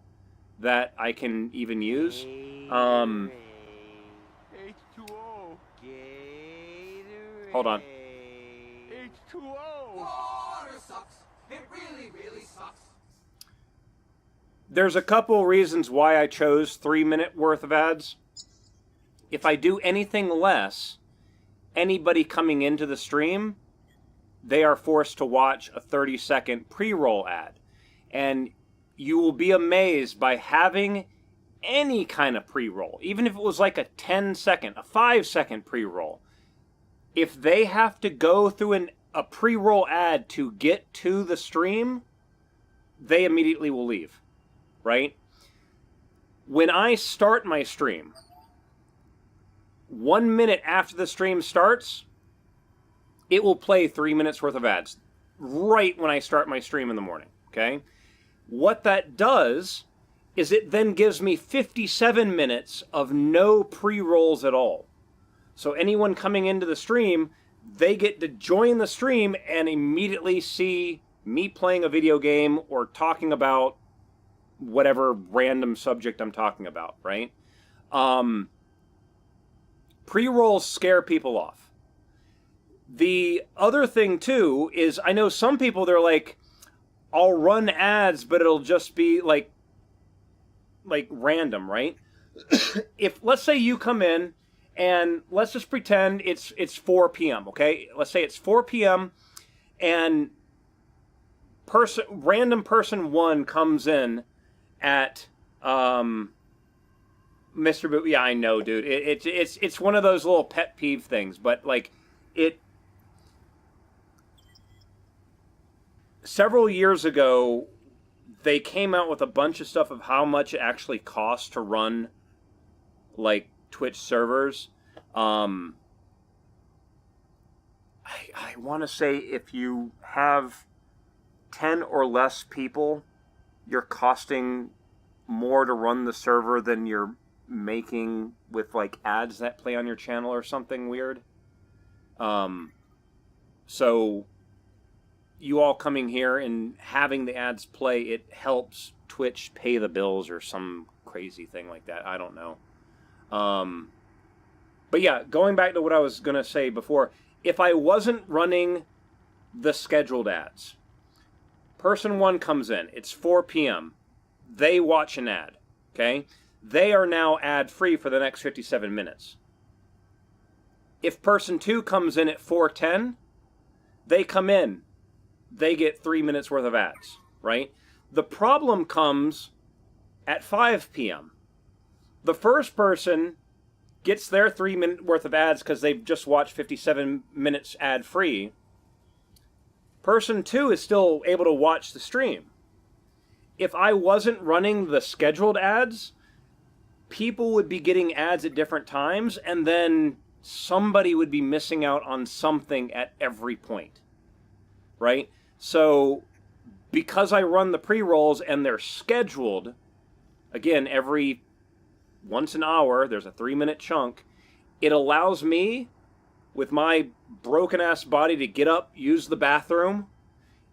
that I can even use. Hold on. Water sucks. It really, really sucks. There's a couple reasons why I chose 3 minute worth of ads. If I do anything less, anybody coming into the stream, they are forced to watch a 30-second pre-roll ad. And you will be amazed by having any kind of pre-roll, even if it was like a 10-second, a 5-second pre-roll. If they have to go through a pre-roll ad to get to the stream, they immediately will leave, right? When I start my stream, 1 minute after the stream starts, it will play 3 minutes worth of ads right when I start my stream in the morning, okay? What that does is it then gives me 57 minutes of no pre-rolls at all. So anyone coming into the stream, they get to join the stream and immediately see me playing a video game or talking about whatever random subject I'm talking about, right? Pre-rolls scare people off. The other thing, too, is I know some people, they're like, I'll run ads, but it'll just be like random, right? If, let's say you come in, and let's just pretend it's 4 p.m., okay? Let's say it's 4 p.m., and random person 1 comes in at... Mr. Boo, yeah, I know, dude. It's one of those little pet peeve things, but like several years ago, they came out with a bunch of stuff of how much it actually costs to run like Twitch servers. I want to say if you have 10 or less people, you're costing more to run the server than you're making with like ads that play on your channel or something weird. So you all coming here and having the ads play, it helps Twitch pay the bills or some crazy thing like that. I don't know. But yeah, going back to what I was going to say before, if I wasn't running the scheduled ads, person 1 comes in, it's 4 p.m., they watch an ad, okay? They are now ad-free for the next 57 minutes. If person 2 comes in at 4:10, they come in, they get 3 minutes worth of ads, right? The problem comes at 5 p.m. The first person gets their 3 minute worth of ads because they've just watched 57 minutes ad-free. Person 2 is still able to watch the stream. If I wasn't running the scheduled ads, people would be getting ads at different times, and then somebody would be missing out on something at every point, right? So because I run the pre-rolls and they're scheduled, again, every once an hour, there's a 3-minute chunk. It allows me, with my broken-ass body, to get up, use the bathroom.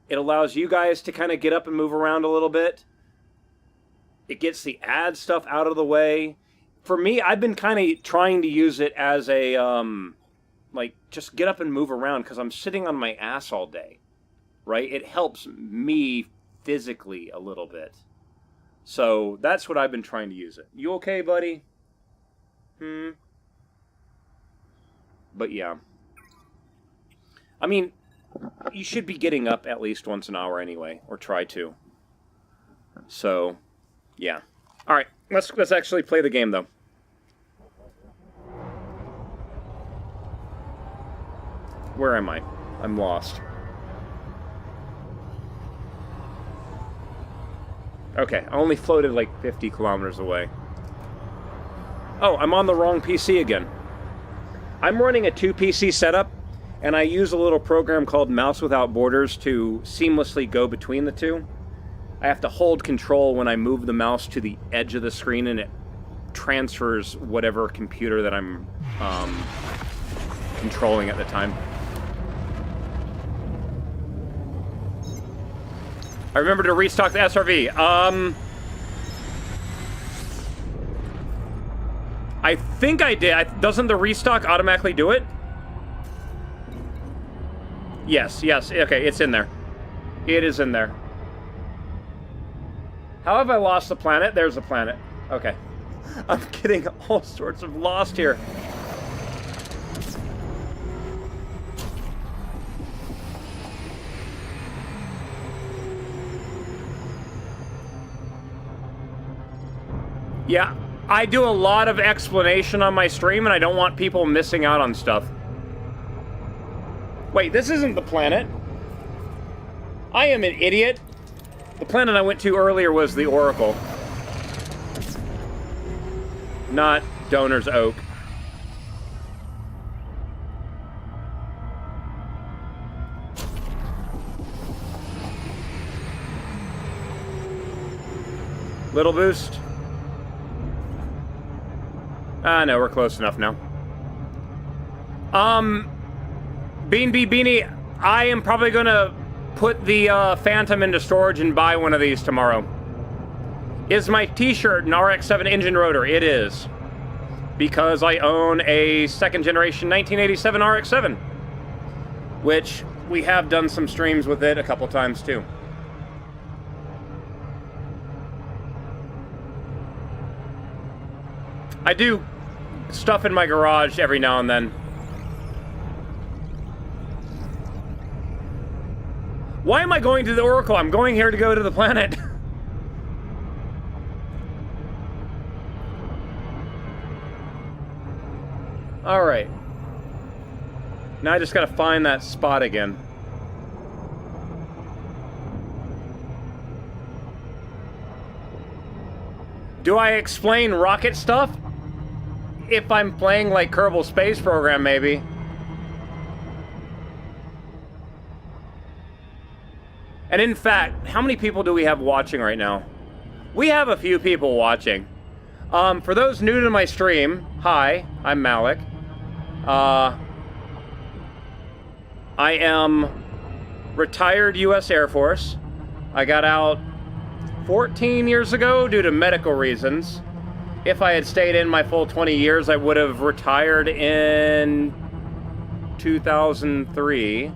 It allows you guys to kind of get up and move around a little bit. It gets the ad stuff out of the way. For me, I've been kind of trying to use it as a, like, just get up and move around because I'm sitting on my ass all day, right? It helps me physically a little bit. So that's what I've been trying to use it. You okay, buddy? But yeah. I mean, you should be getting up at least once an hour anyway, or try to. So, yeah. All right, let's actually play the game though. Where am I? I'm lost. Okay, I only floated like 50 kilometers away. Oh, I'm on the wrong PC again. I'm running a 2-PC setup, and I use a little program called Mouse Without Borders to seamlessly go between the two. I have to hold control when I move the mouse to the edge of the screen, and it transfers whatever computer that I'm controlling at the time. I remember to restock the SRV. I think I did. Doesn't the restock automatically do it? Yes. Okay, it's in there. It is in there. How have I lost the planet? There's the planet. Okay. I'm getting all sorts of lost here. Yeah, I do a lot of explanation on my stream, and I don't want people missing out on stuff. Wait, this isn't the planet. I am an idiot. The planet I went to earlier was the Oracle. Not Donor's Oak. Little boost. No, we're close enough now. Bean Bee Beanie, I am probably gonna put the Phantom into storage and buy one of these tomorrow. Is my t-shirt an RX-7 engine rotor? It is. Because I own a second generation 1987 RX-7. Which we have done some streams with it a couple times too. I do stuff in my garage every now and then. Why am I going to the Oracle? I'm going here to go to the planet. Alright. Now I just gotta find that spot again. Do I explain rocket stuff? If I'm playing like Kerbal Space Program, maybe. And in fact, how many people do we have watching right now? We have a few people watching. For those new to my stream, hi, I'm Malic. I am retired U.S. Air Force. I got out 14 years ago due to medical reasons. If I had stayed in my full 20 years, I would have retired in 2003.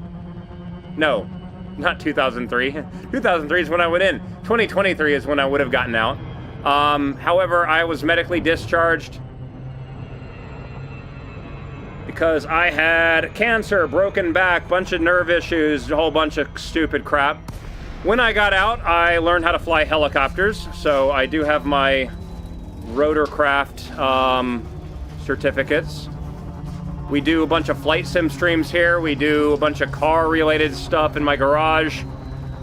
No, not 2003. 2003 is when I went in. 2023 is when I would have gotten out. However, I was medically discharged because I had cancer, broken back, bunch of nerve issues, a whole bunch of stupid crap. When I got out, I learned how to fly helicopters, so I do have my rotorcraft certificates. We do a bunch of flight sim streams here. We do a bunch of car-related stuff in my garage.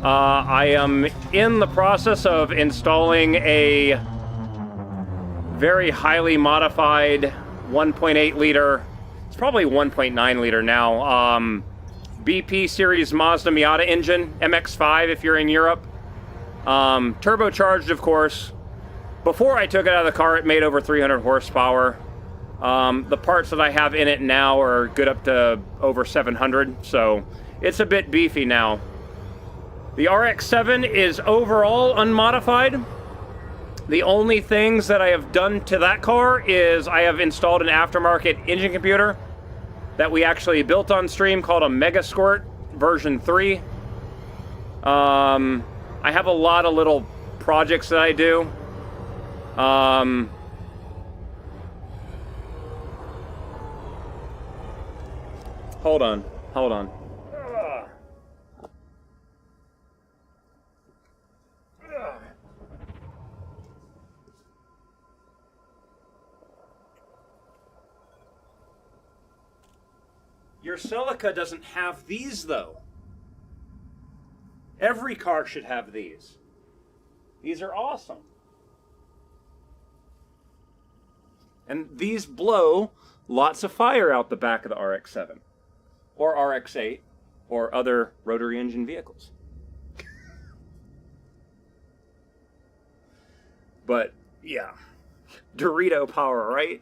I am in the process of installing a very highly modified 1.8 liter, it's probably 1.9 liter now, BP series Mazda Miata engine, MX-5 if you're in Europe. Turbocharged, of course. Before I took it out of the car, it made over 300 horsepower. The parts that I have in it now are good up to over 700, so it's a bit beefy now. The RX-7 is overall unmodified. The only things that I have done to that car is I have installed an aftermarket engine computer that we actually built on stream called a Mega Squirt version 3. I have a lot of little projects that I do. Hold on. Your Celica doesn't have these, though. Every car should have these. These are awesome. And these blow lots of fire out the back of the RX-7. Or RX-8. Or other rotary engine vehicles. But, yeah. Dorito power, right?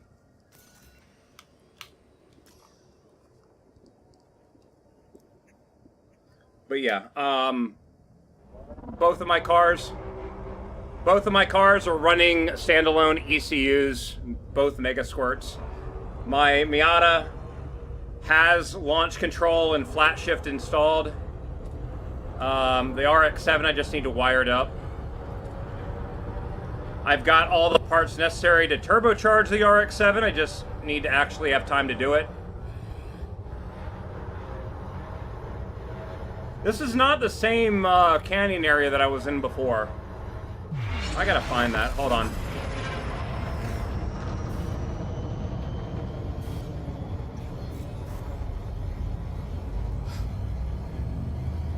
But yeah, both of my cars are running standalone ECUs, both Mega Squirts. My Miata has launch control and flat shift installed. The RX-7, I just need to wire it up. I've got all the parts necessary to turbocharge the RX-7. I just need to actually have time to do it. This is not the same canyon area that I was in before. I gotta find that. Hold on.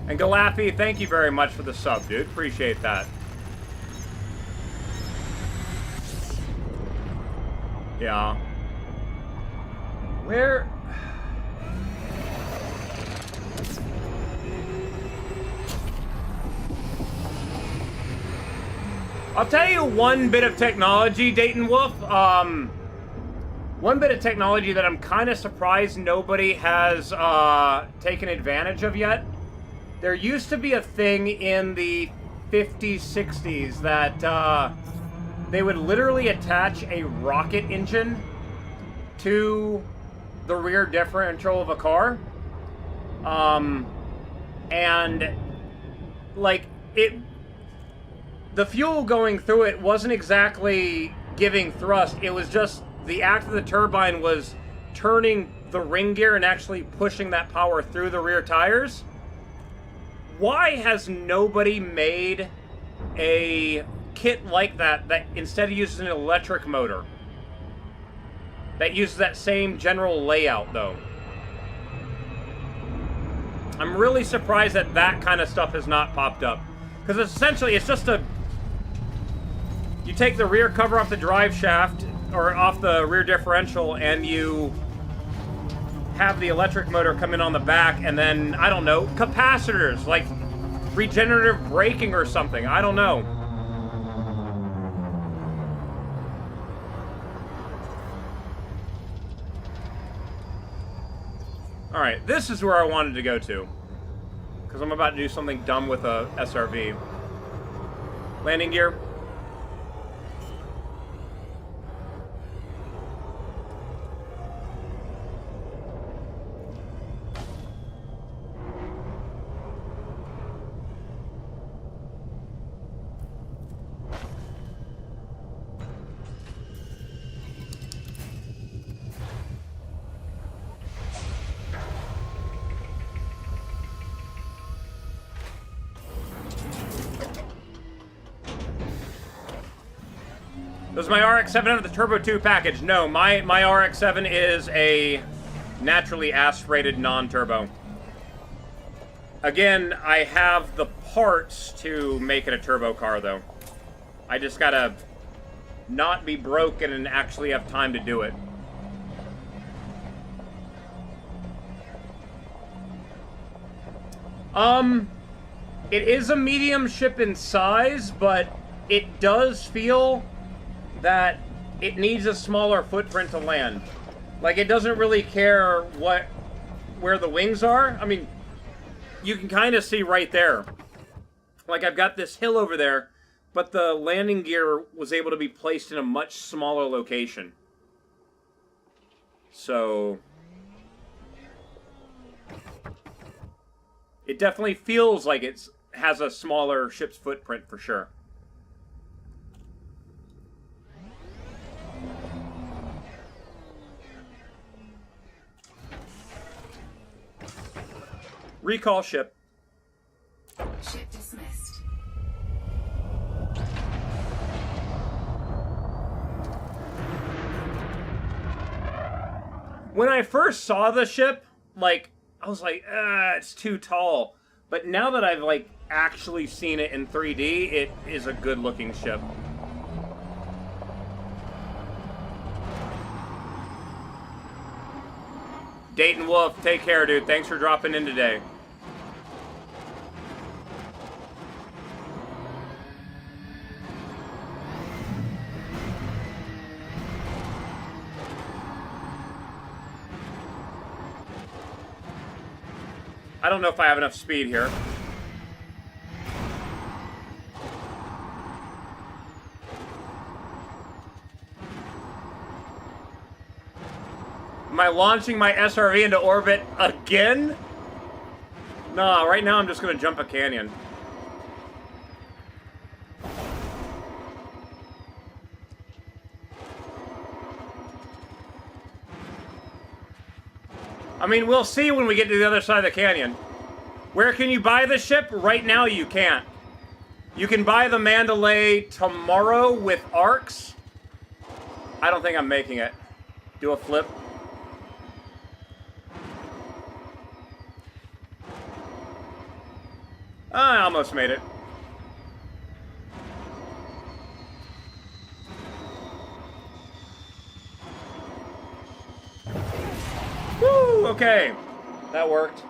And Galafi, thank you very much for the sub, dude. Appreciate that. Yeah. Where... I'll tell you one bit of technology, Dayton Wolf. One bit of technology that I'm kind of surprised nobody has taken advantage of yet. There used to be a thing in the 50s, 60s that they would literally attach a rocket engine to the rear differential of a car. And, like, the fuel going through it wasn't exactly giving thrust. It was just the act of the turbine was turning the ring gear and actually pushing that power through the rear tires. Why has nobody made a kit like that that instead uses an electric motor? That uses that same general layout, though. I'm really surprised that that kind of stuff has not popped up. Because essentially, it's just a... You take the rear cover off the drive shaft, or off the rear differential, and you have the electric motor come in on the back, and then, I don't know, capacitors, like regenerative braking or something. I don't know. Alright, this is where I wanted to go to. Because I'm about to do something dumb with a SRV. Landing gear. Does my RX-7 have the Turbo 2 package? No, my RX-7 is a naturally aspirated non-turbo. Again, I have the parts to make it a turbo car, though. I just gotta not be broken and actually have time to do it. It is a medium ship in size, but it does feel that it needs a smaller footprint to land. Like, it doesn't really care where the wings are. I mean, you can kind of see right there. Like, I've got this hill over there, but the landing gear was able to be placed in a much smaller location. So it definitely feels like it has a smaller ship's footprint for sure. Recall ship. Ship dismissed. When I first saw the ship, like, I was like, it's too tall. But now that I've, like, actually seen it in 3D, it is a good-looking ship. Dayton Wolf, take care, dude. Thanks for dropping in today. I don't know if I have enough speed here. Am I launching my SRV into orbit again? Nah, right now I'm just gonna jump a canyon. I mean, we'll see when we get to the other side of the canyon. Where can you buy the ship? Right now you can't. You can buy the Mandalay tomorrow with ARCs. I don't think I'm making it. Do a flip. I almost made it. Woo! Okay. That worked.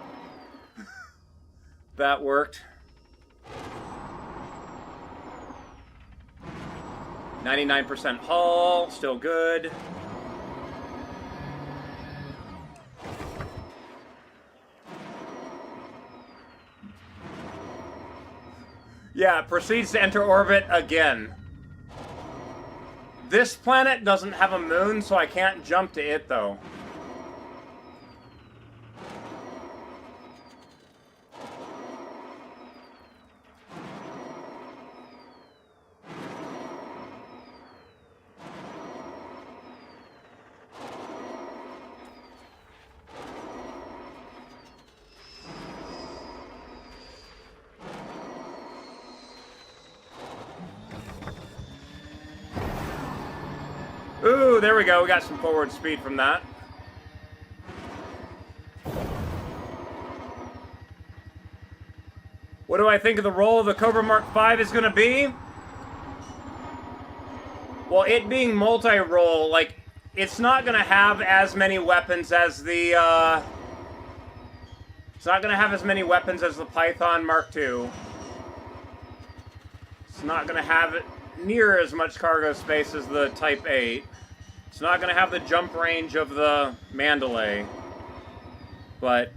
That worked. 99% hull, still good. Yeah, proceeds to enter orbit again. This planet doesn't have a moon, so I can't jump to it, though. Ooh, there we go. We got some forward speed from that. What do I think of the role of the Cobra Mark V is going to be? Well, it being multi-role, like, it's not going to have as many weapons as the, It's not going to have as many weapons as the Python Mark II. It's not going to have near as much cargo space as the Type 8. It's not going to have the jump range of the Mandalay. But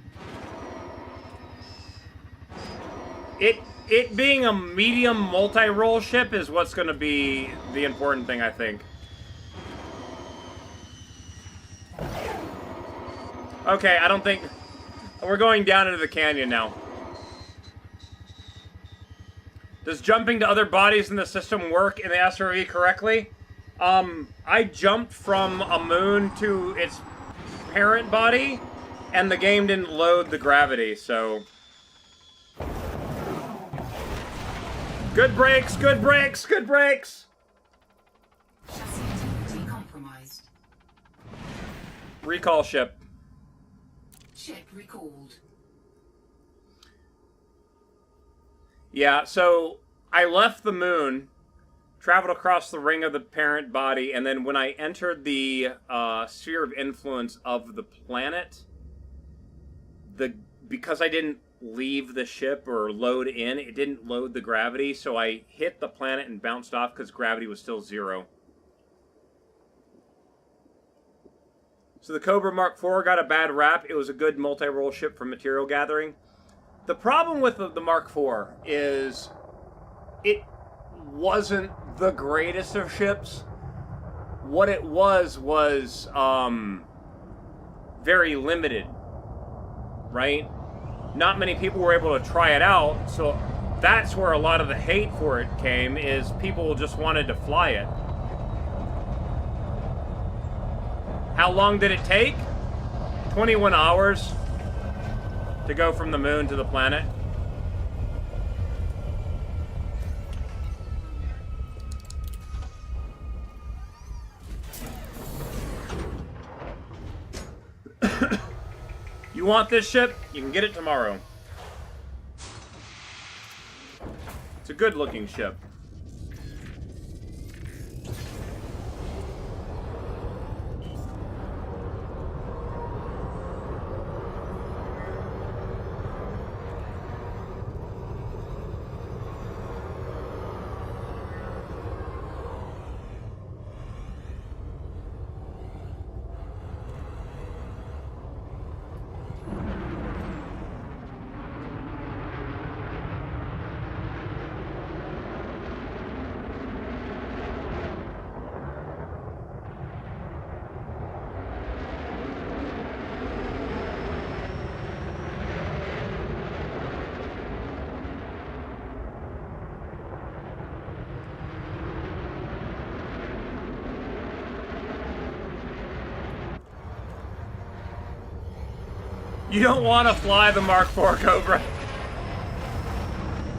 it being a medium multi-role ship is what's going to be the important thing, I think. Okay, I don't think... We're going down into the canyon now. Does jumping to other bodies in the system work in the SRV correctly? I jumped from a moon to its parent body, and the game didn't load the gravity, so... Good brakes, good brakes, good brakes! Chassis integrity compromised. Recall ship. Ship recalled. Yeah, so I left the moon, traveled across the ring of the parent body, and then when I entered the sphere of influence of the planet, because I didn't leave the ship or load in, it didn't load the gravity, so I hit the planet and bounced off because gravity was still 0. So the Cobra Mark IV got a bad rap. It was a good multi-role ship for material gathering. The problem with the Mark IV is it wasn't the greatest of ships. What it was very limited, right? Not many people were able to try it out, so that's where a lot of the hate for it came, is people just wanted to fly it. How long did it take? 21 hours to go from the moon to the planet. You want this ship? You can get it tomorrow. It's a good looking ship. You don't want to fly the Mark IV Cobra.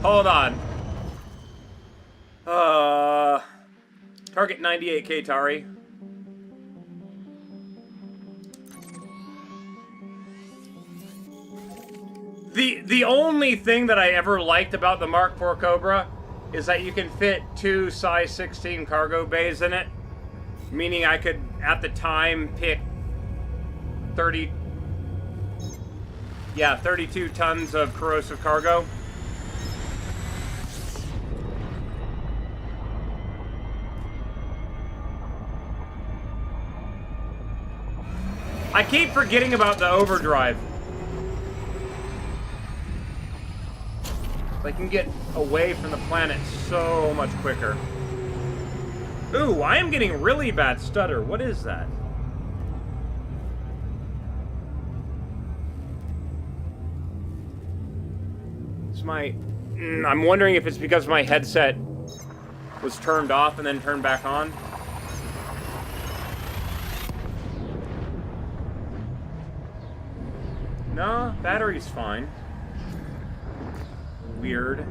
Hold on. Target 98K Tari. The only thing that I ever liked about the Mark IV Cobra is that you can fit 2 size 16 cargo bays in it. Meaning I could, at the time, pick 32 tons of corrosive cargo. I keep forgetting about the overdrive. I can get away from the planet so much quicker. Ooh, I am getting really bad stutter. What is that? I'm wondering if it's because my headset was turned off and then turned back on. No, battery's fine. Weird.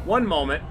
One moment.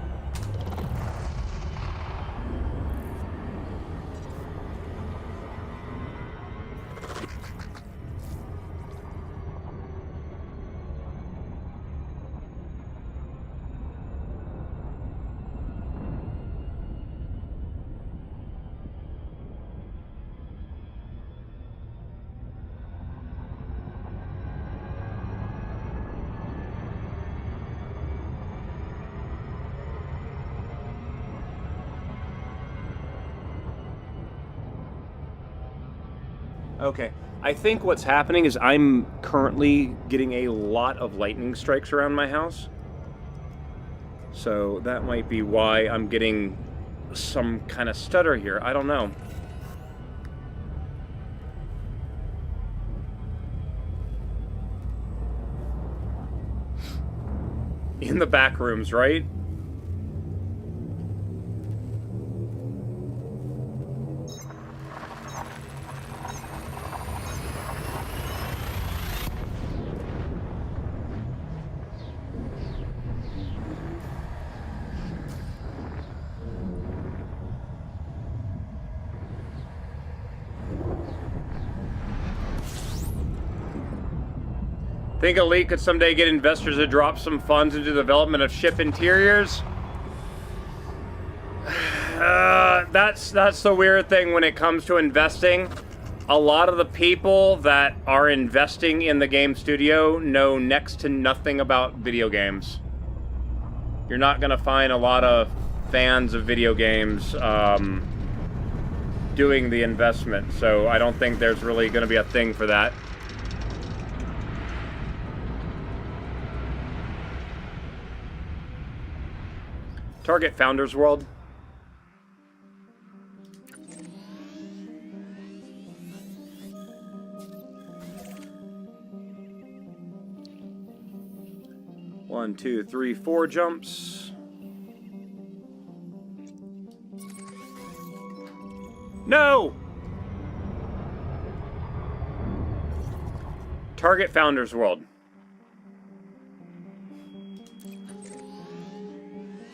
Okay, I think what's happening is I'm currently getting a lot of lightning strikes around my house. So that might be why I'm getting some kind of stutter here. I don't know. In the back rooms, right? Think Elite could someday get investors to drop some funds into the development of ship interiors? That's the weird thing when it comes to investing. a lot of the people that are investing in the game studio know next to nothing about video games. You're not going to find a lot of fans of video games doing the investment, so I don't think there's really going to be a thing for that. Target Founders World. One, two, three, 4 jumps. No! Target Founders World.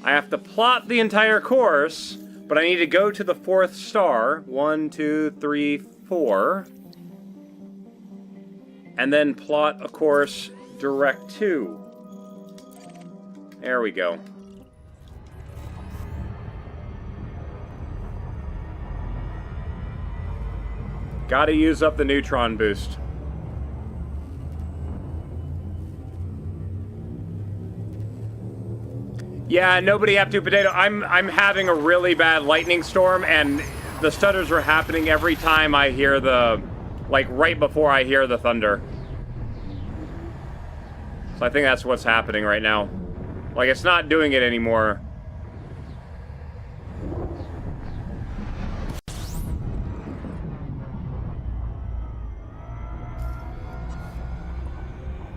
I have to plot the entire course, but I need to go to the 4th star. 1, 2, 3, 4. And then plot a course direct to. There we go. Gotta use up the neutron boost. Yeah, nobody have to potato. I'm having a really bad lightning storm, and the stutters are happening every time I hear the, like right before I hear the thunder. So I think that's what's happening right now. Like, it's not doing it anymore.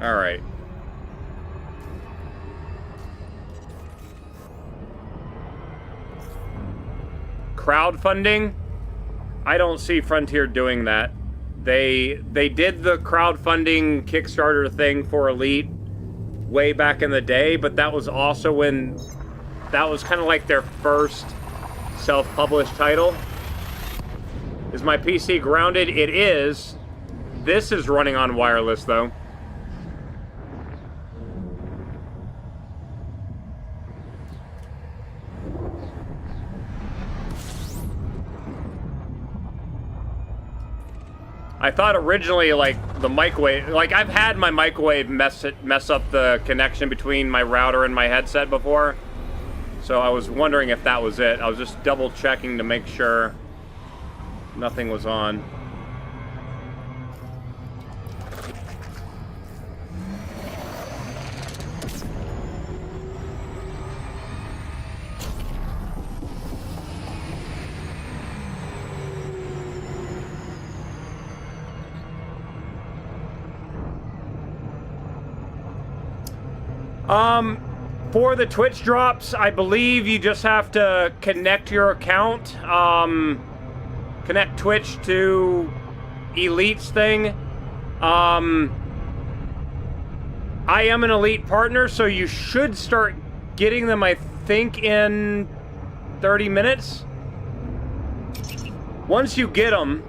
All right. Crowdfunding? I don't see Frontier doing that. They did the crowdfunding Kickstarter thing for Elite way back in the day, but that was also when that was kind of like their first self-published title. Is my PC grounded? It is. This is running on wireless though. I thought originally, like, the microwave... Like, I've had my microwave mess up the connection between my router and my headset before. So I was wondering if that was it. I was just double-checking to make sure nothing was on. For the Twitch drops, I believe you just have to connect your account, connect Twitch to Elite's thing. I am an Elite partner, so you should start getting them, I think, in 30 minutes. Once you get them...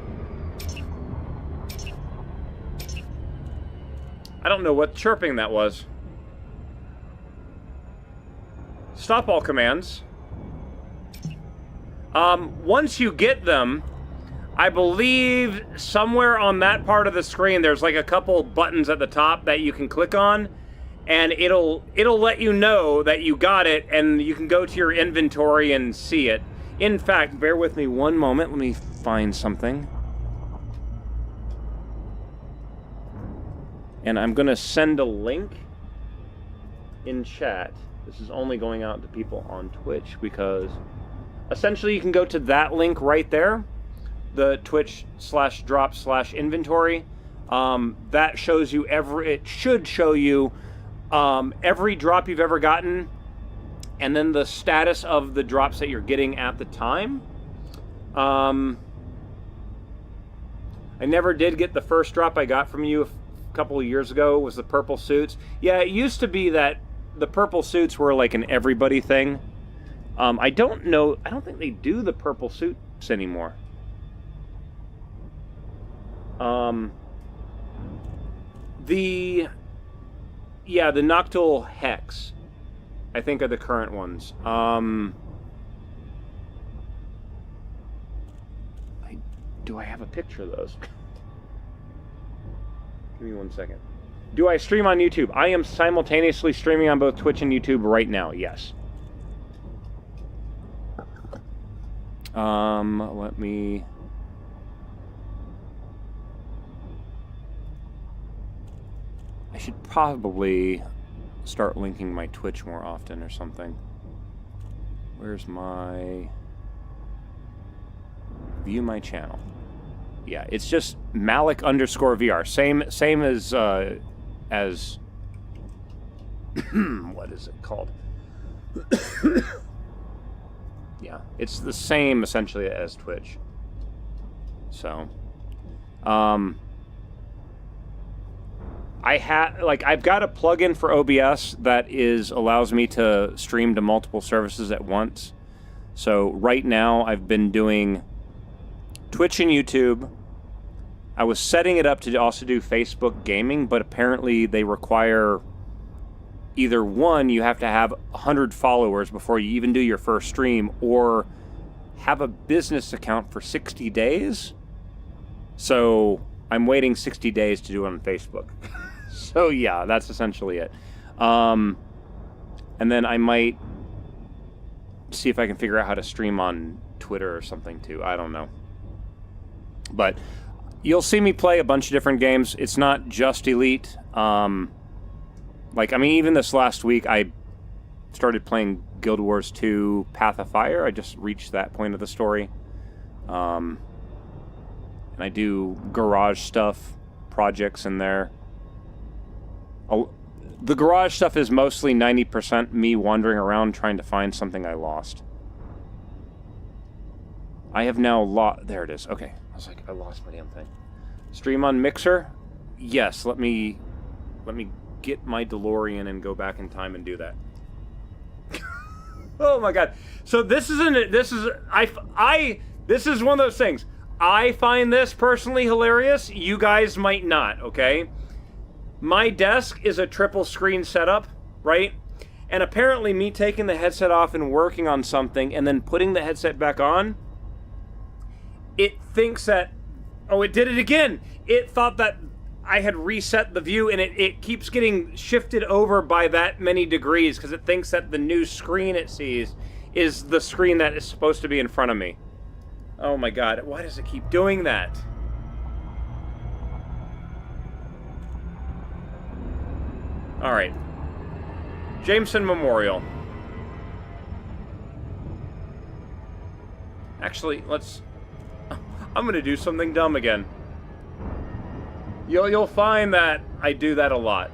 I don't know what chirping that was. Stop all commands. Once you get them, I believe somewhere on that part of the screen there's like a couple buttons at the top that you can click on, and it'll let you know that you got it, and you can go to your inventory and see it. In fact, bear with me one moment. Let me find something. And I'm gonna send a link in chat. This is only going out to people on Twitch because essentially you can go to that link right there, the Twitch/drop/inventory. That shows you it should show you every drop you've ever gotten, and then the status of the drops that you're getting at the time. I never did get the first drop I got from you a couple of years ago. Was the purple suits. Yeah, it used to be that the purple suits were like an everybody thing. I don't know. I don't think they do the purple suits anymore. The Noctul Hex, I think, are the current ones. Do I have a picture of those? Give me 1 second. Do I stream on YouTube? I am simultaneously streaming on both Twitch and YouTube right now, yes. Let me... I should probably start linking my Twitch more often or something. Where's my... View my channel. Yeah, it's just Malic _VR. Same as what is it called? Yeah, it's the same essentially as Twitch. So, I've got a plugin for OBS that allows me to stream to multiple services at once. So right now I've been doing Twitch and YouTube. I was setting it up to also do Facebook gaming, but apparently they require either one, you have to have 100 followers before you even do your first stream, or have a business account for 60 days. So I'm waiting 60 days to do it on Facebook. So yeah, that's essentially it. And then I might see if I can figure out how to stream on Twitter or something too. I don't know. But you'll see me play a bunch of different games. It's not just Elite. Even this last week, I started playing Guild Wars 2 Path of Fire. I just reached that point of the story. And I do garage stuff, projects in there. The garage stuff is mostly 90% me wandering around trying to find something I lost. I have now lost... There it is. Okay. I was like, I lost my damn thing. Stream on Mixer? Yes, let me get my DeLorean and go back in time and do that. Oh my god. So this is one of those things. I find this personally hilarious. You guys might not, okay? My desk is a triple screen setup, right? And apparently me taking the headset off and working on something and then putting the headset back on, it thinks that, oh, it did it again. It thought that I had reset the view, and it keeps getting shifted over by that many degrees because it thinks that the new screen it sees is the screen that is supposed to be in front of me. Oh my god, why does it keep doing that? Alright. Jameson Memorial. Actually, I'm gonna do something dumb again. You'll find that I do that a lot.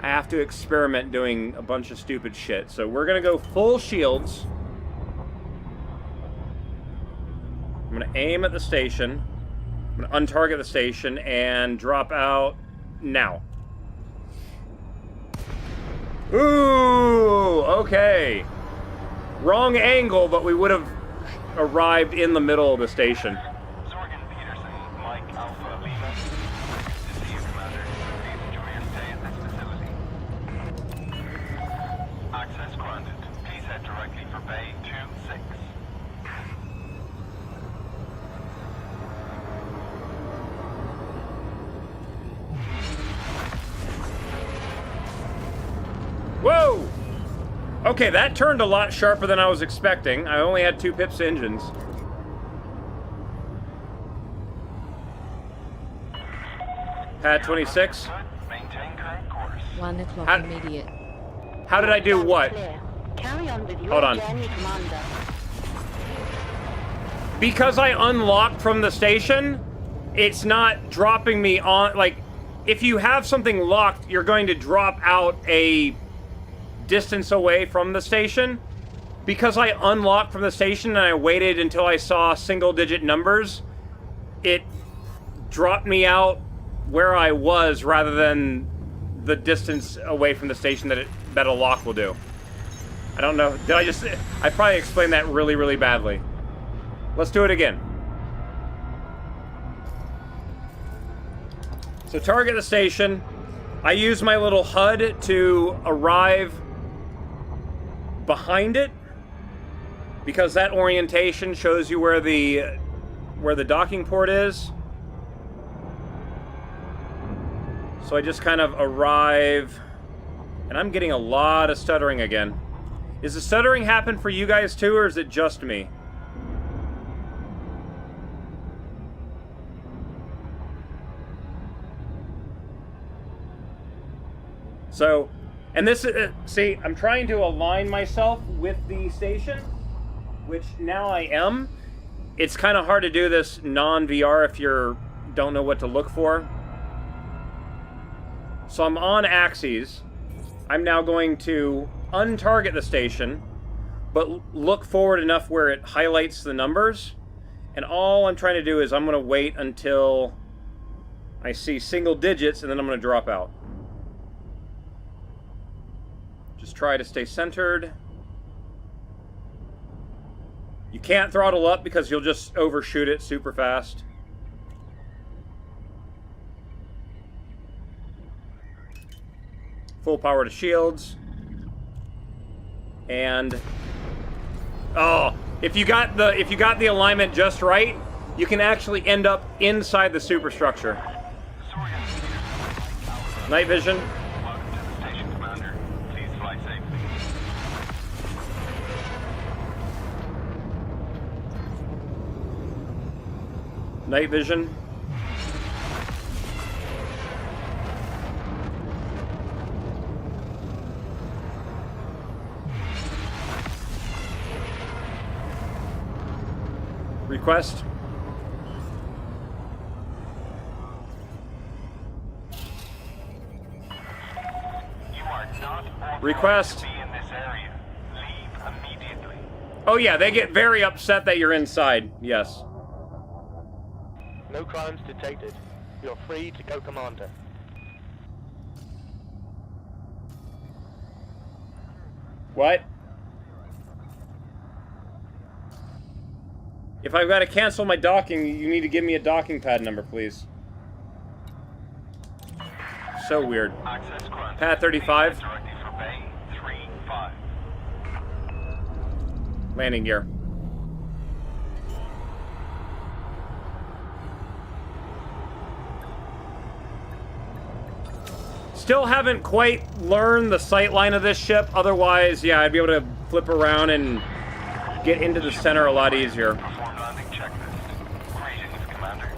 I have to experiment doing a bunch of stupid shit. So we're gonna go full shields. I'm gonna aim at the station. I'm gonna untarget the station and drop out now. Ooh, okay. Wrong angle, but we would have arrived in the middle of the station. Access granted. Please head directly for Bay 26. Whoa! Okay, that turned a lot sharper than I was expecting. I only had 2 pips engines. Pad 26. 1 o'clock immediate. How did I do what? Carry on with your Hold on. journey, Commander. Because I unlocked from the station, it's not dropping me on... Like, if you have something locked, you're going to drop out a distance away from the station. Because I unlocked from the station and I waited until I saw single-digit numbers, it dropped me out where I was rather than the distance away from the station that a lock will do. I don't know. I probably explained that really, really badly. Let's do it again. So target the station. I use my little HUD to arrive behind it because that orientation shows you where the docking port is. So I just kind of arrive, and I'm getting a lot of stuttering again. Is the stuttering happen for you guys too, or is it just me? So, and this is, see, I'm trying to align myself with the station, which now I am. It's kind of hard to do this non-VR if you don't know what to look for. So I'm on axes. I'm now going to untarget the station, but look forward enough where it highlights the numbers. And all I'm trying to do is I'm going to wait until I see single digits, and then I'm going to drop out. Just try to stay centered. You can't throttle up because you'll just overshoot it super fast. Full power to shields. And oh, if you got the alignment just right, you can actually end up inside the superstructure. Night vision. Night vision. Request. You are not authorized Request. to be in this area. Leave immediately. Oh yeah, they get very upset that you're inside. Yes. No crimes detected. You're free to go, Commander. What? If I've got to cancel my docking, you need to give me a docking pad number, please. So weird. Access granted. Pad 35. Please head directly for Bay 35. Landing gear. Still haven't quite learned the sight line of this ship. Otherwise, yeah, I'd be able to flip around and get into the center a lot easier. Perform landing checklist. Greetings, Commander.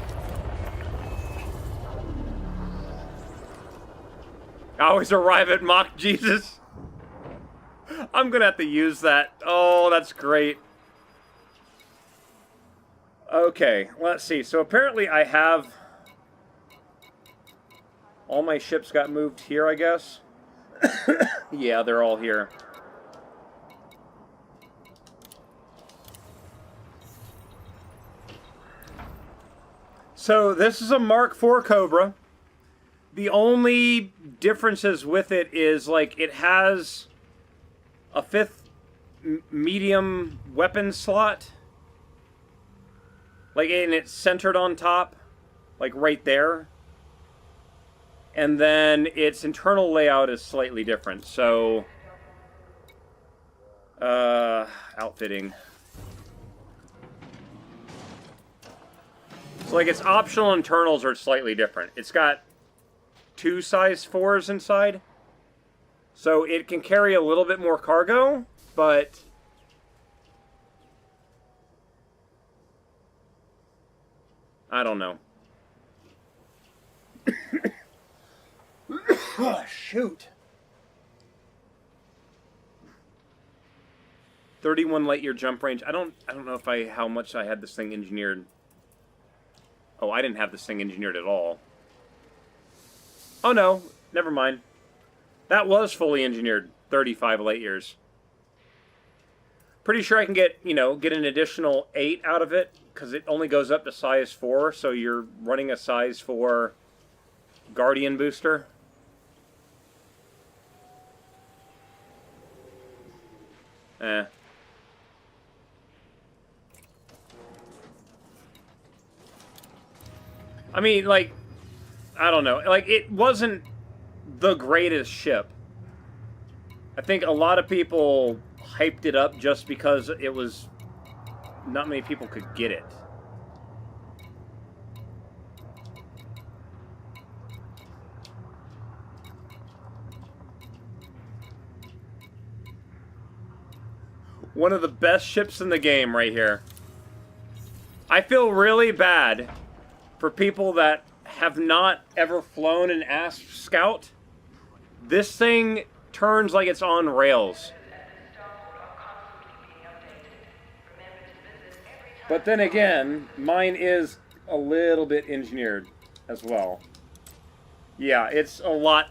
I always arrive at Mach Jesus. I'm gonna have to use that. Oh, that's great. Okay, let's see. So apparently I have... all my ships got moved here, I guess. Yeah, they're all here. So this is a Mark IV Cobra. The only differences with it is, like, it has a 5th medium weapon slot. Like, and it's centered on top, like right there. And then its internal layout is slightly different. So, outfitting. So, like, its optional internals are slightly different. It's got 2 size 4s inside. So it can carry a little bit more cargo, but I don't know. Oh, shoot. 31 light year jump range. I don't know if how much I had this thing engineered. Oh, I didn't have this thing engineered at all. Oh no, never mind. That was fully engineered. 35 light years. Pretty sure I can get, get an additional 8 out of it, because it only goes up to size 4, so you're running a size 4 Guardian booster. I mean, like, I don't know. Like, it wasn't the greatest ship. I think a lot of people hyped it up just because it was... not many people could get it. One of the best ships in the game right here. I feel really bad for people that have not ever flown an ASP Scout. This thing turns like it's on rails. But then again, mine is a little bit engineered as well. Yeah, it's a lot.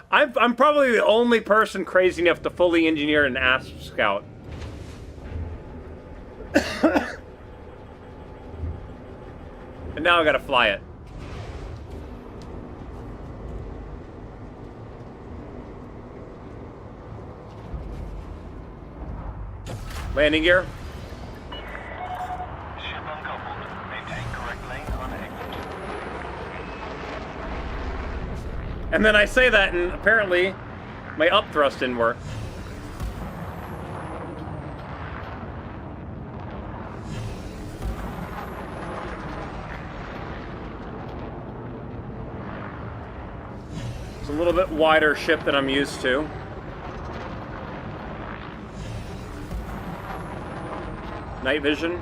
I'm probably the only person crazy enough to fully engineer an ASP Scout. And now I gotta fly it. Landing gear. Ship uncoupled. Maintain correct lane on exit. And then I say that, and apparently my up thrust didn't work. It's a little bit wider ship than I'm used to. Night vision.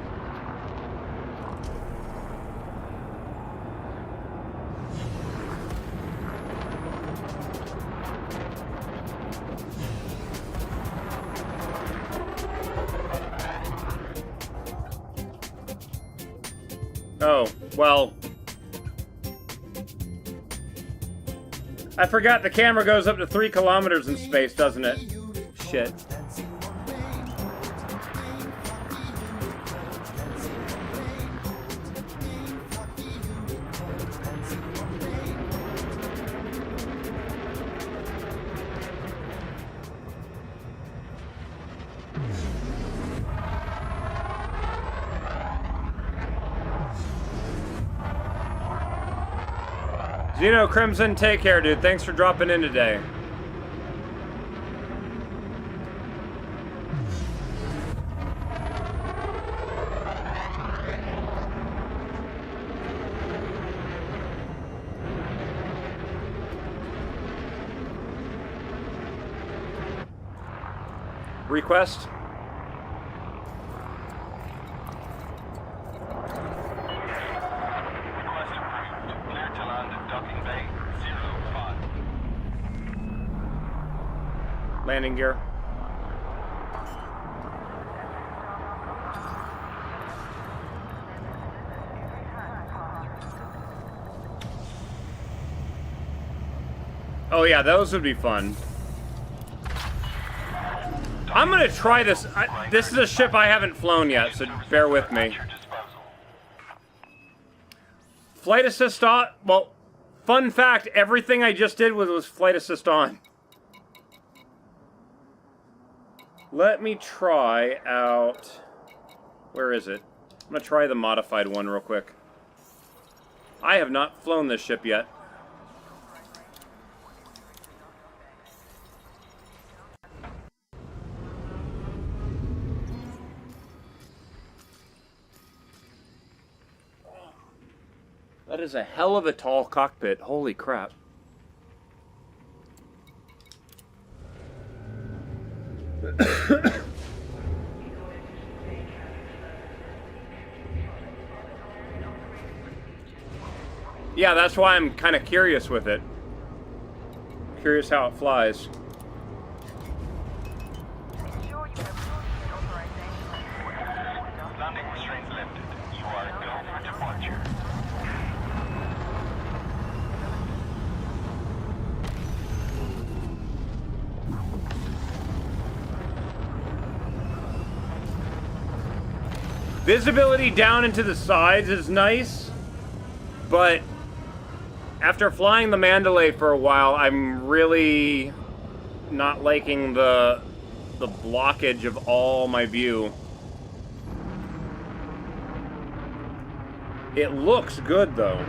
Oh, well. I forgot the camera goes up to 3 kilometers in space, doesn't it? Shit. Zeno Crimson, take care, dude. Thanks for dropping in today. Request. Landing gear. Oh yeah, those would be fun. I'm gonna try this. This is a ship I haven't flown yet, so bear with me. Flight assist on. Well, fun fact, everything I just did was flight assist on. Let me try out... Where is it? I'm going to try the modified one real quick. I have not flown this ship yet. That is a hell of a tall cockpit. Holy crap. Yeah, that's why I'm kind of curious with it. Curious how it flies. Landing restraints lifted. You are go for departure. Visibility down into the sides is nice, but after flying the Mandalay for a while, I'm really not liking the blockage of all my view. It looks good though.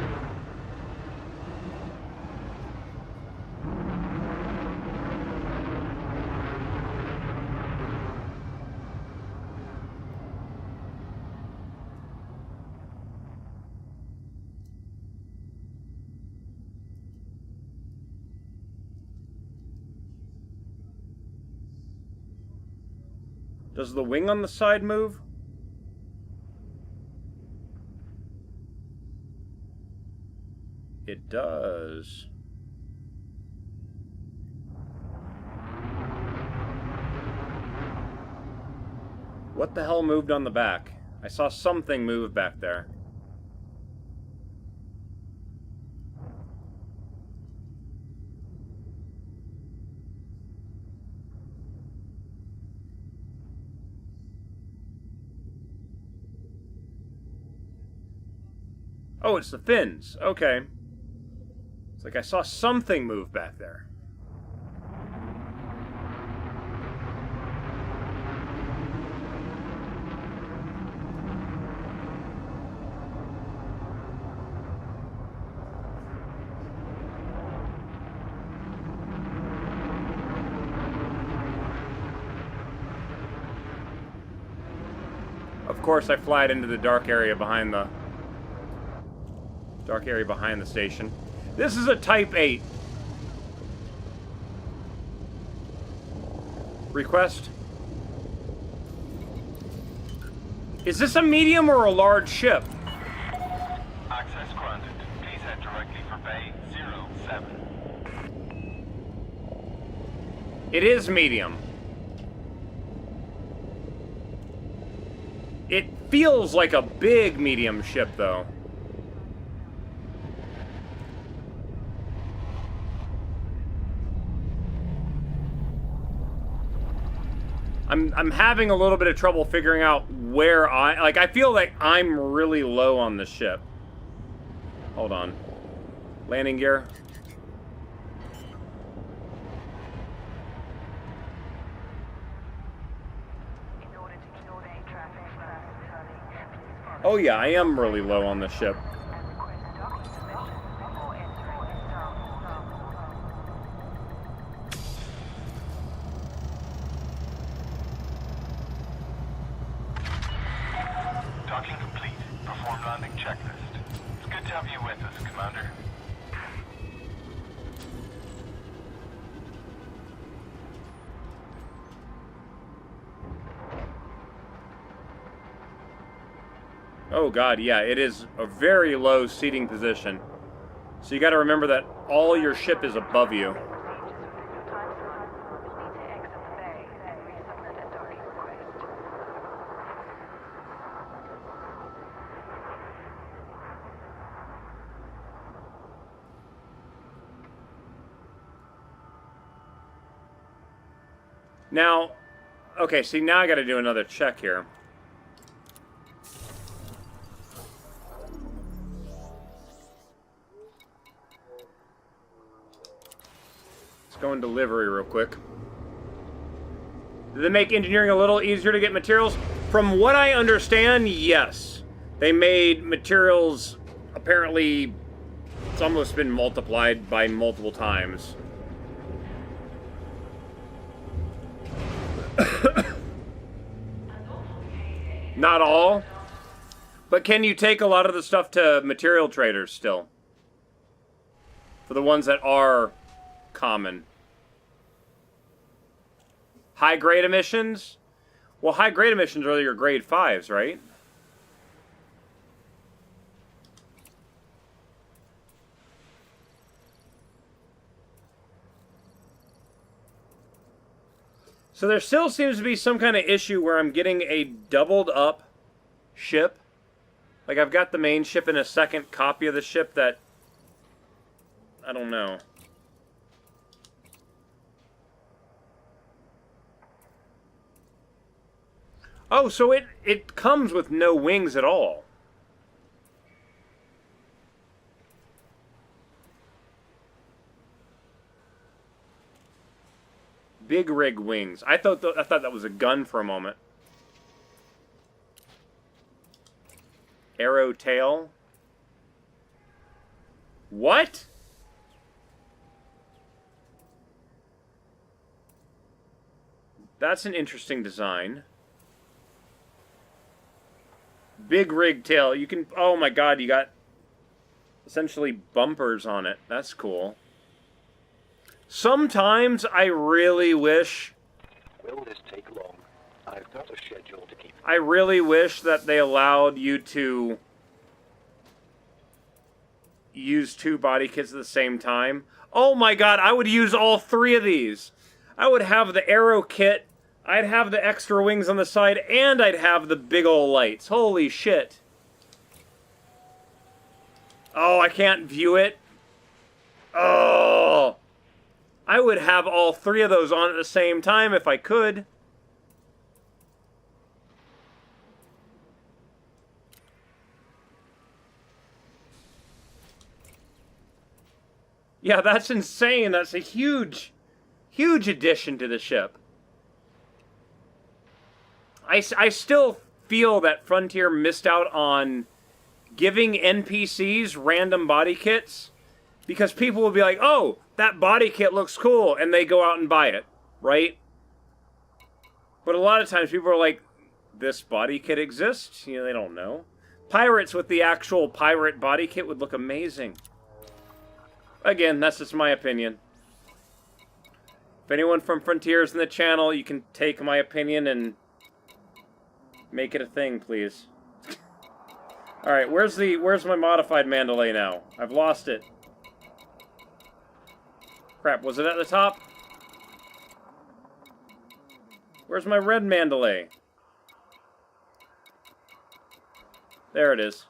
Does the wing on the side move? It does. What the hell moved on the back? I saw something move back there. Oh, it's the fins. Okay. It's like I saw something move back there. Of course, I fly it into the dark area behind the station. This is a Type 8. Request. Is this a medium or a large ship? Access granted. Please head directly for Bay 07. It is medium. It feels like a big medium ship, though. I'm having a little bit of trouble figuring out where I feel like I'm really low on the ship. Hold on. Landing gear. Oh yeah, I am really low on the ship. Docking complete. Perform landing checklist. It's good to have you with us, Commander. Oh god, yeah, it is a very low seating position. So you gotta remember that all your ship is above you. Now, okay, see, now I gotta do another check here. Let's go in delivery real quick. Did they make engineering a little easier to get materials? From what I understand, yes. They made materials, apparently, it's almost been multiplied by multiple times. Not all, but can you take a lot of the stuff to material traders still? For the ones that are common. High grade emissions? Well, high grade emissions are your grade 5s, right? So there still seems to be some kind of issue where I'm getting a doubled up ship. Like I've got the main ship and a second copy of the ship that... I don't know. Oh, so it comes with no wings at all. Big rig wings. I thought that was a gun for a moment. Arrow tail. What? That's an interesting design. Big rig tail. You can... Oh my god, you got essentially bumpers on it. That's cool. Sometimes I really wish... Will this take long? I've got also scheduled to keep. I really wish that they allowed you to use 2 body kits at the same time. Oh my god, I would use all 3 of these. I would have the arrow kit, I'd have the extra wings on the side, and I'd have the big ol' lights. Holy shit. Oh, I can't view it. Oh. I would have all 3 of those on at the same time if I could. Yeah, that's insane. That's a huge, huge addition to the ship. I still feel that Frontier missed out on giving NPCs random body kits, because people will be like, oh, that body kit looks cool, and they go out and buy it, right? But a lot of times people are like, this body kit exists? You know, they don't know. Pirates with the actual pirate body kit would look amazing. Again, that's just my opinion. If anyone from Frontier is in the channel, you can take my opinion and make it a thing, please. Alright, where's my modified Mandalay now? I've lost it. Crap, was it at the top? Where's my red Mandalay? There it is.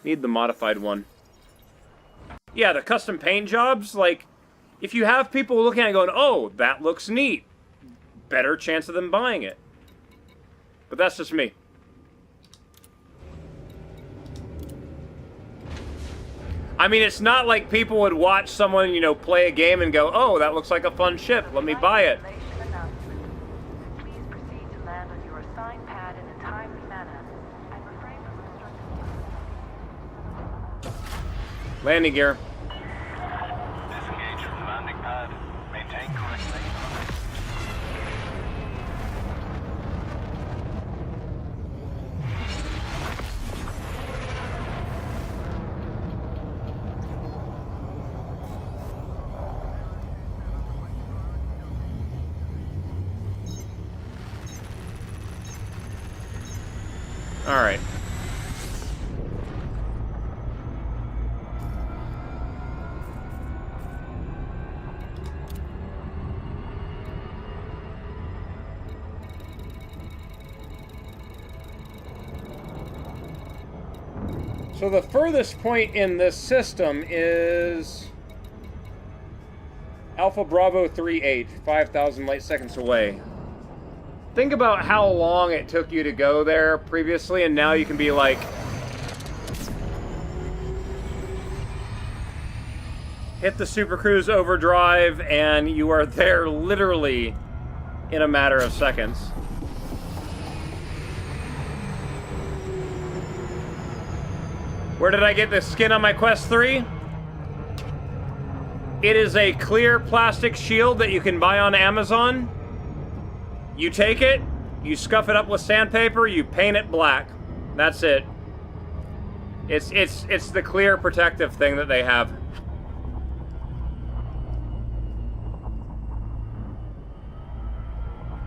Need the modified one. Yeah, the custom paint jobs, like, if you have people looking at it going, oh, that looks neat, better chance of them buying it. But that's just me. I mean, it's not like people would watch someone, you know, play a game and go, oh, that looks like a fun ship, let me buy it. Please proceed to land on your assigned pad in a timely manner and refrain from obstructing. Landing gear. Disengage from landing pad. Maintain correctly. Alright. So the furthest point in this system is Alpha Bravo 38, 5,000 light seconds away. Think about how long it took you to go there previously, and now you can be like, hit the Super Cruise overdrive, and you are there literally in a matter of seconds. Where did I get this skin on my Quest 3? It is a clear plastic shield that you can buy on Amazon. You take it, you scuff it up with sandpaper, you paint it black. That's it. It's the clear protective thing that they have.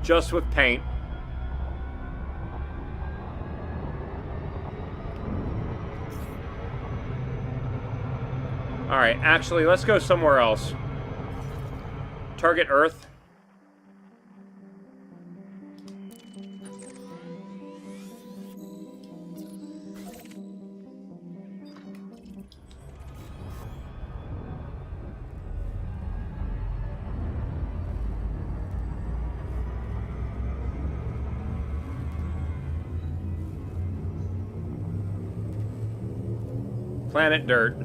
Just with paint. Alright, actually, let's go somewhere else. Target Earth. Planet Dirt.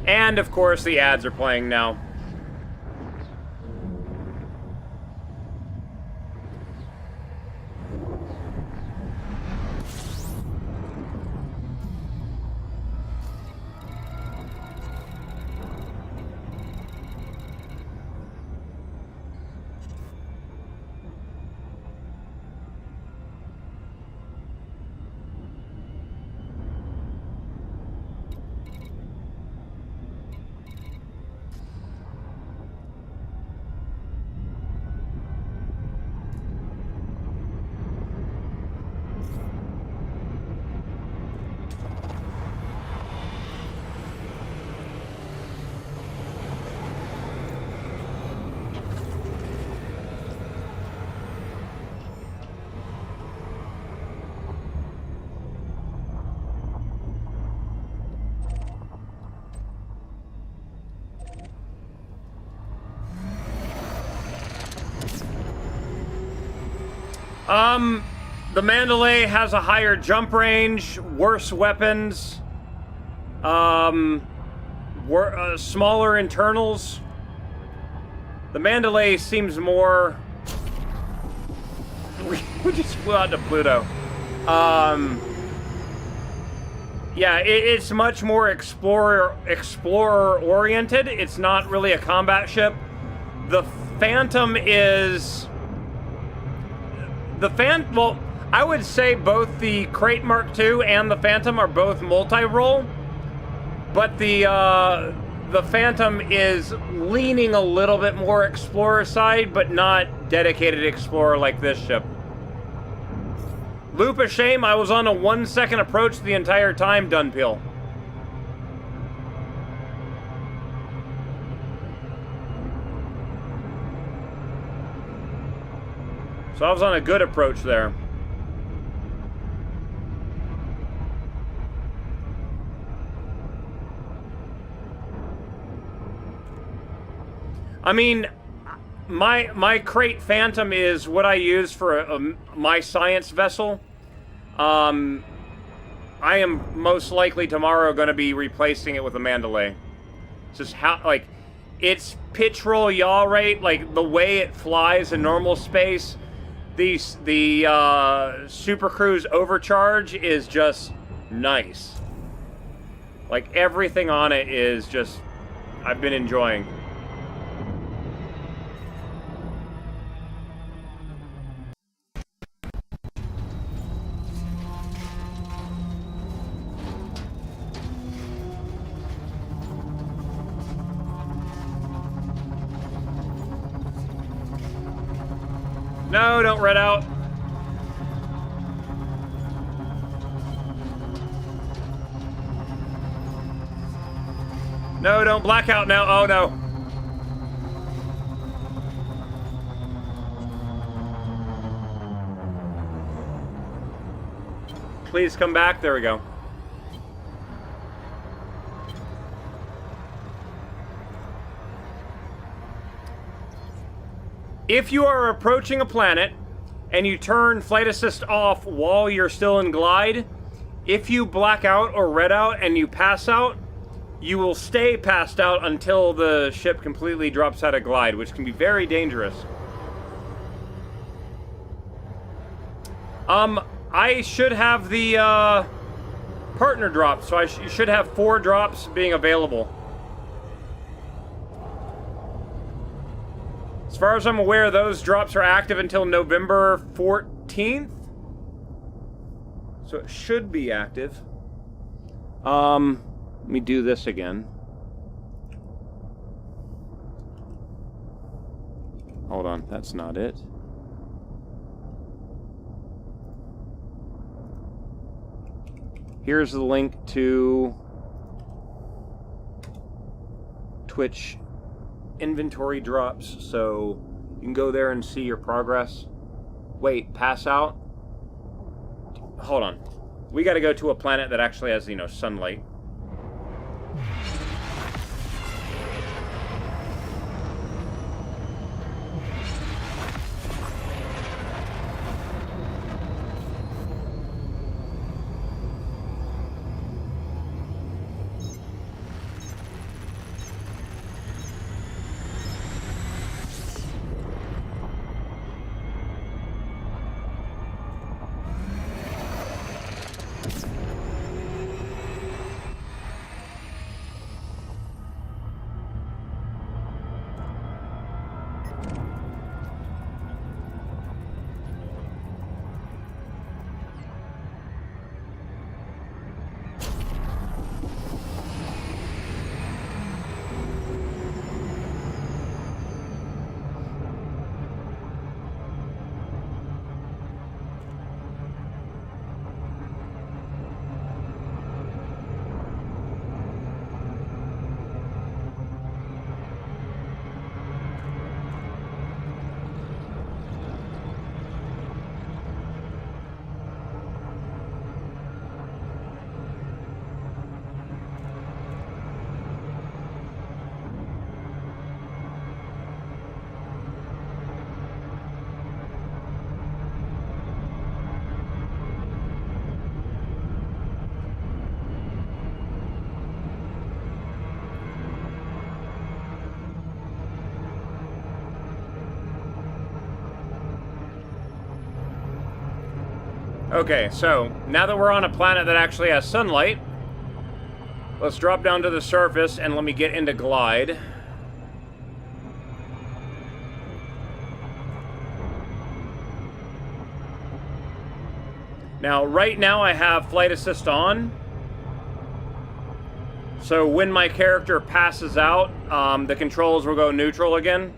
And, of course, the ads are playing now. The Mandalay has a higher jump range, worse weapons, smaller internals. The Mandalay seems more... We just flew out to Pluto. Yeah, it's much more explorer-oriented. It's not really a combat ship. The Phantom is... Well, I would say both the Crate Mark II and the Phantom are both multi-role, but the Phantom is leaning a little bit more Explorer side, but not dedicated Explorer like this ship. Loop of shame, I was on a 1-second approach the entire time, Dunpeel. So I was on a good approach there. I mean, my Crate Phantom is what I use for my science vessel. I am most likely tomorrow going to be replacing it with a Mandalay. It's just how, like, its pitch roll yaw rate, like the way it flies in normal space. The Super Cruise overcharge is just nice. Like, everything on it is just, I've been enjoying. No, don't red out. No, don't black out now. Oh, no. Please come back. There we go. If you are approaching a planet and you turn flight assist off while you're still in glide, if you black out or red out and you pass out, you will stay passed out until the ship completely drops out of glide, which can be very dangerous. I should have the partner drop, so you should have 4 drops being available. As far as I'm aware, those drops are active until November 14th. So it should be active. Let me do this again. Hold on, that's not it. Here's the link to Twitch inventory drops, so you can go there and see your progress. Wait, pass out? Hold on. We gotta go to a planet that actually has, sunlight. Okay, so now that we're on a planet that actually has sunlight, let's drop down to the surface and let me get into glide. Now, right now I have flight assist on. So when my character passes out, the controls will go neutral again.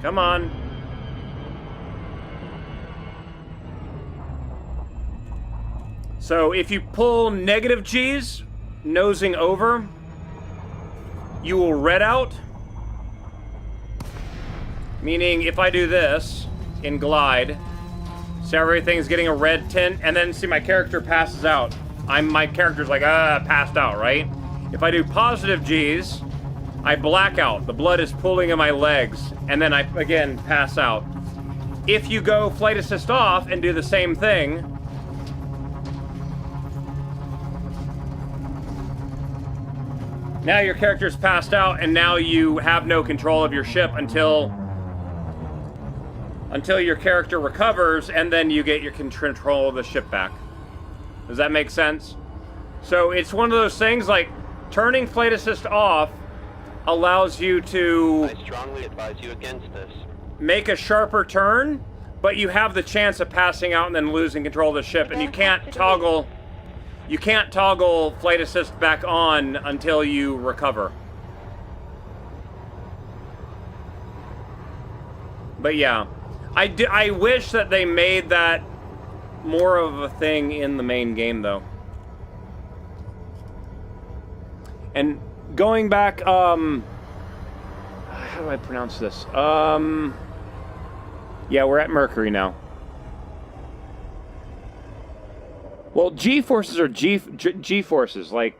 Come on. So if you pull negative G's, nosing over, you will red out. Meaning if I do this in glide, so everything's getting a red tint, and then see my character passes out. My character's like, passed out, right? If I do positive G's, I black out. The blood is pooling in my legs, and then I, again, pass out. If you go flight assist off and do the same thing, now your character's passed out, and now you have no control of your ship until your character recovers, and then you get your control of the ship back. Does that make sense? So it's one of those things like turning flight assist off allows you to I strongly advise you against this. make a sharper turn, but you have the chance of passing out and then losing control of the ship, and you can't toggle flight assist back on until you recover. But yeah, I wish that they made that more of a thing in the main game, though. And going back, how do I pronounce this? Yeah, we're at Mercury now. Well, G-forces are G-forces. Like,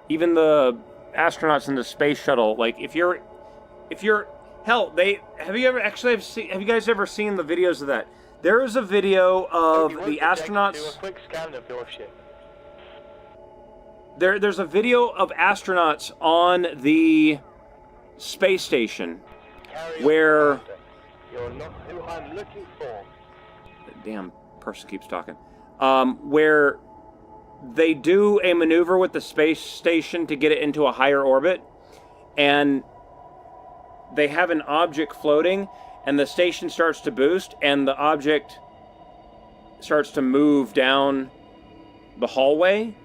even the astronauts in the space shuttle. Like, if you're, hell, have you guys ever seen the videos of that? There is a video of the astronauts. Do a quick scan of your ship. There's a video of astronauts on the space station where. You're not who I'm looking for. The damn person keeps talking. Where they do a maneuver with the space station to get it into a higher orbit, and they have an object floating, and the station starts to boost, and the object starts to move down the hallway.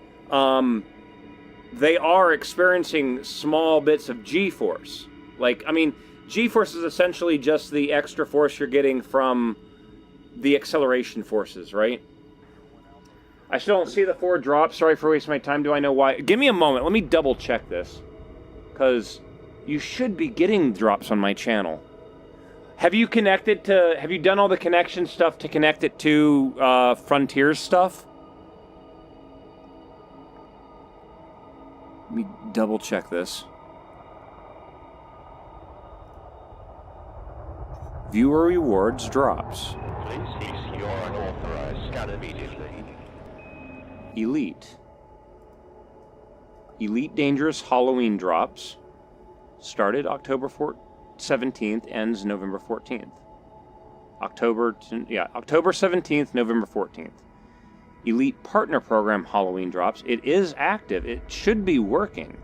They are experiencing small bits of G-force. Like, I mean, G-force is essentially just the extra force you're getting from the acceleration forces, right? I still don't see the 4 drops. Sorry for wasting my time. Do I know why? Give me a moment. Let me double check this. Because you should be getting drops on my channel. Have you done all the connection stuff to connect it to Frontiers stuff? Let me double check this. Viewer rewards drops. Please cease your unauthorized scan immediately. Elite. Elite Dangerous Halloween drops. Started October 17th, ends November 14th. October 17th, November 14th. Elite Partner Program Halloween drops. It is active. It should be working.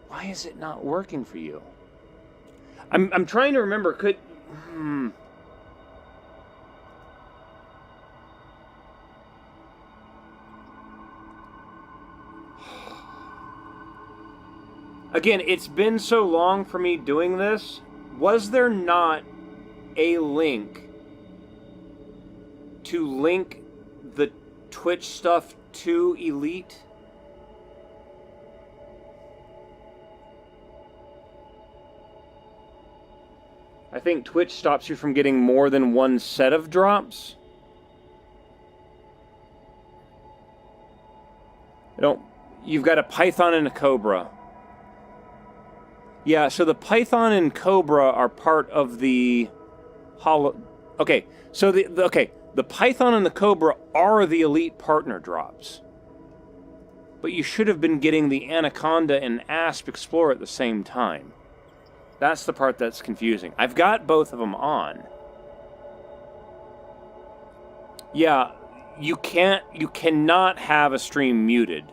Why is it not working for you? I'm trying to remember. Again, it's been so long for me doing this. Was there not a link to link the Twitch stuff to Elite? I think Twitch stops you from getting more than one set of drops. You've got a Python and a Cobra. Yeah, so the Python and Cobra are part of the Okay, so the Python and the Cobra are the elite partner drops. But you should have been getting the Anaconda and Asp Explorer at the same time. That's the part that's confusing. I've got both of them on. Yeah, you cannot have a stream muted.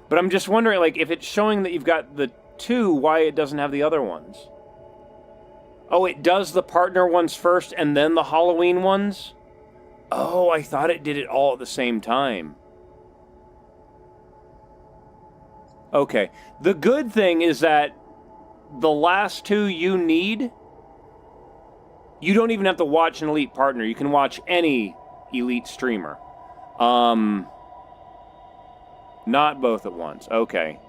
But I'm just wondering, like, if it's showing that you've got the 2, why it doesn't have the other ones. Oh, it does the partner ones first and then the Halloween ones? Oh, I thought it did it all at the same time. Okay. The good thing is that the last 2 you need, you don't even have to watch an elite partner. You can watch any elite streamer. Not both at once. Okay.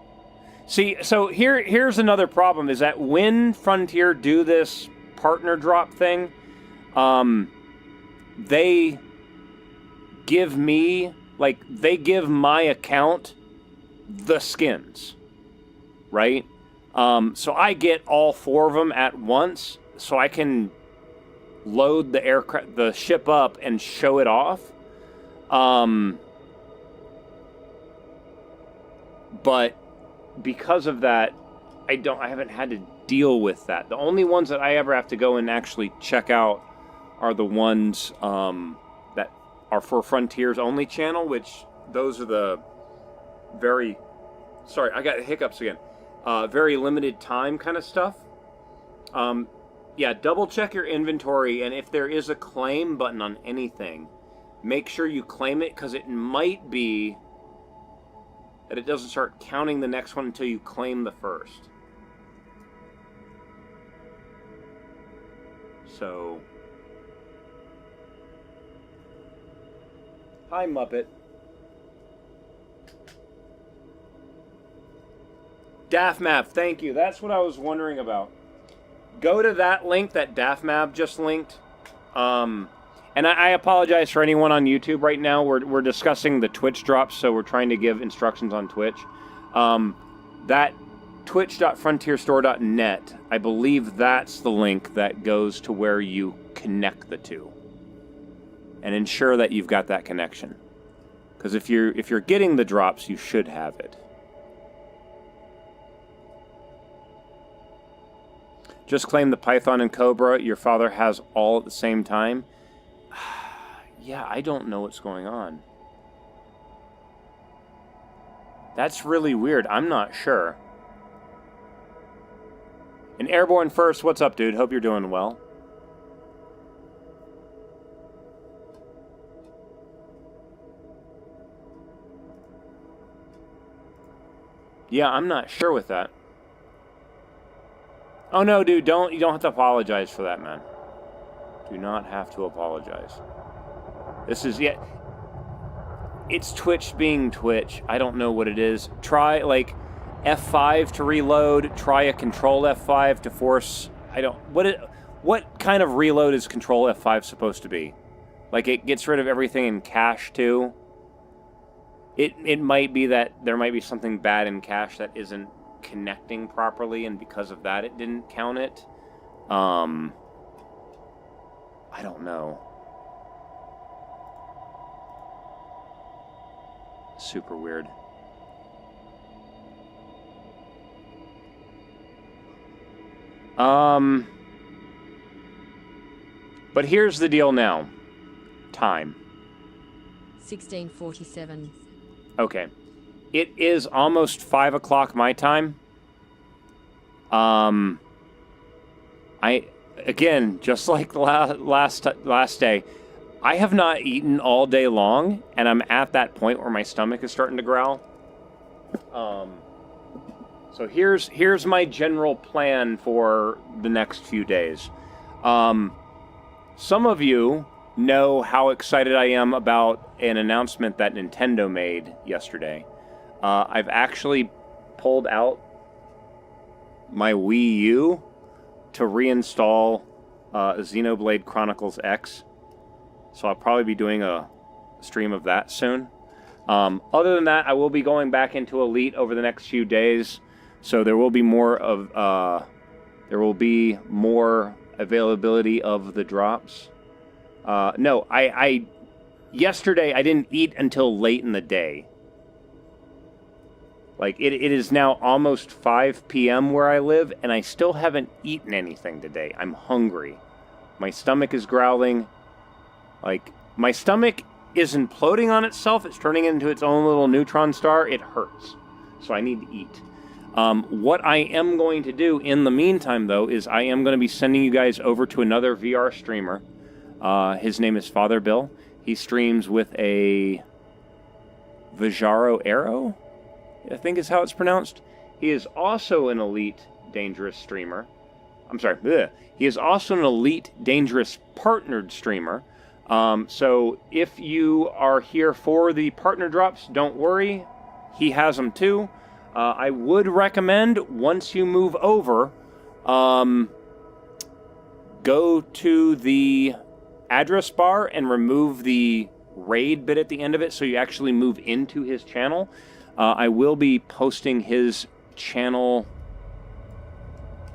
See, so here's another problem, is that when Frontier do this partner drop thing, they give me, like, they give my account the skins, right? So I get all 4 of them at once, so I can load the ship up and show it off. But because of that, I haven't had to deal with that. The only ones that I ever have to go and actually check out are the ones that are for Frontier's only channel, which those are the very, sorry, I got hiccups again. Very limited time kind of stuff. Yeah, double check your inventory, and if there is a claim button on anything, make sure you claim it, because it might be that it doesn't start counting the next one until you claim the first. So, hi Muppet. DAFMAP, thank you. That's what I was wondering about. Go to that link that DAFMAP just linked. And I apologize for anyone on YouTube right now. We're discussing the Twitch drops, so we're trying to give instructions on Twitch. That twitch.frontierstore.net, I believe that's the link that goes to where you connect the two. And ensure that you've got that connection. Because if you're getting the drops, you should have it. Just claim the Python and Cobra. Your father has all at the same time. Yeah, I don't know what's going on. That's really weird. I'm not sure. And Airborne First, what's up, dude? Hope you're doing well. Yeah, I'm not sure with that. Oh no, dude, you don't have to apologize for that, man. Do not have to apologize. This is, yeah, it's Twitch being Twitch. I don't know what it is. Try, like, F5 to reload. Try a Control F5 to force, what kind of reload is Control F5 supposed to be? Like, it gets rid of everything in cache, too? It might be that there might be something bad in cache that isn't connecting properly, and because of that, it didn't count it. I don't know. Super weird. But here's the deal now. Time. 1647. Okay. It is almost 5 o'clock my time. Again, just like the last day, I have not eaten all day long, and I'm at that point where my stomach is starting to growl. So here's my general plan for the next few days. Some of you know how excited I am about an announcement that Nintendo made yesterday. I've actually pulled out my Wii U to reinstall Xenoblade Chronicles X. So I'll probably be doing a stream of that soon. Other than that, I will be going back into Elite over the next few days. So there will be more of there will be more availability of the drops. No, yesterday I didn't eat until late in the day. Like, it is now almost 5 p.m. where I live, and I still haven't eaten anything today. I'm hungry. My stomach is growling. Like, my stomach is imploding on itself. It's turning into its own little neutron star. It hurts. So I need to eat. What I am going to do in the meantime, though, is I am going to be sending you guys over to another VR streamer. His name is Father Bill. He streams with a Vajaro Arrow, I think is how it's pronounced. He is also an elite dangerous streamer. I'm sorry. Bleh. He is also an elite dangerous partnered streamer. So if you are here for the partner drops, don't worry. He has them too. I would recommend, once you move over, go to the address bar and remove the raid bit at the end of it so you actually move into his channel. I will be posting his channel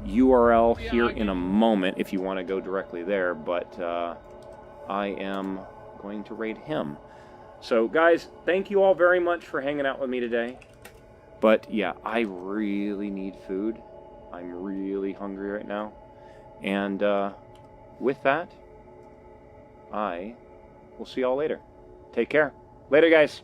URL here in a moment if you want to go directly there, but I am going to raid him. So, guys, thank you all very much for hanging out with me today. But, yeah, I really need food. I'm really hungry right now. And with that, I will see y'all later. Take care. Later, guys.